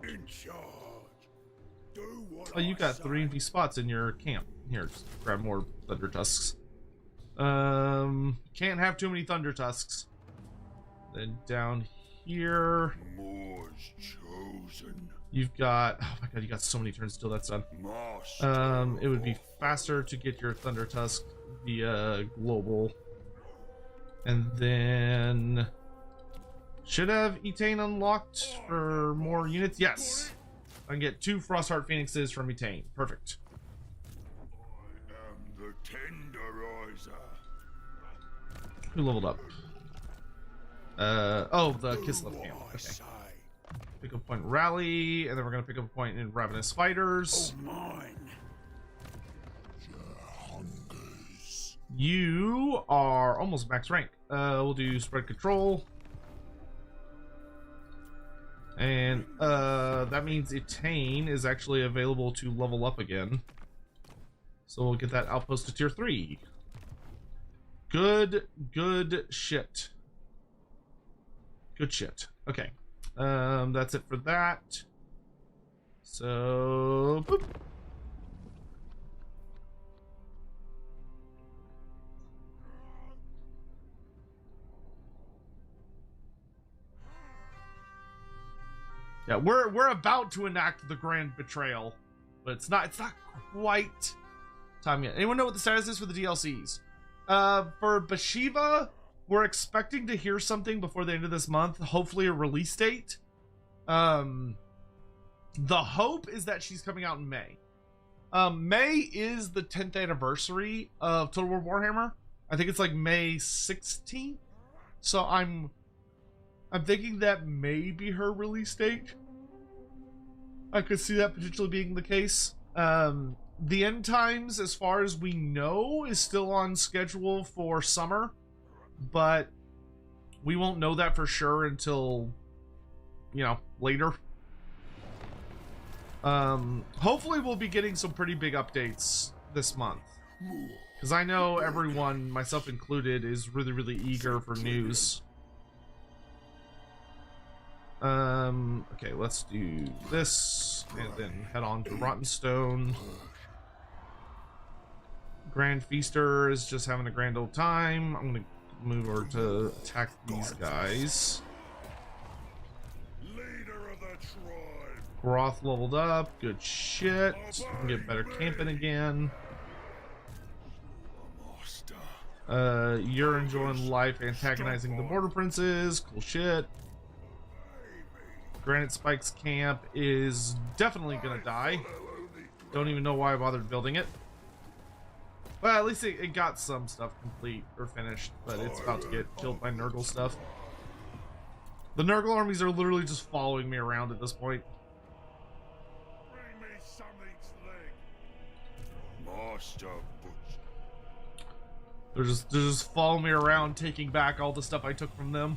Speaker 3: In charge. Do what
Speaker 2: Oh, you
Speaker 3: I
Speaker 2: got
Speaker 3: say.
Speaker 2: 3 empty spots in your camp. Here, just grab more thunder tusks. Can't have too many thunder tusks. Then down here,
Speaker 3: More's chosen.
Speaker 2: you've got, oh my god, you got so many turns till that's done.
Speaker 3: Master.
Speaker 2: It would be faster to get your thunder tusk via global. And then should have Etain unlocked for more units. Yes, I can get 2 Frostheart Phoenixes from Etain. Perfect.
Speaker 3: I am the tenderizer.
Speaker 2: Who leveled up? Oh, the Kislev camp.
Speaker 3: I
Speaker 2: Okay.
Speaker 3: say.
Speaker 2: Pick up point rally, and then we're gonna pick up a point in Ravenous Fighters.
Speaker 3: Oh, mine. Hungers.
Speaker 2: You are almost max rank. We'll do spread control. And that means Etain is actually available to level up again. So we'll get that outpost to tier 3. Good shit. Good shit. Okay. That's it for that. So boop. Yeah, we're about to enact the grand betrayal, but it's not quite time yet. Anyone know what the status is for the DLCs? For Bathsheba, we're expecting to hear something before the end of this month, hopefully a release date. The hope is that she's coming out in May. May is the 10th anniversary of Total War Warhammer. I think it's like May 16th. So I'm thinking that may be her release date. I could see that potentially being the case. The End Times, as far as we know, is still on schedule for summer, but we won't know that for sure until, you know, later. Hopefully we'll be getting some pretty big updates this month, because I know everyone, myself included, is really eager for news. Okay, let's do this and then head on to Rottenstone. Grand Feaster is just having a grand old time. I'm gonna move over to attack these guys.
Speaker 3: Leader of the tribe.
Speaker 2: Groth leveled up. Good shit. We can get better camping again. You're enjoying life antagonizing the border princes. Cool shit. Granite Spike's camp is definitely gonna die. Don't even know why I bothered building it. Well, at least it got some stuff complete or finished, but it's about to get killed by Nurgle stuff. The Nurgle armies are literally just following me around at this point.
Speaker 3: Bring me something's leg. Master Butcher.
Speaker 2: They're just following me around, taking back all the stuff I took from them.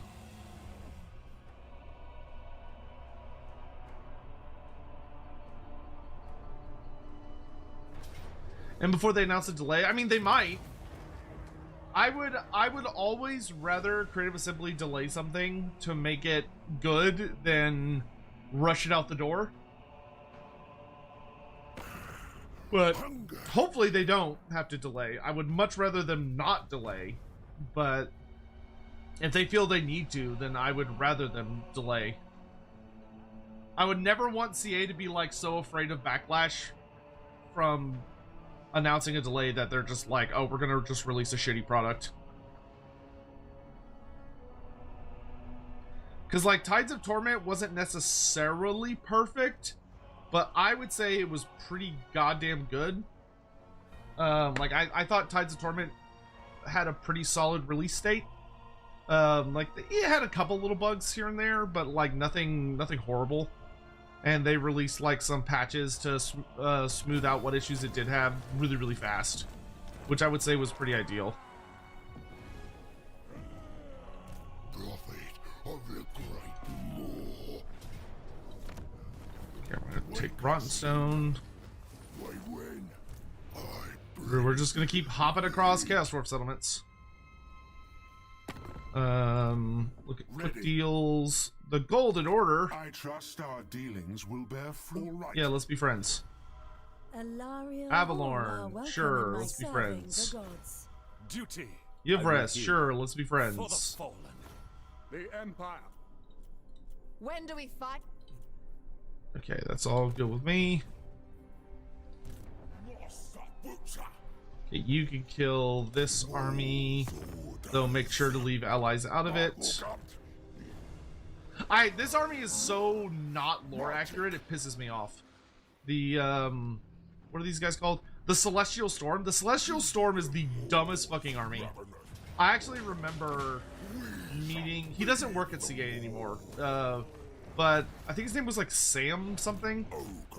Speaker 2: And before they announce a delay, I mean, they might. I would always rather Creative Assembly delay something to make it good than rush it out the door. But hopefully they don't have to delay. I would much rather them not delay. But if they feel they need to, then I would rather them delay. I would never want CA to be like so afraid of backlash from announcing a delay that they're just like, oh, we're gonna just release a shitty product. Because like Tides of Torment wasn't necessarily perfect, but I would say it was pretty goddamn good. Like I thought Tides of Torment had a pretty solid release date. Like it had a couple little bugs here and there, but like nothing horrible. And they released like some patches to smooth out what issues it did have really fast, which I would say was pretty ideal.
Speaker 3: Prophet of the Great Moor.
Speaker 2: Okay, I'm gonna take Rotten Stone.
Speaker 3: Why when
Speaker 2: We're just gonna keep hopping across Chaos Dwarf settlements. Look at quick deals. The Golden Order.
Speaker 3: I trust our dealings will bear fruit. All right.
Speaker 2: Yeah, let's be friends. Avalorn, sure, let's be friends.
Speaker 4: Duty.
Speaker 2: Yvres, sure, let's be
Speaker 4: For the
Speaker 2: friends.
Speaker 4: fallen. The Empire.
Speaker 7: When do we fight?
Speaker 2: Okay, that's all good with me. Okay, you can kill this army, though make sure to leave allies out of it. This army is so not lore accurate, it pisses me off. The, what are these guys called? The Celestial Storm? The Celestial Storm is the dumbest fucking army. I actually remember meeting, he doesn't work at CA anymore, but I think his name was like Sam something,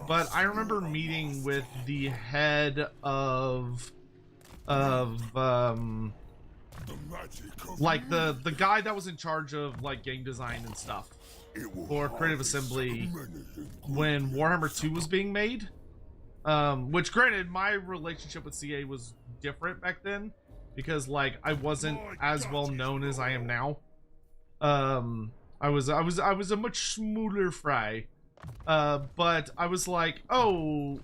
Speaker 2: but I remember meeting with the head of like the guy that was in charge of like game design and stuff for Creative Assembly when Warhammer 2 was being made. Which granted, my relationship with CA was different back then because like I wasn't as well known as I am now. I was a much smoother fry. But I was like, oh,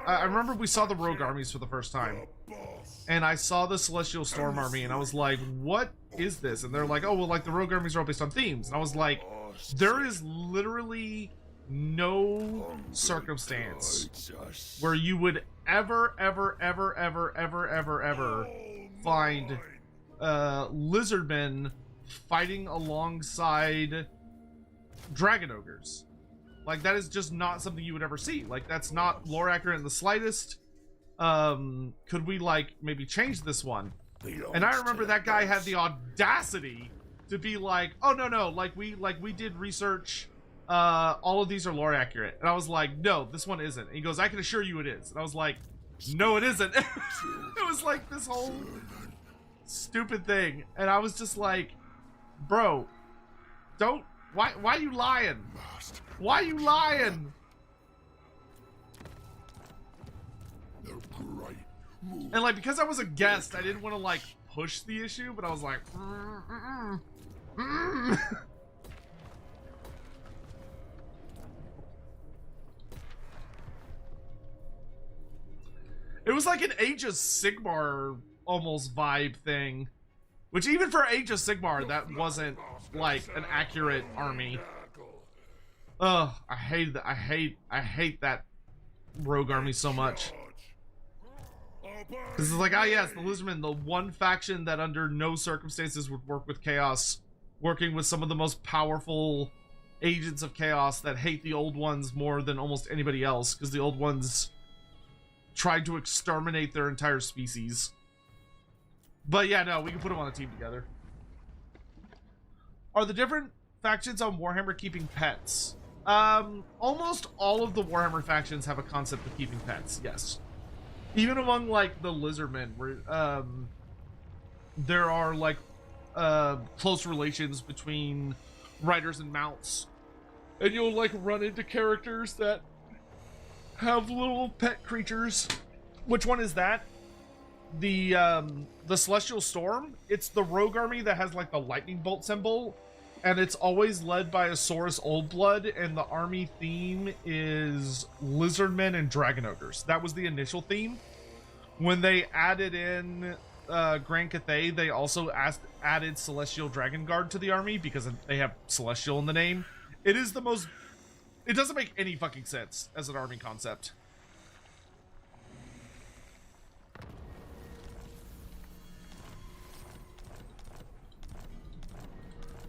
Speaker 2: I remember we saw the Rogue armies for the first time. And I saw the Celestial Storm army, and I was like, what is this? And they're like, oh, well, like, the Rogue armies are all based on themes. And I was like, there is literally no circumstance where you would ever find lizardmen fighting alongside dragon ogres. Like, that is just not something you would ever see. Like, that's not lore accurate in the slightest. Could we, like, maybe change this one? And I remember that guy had the audacity to be like, oh, no, like, we did research. All of these are lore accurate. And I was like, no, this one isn't. And he goes, I can assure you it is. And I was like, no, it isn't. It was like this whole stupid thing. And I was just like, bro, don't, why are you lying? Why are you lying? And like, because I was a guest, I didn't want to like push the issue, but I was like, It was like an Age of Sigmar almost vibe thing, which even for Age of Sigmar, that wasn't like an accurate army. Ugh, I hate that. I hate that rogue army so much. Because it's like, ah, yes, the Lizardmen, the one faction that under no circumstances would work with Chaos, working with some of the most powerful agents of Chaos that hate the old ones more than almost anybody else, because the old ones tried to exterminate their entire species. But yeah, no, we can put them on a team together. Are the different factions on Warhammer keeping pets? Almost all of the Warhammer factions have a concept of keeping pets, yes. Even among, like, the Lizardmen, where, there are, like, close relations between riders and mounts. And you'll, like, run into characters that have little pet creatures. Which one is that? The Celestial Storm? It's the rogue army that has, like, the lightning bolt symbol. And it's always led by a Saurus Oldblood, and the army theme is Lizardmen and Dragon Ogres. That was the initial theme. When they added in Grand Cathay, they also added Celestial Dragon Guard to the army because they have Celestial in the name. It is the most... It doesn't make any fucking sense as an army concept.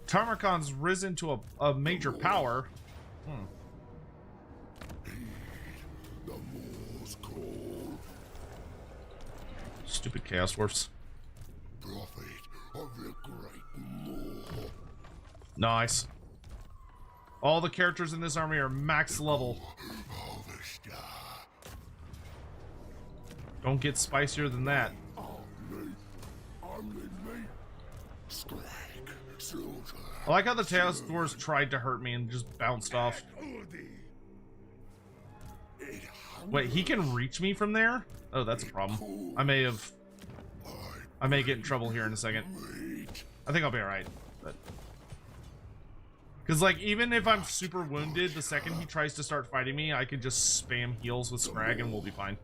Speaker 2: Tarmarcon's risen to a major power. Stupid Chaos Dwarfs. Nice. All the characters in this army are max level. Don't get spicier than that. I like how the Chaos Dwarfs tried to hurt me and just bounced off. Wait, he can reach me from there? Oh, that's a problem. I may get in trouble here in a second. I think I'll be alright. Because, like, even if I'm super wounded, the second he tries to start fighting me, I can just spam heals with Scrag and we'll be fine.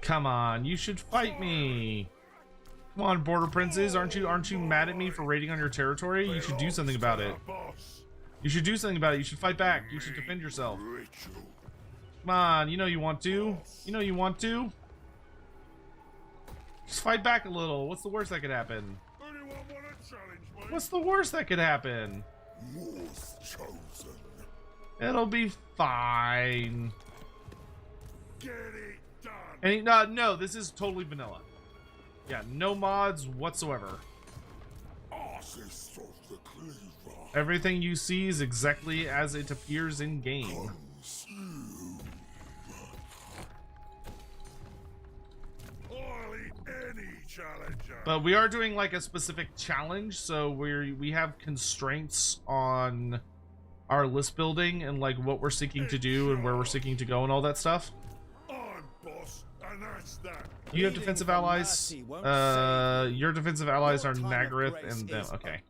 Speaker 2: Come on, you should fight me. Come on, border princes, aren't you mad at me for raiding on your territory? You should do something about it. You should do something about it. You should fight back. You should defend yourself. Come on, you know you want to. You know you want to. Just fight back a little. What's the worst that could happen? What's the worst that could happen? It'll be fine.
Speaker 3: Get it done.
Speaker 2: And no, this is totally vanilla. Yeah, no mods whatsoever. Everything you see is exactly as it appears in game. But we are doing like a specific challenge, so we have constraints on our list building and like what we're seeking to do and where we're seeking to go and all that stuff. You have defensive allies. Your defensive allies are Nagaryth and them. Okay.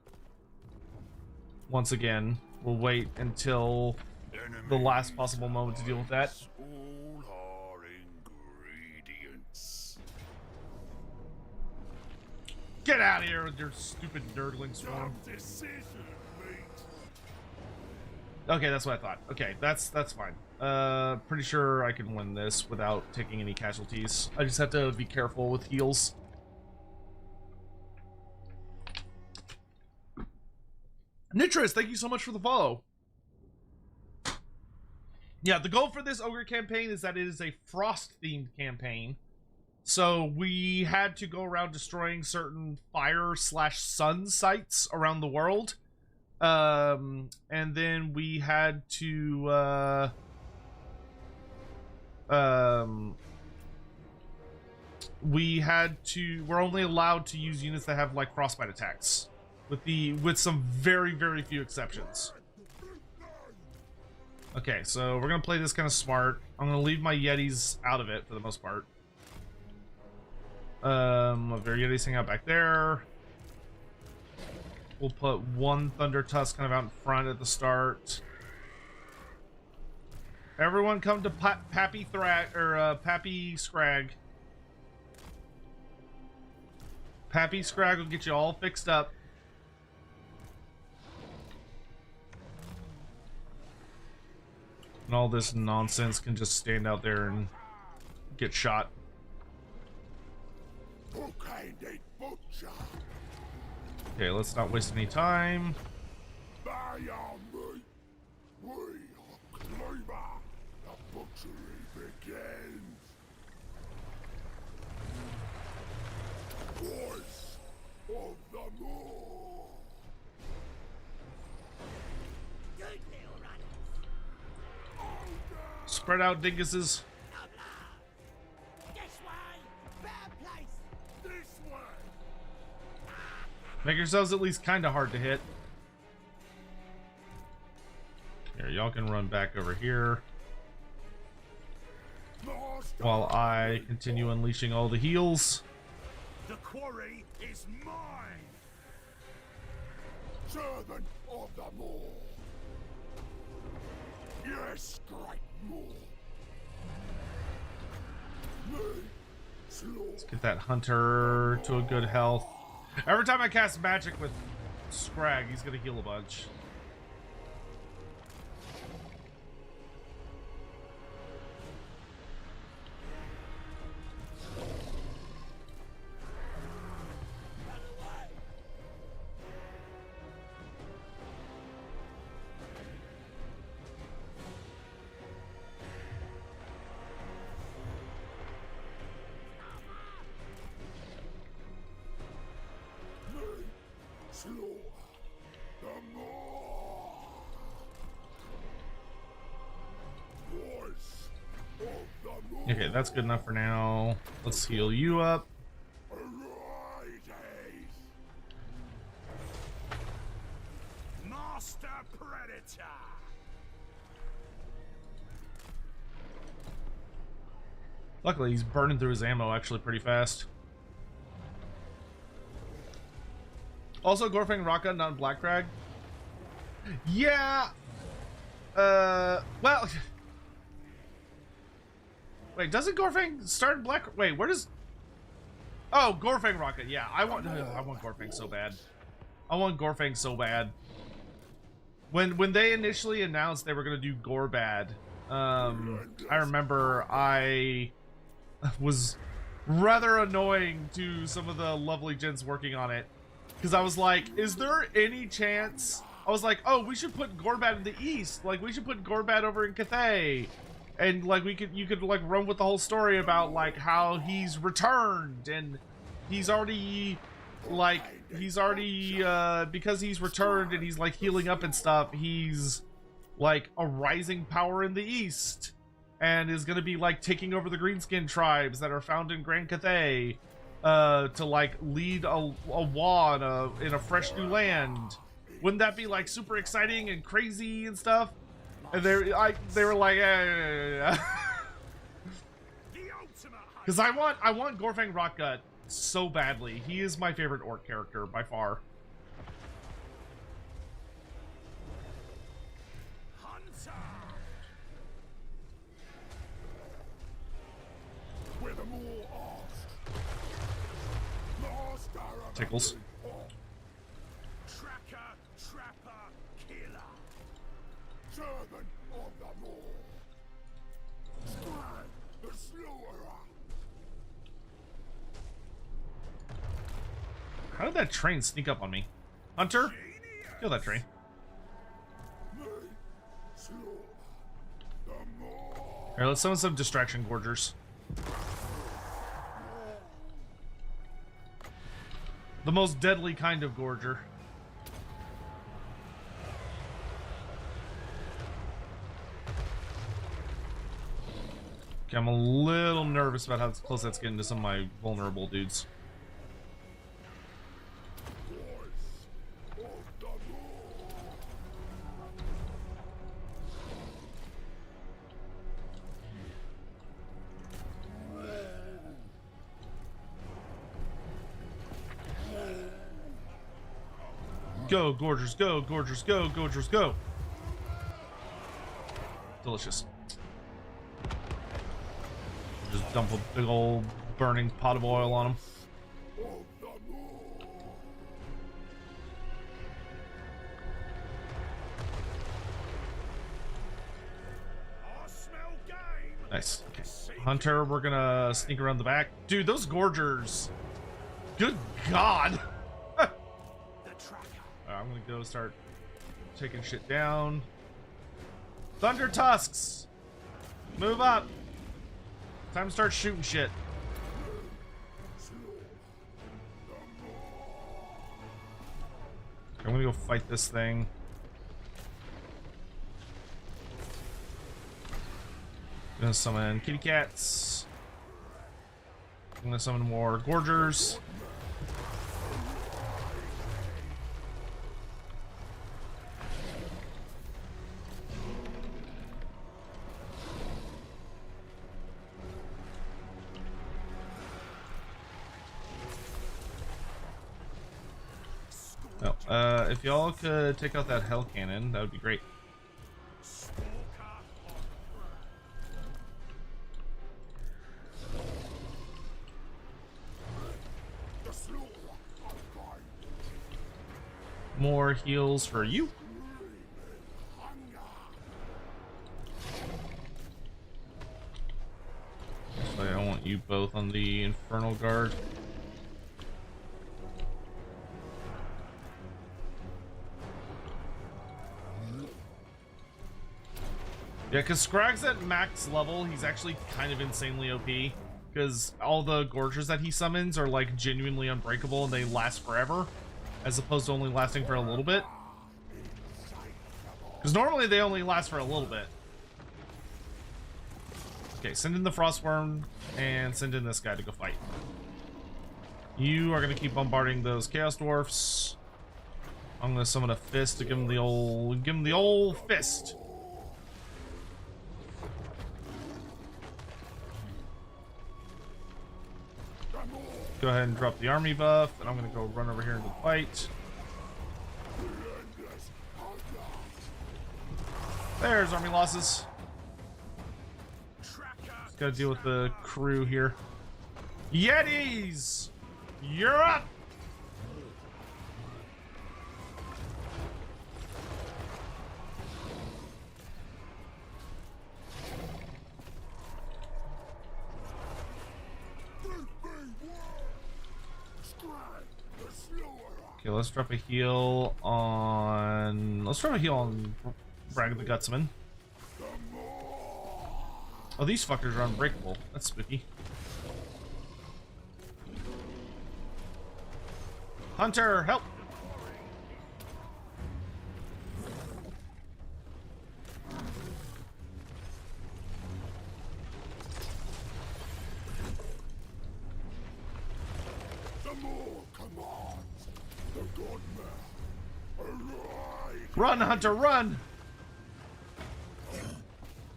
Speaker 2: Once again, we'll wait until the last possible moment to deal with that. Get out of here with your stupid nerdling swarm. Okay, that's what I thought. Okay, that's fine. Pretty sure I can win this without taking any casualties. I just have to be careful with heals. Nitris, thank you so much for the follow. Yeah, the goal for this Ogre campaign is that it is a frost-themed campaign. So we had to go around destroying certain fire/sun sites around the world. And then we had to, we're only allowed to use units that have like frostbite attacks with some very, very few exceptions. Okay, so we're gonna play this kind of smart. I'm gonna leave my Yetis out of it for the most part. Our Yetis hang out back there. We'll put one Thunder Tusk kind of out in front at the start. Everyone come to Pappy Scrag. Pappy Scrag will get you all fixed up. And all this nonsense can just stand out there and get shot. Okay, let's not waste any time. Spread out, dinguses. Make yourselves at least kind of hard to hit. Here, y'all can run back over here while I continue unleashing all the heals.
Speaker 4: The quarry is mine.
Speaker 3: Servant of the Maw. Yes, great Maw.
Speaker 2: Let's get that hunter to a good health. Every time I cast magic with Scrag, he's gonna heal a bunch. Okay, that's good enough for now. Let's heal you up.
Speaker 4: Master Predator.
Speaker 2: Luckily, he's burning through his ammo actually pretty fast. Also, Gorfang Raka, not Black Crag. Yeah. Well. Wait, doesn't Gorfang start Black? Wait, where does? Oh, Gorfang Rocket. Yeah, I want Gorfang so bad. I want Gorfang so bad. When they initially announced they were gonna do Gorbad, I remember I was rather annoying to some of the lovely gents working on it, because I was like, is there any chance? I was like, oh, we should put Gorbad in the east. Like, we should put Gorbad over in Cathay. And like you could like run with the whole story about like how he's returned and he's already because he's returned and he's like healing up and stuff, he's like a rising power in the east and is gonna be like taking over the greenskin tribes that are found in Grand Cathay to like lead a war in a fresh new land. Wouldn't that be like super exciting and crazy and stuff? And they were like, because I want Gorfang Rotgut so badly. He is my favorite orc character by far. Tickles. How did that train sneak up on me? Hunter? Kill that train. Here, let's summon some distraction gorgers. The most deadly kind of gorger. Okay, I'm a little nervous about how close that's getting to some of my vulnerable dudes. Go, gorgers, go, gorgers, go, gorgers, go. Delicious. Just dump a big old burning pot of oil on them. Nice. Okay. Hunter, we're gonna sneak around the back. Dude, those gorgers. Good God.
Speaker 4: The tracker.
Speaker 2: I'm gonna go start taking shit down. Thunder tusks. Move up. Time to start shooting shit. I'm gonna go fight this thing. I'm gonna summon kitty cats. I'm gonna summon more gorgers. Oh, if y'all could take out that hell cannon, that would be great. More heals for you. So I want you both on the Infernal Guard. Yeah, because Scrag's at max level, he's actually kind of insanely OP. Because all the Gorgers that he summons are like genuinely unbreakable and they last forever, as opposed to only lasting for a little bit. Because normally they only last for a little bit. Okay, send in the Frostworm and send in this guy to go fight. You are going to keep bombarding those Chaos Dwarfs. I'm going to summon a fist to give him the old fist. Go ahead and drop the army buff, and I'm gonna go run over here into the fight. There's army losses. Just gotta deal with the crew here. Yetis! You're up! Okay, let's drop a heal on... Let's drop a heal on Bragg the Gutsman. Oh, these fuckers are unbreakable. That's spooky. Hunter, help! Run, Hunter, run!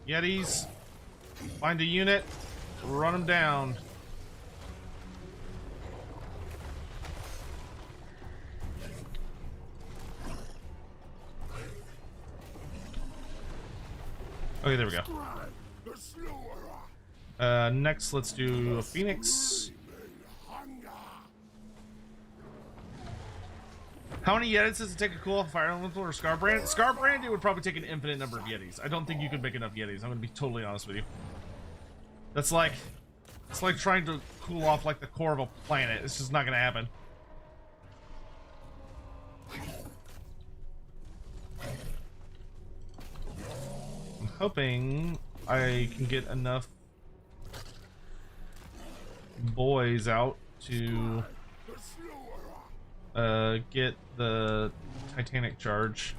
Speaker 2: Yetis. Find a unit. Run them down. Okay, there we go. Next, let's do a Phoenix. How many Yetis does it take to cool off Fire Elemental or Scarbrand? Scarbrand, it would probably take an infinite number of Yetis. I don't think you could make enough Yetis. I'm gonna be totally honest with you. That's like, it's like trying to cool off like the core of a planet. It's just not gonna happen. I'm hoping I can get enough boys out to get the Titanic charge.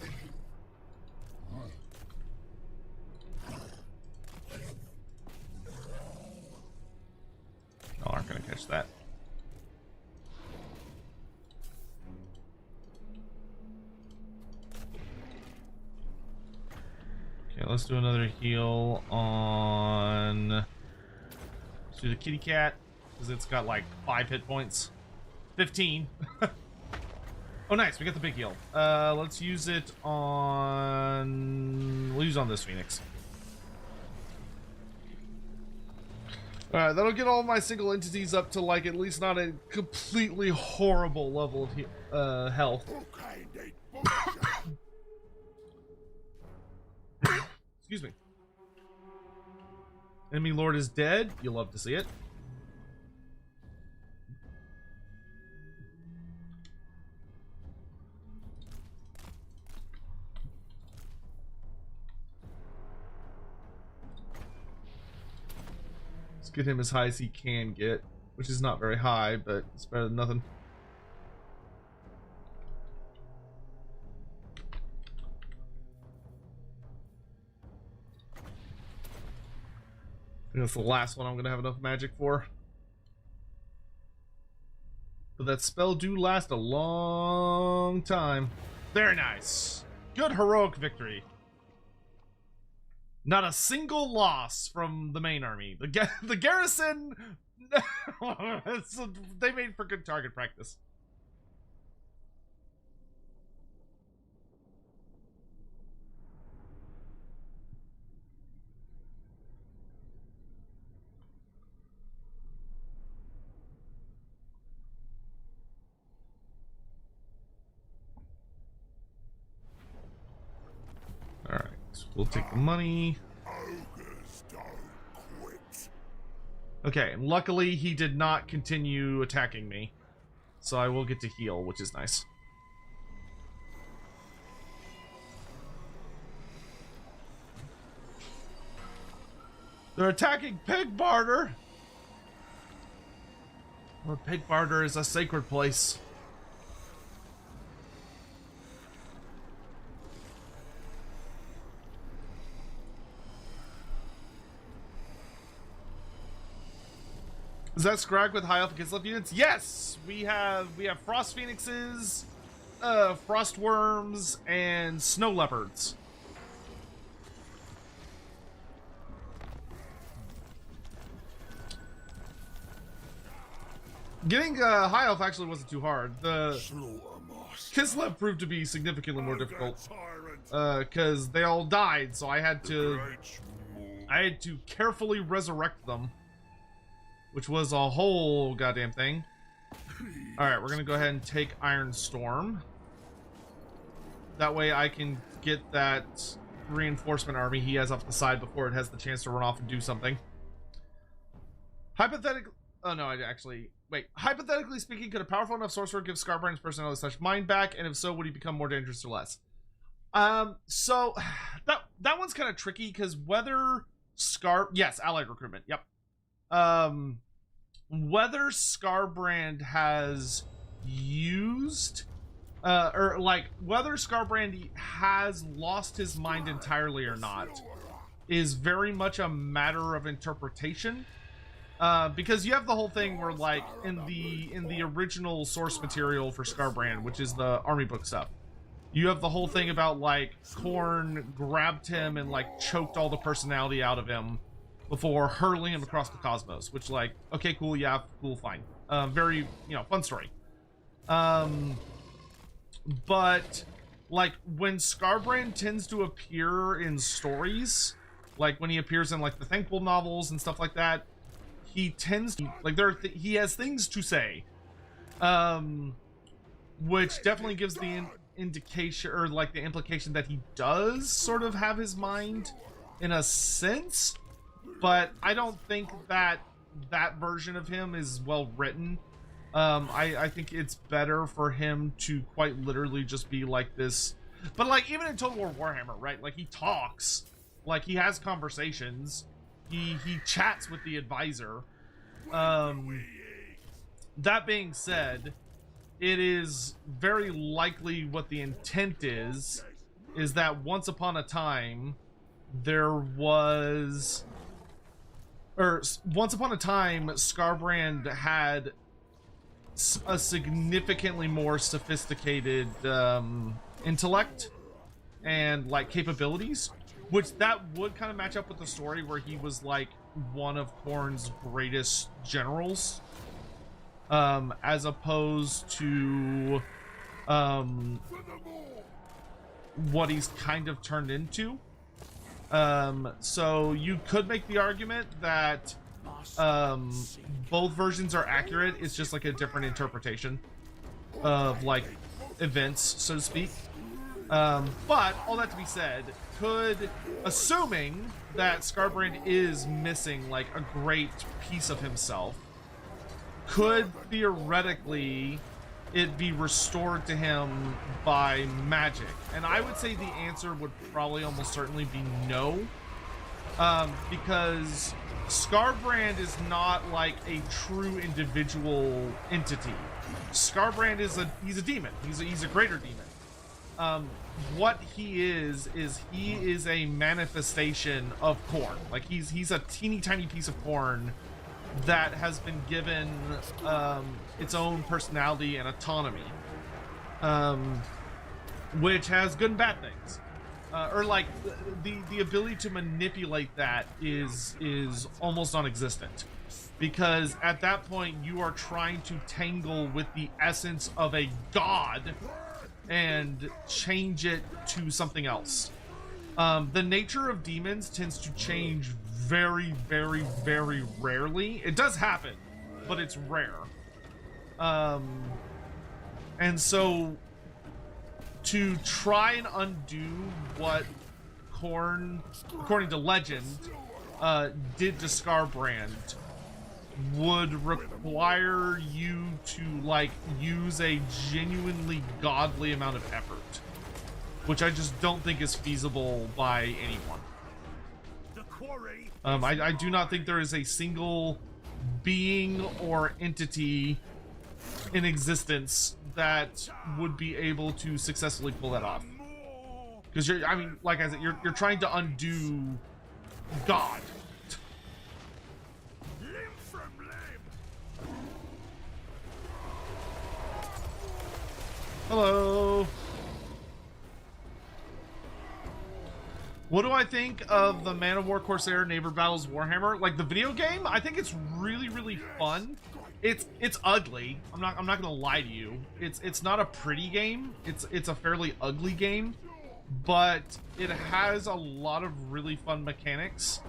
Speaker 2: Y'all aren't gonna catch that. Okay, let's do another heal on... Let's do the kitty cat, because it's got like 5 hit points. 15. Oh, nice. We got the big heal. Let's use it on... We'll use on this Phoenix. Alright, that'll get all my single entities up to, like, at least not a completely horrible level of health. Excuse me. Enemy Lord is dead. You'll love to see it. Let's get him as high as he can get, which is not very high, but it's better than nothing. I think that's the last one I'm going to have enough magic for. But that spell do last a long time. Very nice. Good heroic victory. Not a single loss from the main army. The garrison, they made for good target practice. Alright, so we'll take the money.
Speaker 3: Ogres don't quit.
Speaker 2: Okay, and luckily he did not continue attacking me. So I will get to heal, which is nice. They're attacking Pig Barter! Well, Pig Barter is a sacred place. Is that Scrag with high alpha Kislev units? Yes! We have Frost Phoenixes, Frost Worms, and Snow Leopards. Getting high elf actually wasn't too hard. The Kislev proved to be significantly more difficult because they all died, so I had to carefully resurrect them, which was a whole goddamn thing. All right, we're gonna go ahead and take Iron Storm. That way I can get that reinforcement army he has off the side before it has the chance to run off and do something. Hypothetically, oh no, wait. Hypothetically speaking, could a powerful enough sorcerer give Scarbrand's personality / mind back? And if so, would he become more dangerous or less? So that one's kind of tricky because whether yes, allied recruitment, yep. Whether Scarbrand has used or like whether Scarbrand has lost his mind entirely or not is very much a matter of interpretation. Because you have the whole thing where, like, in the original source material for Scarbrand, which is the army book stuff, you have the whole thing about, like, Khorne grabbed him and, like, choked all the personality out of him before hurling him across the cosmos, which, like, okay, cool, yeah, cool, fine. Very, fun story. But, like, when Scarbrand tends to appear in stories, like when he appears in, like, the Thankful novels and stuff like that, he tends to, like, he has things to say, which definitely gives the indication, or like the implication that he does sort of have his mind in a sense, but I don't think that version of him is well written. I think it's better for him to quite literally just be like this, but like even in Total War Warhammer, right? Like he talks, like he has conversations. He chats with the advisor. That being said, it is very likely what the intent is that once upon a time Scarbrand had a significantly more sophisticated intellect and like capabilities, which that would kind of match up with the story where he was like one of Khorne's greatest generals, as opposed to what he's kind of turned into. So you could make the argument that both versions are accurate. It's just like a different interpretation of like events, so to speak. But all that to be said, could, assuming that Skarbrand is missing like a great piece of himself, could theoretically it be restored to him by magic? And I would say the answer would probably almost certainly be no, because Skarbrand is not like a true individual entity. Skarbrand is he's a demon. He's a greater demon. What he is he is a manifestation of corn. Like he's a teeny tiny piece of corn that has been given its own personality and autonomy, which has good and bad things, or like the ability to manipulate that is almost non-existent, because at that point you are trying to tangle with the essence of a god and change it to something else. The nature of demons tends to change very, very, very rarely. It does happen, but it's rare. And so to try and undo what Khorne, according to legend, did to Skarbrand would require you to like use a genuinely godly amount of effort, which I just don't think is feasible by anyone. I do not think there is a single being or entity in existence that would be able to successfully pull that off. Because I mean, like I said, you're trying to undo God. Hello. What do I think of the Man of War Corsair Neighbor Battles Warhammer? Like the video game, I think it's really, really fun. It's ugly. I'm not gonna lie to you. It's not a pretty game. It's a fairly ugly game, but it has a lot of really fun mechanics,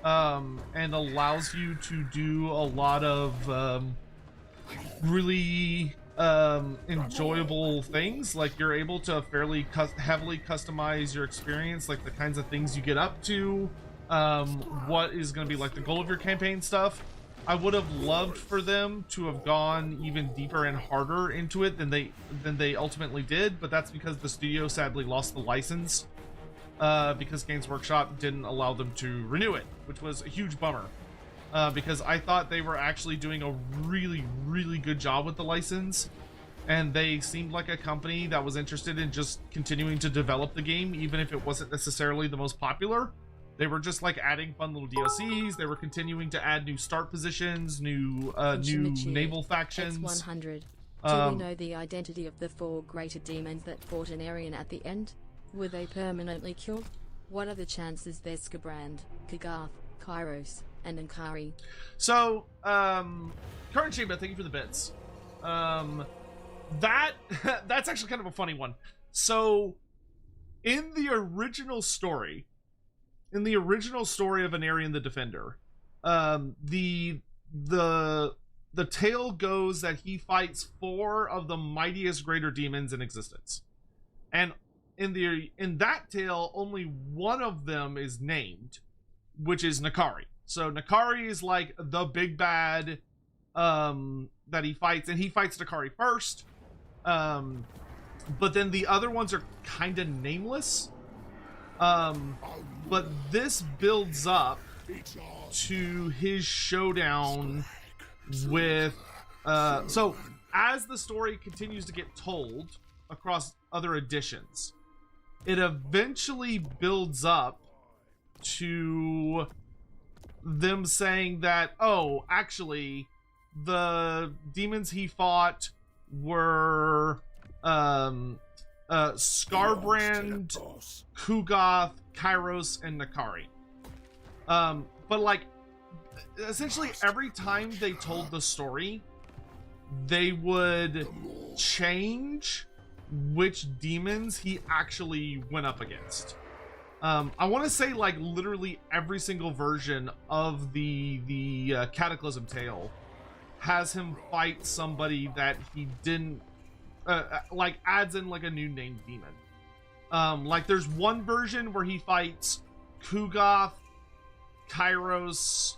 Speaker 2: and allows you to do a lot of really enjoyable things. Like you're able to fairly heavily customize your experience, like the kinds of things you get up to, what is going to be like the goal of your campaign stuff. I would have loved for them to have gone even deeper and harder into it than they ultimately did, but that's because the studio sadly lost the license, because Games Workshop didn't allow them to renew it, which was a huge bummer. Because I thought they were actually doing a really, really good job with the license, and they seemed like a company that was interested in just continuing to develop the game, even if it wasn't necessarily the most popular. They were just like adding fun little DLCs. They were continuing to add new start positions, new naval factions.
Speaker 1: X100. Do we know the identity of the 4 greater demons that fought an Aryan at the end? Were they permanently killed? What are the chances there's Skarbrand, Kagath, Kairos, and Ankari? So, Current Chamber, thank you for the bits. That's actually kind of a funny one. So, in the original story of Anarion the Defender, the tale goes that he fights 4 of the mightiest greater demons in existence, and in that tale, only one of them is named, which is Nakari. So Nakari is like the big bad that he fights, and he fights Nakari first. But then the other ones are kind of nameless. But this builds up to his showdown with so as the story continues to get told across other editions, it eventually builds up to them saying that, oh, actually, the demons he fought were Skarbrand, Kugoth, Kairos, and Nakari. But like, essentially every time they told the story, they would change which demons he actually went up against. I want to say like literally every single version of the Cataclysm tale has him fight somebody that he didn't like, adds in like a new named demon.
Speaker 2: Like there's one version where he fights Kugoth, Kairos,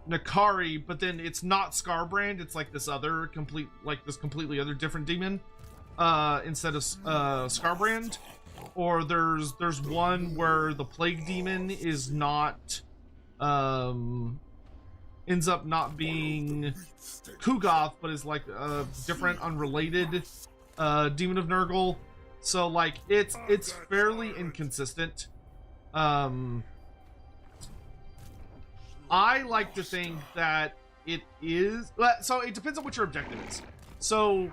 Speaker 2: Nakari, but then it's not Scarbrand, it's like this other completely other different demon instead of Scarbrand. Or there's one where the plague demon is not ends up not being Kugoth, but is like a different unrelated demon of Nurgle. So like it's fairly inconsistent. I like to think that it is, so it depends on what your objective is. So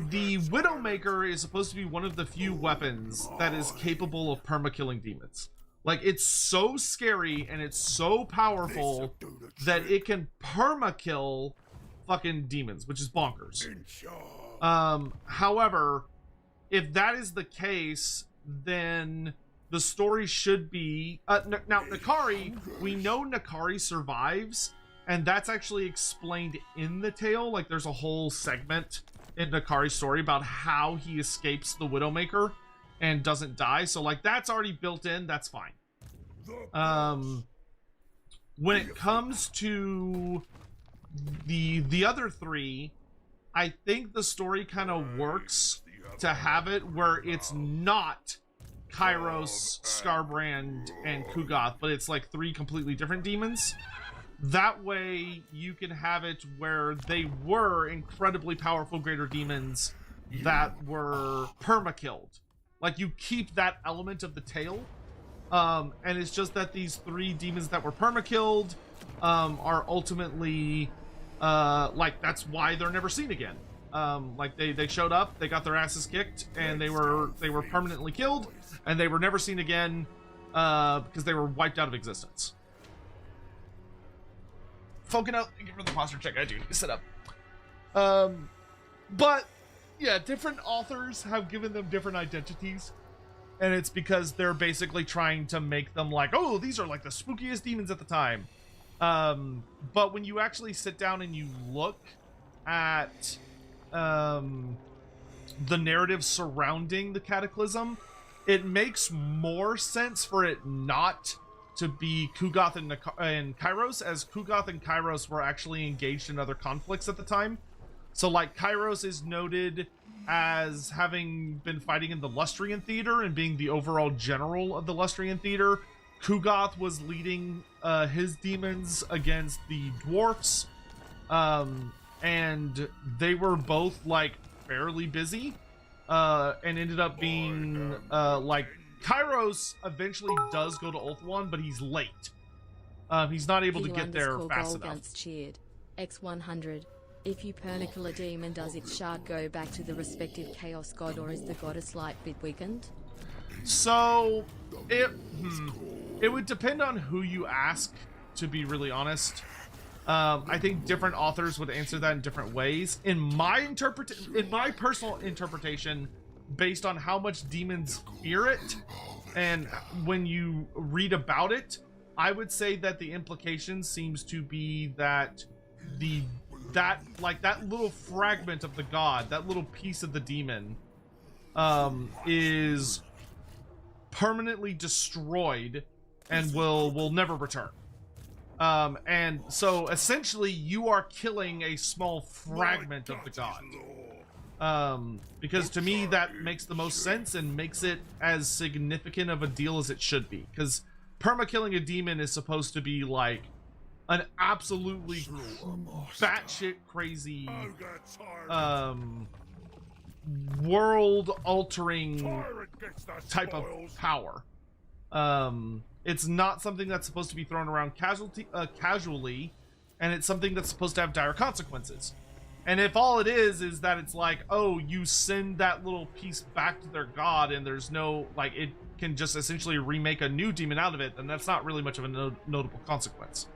Speaker 2: the Widowmaker is supposed to be one of the few weapons that is capable of perma-killing demons. Like, it's so scary and it's so powerful that it can perma-kill fucking demons, which is bonkers. However, if that is the case, then the story should be... now, Nakari, we know Nakari survives, and that's actually explained in the tale. Like, there's a whole segment in Nakari's story about how he escapes the Widowmaker and doesn't die. So, like, that's already built in. That's fine. When it comes to the other three, I think the story kind of works to have it where it's not Kairos, Scarbrand, and Kugoth, but it's like three completely different demons. That way you can have it where they were incredibly powerful greater demons that were perma-killed. Like, you keep that element of the tale, and it's just that these three demons that were perma-killed are ultimately like, that's why they're never seen again. Like they showed up, they got their asses kicked, and they were permanently killed, and they were never seen again because they were wiped out of existence. Focus out, give her the posture check. I do need to set up. But yeah, different authors have given them different identities, and it's because they're basically trying to make them like, oh, these are like the spookiest demons at the time. But when you actually sit down and you look at the narrative surrounding the Cataclysm, it makes more sense for it not to be Kugoth and Kairos, as Kugoth and Kairos were actually engaged in other conflicts at the time. So, like, Kairos is noted as having been fighting in the Lustrian Theater and being the overall general of the Lustrian Theater. Kugoth was leading his demons against the dwarfs, and they were both, like, fairly busy, and ended up being, like, Kairos eventually does go to Ulthuan, but he's late. He's not able to get there fast enough.
Speaker 1: Cheered. X100. If you permakill a demon, does its shard go back to the respective chaos god, or is the god a slight bit weakened?
Speaker 2: So, it would depend on who you ask, to be really honest. I think different authors would answer that in different ways. In my personal interpretation, based on how much demons fear it, and when you read about it, I would say that the implication seems to be that that little fragment of the god, that little piece of the demon, is permanently destroyed and will never return. And so essentially you are killing a small fragment of the god. Because to me that makes the most sense and makes it as significant of a deal as it should be. Because perma-killing a demon is supposed to be like an absolutely batshit crazy, world-altering type of power. It's not something that's supposed to be thrown around casually, and it's something that's supposed to have dire consequences. And if all it is that it's like, oh, you send that little piece back to their god, and there's no, like, it can just essentially remake a new demon out of it, then that's not really much of a notable consequence.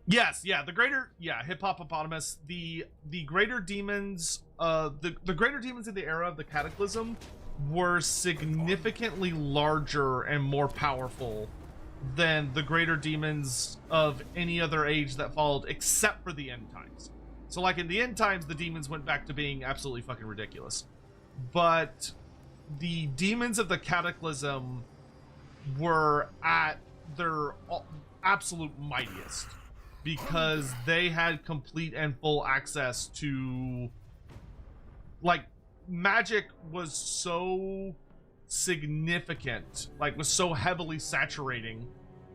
Speaker 2: Yes, yeah, the greater, yeah, Hippopotamus, the greater demons, the greater demons in the era of the Cataclysm were significantly larger and more powerful than the greater demons of any other age that followed, except for the end times. So like in the end times, the demons went back to being absolutely fucking ridiculous. But the demons of the Cataclysm were at their absolute mightiest because they had complete and full access to, like, magic was so significant, like was so heavily saturating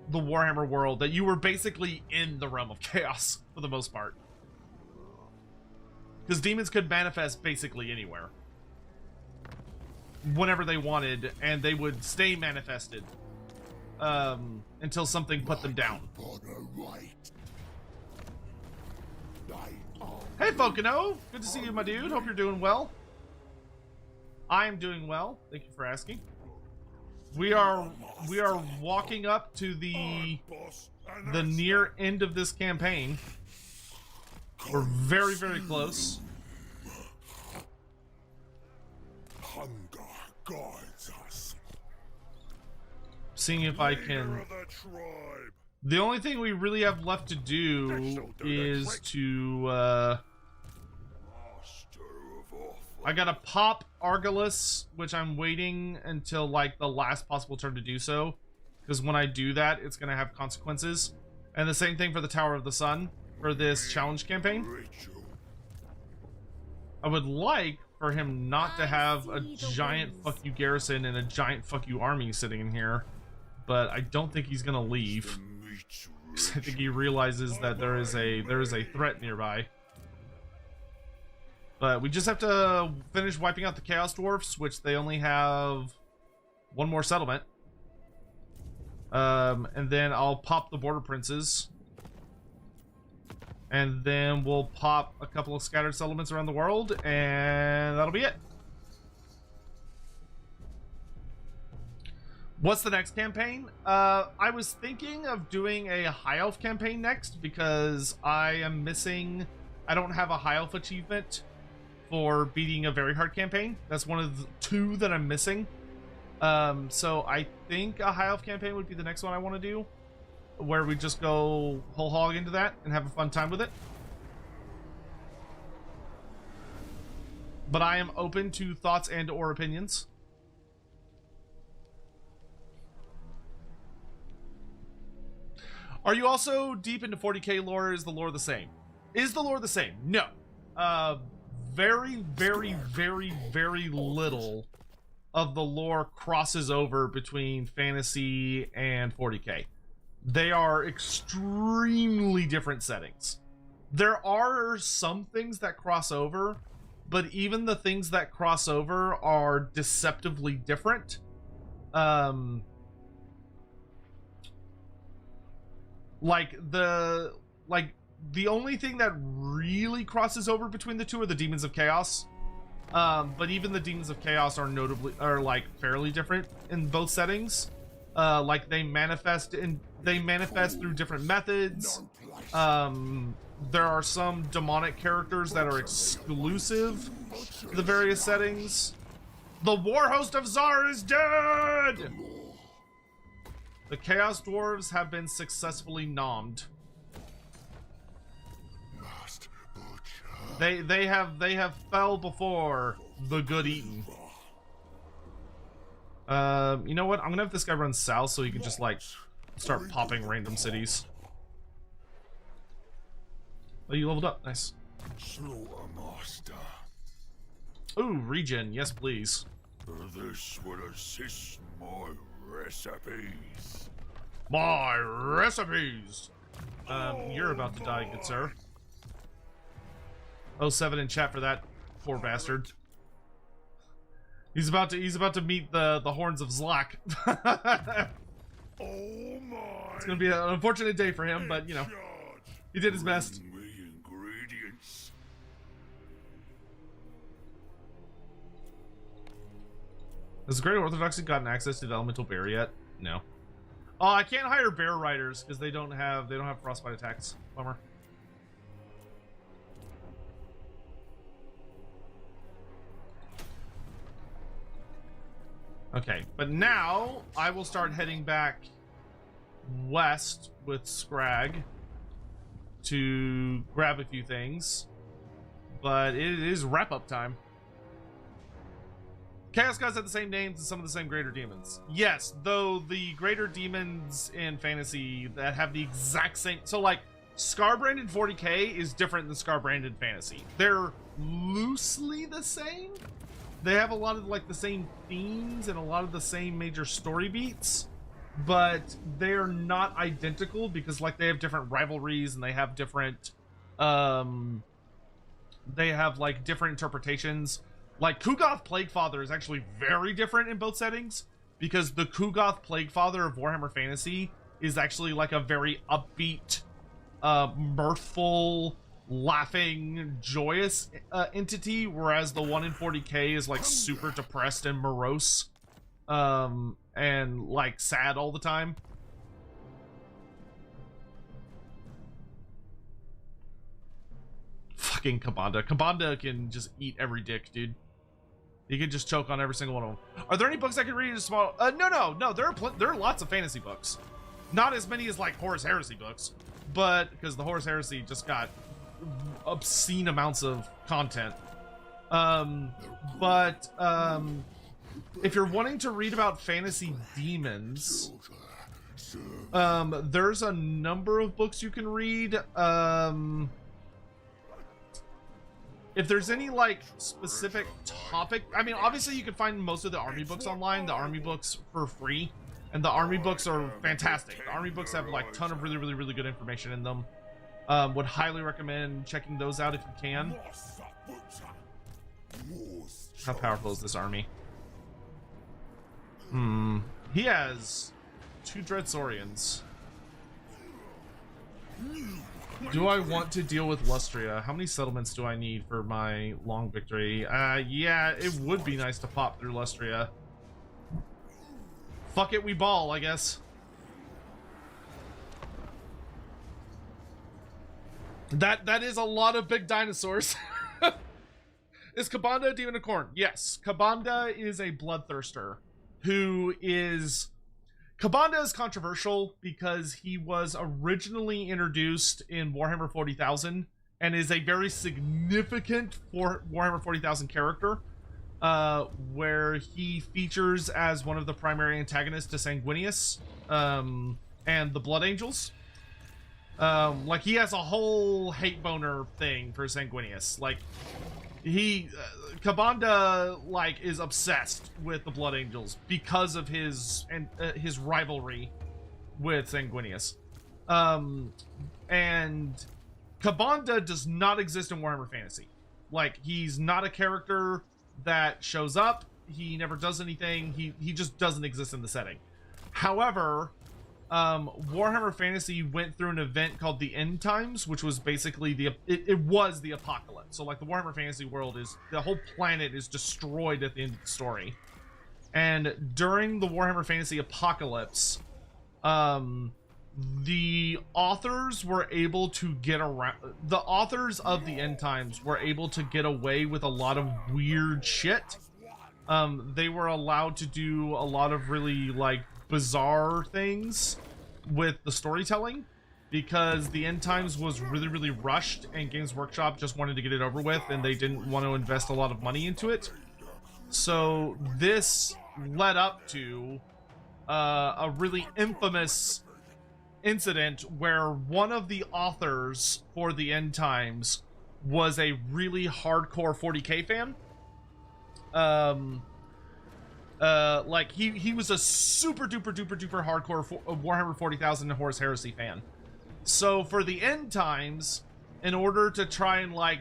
Speaker 2: the Warhammer world that you were basically in the realm of chaos for the most part, because demons could manifest basically anywhere whenever they wanted, and they would stay manifested until something put them down. Hey Fokino, good to see you, my dude. Hope you're doing well. I am doing well. Thank you for asking. We are walking up to the near end of this campaign. We're very, very close.
Speaker 3: Hunger guides us.
Speaker 2: Seeing if I can. The only thing we really have left to do is to I gotta pop Argalus, which I'm waiting until like the last possible turn to do so, because when I do that, it's gonna have consequences. And the same thing for the Tower of the Sun for this challenge campaign. I would like for him not to have a giant fuck you garrison and a giant fuck you army sitting in here, but I don't think he's gonna leave. I think he realizes that there is a threat nearby. But we just have to finish wiping out the Chaos Dwarfs, which they only have one more settlement. And then I'll pop the Border Princes. And then we'll pop a couple of scattered settlements around the world, and that'll be it. What's the next campaign? I was thinking of doing a High Elf campaign next, because I don't have a High Elf achievement for beating a very hard campaign. That's one of the two that I'm missing. So I think a High Elf campaign would be the next one I want to do, where we just go whole hog into that and have a fun time with it. But I am open to thoughts and or opinions. Are you also deep into 40k lore? Is the lore the same? Is the lore the same? No. Very, very, very, very little of the lore crosses over between fantasy and 40k. They are extremely different settings. There are some things that cross over, but even the things that cross over are deceptively different. The only thing that really crosses over between the two are the Demons of Chaos. But even the Demons of Chaos are like fairly different in both settings. Like they manifest through different methods. There are some demonic characters that are exclusive to the various settings. The Warhost of Zar is dead! The Chaos Dwarves have been successfully nommed. They have fell before the good eaten. You know what? I'm gonna have this guy run south so he can just like start popping random cities. Oh, you leveled up. Nice.
Speaker 3: Loremaster.
Speaker 2: Ooh, regen. Yes, please.
Speaker 3: This would assist my recipes.
Speaker 2: My recipes. You're about to die, good sir. 07 in chat for that poor bastard. He's about to meet the horns of Zlak.
Speaker 3: Oh my!
Speaker 2: It's gonna be an unfortunate day for him, but you know, he did his best.
Speaker 3: Ingredients.
Speaker 2: Has the Great Orthodoxy gotten access to the Elemental Bear yet? No. Oh, I can't hire bear riders because they don't have frostbite attacks. Bummer. Okay, but now I will start heading back west with Scrag to grab a few things. but it is wrap-up time. Chaos gods have the same names as some of the same greater demons. Yes, though the greater demons in fantasy that have the exact same... So, like, Scarbrand in 40k is different than Scarbrand in fantasy. They're loosely the same. They have a lot of, like, the same themes and a lot of the same major story beats, but they're not identical because, like, they have different rivalries and they have different... they have, like, different interpretations. Like, Kugoth Plaguefather is actually very different in both settings, because the Kugoth Plaguefather of Warhammer Fantasy is actually like a very upbeat, mirthful, laughing, joyous entity, whereas the one in 40k is like super depressed and morose, and like sad all the time. Fucking Kabanda. Kabanda can just eat every dick, dude. You can just choke on every single one of them. Are there any books I can read in a small... No. There are lots of fantasy books. Not as many as, like, Horus Heresy books. But, because the Horus Heresy just got obscene amounts of content. If you're wanting to read about fantasy demons... there's a number of books you can read. If there's any, like, specific topic... I mean, obviously you can find most of the army books online, the army books for free, and the army books are fantastic. The army books have, like, a ton of really good information in them. Would highly recommend checking those out if you can. How powerful is this army? He has 2 Dreadsaurians. Do I want to deal with Lustria? How many settlements do I need for my long victory? Yeah, it would be nice to pop through Lustria. Fuck it, we ball, I guess. That is a lot of big dinosaurs. Is Kabanda a demon of corn? Yes, Kabanda is a bloodthirster who is... Kabanda is controversial because he was originally introduced in Warhammer 40,000 and is a very significant Warhammer 40,000 character, where he features as one of the primary antagonists to Sanguinius and the Blood Angels. Like, he has a whole hate boner thing for Sanguinius. Like, Kabanda, like, is obsessed with the Blood Angels because of his rivalry with Sanguinius. And Kabanda does not exist in Warhammer Fantasy. Like, he's not a character that shows up. He never does anything. He just doesn't exist in the setting. However, Warhammer Fantasy went through an event called the End Times, which was basically it was the apocalypse. So, like, the Warhammer Fantasy world is, the whole planet is destroyed at the end of the story. And during the Warhammer Fantasy apocalypse, the authors were able to get around, the authors of the End Times were able to get away with a lot of weird shit. They were allowed to do a lot of really, like, bizarre things with the storytelling because the End Times was really rushed and Games Workshop just wanted to get it over with and they didn't want to invest a lot of money into it. So this led up to a really infamous incident where one of the authors for the End Times was a really hardcore 40k fan. Like, he was a super duper hardcore Warhammer 40,000 and Horus Heresy fan. So for the End Times, in order to try and, like,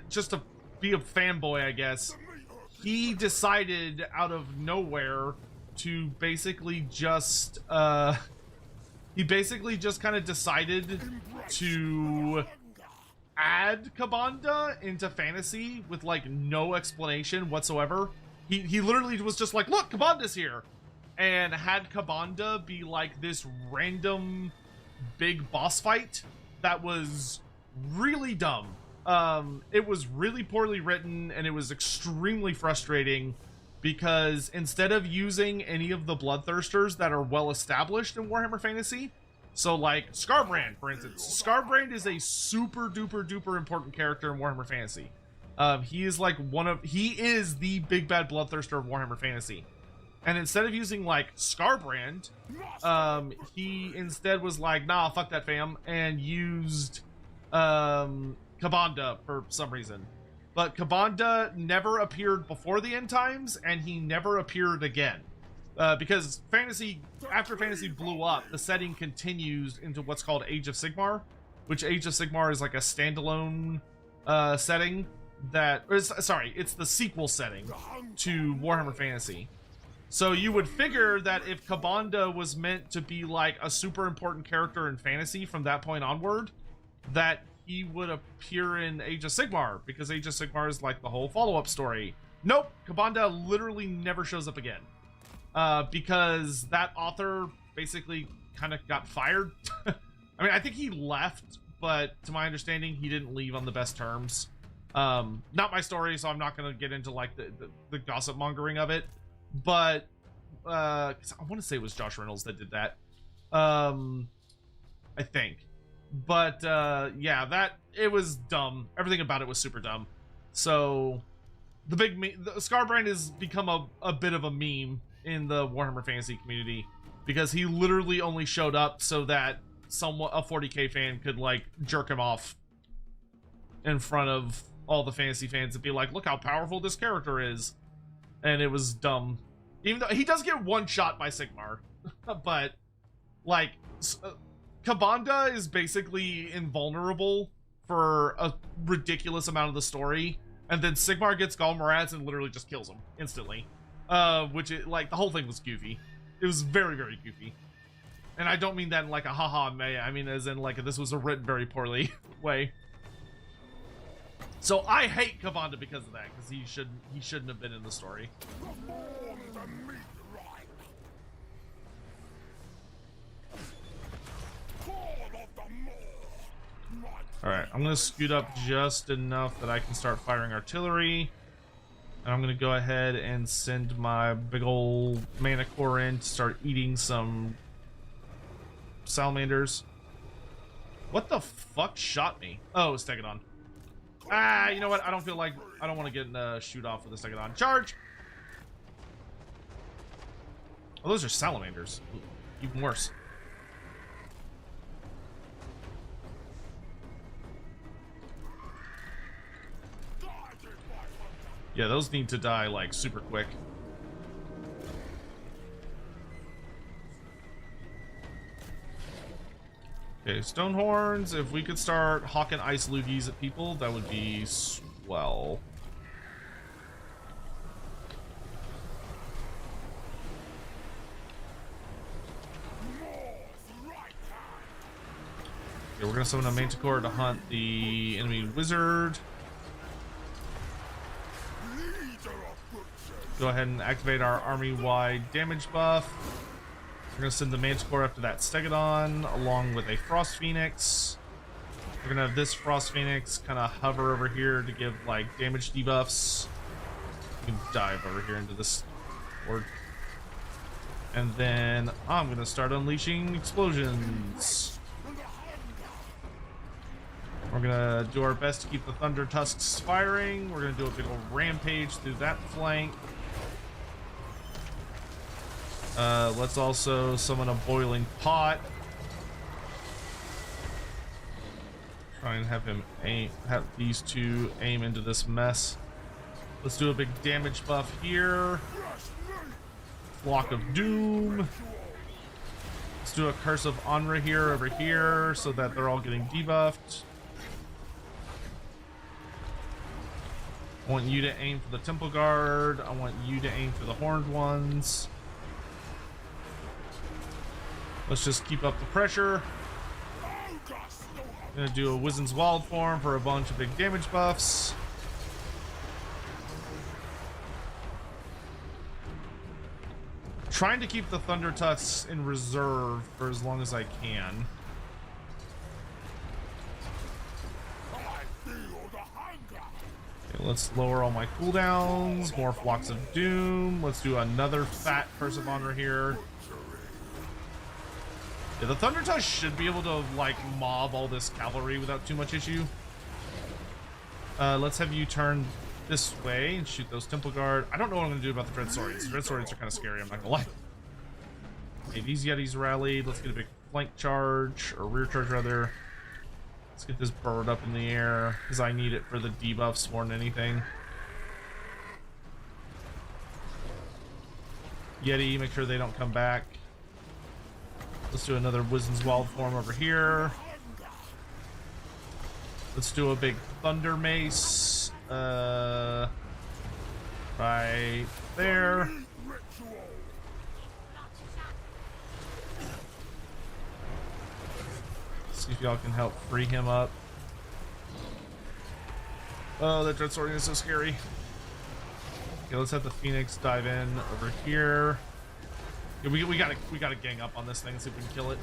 Speaker 2: just to be a fanboy, I guess, he decided out of nowhere to basically just kind of decided to add Kabanda into fantasy with, like, no explanation whatsoever. He literally was just like, look, Kabanda's here, and had Kabanda be like this random big boss fight that was really dumb. It was really poorly written, and it was extremely frustrating because instead of using any of the bloodthirsters that are well established in Warhammer Fantasy, So like Scarbrand, for instance. Scarbrand is a super duper duper important character in Warhammer Fantasy. He is like he is the big bad bloodthirster of Warhammer Fantasy. And instead of using like Scarbrand, he instead was like, nah, fuck that fam, and used Kabanda for some reason. But Kabanda never appeared before the end times, and he never appeared again. Because after Fantasy blew up, the setting continues into what's called Age of Sigmar, which Age of Sigmar is like a standalone setting it's the sequel setting to Warhammer Fantasy. So you would figure that if Kabanda was meant to be like a super important character in Fantasy from that point onward, that he would appear in Age of Sigmar, because Age of Sigmar is like the whole follow-up story. Nope, Kabanda literally never shows up again. Because that author basically kind of got fired. I mean, I think he left, but to my understanding, he didn't leave on the best terms. Not my story, so I'm not going to get into like the gossip mongering of it. But 'cause I want to say it was Josh Reynolds that did that. I think. But yeah, it was dumb. Everything about it was super dumb. So the Scarbrand has become a bit of a meme in the Warhammer Fantasy community, because he literally only showed up so that a 40k fan could like jerk him off in front of all the fantasy fans and be like, look how powerful this character is. And it was dumb. Even though he does get one shot by Sigmar, but like Kabanda is basically invulnerable for a ridiculous amount of the story, and then Sigmar gets Galmarads and literally just kills him instantly. Which like the whole thing was goofy. It was very, very goofy. And I don't mean that in like a haha meh. I mean as in like this was a written very poorly way. So I hate Kabanda because of that, because he shouldn't have been in the story. Alright, I'm gonna scoot up just enough that I can start firing artillery. And I'm gonna go ahead and send my big old mana core in to start eating some salamanders. What the fuck shot me? Oh, it's Stegodon. Ah, you know what? I don't want to get in a shoot off with a Stegodon. Charge! Oh, those are salamanders. Even worse. Yeah, those need to die, like, super quick. Okay, Stonehorns, if we could start hawking ice loogies at people, that would be swell. Okay, we're gonna summon a Manticore to hunt the enemy wizard. Go ahead and activate our army-wide damage buff. We're gonna send the Manticore after that Stegodon, along with a Frost Phoenix. We're gonna have this Frost Phoenix kind of hover over here to give like damage debuffs. You can dive over here into this board. And then I'm gonna start unleashing explosions. We're gonna do our best to keep the Thunder Tusks firing. We're gonna do a big old rampage through that flank. Let's also summon a boiling pot. Try and have these two aim into this mess. Let's do a big damage buff here. Flock of Doom. Let's do a Curse of Onra here over here so that they're all getting debuffed. I want you to aim for the Temple Guard. I want you to aim for the Horned ones. Let's just keep up the pressure. I'm gonna do a Wizen's Wild Form for a bunch of big damage buffs. Trying to keep the Thunder Tusks in reserve for as long as I can. Okay, let's lower all my cooldowns. More Flocks of Doom. Let's do another fat Curse of Honor here. Yeah, the Thunder Tusk should be able to, like, mob all this cavalry without too much issue. Let's have you turn this way and shoot those Temple Guard. I don't know what I'm going to do about the Dread Saurians. Dread Saurians are kind of scary, I'm not going to lie. Okay, these Yetis rallied. Let's get a big flank charge, or rear charge rather. Let's get this bird up in the air, because I need it for the debuffs more than anything. Yeti, make sure they don't come back. Let's do another Wizen's Wild Form over here. Let's do a big Thunder Mace. Right there. See if y'all can help free him up. Oh, that Dread Saurian is so scary. Okay, let's have the Phoenix dive in over here. Yeah, we gotta gang up on this thing, see if we can kill it.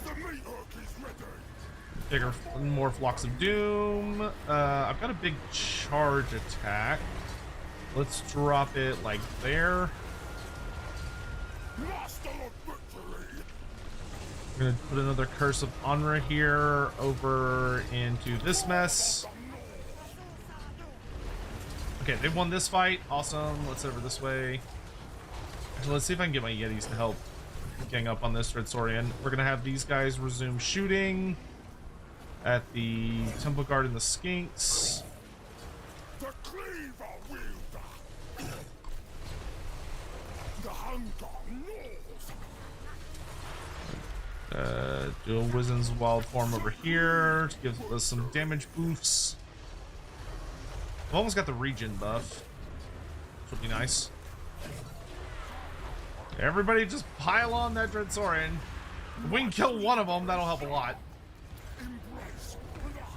Speaker 2: Bigger, more Flocks of Doom. I've got a big charge attack. Let's drop it like there. We're gonna put another Curse of Onra here over into this mess. Okay, they won this fight. Awesome. Let's over this way. Actually, let's see if I can get my Yetis to help gang up on this Dread Saurian. We're gonna have these guys resume shooting at the Temple Guard and the Skinks.
Speaker 3: The cleaver wielder. The hunter knows.
Speaker 2: Do a Wizen's Wild Form over here to give us some damage boosts. I've almost got the regen buff, which will be nice. Everybody just pile on that Dread Saurian. If we can kill one of them, that'll help a lot.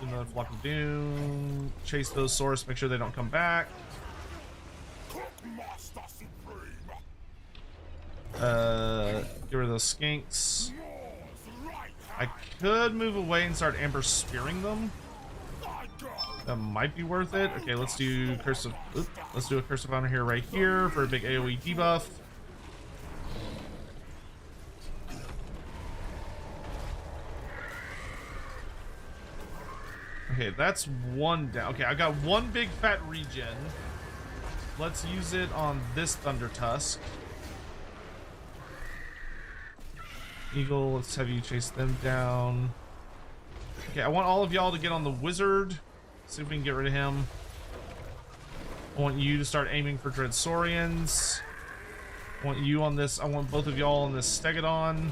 Speaker 2: Another Flock of Doom. Chase those Saurus, make sure they don't come back. Get rid of those Skinks. I could move away and start Amber Spearing them. That might be worth it. Okay, let's do Curse of. Let's do a Curse of Honor here, right here, for a big AOE debuff. Okay, that's one down. Okay, I got one big fat regen. Let's use it on this Thunder Tusk. Eagle, let's have you chase them down. Okay, I want all of y'all to get on the Wizard. See if we can get rid of him. I want you to start aiming for Dread Saurians. I want you on this. I want both of y'all on this Stegodon.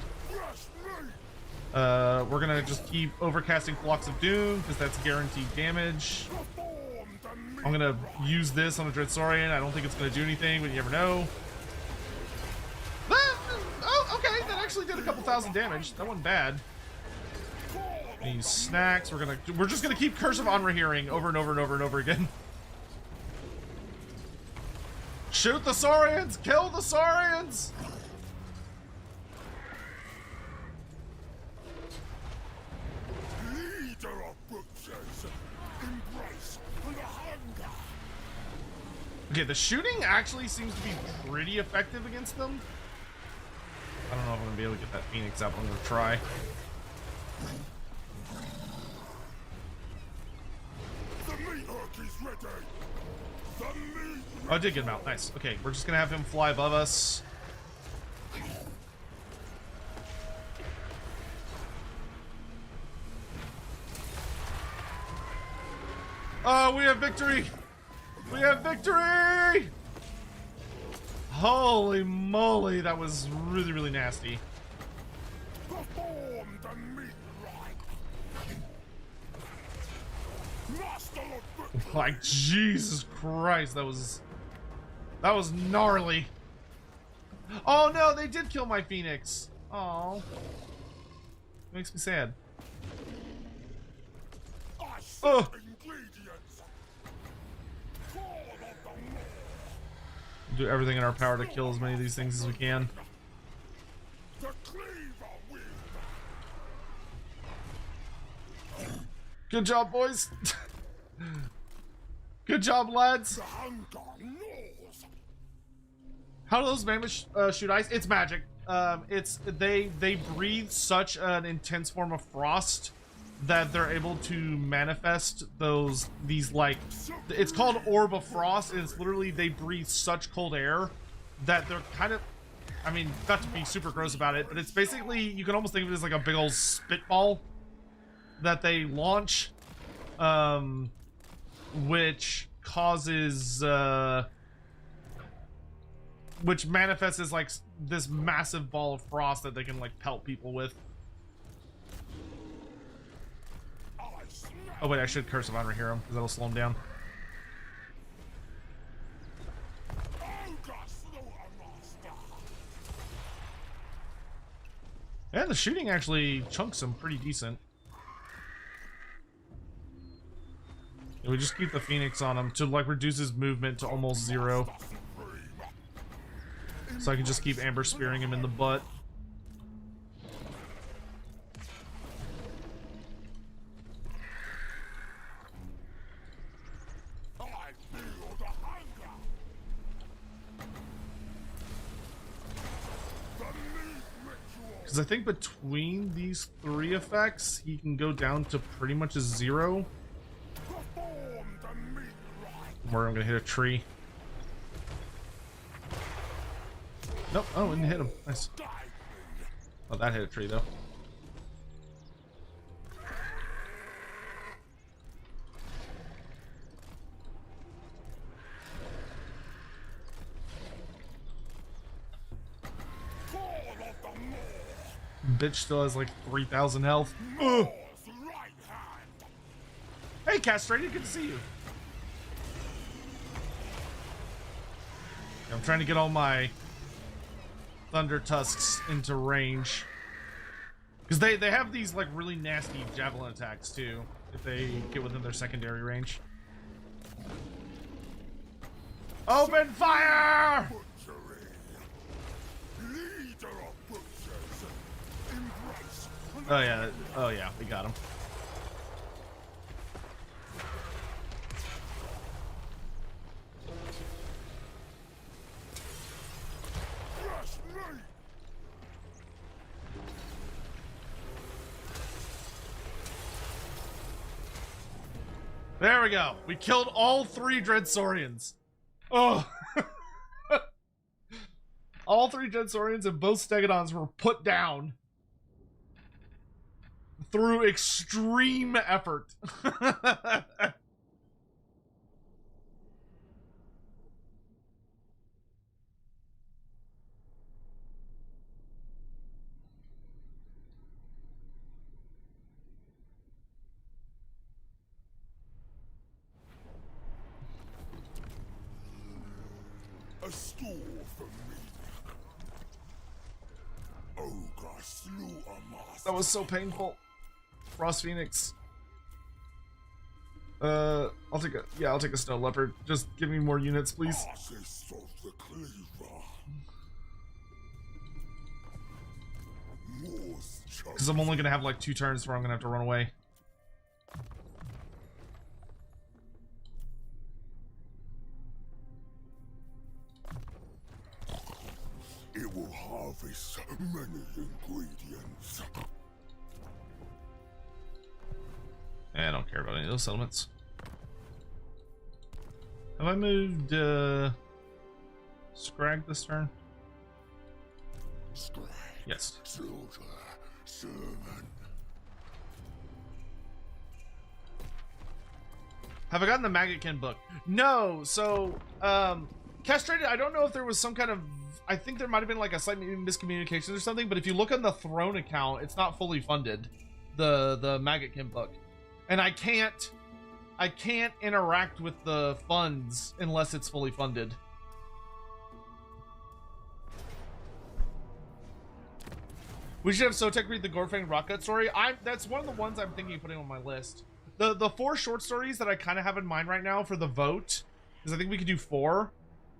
Speaker 2: We're gonna just keep overcasting Flocks of Doom because that's guaranteed damage. I'm gonna use this on a Dread Saurian. I don't think it's gonna do anything, but you never know. Oh, okay, that actually did a couple thousand damage. That wasn't bad. These snacks, we're just gonna keep Curse of Onra hearing over and over and over and over again. Shoot the Saurians! Kill the Saurians!
Speaker 3: leader of butchers. Embrace the hunger.
Speaker 2: Okay, the shooting actually seems to be pretty effective against them. I don't know if I'm gonna be able to get that Phoenix out, but I'm gonna try.
Speaker 3: The meat hook is ready. The meat.
Speaker 2: Oh, I did get him out. Nice. Okay, we're just gonna have him fly above us. Oh, we have victory! We have victory! Holy moly, that was really, really nasty.
Speaker 3: Perform the meat right. Master of butchery.
Speaker 2: Like, Jesus Christ, that was gnarly. Oh no, they did kill my Phoenix. Oh, makes me sad.
Speaker 3: I seek
Speaker 2: Oh.
Speaker 3: ingredients. Call of the Lord.
Speaker 2: Do everything in our power to kill as many of these things as we can.
Speaker 3: The cleaver wielder.
Speaker 2: Good job, boys. Good job, lads.
Speaker 3: The hunger knows.
Speaker 2: How do those mammoths shoot ice? It's magic. they breathe such an intense form of frost that they're able to manifest these like, it's called orb of frost, and it's literally they breathe such cold air that they're kind of, I mean, not to be super gross about it, but it's basically, you can almost think of it as like a big old spitball that they launch, which causes which manifests as like this massive ball of frost that they can like pelt people with. Oh wait, I should curse if I ever hear him, because that'll slow him down. Yeah, the shooting actually chunks him pretty decent. Yeah, we just keep the Phoenix on him to like reduce his movement to almost 0. So I can just keep Amber spearing him in the butt. Because I think between these 3 effects, he can go down to pretty much a 0. Where I'm gonna hit a tree. Nope, oh, didn't hit him. Nice. Oh, that hit a tree though. Bitch still has like 3,000 health. Ugh. Hey, Castrated, good to see you. I'm trying to get all my Thunder Tusks into range. Because they have these like really nasty javelin attacks too, if they get within their secondary range. Open fire! Oh yeah, we got him. There we go. We killed all 3 Dreadsaurians. Oh. All 3 Dreadsaurians and both Stegodons were put down through extreme effort.
Speaker 3: A store for me. Ogre slew a master.
Speaker 2: That was so painful. Frost Phoenix. I'll take a Snow Leopard. Just give me more units, please. Because I'm only gonna have like 2 turns where I'm gonna have to run away.
Speaker 3: It will harvest many ingredients.
Speaker 2: I don't care about any of those settlements. Have I moved Scrag this turn?
Speaker 3: Scrag.
Speaker 2: Yes.
Speaker 3: Soldier, servant.
Speaker 2: Have I gotten the Maggotkin book? No. So, Castrated, I don't know if there was some kind of, I think there might have been like a slight miscommunication or something, but if you look on the Throne account, it's not fully funded, the Maggotkin book. And I can't interact with the funds unless it's fully funded. We should have Sotek read the Gorfang Rockgut story. That's one of the ones I'm thinking of putting on my list. The 4 short stories that I kind of have in mind right now for the vote, because I think we could do 4,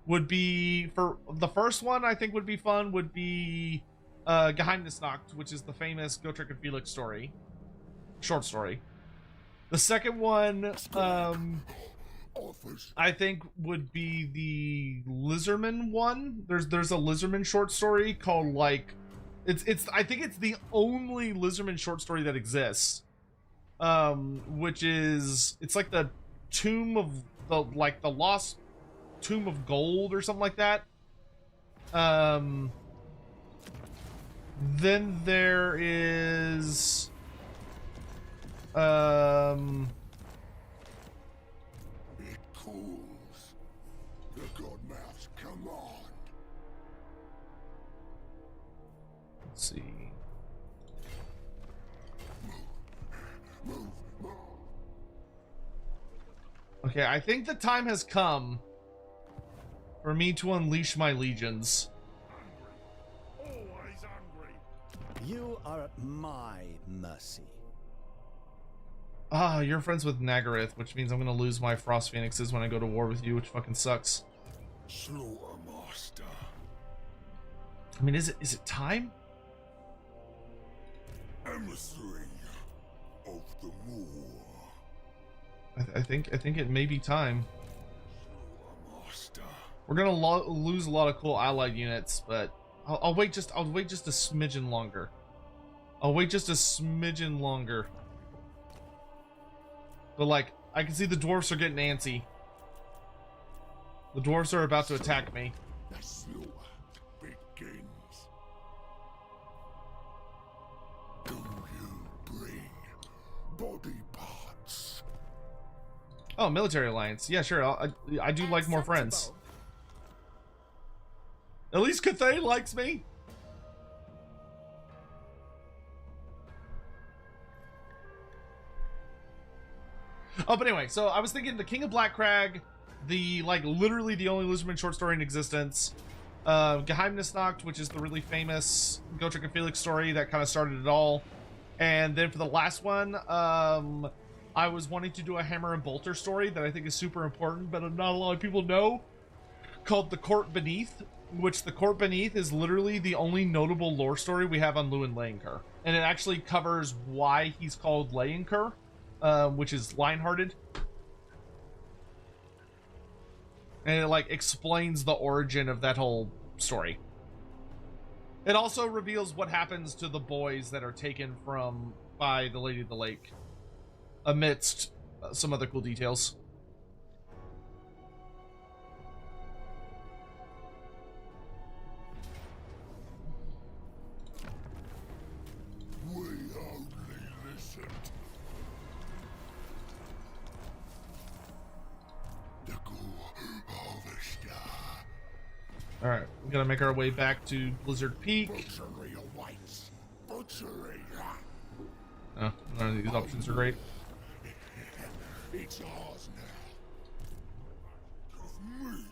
Speaker 2: would be, for the first one I think would be fun, would be Geheimnisnacht, which is the famous Gotrek and Felix story. Short story. The second one,
Speaker 3: offers.
Speaker 2: I think would be the Lizardman one. There's a Lizardman short story called like it's I think it's the only Lizardman short story that exists. Which is it's like the tomb of the lost tomb of gold or something like that. Then there is
Speaker 3: It cools. The Godmouth's command.
Speaker 2: let's see.
Speaker 3: Move.
Speaker 2: Okay, I think the time has come for me to unleash my legions.
Speaker 3: Always hungry.
Speaker 6: You are at my mercy.
Speaker 2: Ah, you're friends with Nagaryth, which means I'm gonna lose my Frost Phoenixes when I go to war with you, which fucking sucks.
Speaker 3: Slaughtermaster.
Speaker 2: I mean, is it time?
Speaker 3: Emissary of the Moor.
Speaker 2: I think it may be time.
Speaker 3: Slaughtermaster.
Speaker 2: We're gonna lose a lot of cool allied units, but I'll wait just a smidgen longer. But like, I can see the dwarfs are getting antsy. The dwarfs are about to attack me.
Speaker 3: The slaughter begins. Do you bring body parts?
Speaker 2: Oh, military alliance. Yeah, sure. I do like more friends. At least Cathay likes me. Oh, but anyway, so I was thinking the King of Blackcrag, literally the only Lizardman short story in existence. Geheimnisnacht, which is the really famous Gotrek and Felix story that kind of started it all. And then for the last one, I was wanting to do a Hammer and Bolter story that I think is super important, but not a lot of people know, called The Court Beneath, which The Court Beneath is literally the only notable lore story we have on Lewin Leyenkur. And it actually covers why he's called Leyenkur, which is lion-hearted. And it like explains the origin of that whole story. It also reveals what happens to the boys that are taken by the Lady of the Lake, amidst some other cool details.
Speaker 3: We only listened. The Gore Harvester.
Speaker 2: Alright, we gotta make our way back to Blizzard Peak.
Speaker 3: Butchery awaits. Butchery.
Speaker 2: Oh, none of these options are great.
Speaker 3: It's ours now. Of me.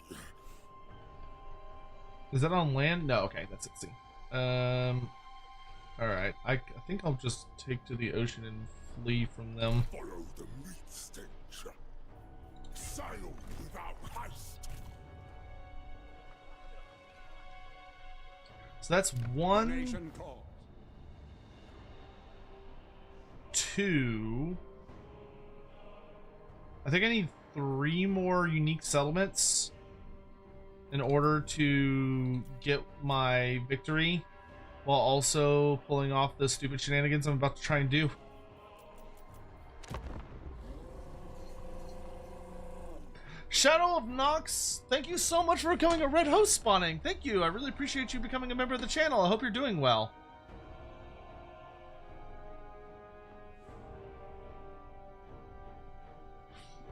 Speaker 2: Is that on land? No, okay, that's at sea. Alright, I think I'll just take to the ocean and flee from them.
Speaker 3: Follow the meat stench. Sail without haste.
Speaker 2: So that's 1,
Speaker 3: Nation calls.
Speaker 2: 2. I think I need 3 more unique settlements in order to get my victory, while also pulling off the stupid shenanigans I'm about to try and do. Shadow of Nox, thank you so much for becoming a red host spawning. Thank you. I really appreciate you becoming a member of the channel. I hope you're doing well.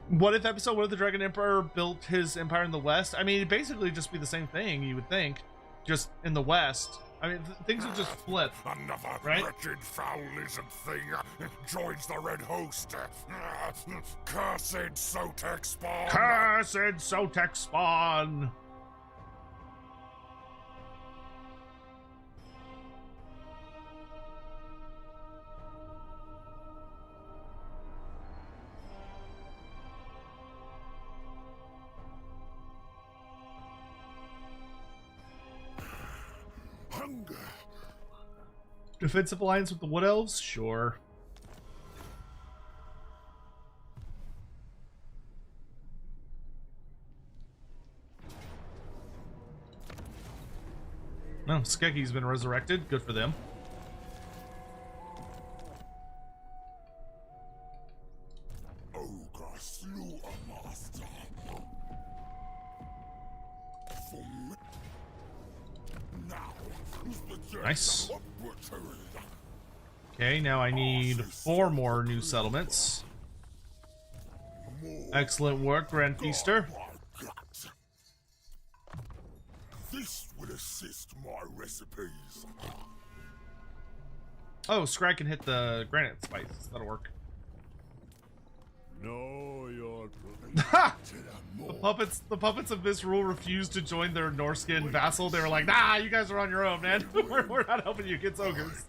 Speaker 2: What if the Dragon Emperor built his empire in the West? I mean, it'd basically just be the same thing, you would think, just in the West. I mean, things would just flip,
Speaker 3: Another
Speaker 2: right?
Speaker 3: wretched foul lizard thing joins the red host. Cursed Sotek spawn.
Speaker 2: Cursed Sotek spawn!
Speaker 3: Hunger.
Speaker 2: Defensive alliance with the Wood Elves? Sure. Well, Skeki's been resurrected. Good for them.
Speaker 3: Ogre slew a master. Now,
Speaker 2: Nice. Okay, now I need 4 more new settlements. Excellent work, Grand Feaster.
Speaker 3: This will assist my recipes.
Speaker 2: Oh, Scrag can hit the granite spice. That'll work.
Speaker 3: Know your
Speaker 2: Ha! The puppets of Misrule refused to join their Norskin vassal. They were like, nah, you guys are on your own, man. we're not helping you against ogres.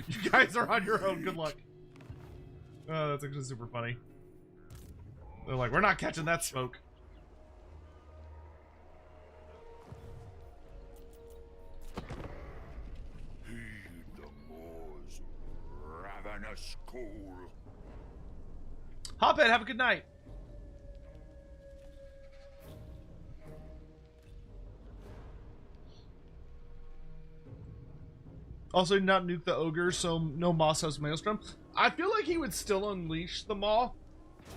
Speaker 2: You guys are on your own. Good luck. Oh, that's actually super funny. They're like, we're not catching that smoke.
Speaker 3: Heed the moor's ravenous call.
Speaker 2: Hophead, have a good night. Also, not nuke the ogre, so no Moss House Maelstrom. I feel like he would still unleash the Maw,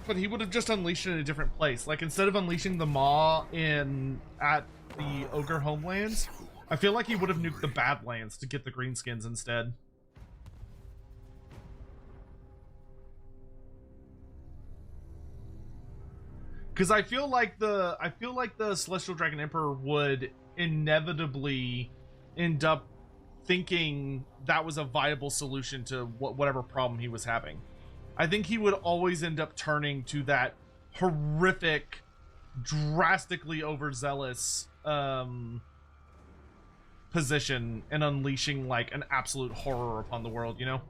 Speaker 2: but he would have just unleashed it in a different place. Like, instead of unleashing the Maw at the ogre homelands, I feel like he would have nuked the Badlands to get the greenskins instead. Because I feel like the Celestial Dragon Emperor would inevitably end up thinking that was a viable solution to whatever problem he was having. I think he would always end up turning to that horrific, drastically overzealous position and unleashing like an absolute horror upon the world, you know?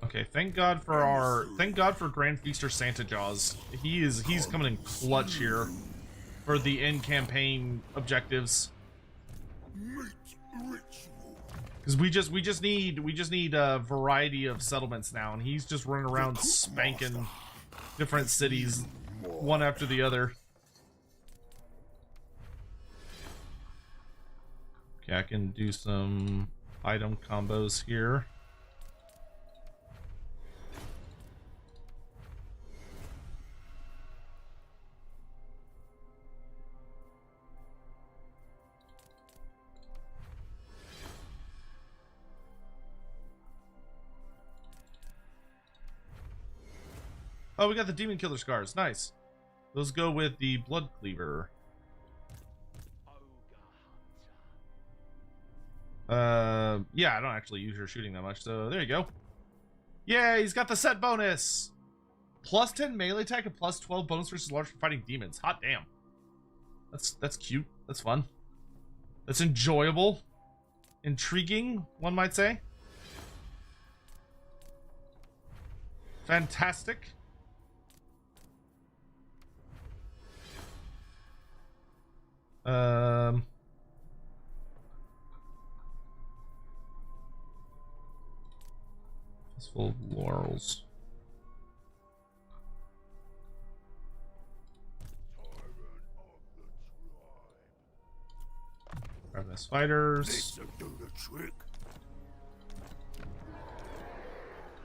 Speaker 2: Okay, thank God for Grand Feaster Santa Jaws. He's coming in clutch here for the end campaign objectives. Because we just need a variety of settlements now, and he's just running around spanking different cities one after the other. Okay, I can do some item combos here. Oh, we got the Demon Killer Scars. Nice. Those go with the Blood Cleaver. Yeah, I don't actually use her shooting that much, so there you go. Yeah, he's got the set bonus. Plus 10 melee attack and plus 12 bonus versus large for fighting demons. Hot damn. That's cute. That's fun. That's enjoyable. Intriguing, one might say. Fantastic. It's full of laurels. Ravenous fighters.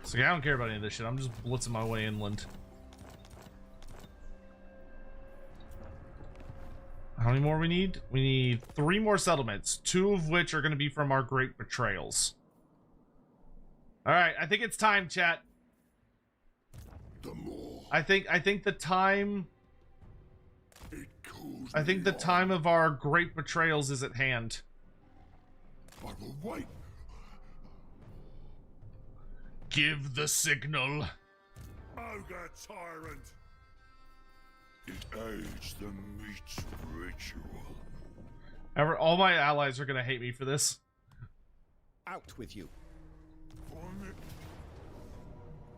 Speaker 2: So yeah, I don't care about any of this shit. I'm just blitzing my way inland. How many more we need? We need 3 more settlements, 2 of which are going to be from our great betrayals. All right, I think it's time, chat. I think the time. I think the time of our great betrayals is at hand.
Speaker 3: I will wait.
Speaker 2: Give the signal.
Speaker 3: Ogre tyrant. It aids the meat ritual.
Speaker 2: All my allies are gonna hate me for this.
Speaker 6: Out with you.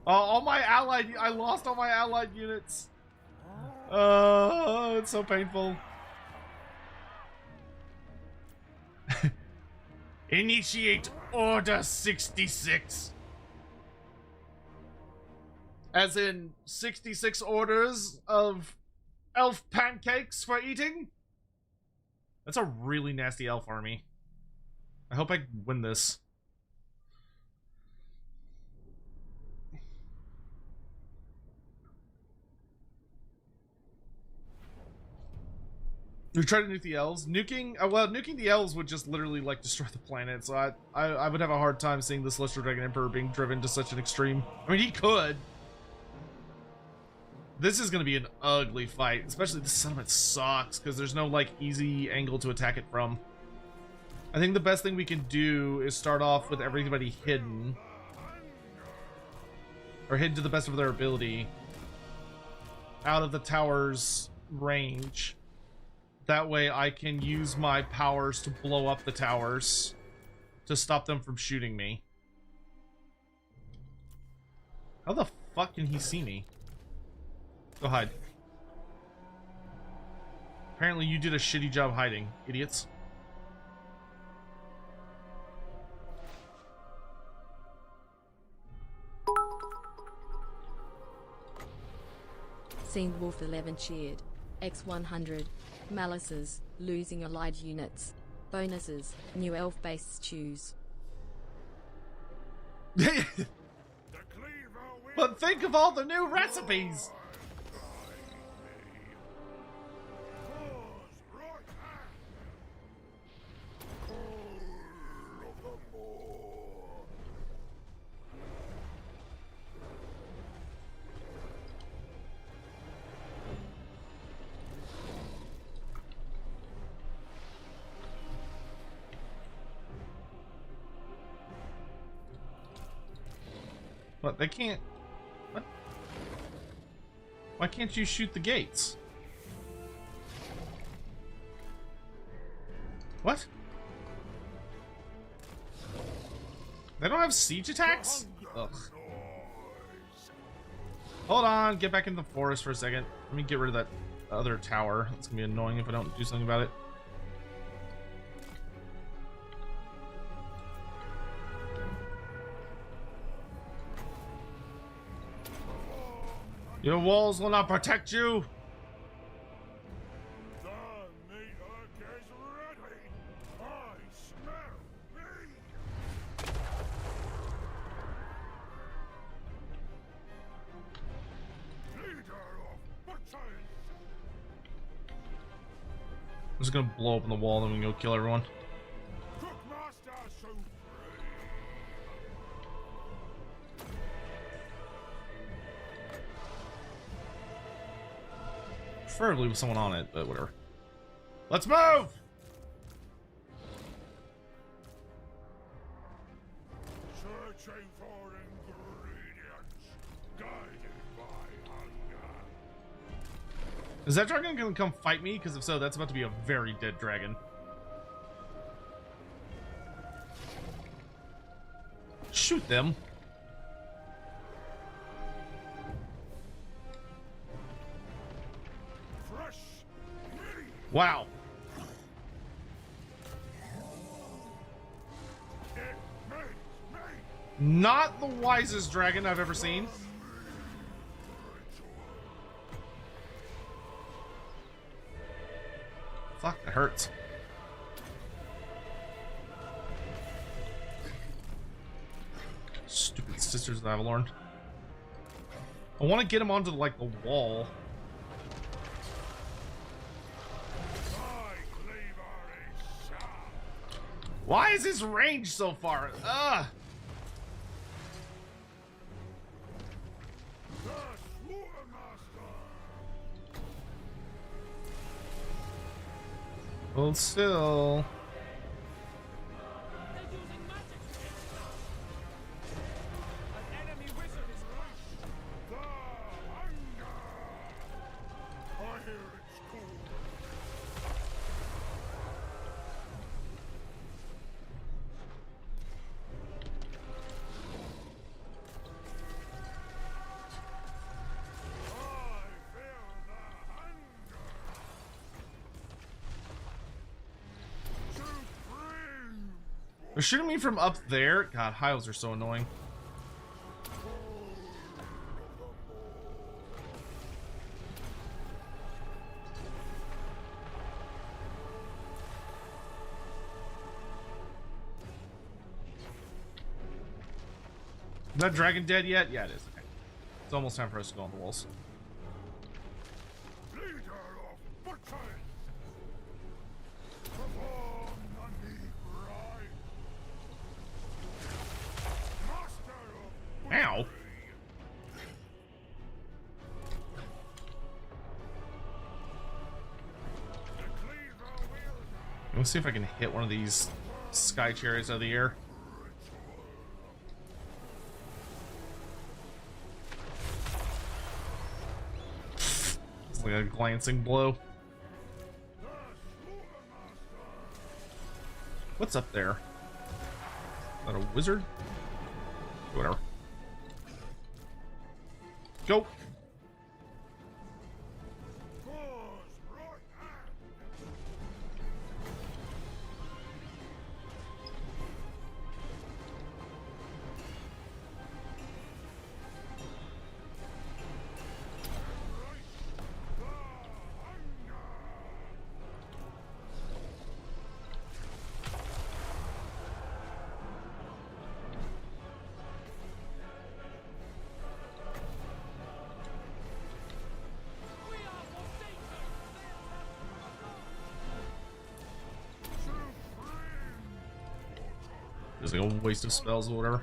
Speaker 2: All my allied, I lost all my allied units. It's so painful. Initiate Order 66. As in 66 orders of elf pancakes for eating? That's a really nasty elf army. I hope I win this. We tried to nuke the elves. Nuking the elves would just literally like destroy the planet. So I would have a hard time seeing the Celestial Dragon Emperor being driven to such an extreme. I mean, he could. This is going to be an ugly fight, especially this settlement sucks because there's no like easy angle to attack it from. I think the best thing we can do is start off with everybody hidden, or hidden to the best of their ability, out of the tower's range. That way I can use my powers to blow up the towers to stop them from shooting me. How the fuck can he see me? Go hide. Apparently you did a shitty job hiding, idiots.
Speaker 1: Seen Wolf 11 cheered. X100. Malices. Losing allied units. Bonuses. New elf-based stews.
Speaker 2: But think of all the new recipes! What? They can't... What? Why can't you shoot the gates? What? They don't have siege attacks? Ugh. Hold on, get back in the forest for a second. Let me get rid of that other tower. It's gonna be annoying if I don't do something about it. Your walls will not protect you.
Speaker 3: The meat is ready. I smell meat. Leader of Betrayal.
Speaker 2: I'm just gonna blow open the wall, then we can go kill everyone.
Speaker 3: Cookmaster soup.
Speaker 2: Preferably with someone on it, but whatever. Let's move!
Speaker 3: Searching for ingredients, guided by hunger.
Speaker 2: Is that dragon gonna come fight me? Because if so, that's about to be a very dead dragon. Shoot them.
Speaker 3: Fresh meat.
Speaker 2: Wow.
Speaker 3: It makes me
Speaker 2: Not the wisest dragon I've ever seen. Fuck, that hurts. Stupid Sisters of Avalorn. I want to get him onto like the wall.
Speaker 3: my cleaver is sharp.
Speaker 2: Why is his range so far? Ugh.
Speaker 3: The Loremaster.
Speaker 2: Well, still.
Speaker 5: They're using magic. An enemy wizard is crushed.
Speaker 3: The hunger. I hear it's cool. I feel the hunger. Supreme.
Speaker 2: They're shooting me from up there. God, hiles are so annoying. Is that dragon dead yet? Yeah, it is. Okay. It's almost time for us to go on the walls.
Speaker 3: Leader of Betrayal. Perform the rite. Master of
Speaker 2: Ow. Let's see if I can hit one of these sky chariots out of the air. It's like a glancing blow. What's up there? Is that a wizard? Whatever. Go! It's like a waste of spells or whatever.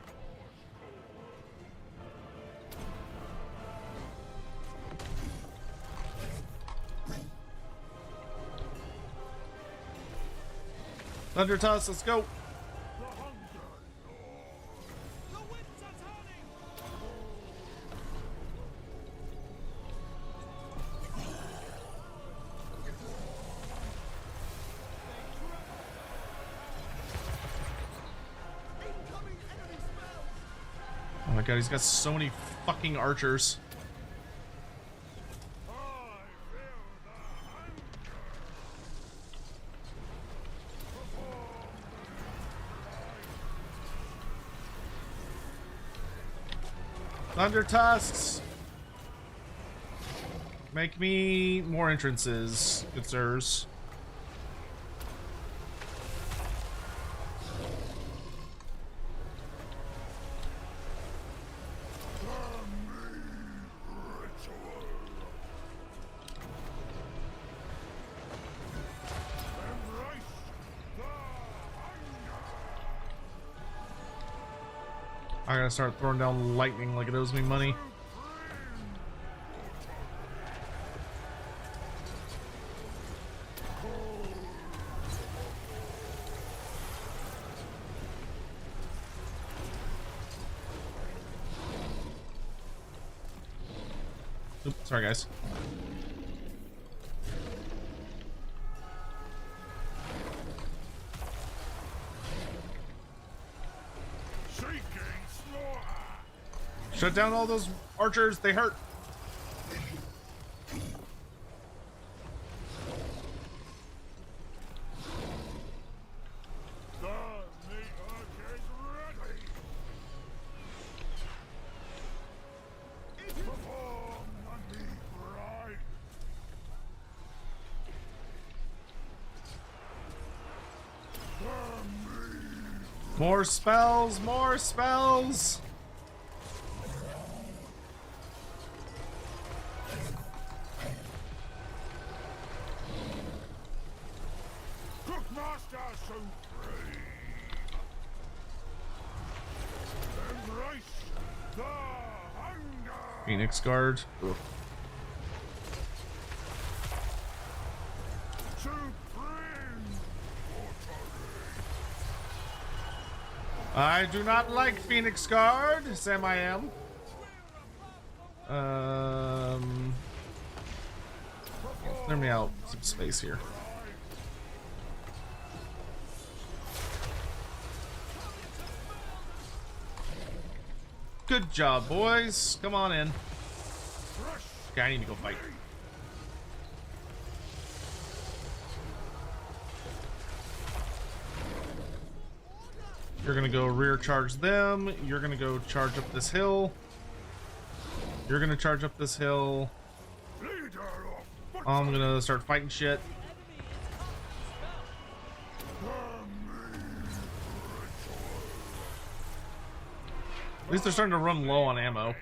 Speaker 2: Thunder Tusk, let's go.
Speaker 5: The winds are turning.
Speaker 2: Oh my god, he's got so many fucking archers. Thunder Tusks! Make me more entrances, good sirs. I gotta start throwing down lightning like it owes me money. Oops, sorry guys. Shut down all those archers, they hurt. More spells, more spells. Phoenix Guard. Ugh. I do not like Phoenix Guard, Sam I am. Clear me out some space here. Good job, boys. Come on in. Okay, I need to go fight. You're gonna go rear charge them. You're gonna go charge up this hill. You're gonna charge up this hill. I'm gonna start fighting shit. At least they're starting to run low on ammo.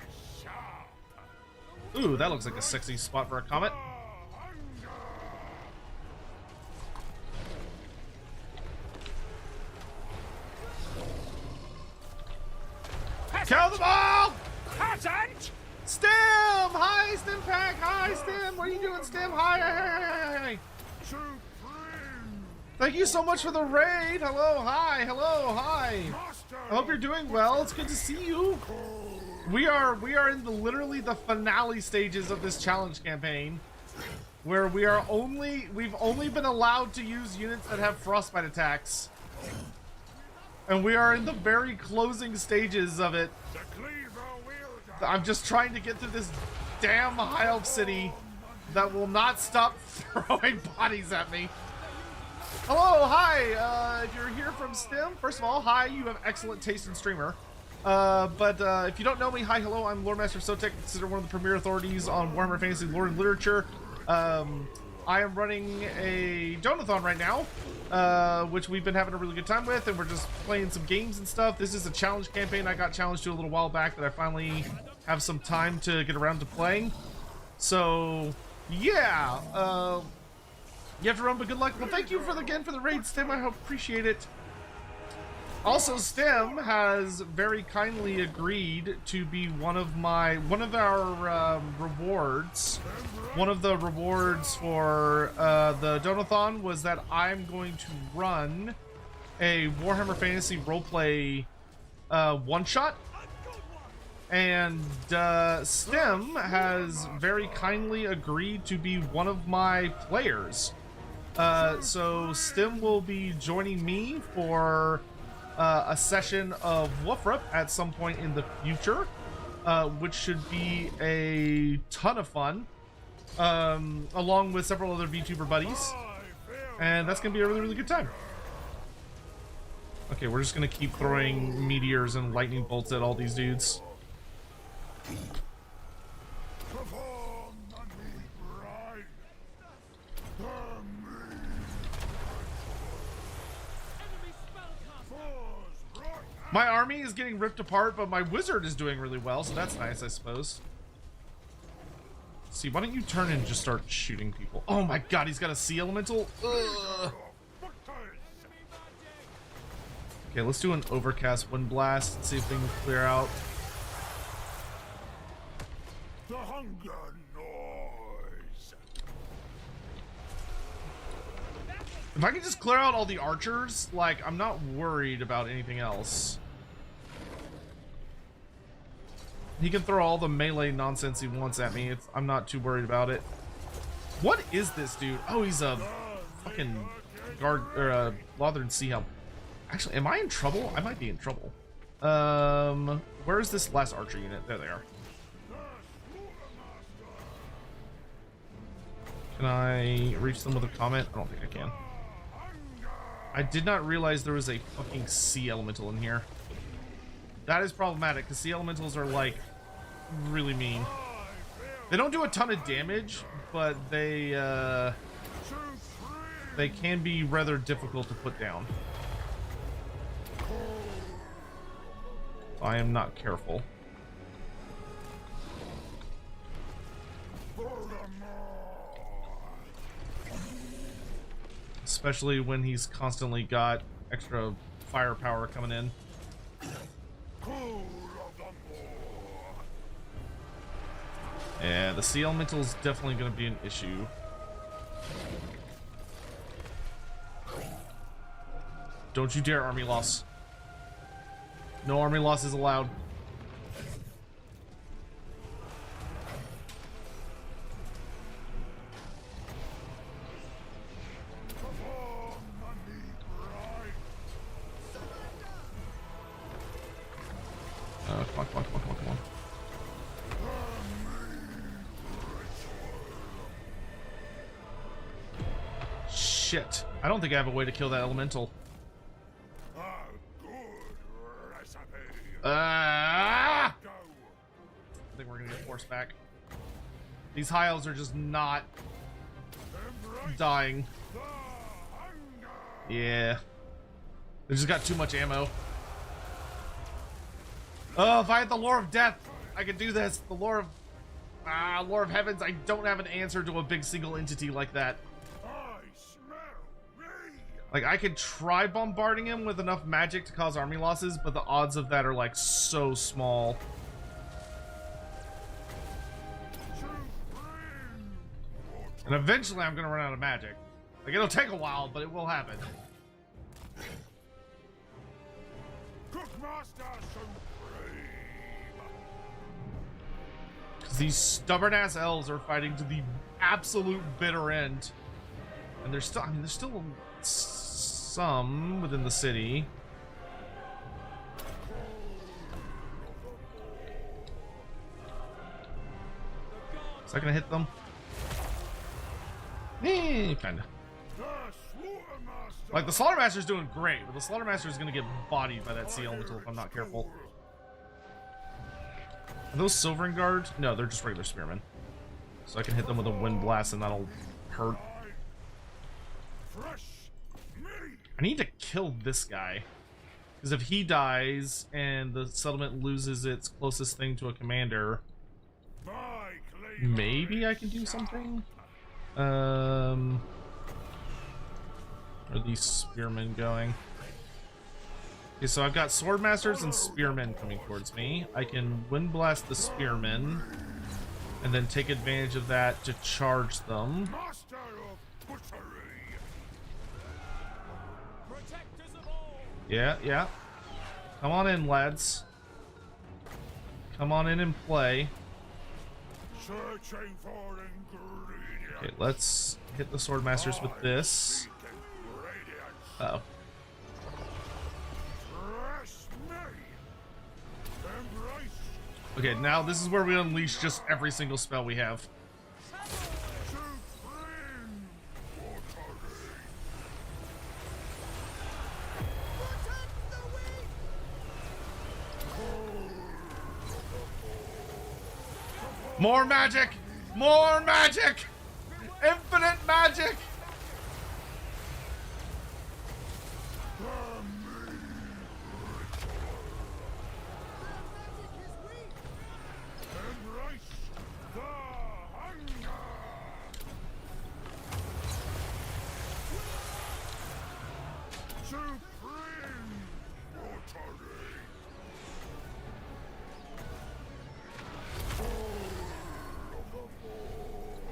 Speaker 2: Ooh, that looks like a sexy spot for a Comet. Kill them all! Stem! Hi, Stem Pack! Hi, Stem! What are you doing, Stem? Hi! Thank you so much for the raid! Hello, hi! Hello, hi! I hope you're doing well. It's good to see you. We are in literally the finale stages of this challenge campaign, where we've only been allowed to use units that have frostbite attacks. And we are in the very closing stages of it. I'm just trying to get through this damn high elf city that will not stop throwing bodies at me. Hello, hi, if you're here from STEM, first of all, hi, you have excellent taste in streamer. But if you don't know me, hi, hello, I'm Loremaster Sotek, considered one of the premier authorities on Warhammer Fantasy lore and literature. I am running a Donothon right now, which we've been having a really good time with, and we're just playing some games and stuff. This is a challenge campaign I got challenged to a little while back that I finally have some time to get around to playing. So, yeah, you have to run, but good luck. Well, thank you again for the raid, Stem. I hope appreciate it. Also, Stem has very kindly agreed to be one of our rewards. One of the rewards for the Donothon was that I'm going to run a Warhammer Fantasy roleplay one-shot. And Stem has very kindly agreed to be one of my players. So Stem will be joining me for a session of Woofrup at some point in the future, which should be a ton of fun, along with several other VTuber buddies, and that's gonna be a really, really good time. Okay, we're just gonna keep throwing meteors and lightning bolts at all these dudes. My army is getting ripped apart, but my wizard is doing really well, so that's nice, I suppose. Let's see, why don't you turn and just start shooting people? Oh my god, he's got a sea elemental? Ugh. Okay, let's do an overcast wind blast and see if things clear out.
Speaker 3: The hunger noise.
Speaker 2: If I can just clear out all the archers, like, I'm not worried about anything else. He can throw all the melee nonsense he wants at me. I'm not too worried about it. What is this dude? Oh, he's a fucking guard, or a Lothern Sea Helm. Actually, am I in trouble? I might be in trouble. Where is this last archer unit? There they are. Can I reach them with a comment? I don't think I can. I did not realize there was a fucking sea elemental in here. That is problematic, because sea elementals are, like, really mean. They don't do a ton of damage, but they can be rather difficult to put down. I am not careful. Especially when he's constantly got extra firepower coming in. Yeah, the sea elemental is definitely going to be an issue. Don't you dare army loss. No army loss is allowed. Come on. Shit. I don't think I have a way to kill that elemental. I think we're gonna get forced back. These high elves are just not dying. Yeah. They just got too much ammo. Oh, if I had the Lore of Death, I could do this. The Lore of Heavens, I don't have an answer to a big single entity like that.
Speaker 3: I smell me.
Speaker 2: Like, I could try bombarding him with enough magic to cause army losses, but the odds of that are, like, so small. And eventually I'm gonna run out of magic. Like, it'll take a while, but it will happen.
Speaker 3: Cookmaster Supreme.
Speaker 2: Because these stubborn-ass elves are fighting to the absolute bitter end. And there's still, I mean, there's still some within the city. Is that gonna hit them? Kinda. Like, the Slaughtermaster's doing great, but the Slaughtermaster's gonna get bodied by that sea elemental if I'm not careful. Are those Silvering Guard? No, they're just regular spearmen. So I can hit them with a wind blast and that'll hurt. I need to kill this guy. Because if he dies and the settlement loses its closest thing to a commander, maybe I can do something? Where are these spearmen going? Okay, so I've got swordmasters and spearmen coming towards me. I can wind blast the spearmen and then take advantage of that to charge them. Yeah, yeah. Come on in, lads. Come on in and play.
Speaker 3: Searching for ingredients.
Speaker 2: Okay, let's hit the swordmasters with this. Uh oh. Okay, now this is where we unleash just every single spell we have. More magic! More magic! Infinite magic!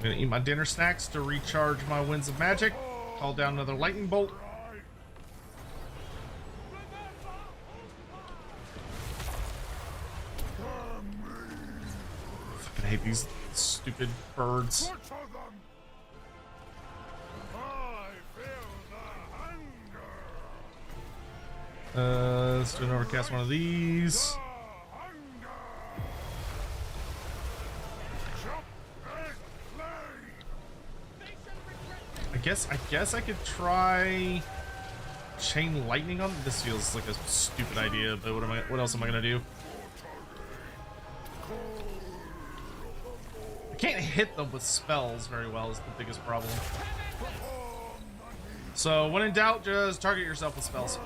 Speaker 2: I'm gonna eat my dinner snacks to recharge my winds of magic. Call down another lightning bolt. I fucking hate these stupid birds. Let's do an overcast one of these. I guess I could try chain lightning on. This feels like a stupid idea, but what else am I gonna do? I can't hit them with spells very well is the biggest problem. So when in doubt, just target yourself with spells.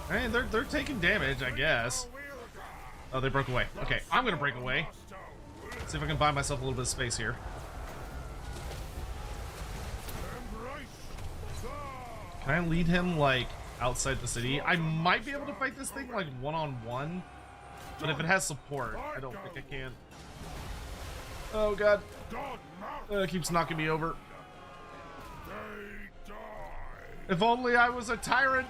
Speaker 2: Hey, they're taking damage, I guess. Oh, they broke away. Okay, I'm gonna break away. See if I can buy myself a little bit of space here. Can I lead him, like, outside the city? I might be able to fight this thing, like, one-on-one. But if it has support, I don't think I can. Oh, God. It keeps knocking me over. If only I was a tyrant.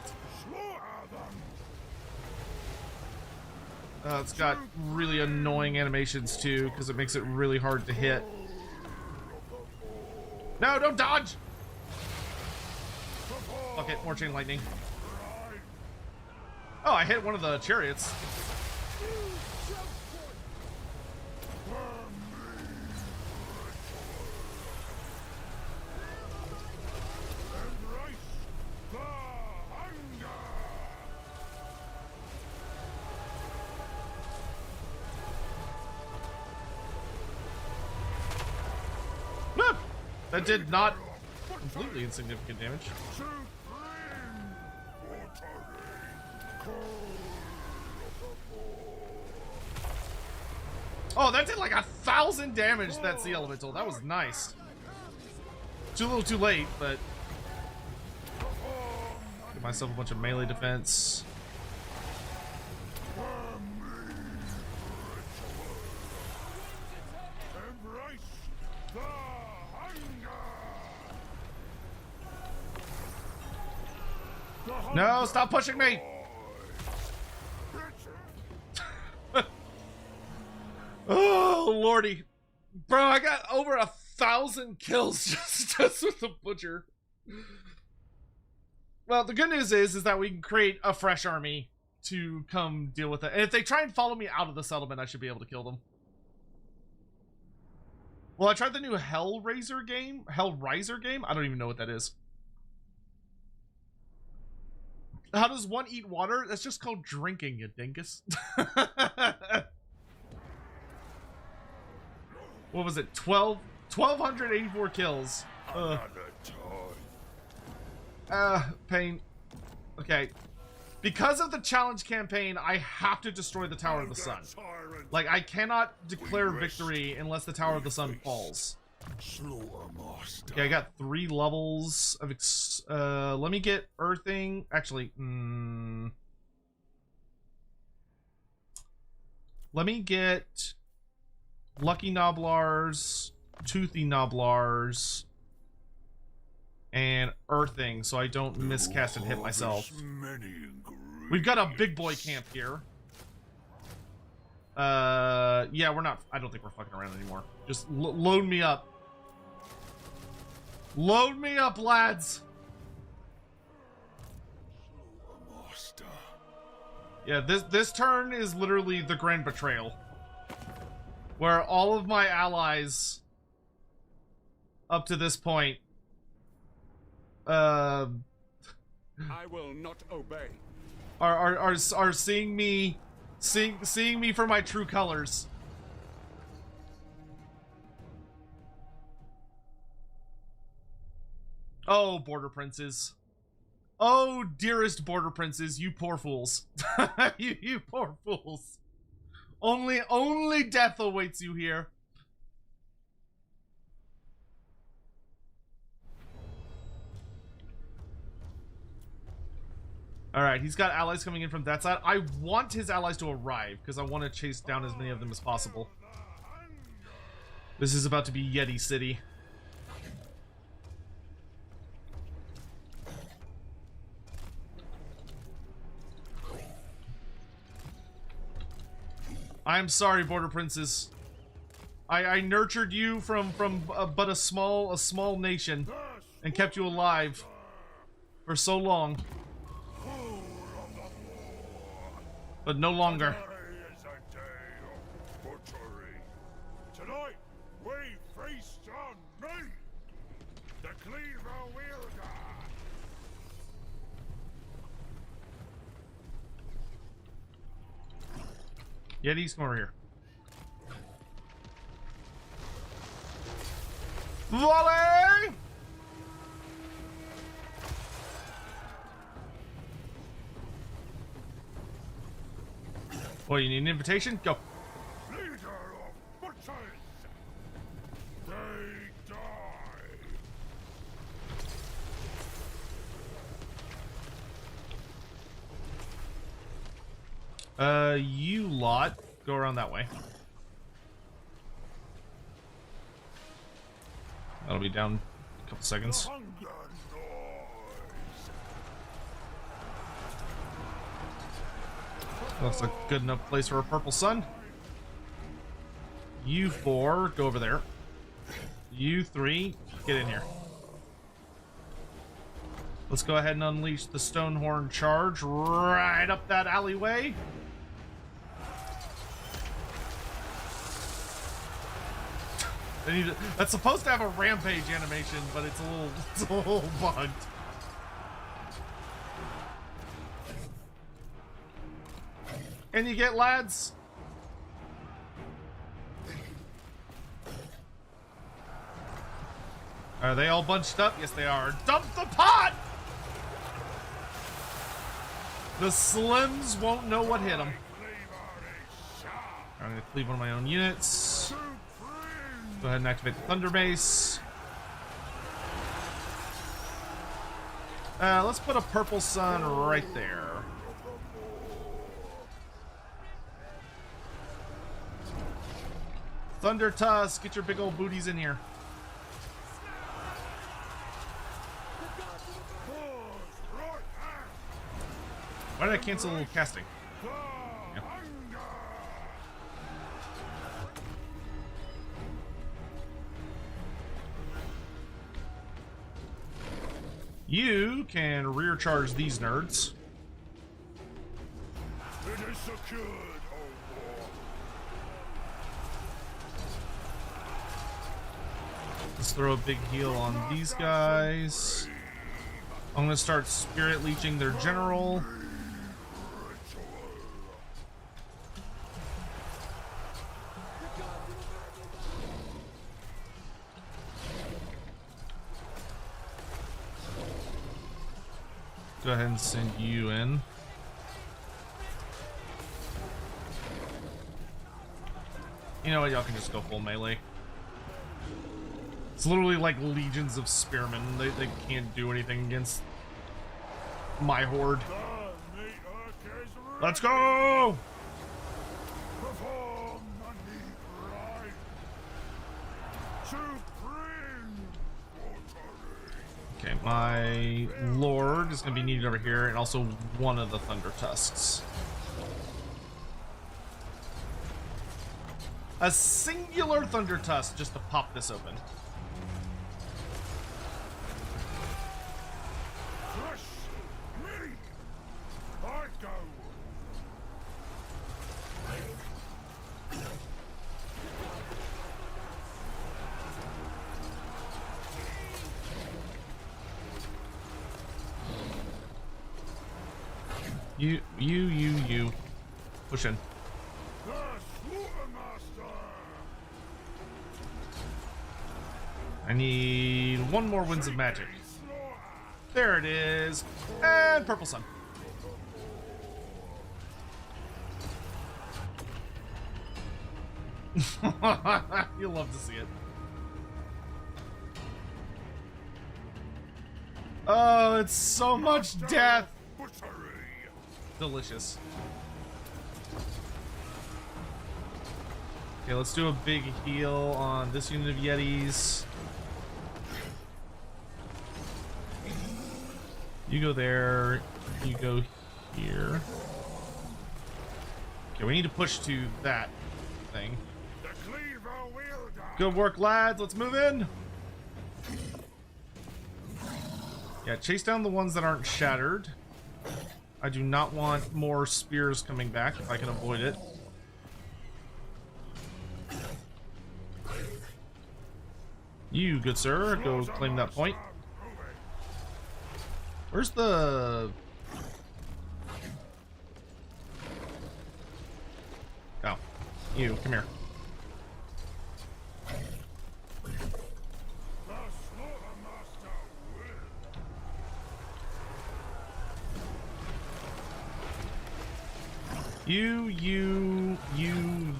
Speaker 2: It's got really annoying animations too, because it makes it really hard to hit. No, don't dodge! Fuck it, more chain lightning. Oh, I hit one of the chariots. That did not completely insignificant damage. Oh, that did like 1,000 damage to that sea elemental. That was nice. Too little too late, but give myself a bunch of melee defense. No, stop pushing me! Oh, lordy. Bro, I got over 1,000 kills just with the butcher. Well, the good news is that we can create a fresh army to come deal with it. And if they try and follow me out of the settlement, I should be able to kill them. Well, I tried the new Hellraiser game. I don't even know what that is. How does one eat water? That's just called drinking, you dingus. What was it? 1,284 kills. Pain. Okay. Because of the challenge campaign, I have to destroy the Tower of the Sun. Like, I cannot declare victory unless the Tower of the Sun falls. Okay, I got 3 levels of let me get earthing. Actually, let me get lucky Noblars, toothy Noblars, and earthing, so I don't miscast and hit myself. We've got a big boy camp here. Yeah, we're not. I don't think we're fucking around anymore. Just load me up. Load me up, lads. Yeah, this turn is literally the Grand Betrayal, where all of my allies up to this point
Speaker 5: I will not obey.
Speaker 2: Are seeing me for my true colors. Oh, border princes. Oh, dearest border princes, you poor fools. you poor fools. Only death awaits you here. Alright, he's got allies coming in from that side. I want his allies to arrive, because I want to chase down as many of them as possible. This is about to be Yeti City. I'm sorry, border princes. I nurtured you from but a small nation and kept you alive for so long. But no longer.
Speaker 3: Tonight, we feast on me, the Cleaver Wielder.
Speaker 2: Yetis, come over here. Volley! What, you need an invitation? Go.
Speaker 3: Leader of butchers, they die.
Speaker 2: You lot, go around that way. That'll be down a couple seconds.
Speaker 3: Hunger
Speaker 2: Looks like a good enough place for a purple sun. You 4, go over there. You 3, get in here. Let's go ahead and unleash the Stonehorn charge right up that alleyway. That's supposed to have a rampage animation, but it's a little bugged. And you get lads. Are they all bunched up? Yes, they are. Dump the pot! The Slims won't know what hit them. I'm gonna cleave one of my own units. Go ahead and activate the Thunder Base. Let's put a Purple Sun right there. Thunder Tusk, get your big old booties in here. Why did I cancel casting? Yeah. You can rear charge these nerds.
Speaker 3: It is secured,
Speaker 2: Let's throw a big heal on these guys. I'm gonna start spirit leeching their general. Go ahead and send you in. You know what? Y'all can just go full melee. It's literally like legions of spearmen. They can't do anything against my horde. Let's go! Okay, my lord is going to be needed over here, and also one of the Thunder Tusks. A singular Thunder Tusk just to pop this open. You. Push in. I need one more Winds of Magic. There it is. And Purple Sun. You'll love to see it. Oh, it's so much death. Delicious. Okay, let's do a big heal on this unit of Yetis. You go there. You go here. Okay, we need to push to that thing. Good work, lads. Let's move in. Yeah, chase down the ones that aren't shattered. I do not want more spears coming back if I can avoid it. You, good sir, go claim that point. Where's the... Oh, you, come here.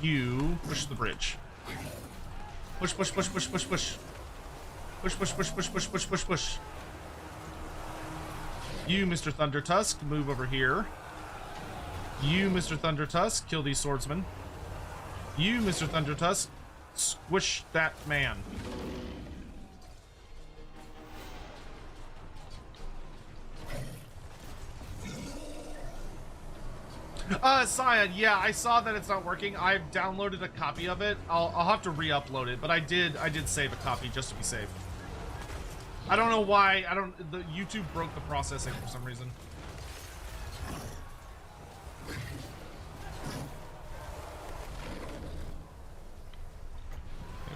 Speaker 2: You push the bridge. Push. Push. You, Mr. Thunder Tusk, move over here. You, Mr. Thunder Tusk, kill these swordsmen. You, Mr. Thunder Tusk, squish that man. Cyan, yeah, I saw that it's not working. I've downloaded a copy of it. I'll have to re-upload it, but I did save a copy just to be safe. I don't know why. The YouTube broke the processing for some reason.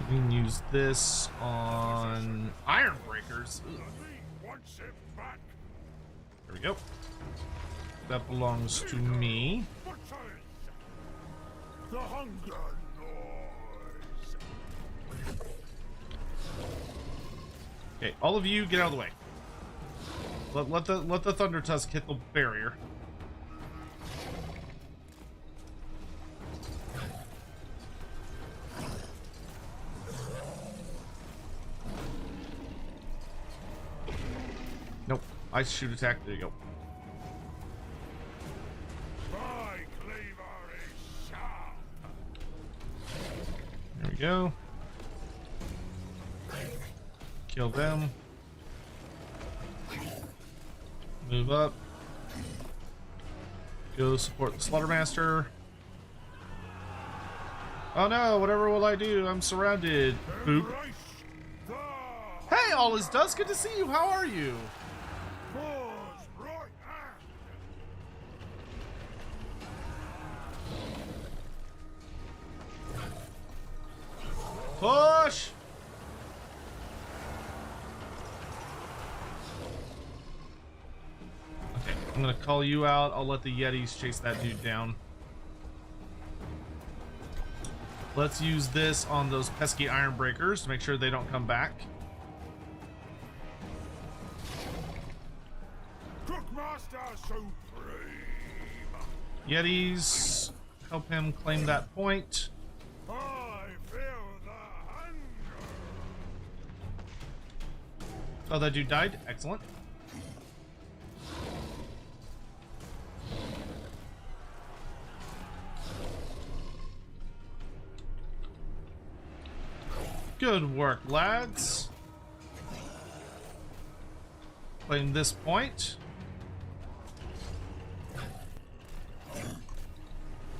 Speaker 2: We can use this on Iron Breakers. There we go. That belongs to me.
Speaker 3: The hunger noise.
Speaker 2: Okay, all of you get out of the way. Let the Thunder Tusk hit the barrier. Ice shoot attack. There you go.
Speaker 3: My cleaver is sharp.
Speaker 2: There we go. Kill them. Move up. Go support the Slaughtermaster. Oh no, whatever will I do? I'm surrounded. Boop. Hey, all is dust. Good to see you. How are you? Push! Okay, I'm gonna call you out. I'll let the Yetis chase that dude down. Let's use this on those pesky iron breakers to make sure they don't come back.
Speaker 3: Cookmaster Supreme.
Speaker 2: Yetis, help him claim that point.
Speaker 3: I feel the hunger.
Speaker 2: Oh, that dude died? Excellent. Good work, lads. Claim this point.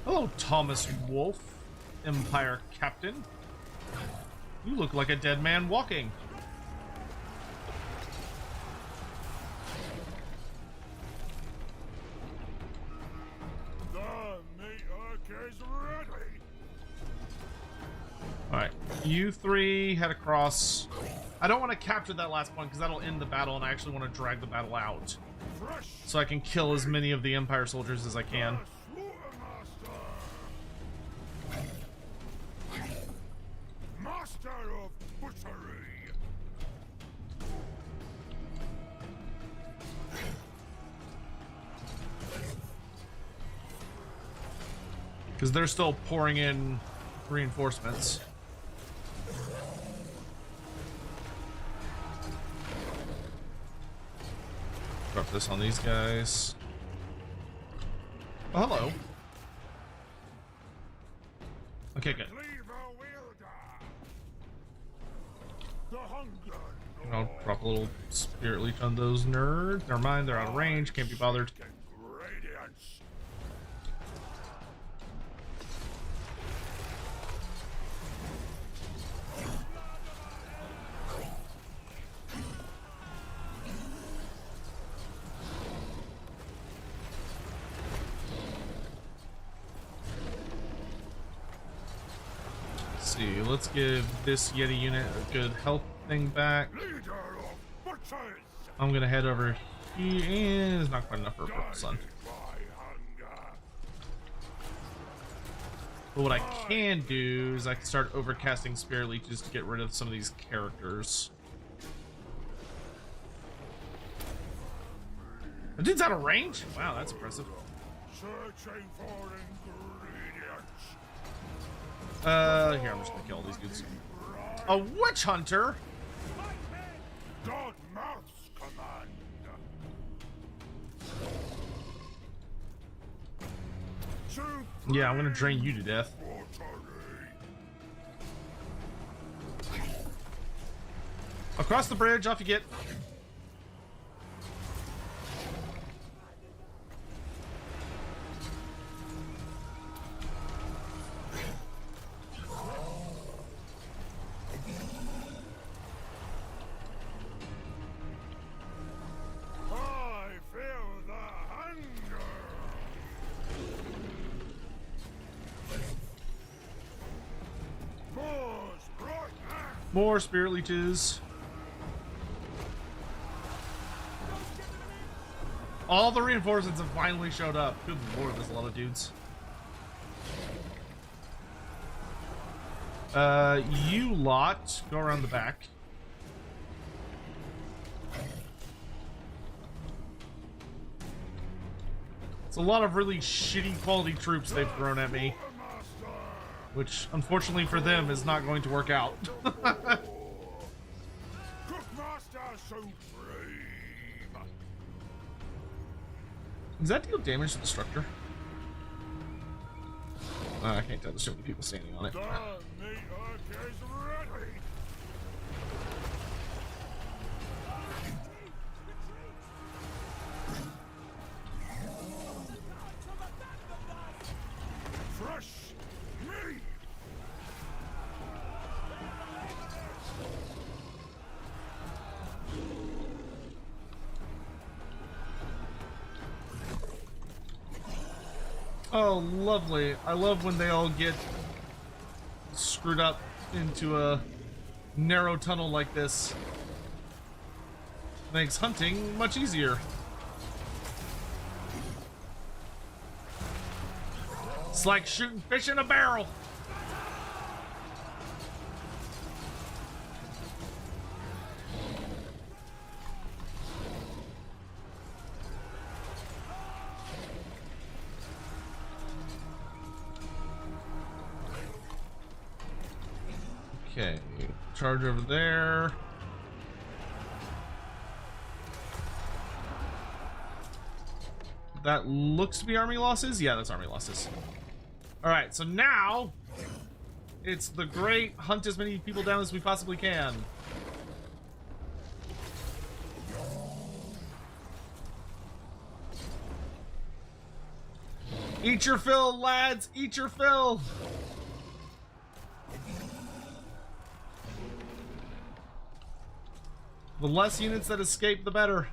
Speaker 2: Hello, Thomas Wolfe, Empire Captain. You look like a dead man walking.
Speaker 3: The meat is ready.
Speaker 2: Alright, you three head across. I don't want to capture that last point because that'll end the battle, and I actually want to drag the battle out.
Speaker 3: Fresh
Speaker 2: So I can kill as many of the Empire soldiers as I can.
Speaker 3: Master of butchery.
Speaker 2: Because they're still pouring in reinforcements. Drop this on these guys. Oh, hello. Okay, good.
Speaker 3: The hunger.
Speaker 2: I'll drop a little spirit leech on those nerds. Never mind, they're out of range. Can't be bothered.
Speaker 3: Radiance.
Speaker 2: Let's see, let's give this Yeti unit a good health thing back.
Speaker 3: Leader of butchers.
Speaker 2: I'm gonna head over here. It's not quite enough for a purple sun.
Speaker 3: My hunger.
Speaker 2: But what I can do is I can start overcasting spirit leeches to get rid of some of these characters. The dude's out of range? Wow, that's impressive.
Speaker 3: Searching for ingredients.
Speaker 2: Here, I'm just gonna kill all these dudes. A witch hunter?
Speaker 3: God mouth's command.
Speaker 2: Yeah, I'm gonna drain you to death. Across the bridge, off you get.
Speaker 3: I feel the hunger.
Speaker 2: More spirit leeches. All the reinforcements have finally showed up. Good lord, there's a lot of dudes. You lot, go around the back. It's a lot of really shitty quality troops they've thrown at me. Which, unfortunately for them, is not going to work out.
Speaker 3: Cookmaster Supreme.
Speaker 2: Does that deal damage to the structure? I can't tell. There's so many people standing on it.
Speaker 3: Fresh meat!
Speaker 2: Oh, lovely. I love when they all get screwed up into a narrow tunnel like this. Makes hunting much easier. It's like shooting fish in a barrel. Okay, charge over there. That looks to be army losses? Yeah, that's army losses. Alright, so now it's the great hunt as many people down as we possibly can. Eat your fill, lads! Eat your fill! The less units that escape, the better.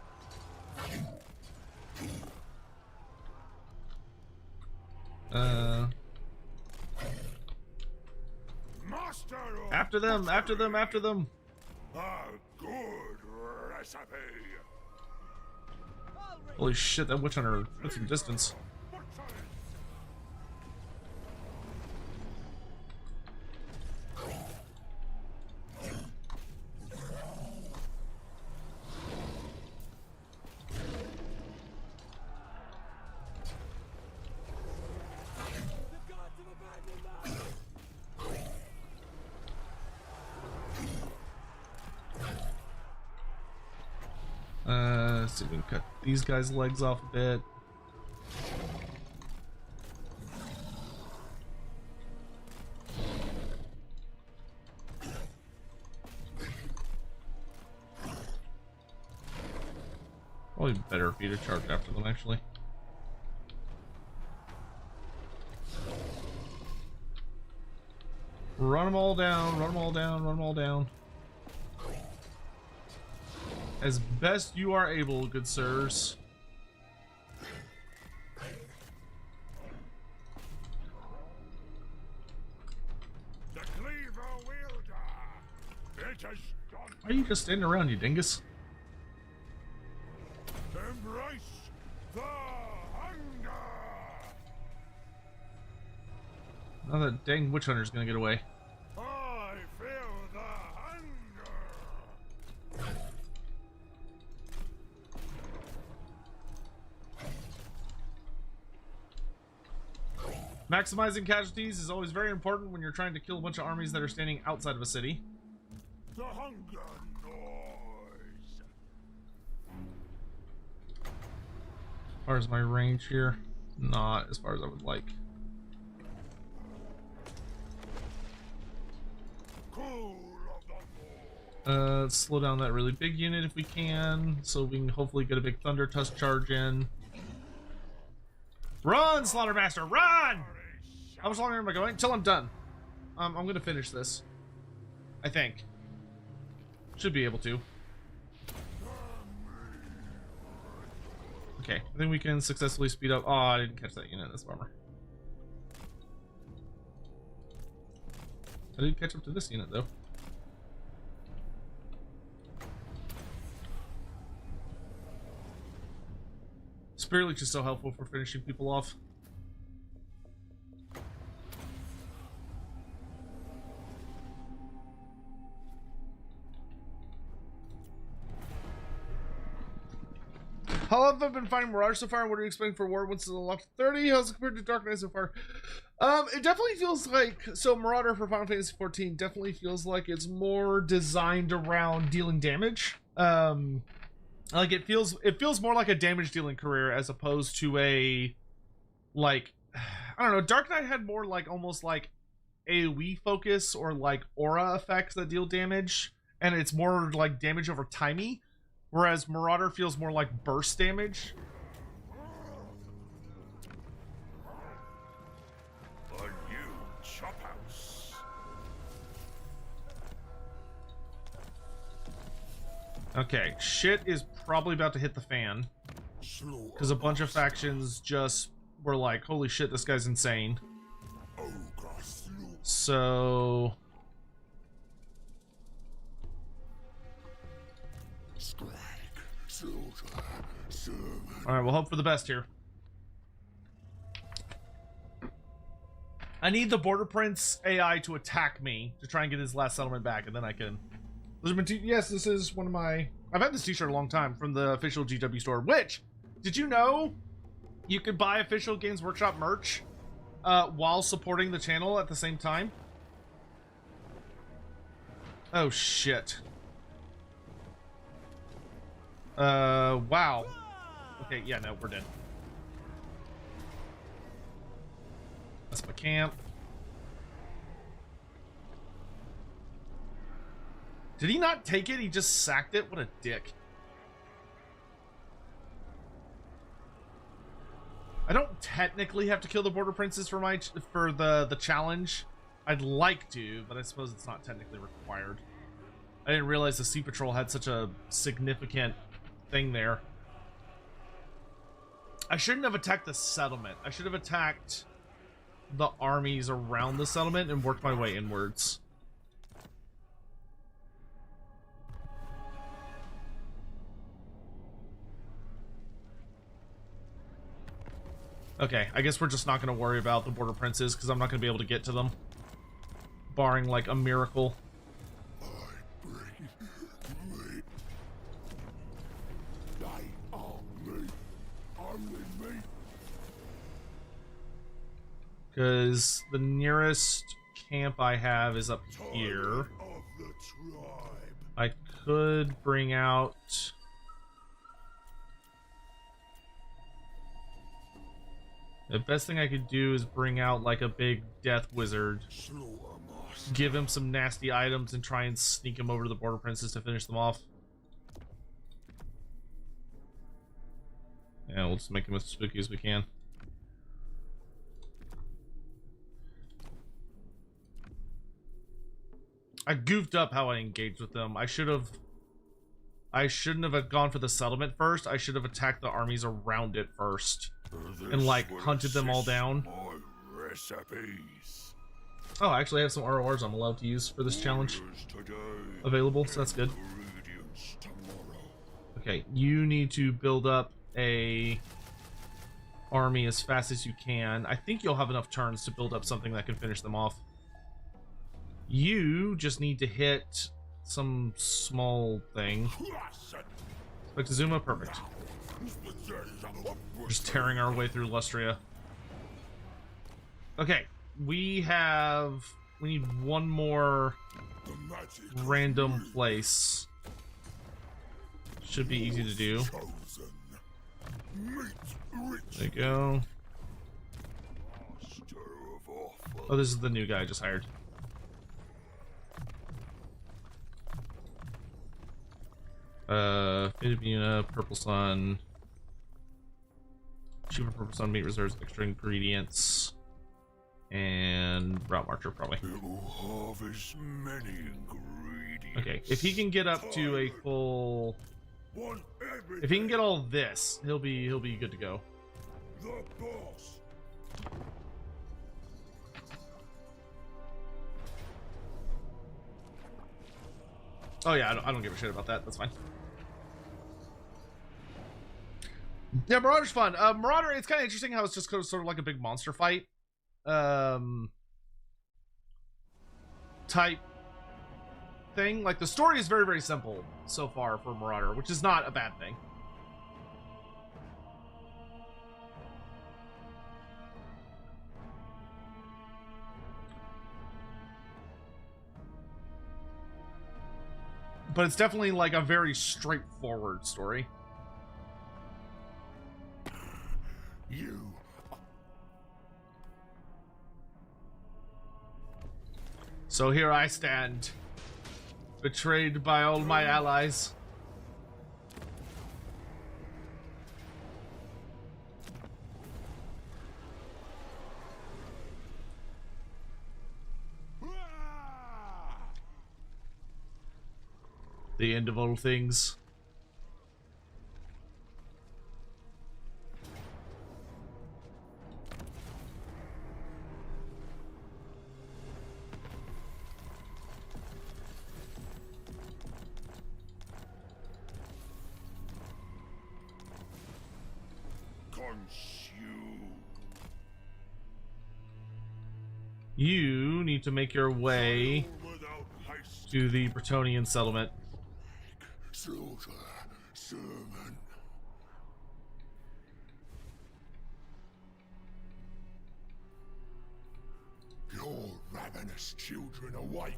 Speaker 2: After them, after them, after them.
Speaker 3: A good recipe.
Speaker 2: Holy shit, that witch hunter put some distance. Let's see if we can cut these guys' legs off a bit. Probably better for you to charge after them, actually. Run them all down, run them all down, run them all down. As best you are able, good sirs.
Speaker 3: The cleaver wielder. It has done.
Speaker 2: Why are you just standing around, you dingus?
Speaker 3: Embrace the hunger.
Speaker 2: Now that dang witch hunter's gonna get away.
Speaker 3: I feel the hunger.
Speaker 2: Maximizing casualties is always very important when you're trying to kill a bunch of armies that are standing outside of a city.
Speaker 3: The hunger noise.
Speaker 2: As far as my range here, not as far as I would like.
Speaker 3: Cool of the Lord.
Speaker 2: Let's slow down that really big unit if we can, so we can hopefully get a big thunder tusk charge in. Run, Slaughtermaster, run! How much longer am I going? Until I'm done. I'm gonna finish this. I think. Should be able to. Okay, I think we can successfully speed up. Oh, I didn't catch that unit. That's a bummer. I did catch up to this unit though. Spirit Leech is so helpful for finishing people off. How have I been finding Mirage so far? What are you expecting for War once it's unlocked 30? How's it compared to Dark Knight so far? It definitely feels like, so Marauder for Final Fantasy XIV definitely feels like it's more designed around dealing damage. Like it feels more like a damage dealing career as opposed to a like I don't know. Dark Knight had more like almost like AoE focus or like aura effects that deal damage, and it's more like damage over timey, whereas Marauder feels more like burst damage.
Speaker 5: A new chop house.
Speaker 2: Okay, shit is probably about to hit the fan because a bunch of factions just were like, holy shit, this guy's insane. So all right, we'll hope for the best here. I need the Border Prince AI to attack me to try and get his last settlement back, and then I can. Yes, this is one of my. I've had this t-shirt a long time from the official GW store. Which, did you know you could buy official Games Workshop merch while supporting the channel at the same time? Oh shit. Wow. Okay, yeah, no, we're dead. That's my camp. Did he not take it? He just sacked it? What a dick. I don't technically have to kill the Border Princes for the challenge. I'd like to, but I suppose it's not technically required. I didn't realize the Sea Patrol had such a significant thing there. I shouldn't have attacked the settlement. I should have attacked the armies around the settlement and worked my way inwards. Okay, I guess we're just not going to worry about the Border Princes because I'm not going to be able to get to them. Barring, like, a miracle. Because the nearest camp I have is up here. I could bring out... The best thing I could do is bring out like a big death wizard, give him some nasty items, and try and sneak him over to the Border Princes to finish them off. Yeah, we'll just make him as spooky as we can. I goofed up how I engaged with them. I shouldn't have gone for the settlement first. I should have attacked the armies around it first. And like hunted them all down. Oh, I actually have some RORs I'm allowed to use for this challenge available, so that's good. Okay, you need to build up a army as fast as you can. I think you'll have enough turns to build up something that can finish them off. You just need to hit some small thing. Spectazuma, perfect. Just tearing our way through Lustria. Okay, we need one more random place. Should be easy to do. There you go. Oh, this is the new guy I just hired. Filipina, Purple Sun. Cheaper Purple Sun meat reserves extra ingredients. And Route Marcher, probably.
Speaker 5: It will harvest many ingredients.
Speaker 2: Okay, if he can get up to a full... If he can get all this, he'll be good to go.
Speaker 3: The boss.
Speaker 2: Oh yeah, I don't give a shit about that. That's fine. Yeah, Marauder's fun. Marauder, it's kind of interesting how it's just sort of like a big monster fight type thing. Like the story is very, very simple so far for Marauder, which is not a bad thing. But it's definitely like a very straightforward story. So here I stand, betrayed by all my allies. The end of all things. You need to make your way to the Bretonian settlement.
Speaker 5: Slaughter, servant. Your ravenous children await.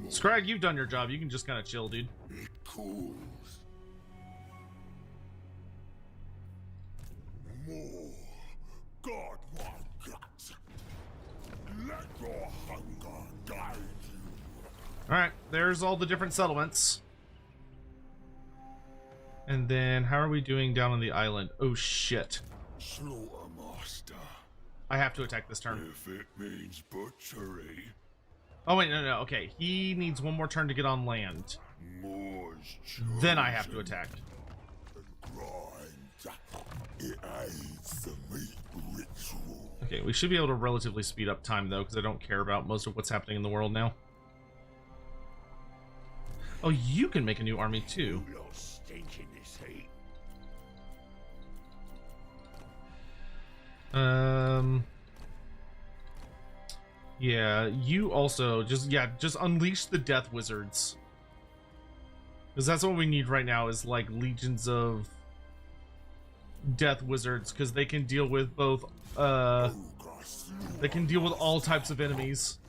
Speaker 2: Scrag, you've done your job. You can just kind of chill, dude.
Speaker 5: It cools. More. God want guts. Let your hunger guide you.
Speaker 2: Alright, there's all the different settlements. And then, how are we doing down on the island? Oh, shit.
Speaker 5: Slaughtermaster.
Speaker 2: I have to attack this turn.
Speaker 5: If it means butchery.
Speaker 2: Oh, wait, no. Okay, he needs one more turn to get on land.
Speaker 5: More's
Speaker 2: Then I have to attack.
Speaker 5: Grind. It aids the meat ritual.
Speaker 2: Okay, we should be able to relatively speed up time, though, because I don't care about most of what's happening in the world now. Oh, you can make a new army, too.
Speaker 5: You lot stink in this heat.
Speaker 2: Yeah, you also just unleash the death wizards. Because that's what we need right now is like legions of death wizards, because they can deal with both they can deal with all types of enemies.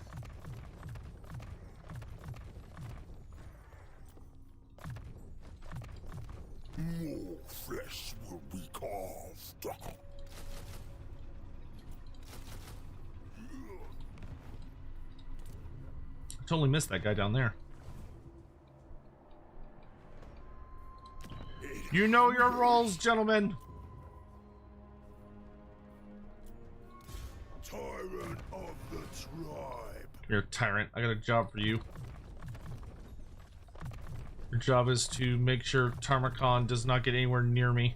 Speaker 5: More flesh will be carved.
Speaker 2: Totally missed that guy down there. You know your roles, gentlemen.
Speaker 5: Tyrant of the tribe.
Speaker 2: You're a tyrant. I got a job for you. Your job is to make sure Tarmakhan does not get anywhere near me.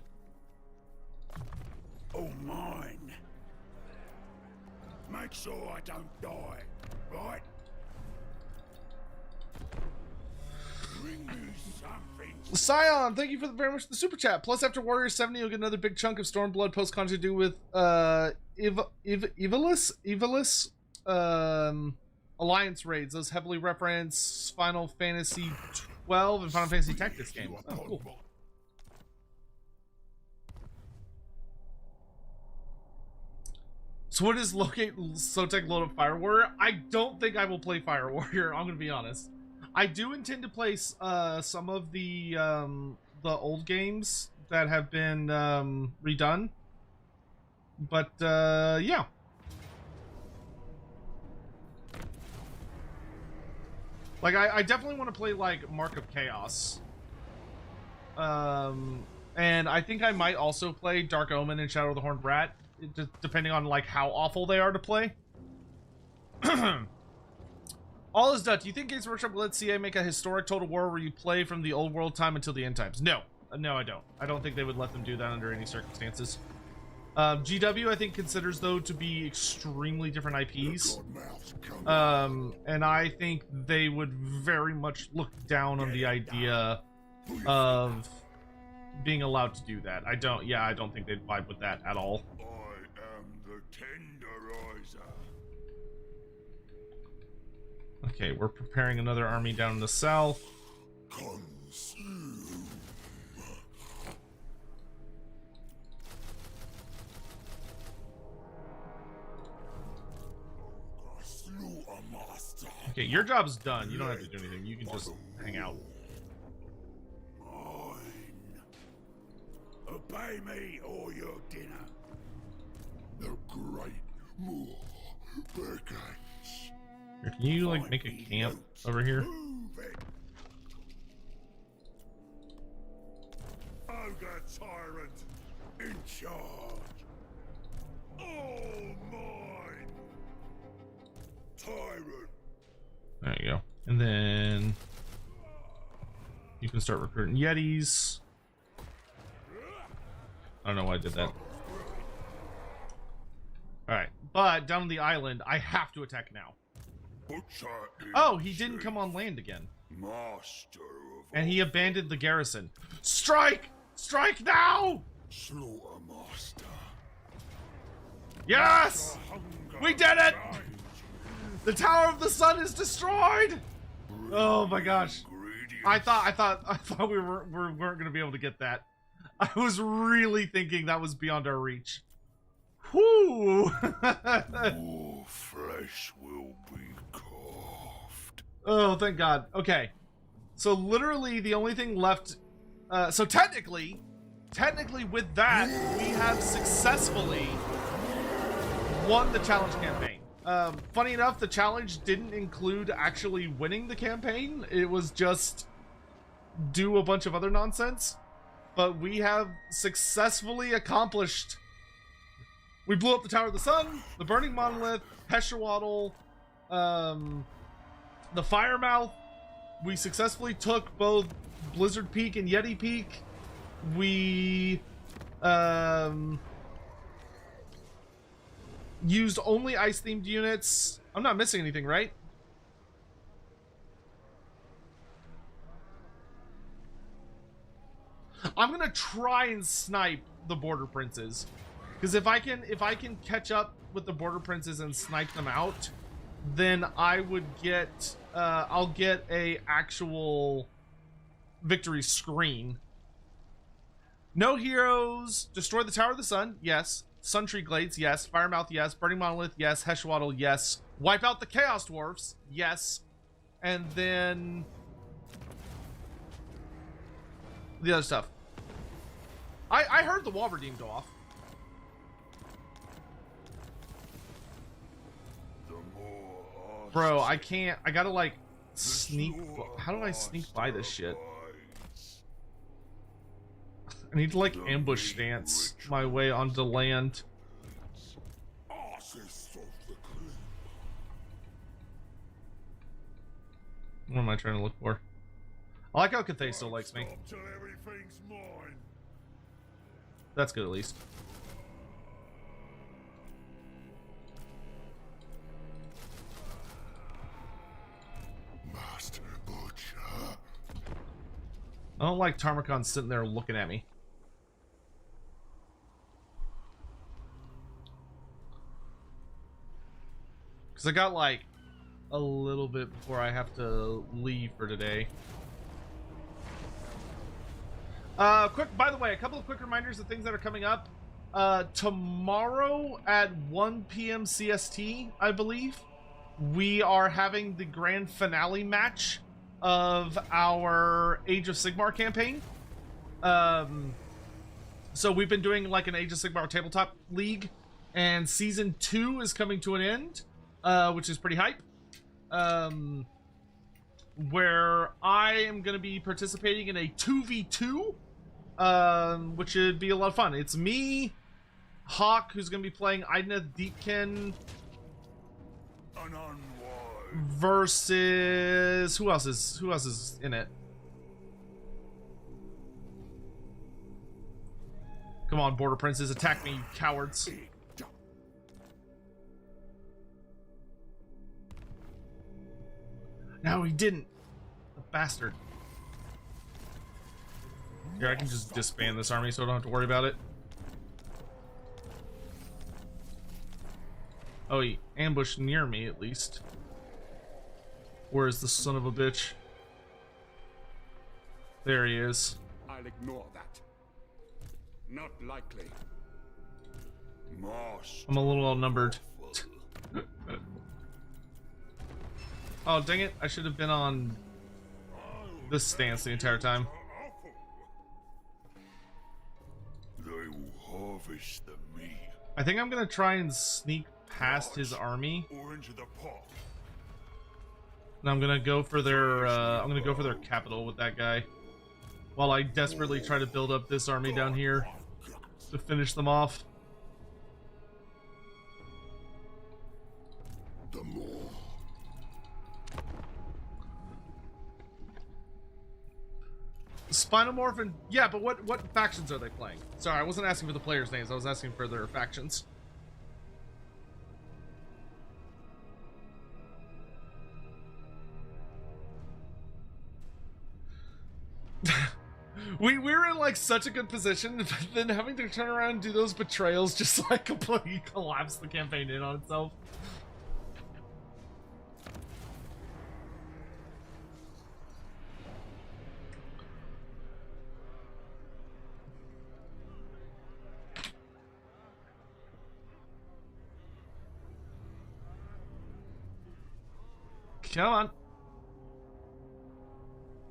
Speaker 5: Oh, mine. Make sure I don't die, right? Bring me something.
Speaker 2: Scion, thank you for very much for the super chat. Plus, after Warrior 70, you'll get another big chunk of Stormblood post-con to do with Evilus Alliance raids. Those heavily reference Final Fantasy 12 and Final Fantasy Tactics games. Oh, cool. So what is locate Sotek load up Fire Warrior? I don't think I will play Fire Warrior, I'm gonna be honest. I do intend to play some of the old games that have been redone. But yeah. Like I definitely want to play like Mark of Chaos. And I think I might also play Dark Omen and Shadow of the Horned Rat, depending on like how awful they are to play. All is done. Do you think Games Workshop will let CA make a historic Total War where you play from the old world time until the end times? No. No, I don't. I don't think they would let them do that under any circumstances. GW, I think, considers, though, to be extremely different IPs. And I think they would very much look down on the idea of being allowed to do that. I don't think they'd vibe with that at all.
Speaker 5: I am the tenderizer.
Speaker 2: Okay, we're preparing another army down in the south.
Speaker 5: Consume. Slaughtermaster.
Speaker 2: Okay, your job's done. You don't have to do anything. You can just hang out.
Speaker 5: Mine. Obey me or your dinner. The great Moor beckons.
Speaker 2: Here, can you like make a camp over here?
Speaker 3: Move it. Ogre tyrant in charge. All mine. Tyrant.
Speaker 2: There you go. And then you can start recruiting Yetis. I don't know why I did that. Alright, but down on the island, I have to attack now. Oh, he didn't come on land again.
Speaker 5: Master of
Speaker 2: And he abandoned the garrison. Strike! Strike now!
Speaker 5: Slaughtermaster.
Speaker 2: Yes! We did it! The Tower of the Sun is destroyed! Oh my gosh. I thought we weren't gonna be able to get that. I was really thinking that was beyond our reach. Whoo!
Speaker 5: More flesh will be carved.
Speaker 2: Oh, thank God. Okay. So literally the only thing left, so technically with that, we have successfully won the challenge campaign. Funny enough, the challenge didn't include actually winning the campaign. It was just do a bunch of other nonsense. But we have successfully accomplished. We blew up the Tower of the Sun, the Burning Monolith, Heshawaddle, the Firemouth. We successfully took both Blizzard Peak and Yeti Peak. We used only ice-themed units. I'm not missing anything, right? I'm gonna try and snipe the Border Princes, because if I can catch up with the Border Princes and snipe them out, then I would get I'll get a actual victory screen. No heroes. Destroy the Tower of the Sun. Yes. Suntree Glades. Yes. Firemouth. Yes. Burning Monolith. Yes. Heshawaddle. Yes. Wipe out the Chaos Dwarfs. Yes. And then the other stuff. I heard the wall redeem go off. Bro, I can't. I gotta like sneak. How do I sneak by this shit? I need to like ambush stance my way onto land. What am I trying to look for? I like how Cathay still likes me. That's good at least.
Speaker 5: Master Butcher.
Speaker 2: I don't like Tarmakon sitting there looking at me. Because I got like a little bit before I have to leave for today. By the way, a couple of quick reminders of things that are coming up. Tomorrow at 1 p.m. CST, I believe, we are having the grand finale match of our Age of Sigmar campaign. So we've been doing like an Age of Sigmar tabletop league, and season 2 is coming to an end, which is pretty hype. Where I am going to be participating in a 2v2, which should be a lot of fun. It's me, Hawk, who's going to be playing Idna Deepkin, versus who else is in it? Come on, Border Princes, attack me, you cowards. No, he didn't. The bastard. Here, I can just disband this army so I don't have to worry about it. Oh, he ambushed near me, at least. Where is the son of a bitch? There he is.
Speaker 3: I'll ignore that. Not likely.
Speaker 5: Master.
Speaker 2: I'm a little outnumbered. Oh, dang it. I should have been on this stance the entire time.
Speaker 5: They will harvest the meat.
Speaker 2: I think I'm going to try and sneak past his army.
Speaker 5: Or into the pot.
Speaker 2: And I'm gonna go for their capital with that guy, while I desperately try to build up this army down here to finish them off.
Speaker 5: The more.
Speaker 2: Spinomorph and yeah, but what factions are they playing? Sorry, I wasn't asking for the players' names. I was asking for their factions. we were in like such a good position, but then having to turn around and do those betrayals just like completely collapse the campaign in on itself. Come on.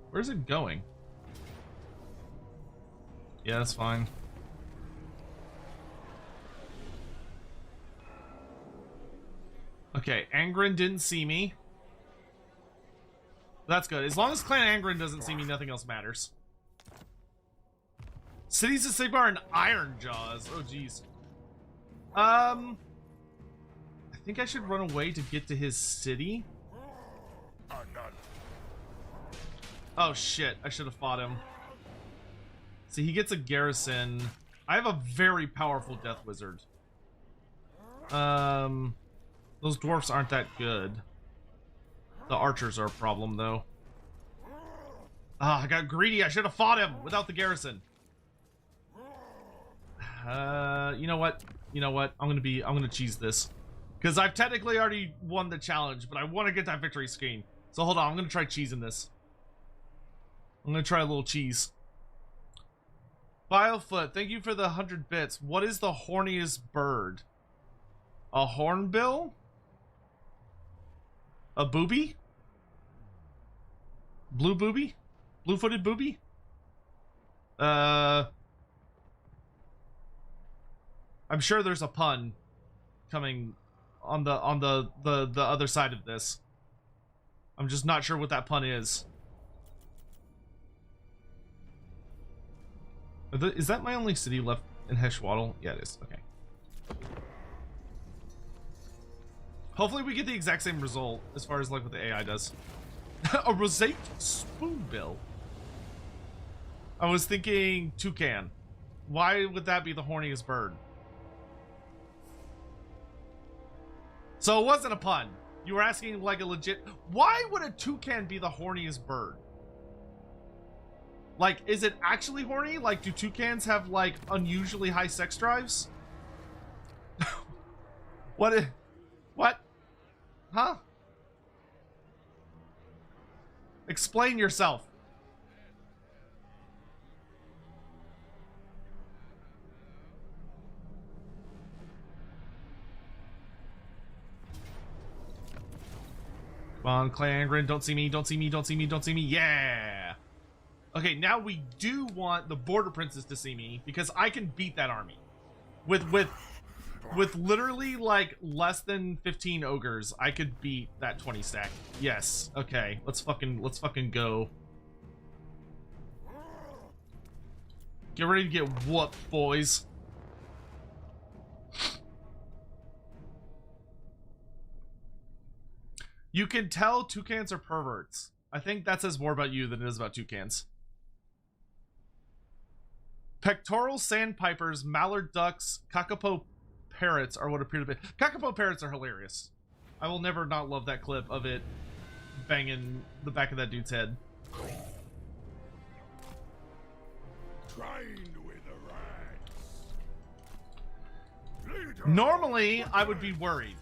Speaker 2: Where's it going? Yeah, that's fine. Okay, Angren didn't see me. That's good. As long as Clan Angren doesn't see me, nothing else matters. Cities of Sigmar and Iron Jaws. Oh, jeez. I think I should run away to get to his city. Oh shit, I should have fought him. See, he gets a garrison. I have a very powerful death wizard. Those dwarfs aren't that good. The archers are a problem though. Ah, I got greedy. I should have fought him without the garrison. You know what? You know what? I'm gonna cheese this. Because I've technically already won the challenge, but I want to get that victory screen. So hold on, I'm gonna try cheesing this. I'm gonna try a little cheese. Biofoot, thank you for the 100 bits. What is the horniest bird? A hornbill? A booby? Blue booby? Blue-footed booby? I'm sure there's a pun coming on the other side of this. I'm just not sure what that pun is. Is that my only city left in Heshwaddle? Yeah, it is. Okay. Hopefully we get the exact same result as far as like what the AI does. A rosate spoonbill. I was thinking toucan. Why would that be the horniest bird? So it wasn't a pun. You were asking like a legit... Why would a toucan be the horniest bird? Like, is it actually horny? Like, do toucans have, like, unusually high sex drives? What? Huh? Explain yourself. Come on, Clan Angren, don't see me, don't see me, don't see me, don't see me. Yeah! Okay, now we do want the Border Princes to see me, because I can beat that army. With literally, like, less than 15 ogres, I could beat that 20 stack. Yes, okay, let's fucking go. Get ready to get whooped, boys. You can tell toucans are perverts. I think that says more about you than it is about toucans. Pectoral sandpipers, mallard ducks, kakapo parrots are what appear to be. Kakapo parrots are hilarious. I will never not love that clip of it banging the back of that dude's head.
Speaker 5: Trained with the rats.
Speaker 2: Normally, I would be worried,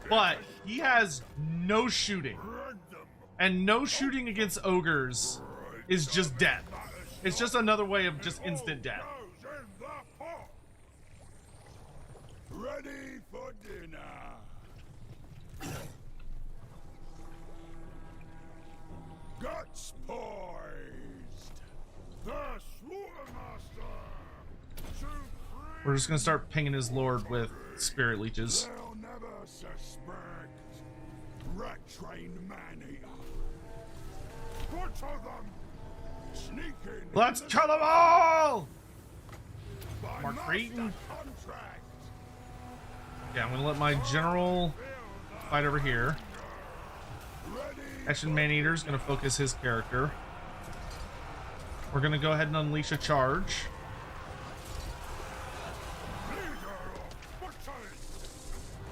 Speaker 2: but he has no shooting, and no shooting against ogres is just death. It's just another way of just instant death.
Speaker 5: Ready for dinner. Guts poised. The Loremaster.
Speaker 2: We're just gonna start pinging his lord with spirit leeches.
Speaker 5: They'll never suspect.
Speaker 3: Rat-trained man-eater. Butcher them! Sneaking.
Speaker 2: Let's kill them all!
Speaker 3: By
Speaker 2: Mark
Speaker 3: master
Speaker 2: Creighton.
Speaker 3: contract.
Speaker 2: Yeah, I'm gonna let my general fight over here. Action Man-Eater's gonna focus his character. We're gonna go ahead and unleash a charge.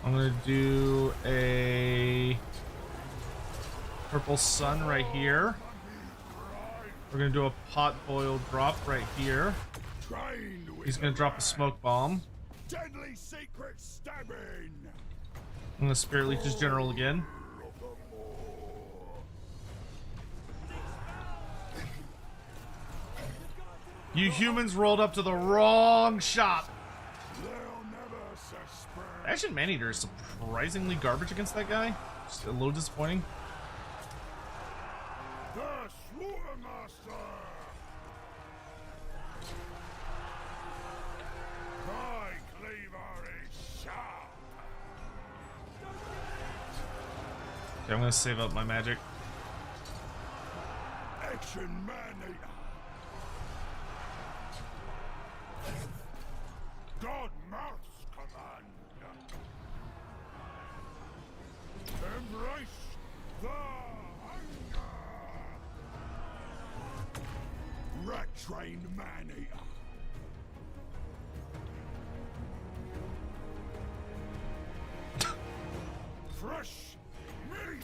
Speaker 2: I'm gonna do a purple sun right here. We're gonna do a pot boil drop right here. He's gonna drop a smoke bomb.
Speaker 3: Deadly secret stabbing.
Speaker 2: I'm gonna Spirit Leech his general again. You humans rolled up to the wrong shop.
Speaker 3: They'll never suspect.
Speaker 2: Action Man-Eater is surprisingly garbage against that guy. Just a little disappointing.
Speaker 3: The Loremaster. My cleaver is sharp.
Speaker 2: Okay, I'm gonna save up my magic.
Speaker 3: Action Man-Eater. God Mouth's command. Embrace the hunger. Rat-trained man-eater. Fresh meat.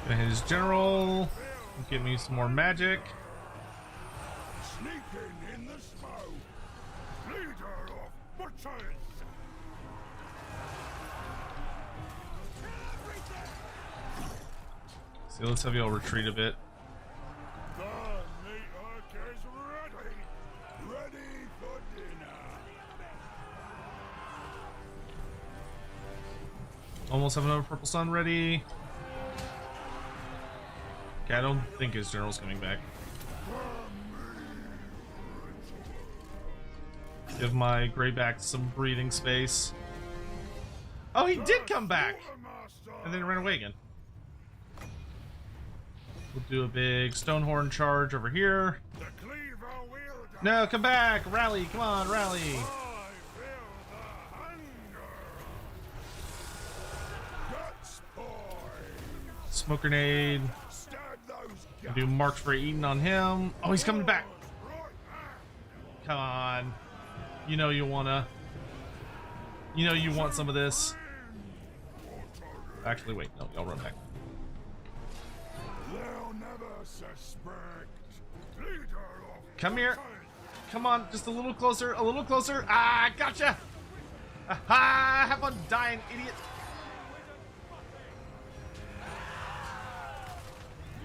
Speaker 2: Gonna hit his general. Give me some more magic.
Speaker 3: Sneaking in the smoke. Leader of butchers.
Speaker 2: So let's have you all retreat a bit.
Speaker 3: The meat hook is ready. Ready for dinner.
Speaker 2: Almost have another purple sun ready. Okay, I don't think his general's coming back. Give my Greyback some breathing space. Oh, he did come back! And then ran away again. We'll do a big Stonehorn charge over here.
Speaker 3: The cleaver wielder.
Speaker 2: No, come back! Rally! Come on, rally!
Speaker 3: I feel the hunger. Guts boy.
Speaker 2: Smoke grenade.
Speaker 3: Stab those
Speaker 2: Do marks for eating on him. Oh, he's coming back!
Speaker 3: right hand.
Speaker 2: Come on. You know you wanna. You know you want some of this. Actually, wait. No, y'all run back.
Speaker 3: They'll never suspect. Leader of
Speaker 2: Come here.
Speaker 3: butchers.
Speaker 2: Come on, just a little closer, a little closer. Ah, gotcha! Aha! Have fun dying, idiot!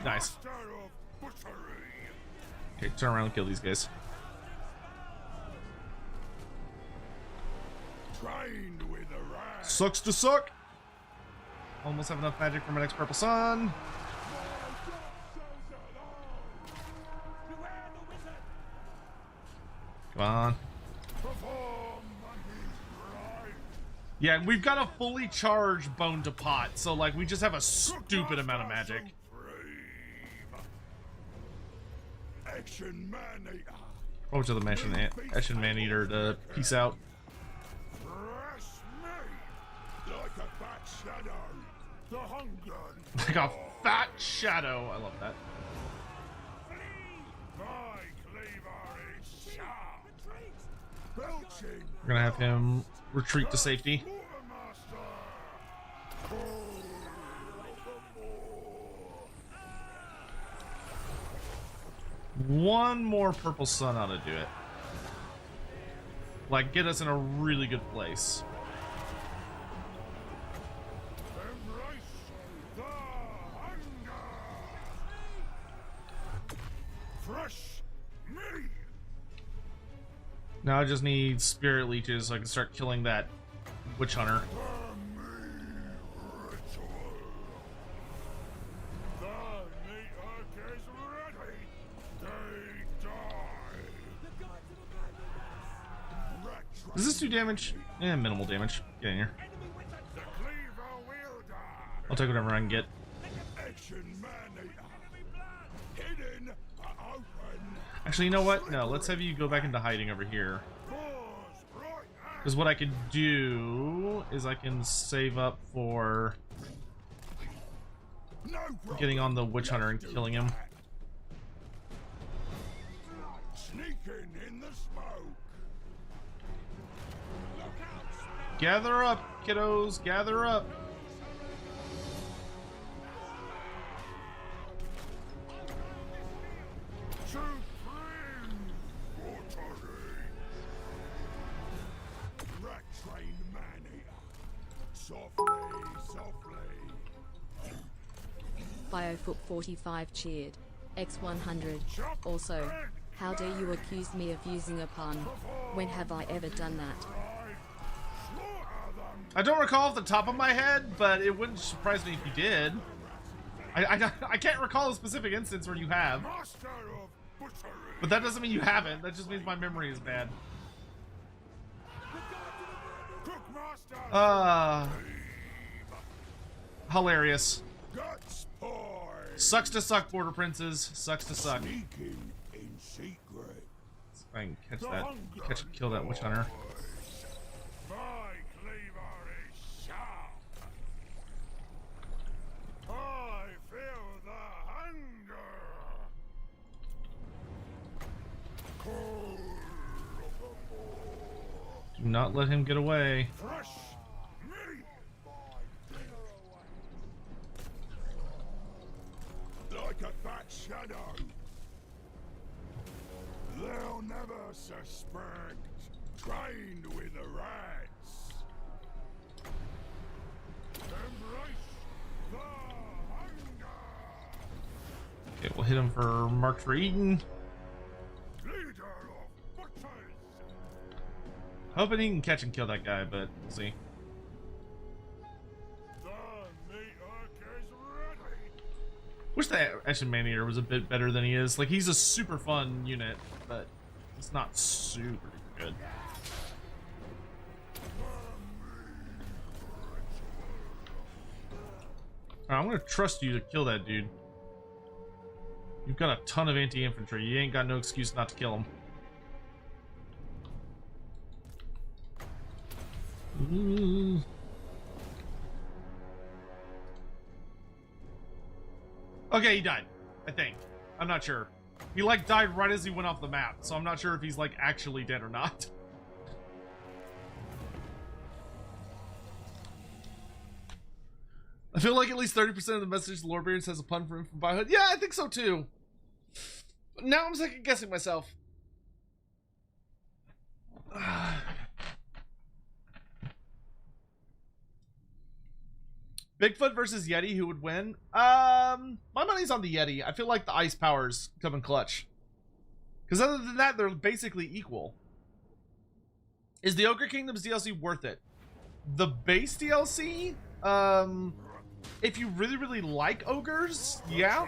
Speaker 2: Nice.
Speaker 3: Master of butchery.
Speaker 2: Okay, turn around and kill these guys.
Speaker 3: Trained with a rat.
Speaker 2: Sucks to suck! Almost have enough magic for my next purple sun. Come on.
Speaker 3: Perform money's right.
Speaker 2: Yeah, we've got a fully charged bone to pot, so like we just have a stupid amount of magic.
Speaker 3: Action Man-Eater.
Speaker 2: Over to the Action Man-Eater to peace out.
Speaker 3: Fresh meat. Like a fat shadow. The hunger.
Speaker 2: Like a fat shadow. I love that.
Speaker 3: My cleaver is sharp. Belching.
Speaker 2: We're gonna have him retreat to safety.
Speaker 3: Loremaster.
Speaker 2: One more purple sun ought to do it. Like, get us in a really good place.
Speaker 3: Embrace the hunger. Fresh meat.
Speaker 2: Now I just need spirit leeches so I can start killing that witch hunter.
Speaker 3: The meat hook is ready. They die. Rat
Speaker 2: Does this do damage? Eh, minimal damage. Get in here.
Speaker 3: The cleaver wielder.
Speaker 2: I'll take whatever I can get.
Speaker 5: Action man-eater. Hidden, open.
Speaker 2: Actually, you know what? No, let's have you go back into hiding over here.
Speaker 5: Pause, right hand.
Speaker 2: Because what I could do is I can save up for
Speaker 5: No problem.
Speaker 2: getting on the witch hunter and killing him.
Speaker 5: Sneaking in the smoke.
Speaker 2: Gather up, kiddos, gather up.
Speaker 5: Supreme Watery. Rat-trained man-eater. Softly, softly.
Speaker 1: Biofoot 45 cheered. X100. Also, how dare you accuse me of using a pun? When have I ever done that?
Speaker 2: I don't recall off the top of my head, but it wouldn't surprise me if you did. I can't recall a specific instance where you have.
Speaker 5: Master of butchery.
Speaker 2: But that doesn't mean you haven't. That just means my memory is bad.
Speaker 5: Cookmaster.
Speaker 2: Hilarious.
Speaker 5: Guts boy.
Speaker 2: Sucks to suck, Border Princes. Sucks to suck.
Speaker 5: Sneaking in secret.
Speaker 2: If I can catch and kill that witch hunter.
Speaker 5: My cleaver is sharp. I feel the hunger. Cold of the moor.
Speaker 2: Do not let him get away.
Speaker 5: Fresh meat. Like a bat shadow. They'll never suspect. Trained with the rats. Embrace the hunger.
Speaker 2: Okay, we'll hit him for marked for eating.
Speaker 5: Leader of butchers.
Speaker 2: Hoping he can catch and kill that guy, but we'll see.
Speaker 5: The meat hook is ready.
Speaker 2: Wish that Action Man-Eater was a bit better than he is. Like, he's a super fun unit, but it's not super good. Alright, I'm gonna trust you to kill that dude. You've got a ton of anti-infantry. You ain't got no excuse not to kill him. Ooh. Okay, he died. I think. I'm not sure. He like died right as he went off the map, so I'm not sure if he's like actually dead or not. I feel like at least 30% of the message the Lorebeards has a pun for him from Biohood. Yeah, I think so too. But now I'm second guessing myself. Bigfoot versus Yeti, who would win? My money's on the Yeti. I feel like the ice powers come in clutch. Because other than that, they're basically equal. Is the Ogre Kingdoms DLC worth it? The base DLC? If you really, really like ogres, yeah.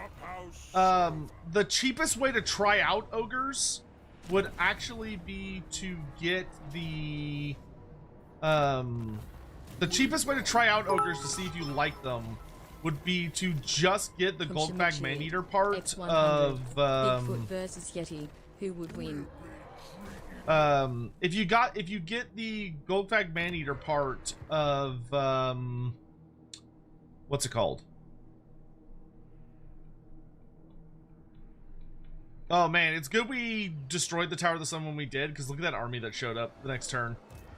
Speaker 2: The cheapest way to try out ogres would actually be to get the cheapest way to try out ogres to see if you like them would be to just get the Goldbag Man-Eater part of
Speaker 1: Bigfoot versus Yeti, who would win?
Speaker 2: if you get the Goldbag Man-Eater part of what's it called? Oh man, it's good we destroyed the Tower of the Sun when we did, because look at that army that showed up the next turn.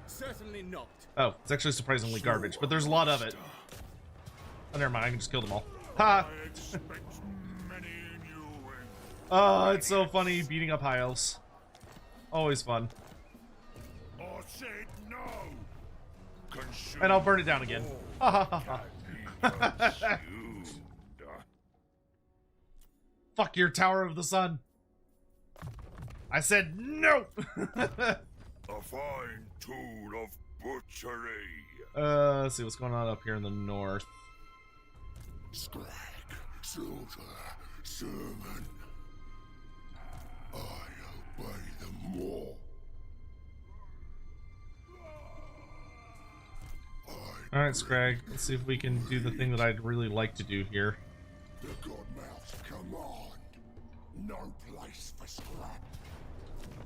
Speaker 6: Certainly not.
Speaker 2: Oh, it's actually surprisingly garbage, but there's a lot of it. Oh, never mind, I can just kill them all. Ha! Oh, it's so funny beating up high elves. Always fun.
Speaker 5: I said no. Consume
Speaker 2: And I'll burn it down again. Ha ha ha ha. Fuck your Tower of the Sun. I said no.
Speaker 5: A fine tool of butchery.
Speaker 2: Let's see what's going on up here in the north.
Speaker 5: Scrag, slaughter, sermon. I obey them all. I
Speaker 2: Alright, Scrag, let's see if we can do the thing that I'd really like to do here.
Speaker 5: The Godmouth's command. No place for scrap.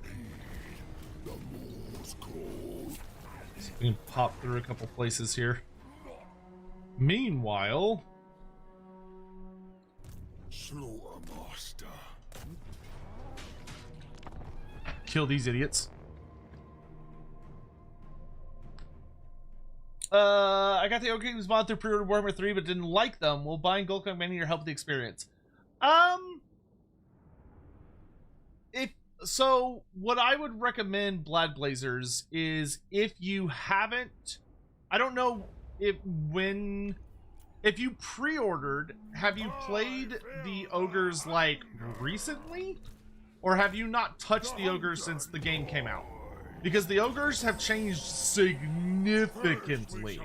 Speaker 5: Heed the Morse call.
Speaker 2: So we can pop through a couple places here. Meanwhile,
Speaker 5: Slaughtermaster.
Speaker 2: kill these idiots. I got the Ogre Games mod through pre-order Warhammer 3, but didn't like them. Will buying Gold Cog Mania help with the experience? So what I would recommend, Blood Blazers, is if you haven't, I don't know if you pre-ordered, have you played the Ogres like recently? Or have you not touched the Ogres since the game came out? Because the Ogres have changed significantly.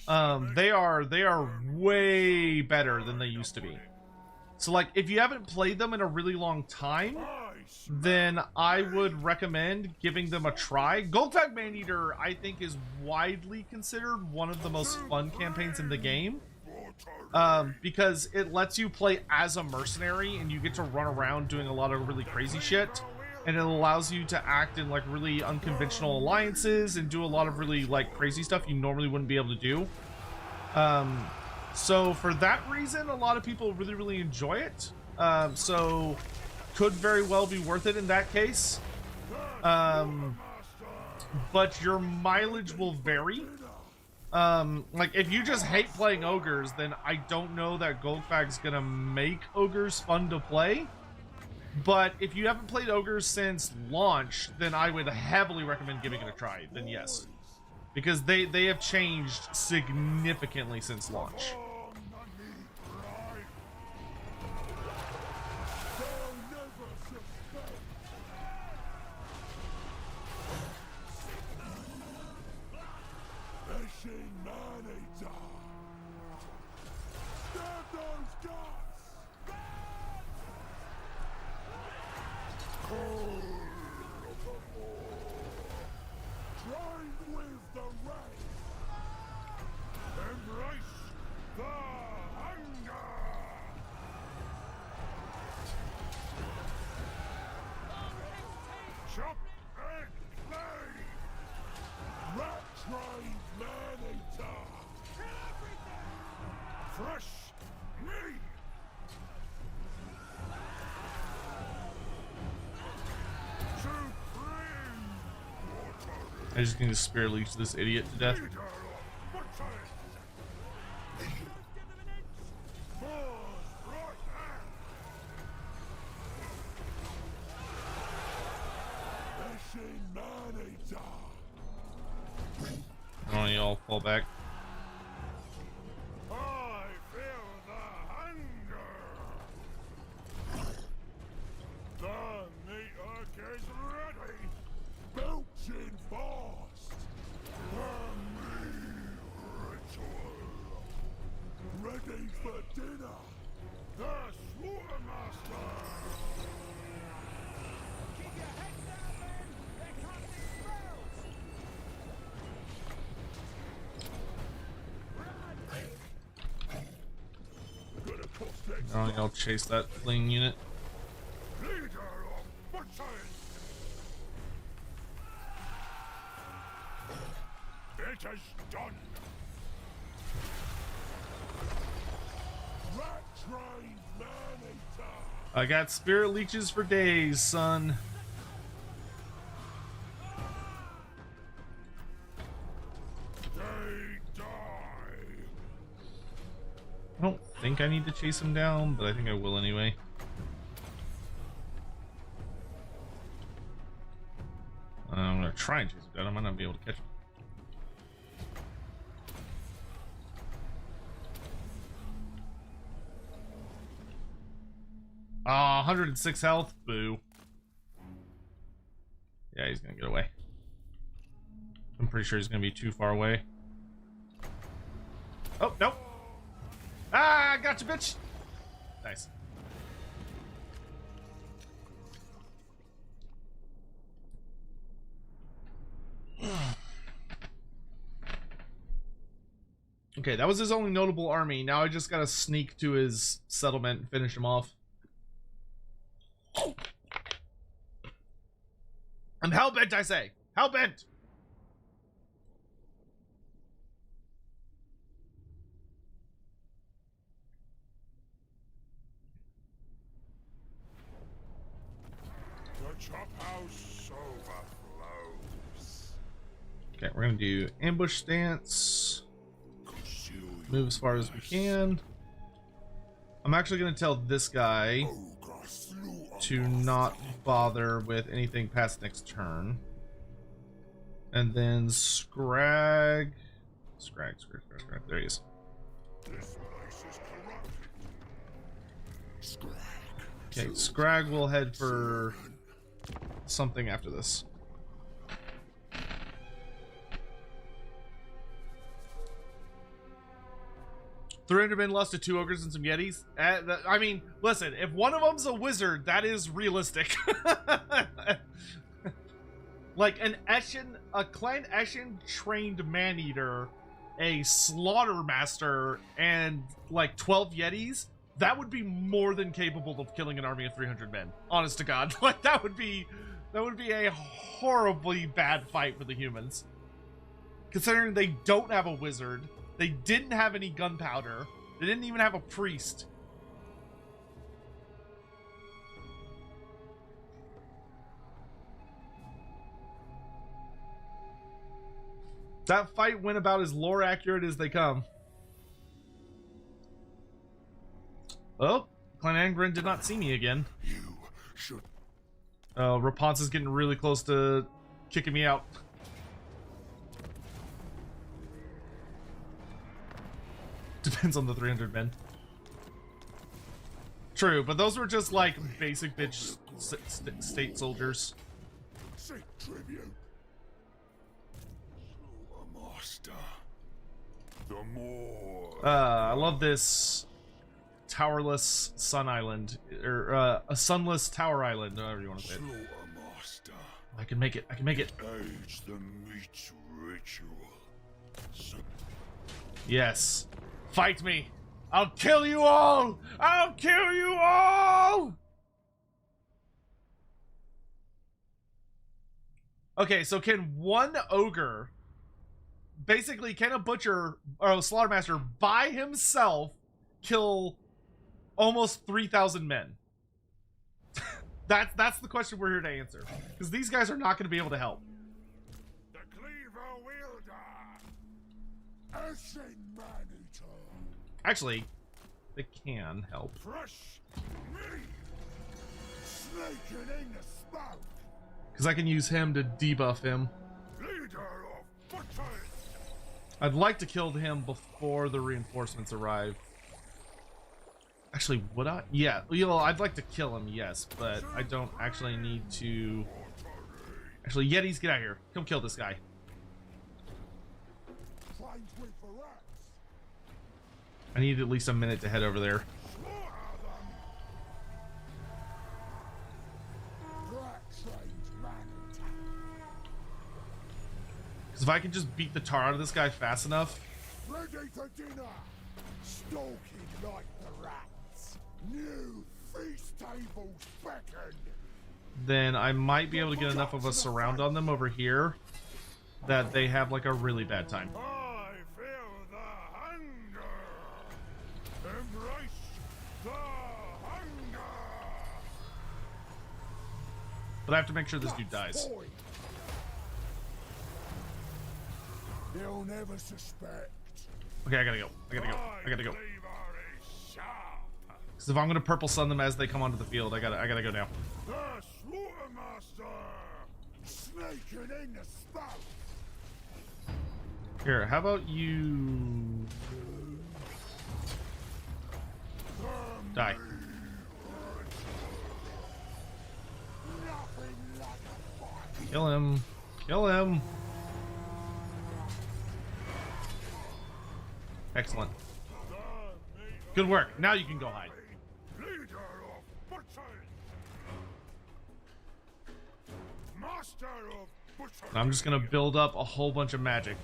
Speaker 2: They are way better than they used to be. So like, if you haven't played them in a really long time, then I would recommend giving them a try. Goldfag Maneater, I think, is widely considered one of the most fun campaigns in the game. Because it lets you play as a mercenary and you get to run around doing a lot of really crazy shit. And it allows you to act in like really unconventional alliances and do a lot of really like crazy stuff you normally wouldn't be able to do. So for that reason, a lot of people really enjoy it. So could very well be worth it in that case. But your mileage will vary. Like if you just hate playing ogres, then I don't know that Goldfag's gonna make ogres fun to play. But if you haven't played ogres since launch, then I would heavily recommend giving it a try. Then yes, because they have changed significantly since launch. I just need to spirit leech this idiot to death. Oh, y'all fall back.
Speaker 5: Ready for dinner! The Slaughtermaster! Keep your heads down, men! There comes spells!
Speaker 2: Oh, y'all chase that fling unit.
Speaker 5: Leader of butchers! It is done!
Speaker 2: I got spirit leeches for days, son.
Speaker 5: They die.
Speaker 2: I don't think I need to chase him down, but I think I will anyway. I'm gonna try and chase him down. I might not be able to catch him. Ah, 106 health. Boo. Yeah, he's gonna get away. I'm pretty sure he's gonna be too far away. Oh, nope. Ah, gotcha, bitch. Nice. Okay, that was his only notable army. Now I just gotta sneak to his settlement and finish him off. I'm hell-bent, I say! Hell-bent!
Speaker 5: The chop house overflows.
Speaker 2: Okay, we're gonna do ambush stance. Move as far as we can. I'm actually gonna tell this guy to not bother with anything past next turn. And then Scrag. Scrag. There he is.
Speaker 5: This place is corrupted.
Speaker 2: Okay, Scrag will head for something after this. $300 lost to 2 ogres and some yetis. I mean, listen, if one of them's a wizard, that is realistic. Like a Clan Eshin trained man-eater, a Slaughtermaster, and like 12 yetis, that would be more than capable of killing an army of 300 men. Honest to God, like that would be a horribly bad fight for the humans. Considering they don't have a wizard. They didn't have any gunpowder. They didn't even have a priest. That fight went about as lore accurate as they come. Oh, Clan Angren did not see me again.
Speaker 5: You should.
Speaker 2: Rapunzel's getting really close to kicking me out. Depends on the 300 men. True, but those were just like basic bitch state soldiers.
Speaker 5: Seek tribute. Loremaster. The more.
Speaker 2: I love this towerless sun island, or a sunless tower island, however you want to say it.
Speaker 5: Loremaster.
Speaker 2: I can make it. I can make it.
Speaker 5: Age the meat ritual.
Speaker 2: Yes. Fight me. I'll kill you all. I'll kill you all. Okay, so can one ogre, basically, can a butcher or a slaughtermaster by himself kill almost 3,000 men? That's the question we're here to answer, because these guys are not going to be able to help.
Speaker 5: The cleaver wielder.
Speaker 3: Eshin man-eater.
Speaker 2: Actually, they can help.
Speaker 5: Fresh meat.
Speaker 3: Snaking in the smoke.
Speaker 2: Because I can use him to debuff him.
Speaker 5: Leader of Betrayal.
Speaker 2: I'd like to kill him before the reinforcements arrive. Actually, would I? Yeah, you know, I'd like to kill him, yes, but I don't actually need to... Actually, Yetis, get out of here. Come kill this guy.
Speaker 3: Trains with the rats.
Speaker 2: I need at least a minute to head over there. Because if I can just beat the tar out of this guy fast enough...
Speaker 3: Ready for dinner. Stalking like the rats. New feast tables beckon.
Speaker 2: then I might be able to get enough of a surround on them over here that they have like a really bad time.
Speaker 5: I feel the hunger. Embrace the hunger.
Speaker 2: But I have to make sure this dude dies.
Speaker 3: They'll never suspect.
Speaker 2: Okay, I gotta go. I gotta go. I gotta go.
Speaker 5: Cleaver is sharp.
Speaker 2: Because if I'm gonna purple sun them as they come onto the field, I gotta go now.
Speaker 5: The Slaughtermaster.
Speaker 3: Snaking in the smoke.
Speaker 2: Here, how about you die?
Speaker 3: Nothing like a fight.
Speaker 2: Kill him. Kill him. Excellent. Good work. Now you can go hide.
Speaker 5: Leader of Betrayal. Master of Betrayal.
Speaker 2: I'm just gonna build up a whole bunch of magic.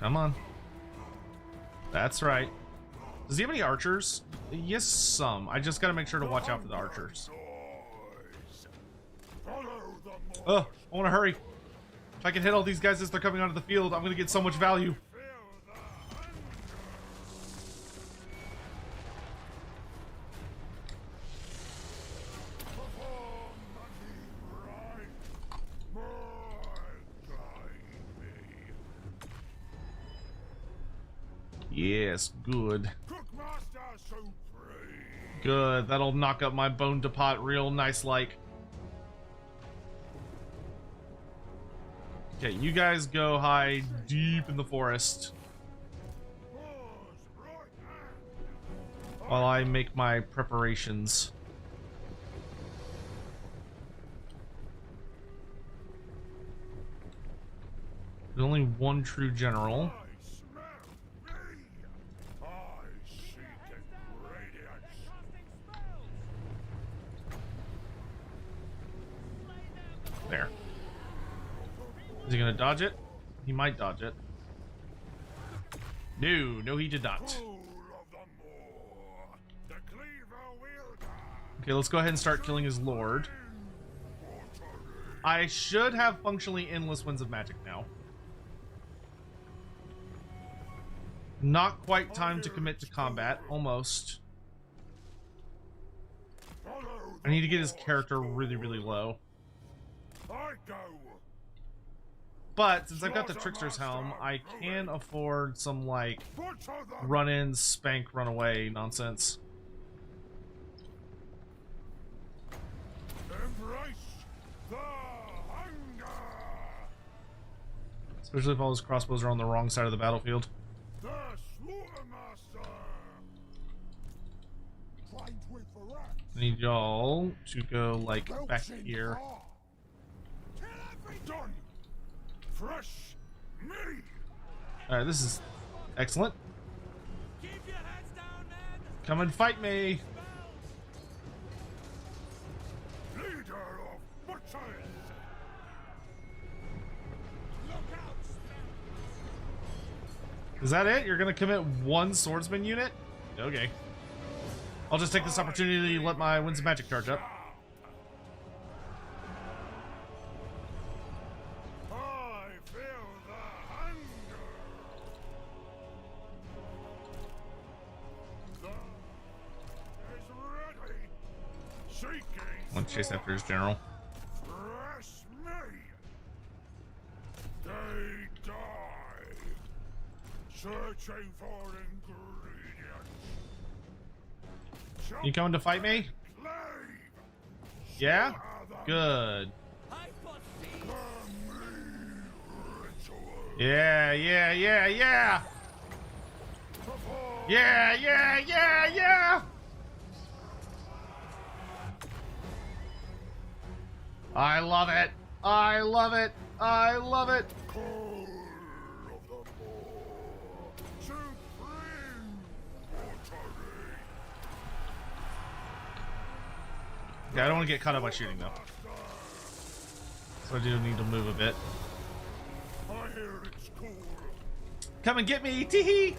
Speaker 2: Come on. That's right. Does he have any archers? Yes, some. I just gotta make sure to watch out for the archers. Oh, I wanna hurry. If I can hit all these guys as they're coming onto the field, I'm gonna get so much value. Yes, good. Good, that'll knock up my bone to pot real nice like. Okay, you guys go hide deep in the forest while I make my preparations. There's only one true general. There. Is he gonna dodge it? He might dodge it. No, he did not. Okay, let's go ahead and start killing his lord. I should have functionally endless winds of magic now. Not quite time to commit to combat, almost. I need to get his character really, really low. But since I've got the Trickster's Helm, I can afford some, like, run-in, spank, run-away nonsense. Especially if all his crossbows are on the wrong side of the battlefield.
Speaker 3: The Loremaster.
Speaker 2: I need y'all to go, like, back here.
Speaker 3: Done. Fresh me.
Speaker 2: Alright, this is excellent.
Speaker 4: Keep your heads down, men.
Speaker 2: Come and fight me!
Speaker 3: Leader of butchers.
Speaker 4: Look out.
Speaker 2: Is that it? You're gonna commit one swordsman unit? Okay. I'll just take this opportunity to let my Winds of Magic charge up.
Speaker 3: I feel the hunger. The is ready. Seeking.
Speaker 2: Let's chase after his general.
Speaker 3: Fresh me. They die. Searching for ingredients.
Speaker 2: You coming to fight me? Yeah? Good. Yeah. Yeah. I love it. I love it. I love it. Yeah, I don't want to get caught up by shooting though. So I do need to move a bit.
Speaker 3: I hear it's cool.
Speaker 2: Come and get me, teehee!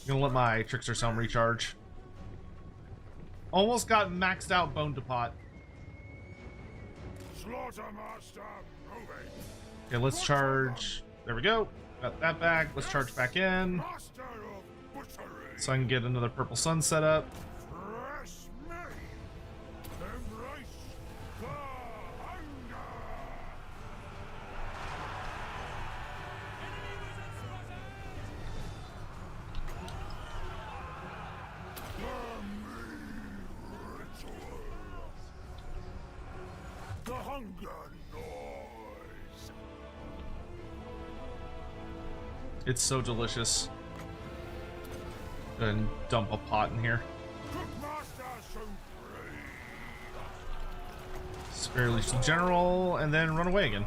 Speaker 2: Gonna let my Trickster's Helm recharge. Almost got maxed out Bone to Pot. Okay, let's charge. There we go. Got that back. Let's charge back in. So I can get another purple sun set up.
Speaker 3: The hunger noise.
Speaker 2: It's so delicious. Go ahead and dump a pot in here. Spare Leash the General, and then run away again.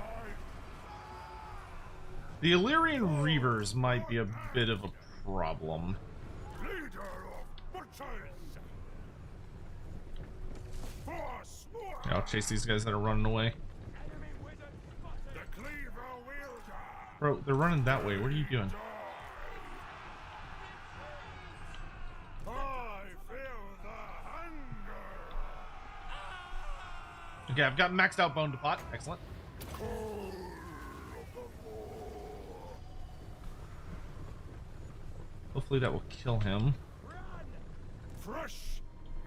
Speaker 2: The Illyrian Reavers might be a bit of a problem. Yeah, I'll chase these guys that are running away. Bro, they're running that way. What are you doing? Okay, I've got maxed out bone depot. Excellent. Hopefully that will kill him.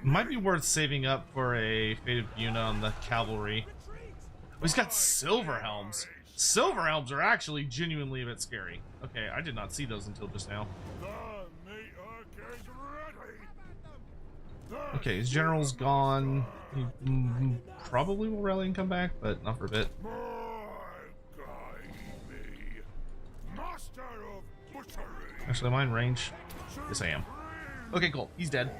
Speaker 2: Might be worth saving up for a Fate of Yuna on the cavalry. Oh, he's got silver helms. Silver helms are actually genuinely a bit scary. Okay, I did not see those until just now. Okay, his general's gone. He probably will rally and come back, but not for a bit. Actually, am I in range? Yes, I am. Okay, cool. He's dead.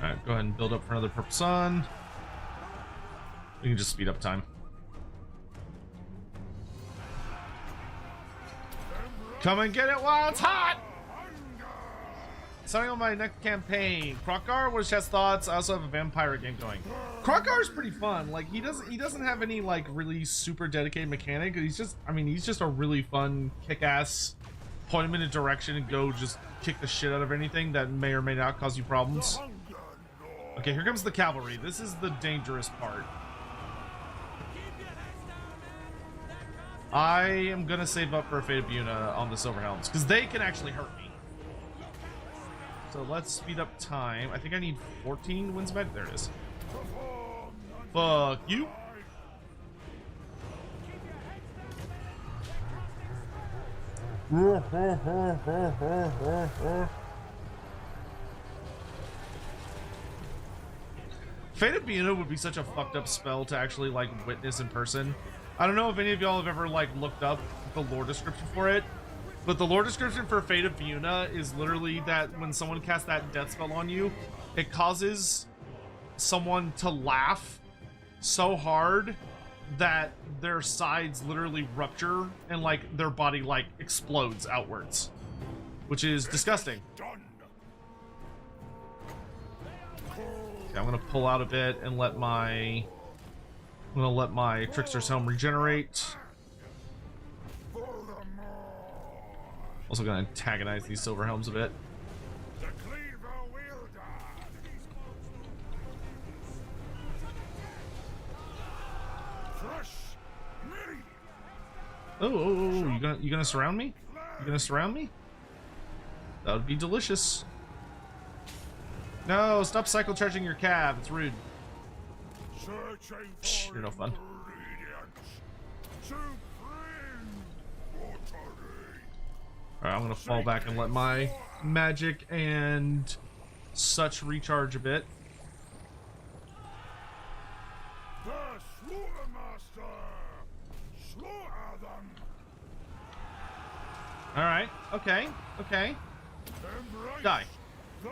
Speaker 2: Alright, go ahead and build up for another purple sun. We can just speed up time. Come and get it while it's hot! Starting on my next campaign. Krokar, what is Chess thoughts? I also have a vampire game going. Krokar's pretty fun. Like he doesn't have any like really super dedicated mechanic. He's just a really fun kick-ass point him in a direction and go just kick the shit out of anything that may or may not cause you problems. Okay, here comes the cavalry. This is the dangerous part. I am gonna save up for a Fate of Yuna on the Silver Helms because they can actually hurt me. So let's speed up time. I think I need 14 wins back. There it is. Fuck you. Fate of Yuna would be such a fucked up spell to actually like witness in person. I don't know if any of y'all have ever like looked up the lore description for it, but the lore description for Fate of Yuna is literally that when someone casts that death spell on you, it causes someone to laugh so hard that their sides literally rupture and like their body like explodes outwards, which is disgusting. Okay, I'm gonna pull out a bit and let my Trickster's Helm regenerate. Also gonna antagonize these Silver Helms a bit. Oh, you gonna surround me? You gonna surround me? That would be delicious. No, stop cycle charging your cab. It's rude. Shh, you're no fun. Alright, I'm gonna fall back and let my magic and such recharge a bit.
Speaker 3: The Loremaster! Slaughter them!
Speaker 2: Alright, okay, okay.
Speaker 3: Embrace
Speaker 2: Die.
Speaker 3: the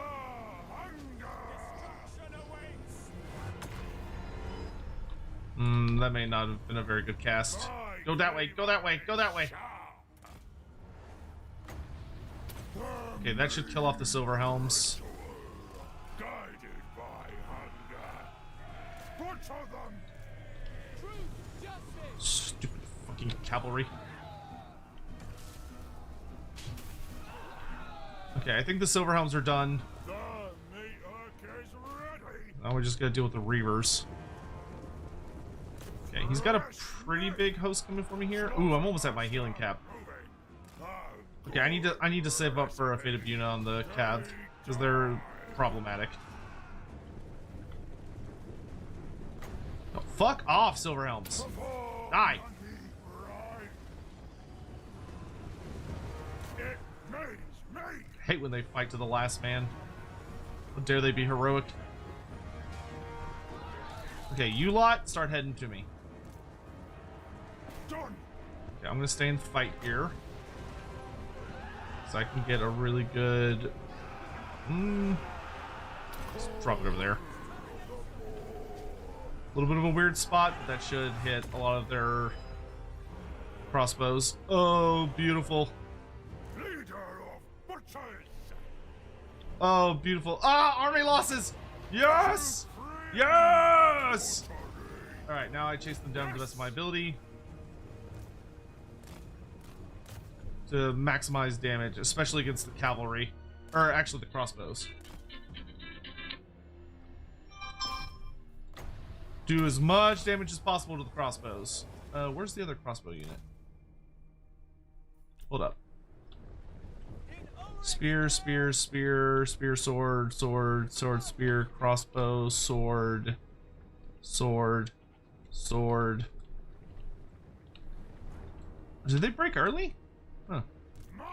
Speaker 3: hunger!
Speaker 2: That may not have been a very good cast. Go that way, go that way, go that way. Okay, that should kill off the Silver Helms.
Speaker 3: Guided by hunger. Butcher them!
Speaker 2: Stupid fucking cavalry. Okay, I think the Silver Helms are done.
Speaker 3: The meat is ready!
Speaker 2: Now we're just gonna deal with the Reavers. Okay, he's got a pretty big host coming for me here. Ooh, I'm almost at my healing cap. Okay, I need to save up for a Fate of Yuna on the Cav, because they're problematic. Oh, fuck off, Silver Helms. Die. I hate when they fight to the last man. How dare they be heroic. Okay, you lot, start heading to me. Okay, I'm gonna stay and fight here. So I can get a really good... Just drop it over there. A little bit of a weird spot, but that should hit a lot of their crossbows. Oh, beautiful.
Speaker 3: Leader of butchers!
Speaker 2: Oh, beautiful. Ah, army losses! Yes! Yes! Alright, now I chase them down to the best of my ability. To maximize damage, especially against the cavalry. Or actually the crossbows. Do as much damage as possible to the crossbows. Where's the other crossbow unit? Hold up. Spear, spear, spear, spear, sword, sword, sword, spear, crossbow, sword, sword, sword. Did they break early? Huh.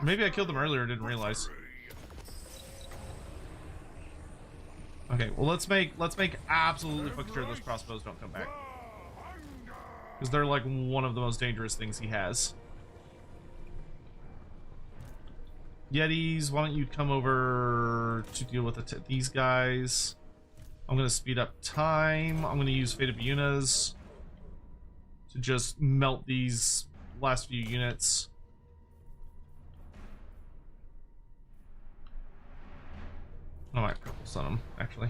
Speaker 2: Maybe I killed them earlier and didn't realize. Okay, well let's make absolutely fucking sure those crossbows don't come back. Because they're like one of the most dangerous things he has. Yetis, why don't you come over to deal with these guys? I'm gonna speed up time. I'm gonna use Fate of Yunas to just melt these last few units. I might purple sun them, actually.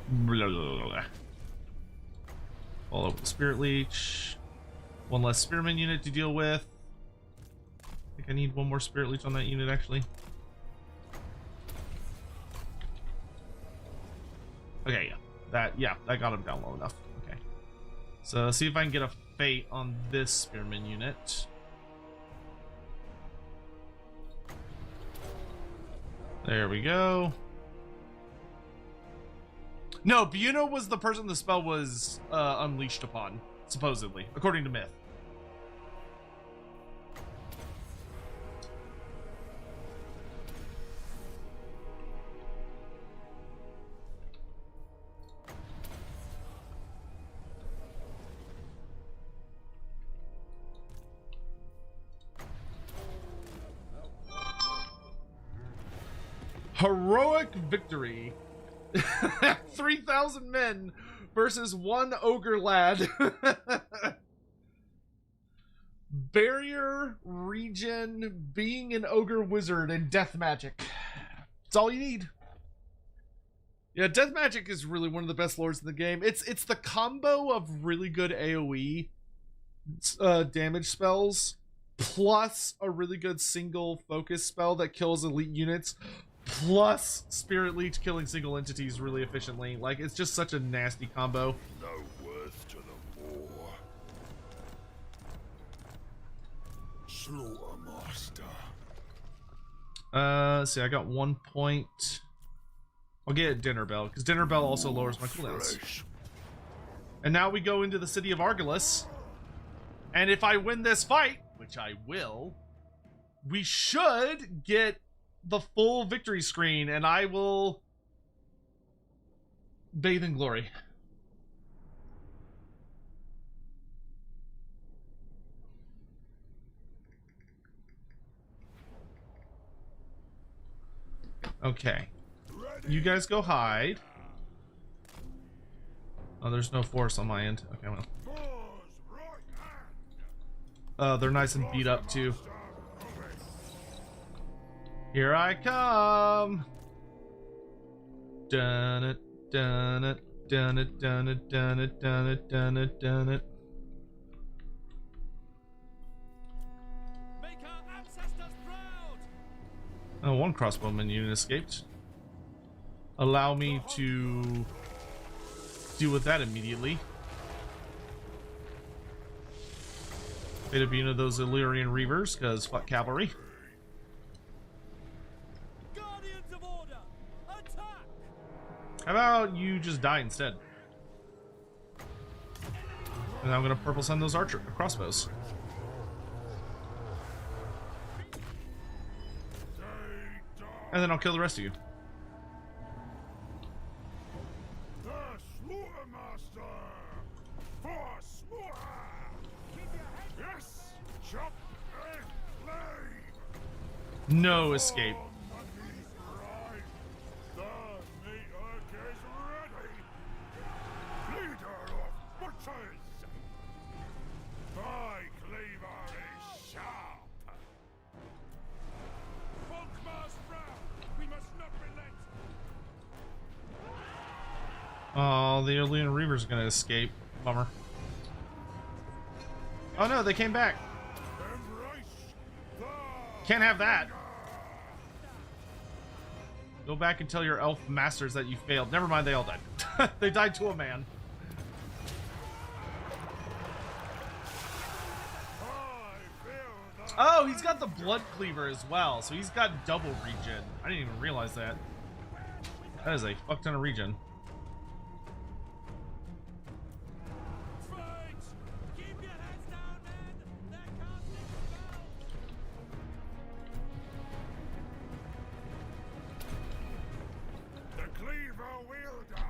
Speaker 2: Blah, blah, blah, blah. All over the Spirit Leech. One less Spearman unit to deal with. I think I need one more Spirit Leech on that unit, actually. Okay, yeah. That got him down low enough. Okay. So, see if I can get a Fate on this Spearman unit. There we go. No, Buno was the person the spell was unleashed upon, supposedly, according to myth. Heroic victory. 3,000 men versus one ogre lad. Barrier, regen, being an ogre wizard, and death magic. That's all you need. Yeah, death magic is really one of the best lords in the game. It's the combo of really good AoE damage spells plus a really good single focus spell that kills elite units, plus Spirit Leech killing single entities really efficiently. Like, it's just such a nasty combo.
Speaker 5: No worth to the war. Slaughtermaster.
Speaker 2: See, I got 1 point. I'll get Dinner Bell, because Dinner Bell also lowers my cooldowns. And now we go into the city of Argolis. And if I win this fight, which I will, we should get the full victory screen, and I will bathe in glory. Okay. You guys go hide. Oh, there's no force on my end. Okay, well. They're nice and beat up too. Here I come. Dun it, dun it, dun it, dun it, dun it, dun it, dun it, dun it.
Speaker 4: Make our ancestors proud.
Speaker 2: Oh, one crossbowman unit escaped. Allow me to deal with that immediately. Fate of Una those Illyrian Reavers, because fuck cavalry.
Speaker 4: Guardians of order, attack!
Speaker 2: How about you just die instead? And I'm gonna purple send those archer crossbows. And then I'll kill the rest of you.
Speaker 5: The Slaughtermaster! For slaughter! Yes! Chop and flame!
Speaker 2: No escape.
Speaker 5: Right. The meter is ready! Leader of butchers! My cleaver is sharp!
Speaker 4: Conquest round. We must not relent.
Speaker 2: Oh, the Alien Reavers are gonna escape. Bummer. Oh no, they came back. Can't have that. Go back and tell your elf masters that you failed. Never mind, they all died. They died to a man. Oh, he's got the blood cleaver as well, so he's got double regen. I didn't even realize that. That is a fuck ton of regen.
Speaker 4: Keep your heads down, men! They're casting spells!
Speaker 5: The cleaver wielder.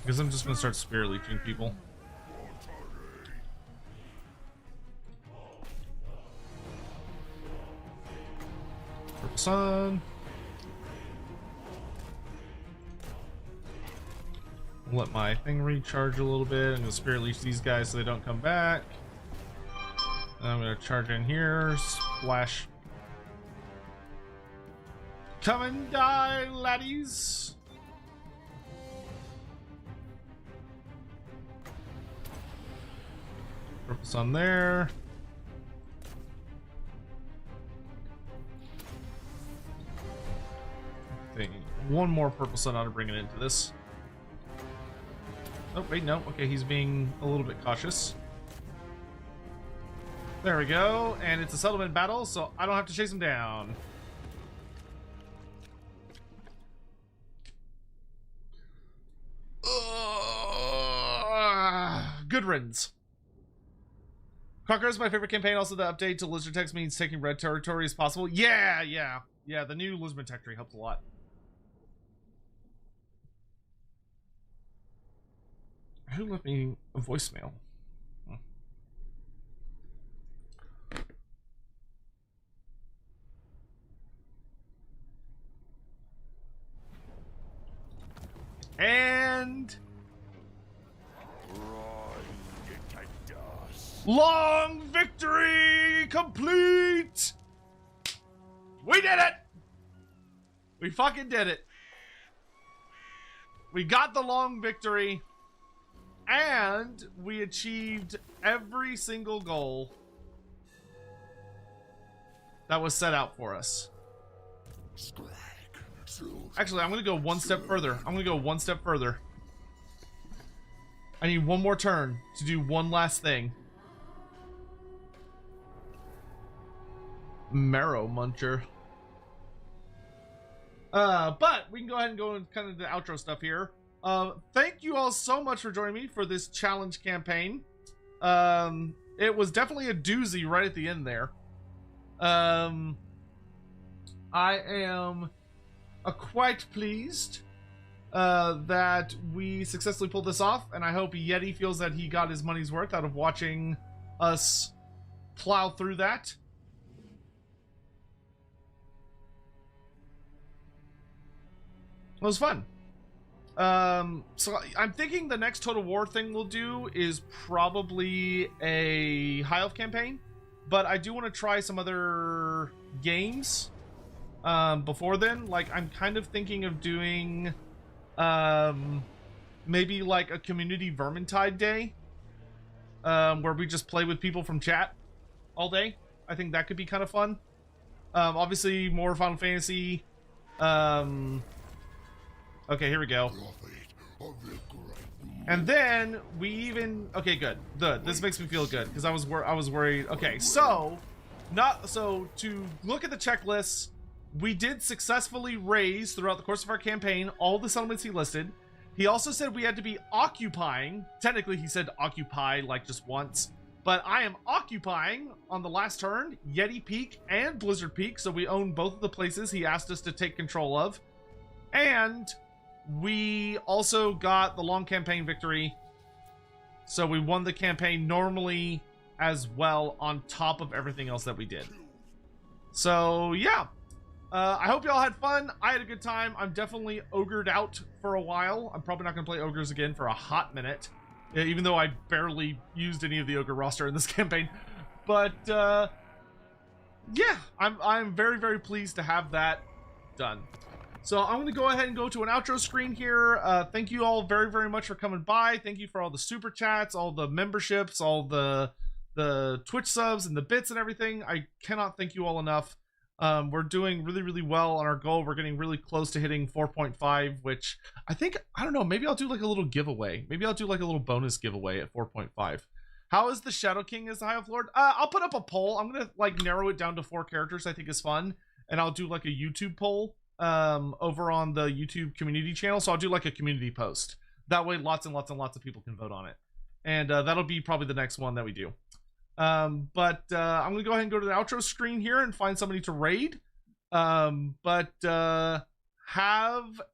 Speaker 2: Because I'm just gonna start spear leeching people. Purple sun. Let my thing recharge a little bit. I'm gonna spear leech these guys so they don't come back. And I'm gonna charge in here. Splash. Come and die, laddies. Purple sun there. One more purple sun ought to bring it into this. Oh, wait, no. Okay, he's being a little bit cautious. There we go. And it's a settlement battle, so I don't have to chase him down. Good riddance. Conquer is my favorite campaign. Also, the update to Lizard Text means taking red territory as possible. Yeah. The new Lisbon Tech tree helps a lot. Who left me a voicemail? And long victory complete! We did it! We fucking did it. We got the long victory. And we achieved every single goal that was set out for us. Actually, I'm going to go one step further. I need one more turn to do one last thing. Marrow Muncher. But we can go ahead and go into kind of the outro stuff here. Thank you all so much for joining me for this challenge campaign. It was definitely a doozy right at the end there. I am quite pleased that we successfully pulled this off, and I hope Yeti feels that he got his money's worth out of watching us plow through that. It was fun. So I'm thinking the next Total War thing we'll do is probably a High Elf campaign, but I do want to try some other games before then. Like, I'm kind of thinking of doing maybe like a community Vermintide day where we just play with people from chat all day. I think that could be kind of fun. Obviously more Final Fantasy. Okay, here we go. And then we even... Okay, good. This makes me feel good, because I was worried. Okay, so to look at the checklists, we did successfully raise, throughout the course of our campaign, all the settlements he listed. He also said we had to be occupying. Technically, he said occupy, like, just once. But I am occupying, on the last turn, Yeti Peak and Blizzard Peak, so we own both of the places he asked us to take control of. And... we also got the long campaign victory, so we won the campaign normally as well on top of everything else that we did. So yeah, I hope y'all had fun. I had a good time. I'm definitely ogred out for a while. I'm probably not going to play ogres again for a hot minute, even though I barely used any of the ogre roster in this campaign. But yeah, I'm very, very pleased to have that done. So I'm going to go ahead and go to an outro screen here. Thank you all very, very much for coming by. Thank you for all the super chats, all the memberships, all the Twitch subs and the bits and everything. I cannot thank you all enough. We're doing really, really well on our goal. We're getting really close to hitting 4.5, which I think, I don't know, maybe I'll do like a little giveaway. Maybe I'll do like a little bonus giveaway at 4.5. How is the Shadow King as the High Elf Lord? I'll put up a poll. I'm going to like narrow it down to 4 characters I think is fun. And I'll do like a YouTube poll over on the YouTube community channel. So I'll do like a community post. That way lots and lots and lots of people can vote on it. And that'll be probably the next one that we do. I'm going to go ahead and go to the outro screen here and find somebody to raid. Have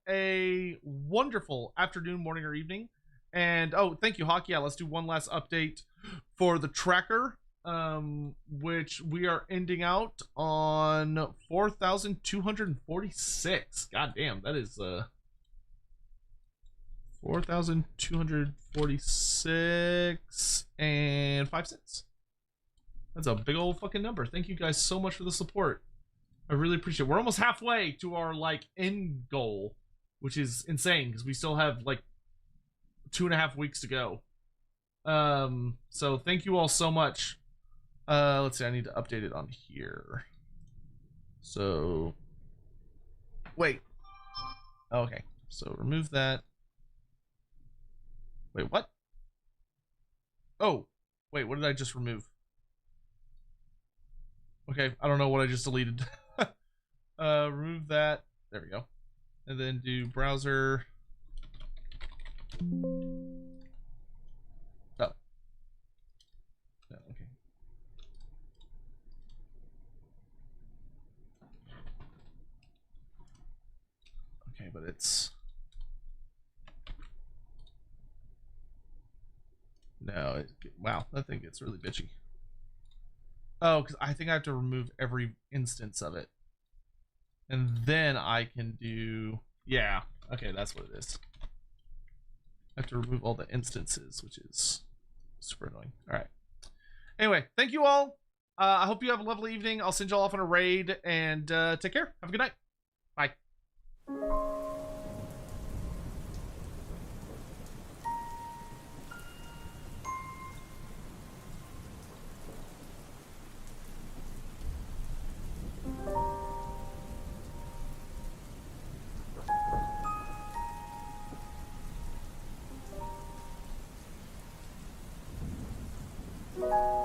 Speaker 2: a wonderful afternoon, morning, or evening. And, oh, thank you, Hawk. Yeah, let's do one last update for the tracker, which we are ending out on 4,246. God damn, that is 4,246 and 5 cents. That's a big old fucking number. Thank you guys so much for the support. I really appreciate it. We're almost halfway to our like end goal, which is insane because we still have like 2.5 weeks to go. So thank you all so much. Let's see, I need to update it on here. So wait. Okay. So remove that. Wait, what? Oh, wait, what did I just remove? Okay, I don't know what I just deleted. Remove that. There we go. And then do browser. Oh. Oh, okay. Okay, but it's... No, wow, that thing gets really bitchy. Oh, because I think I have to remove every instance of it. And then I can do... Yeah, okay, that's what it is. I have to remove all the instances, which is super annoying. All right. Anyway, thank you all. I hope you have a lovely evening. I'll send you all off on a raid, and take care. Have a good night. Bye.
Speaker 8: You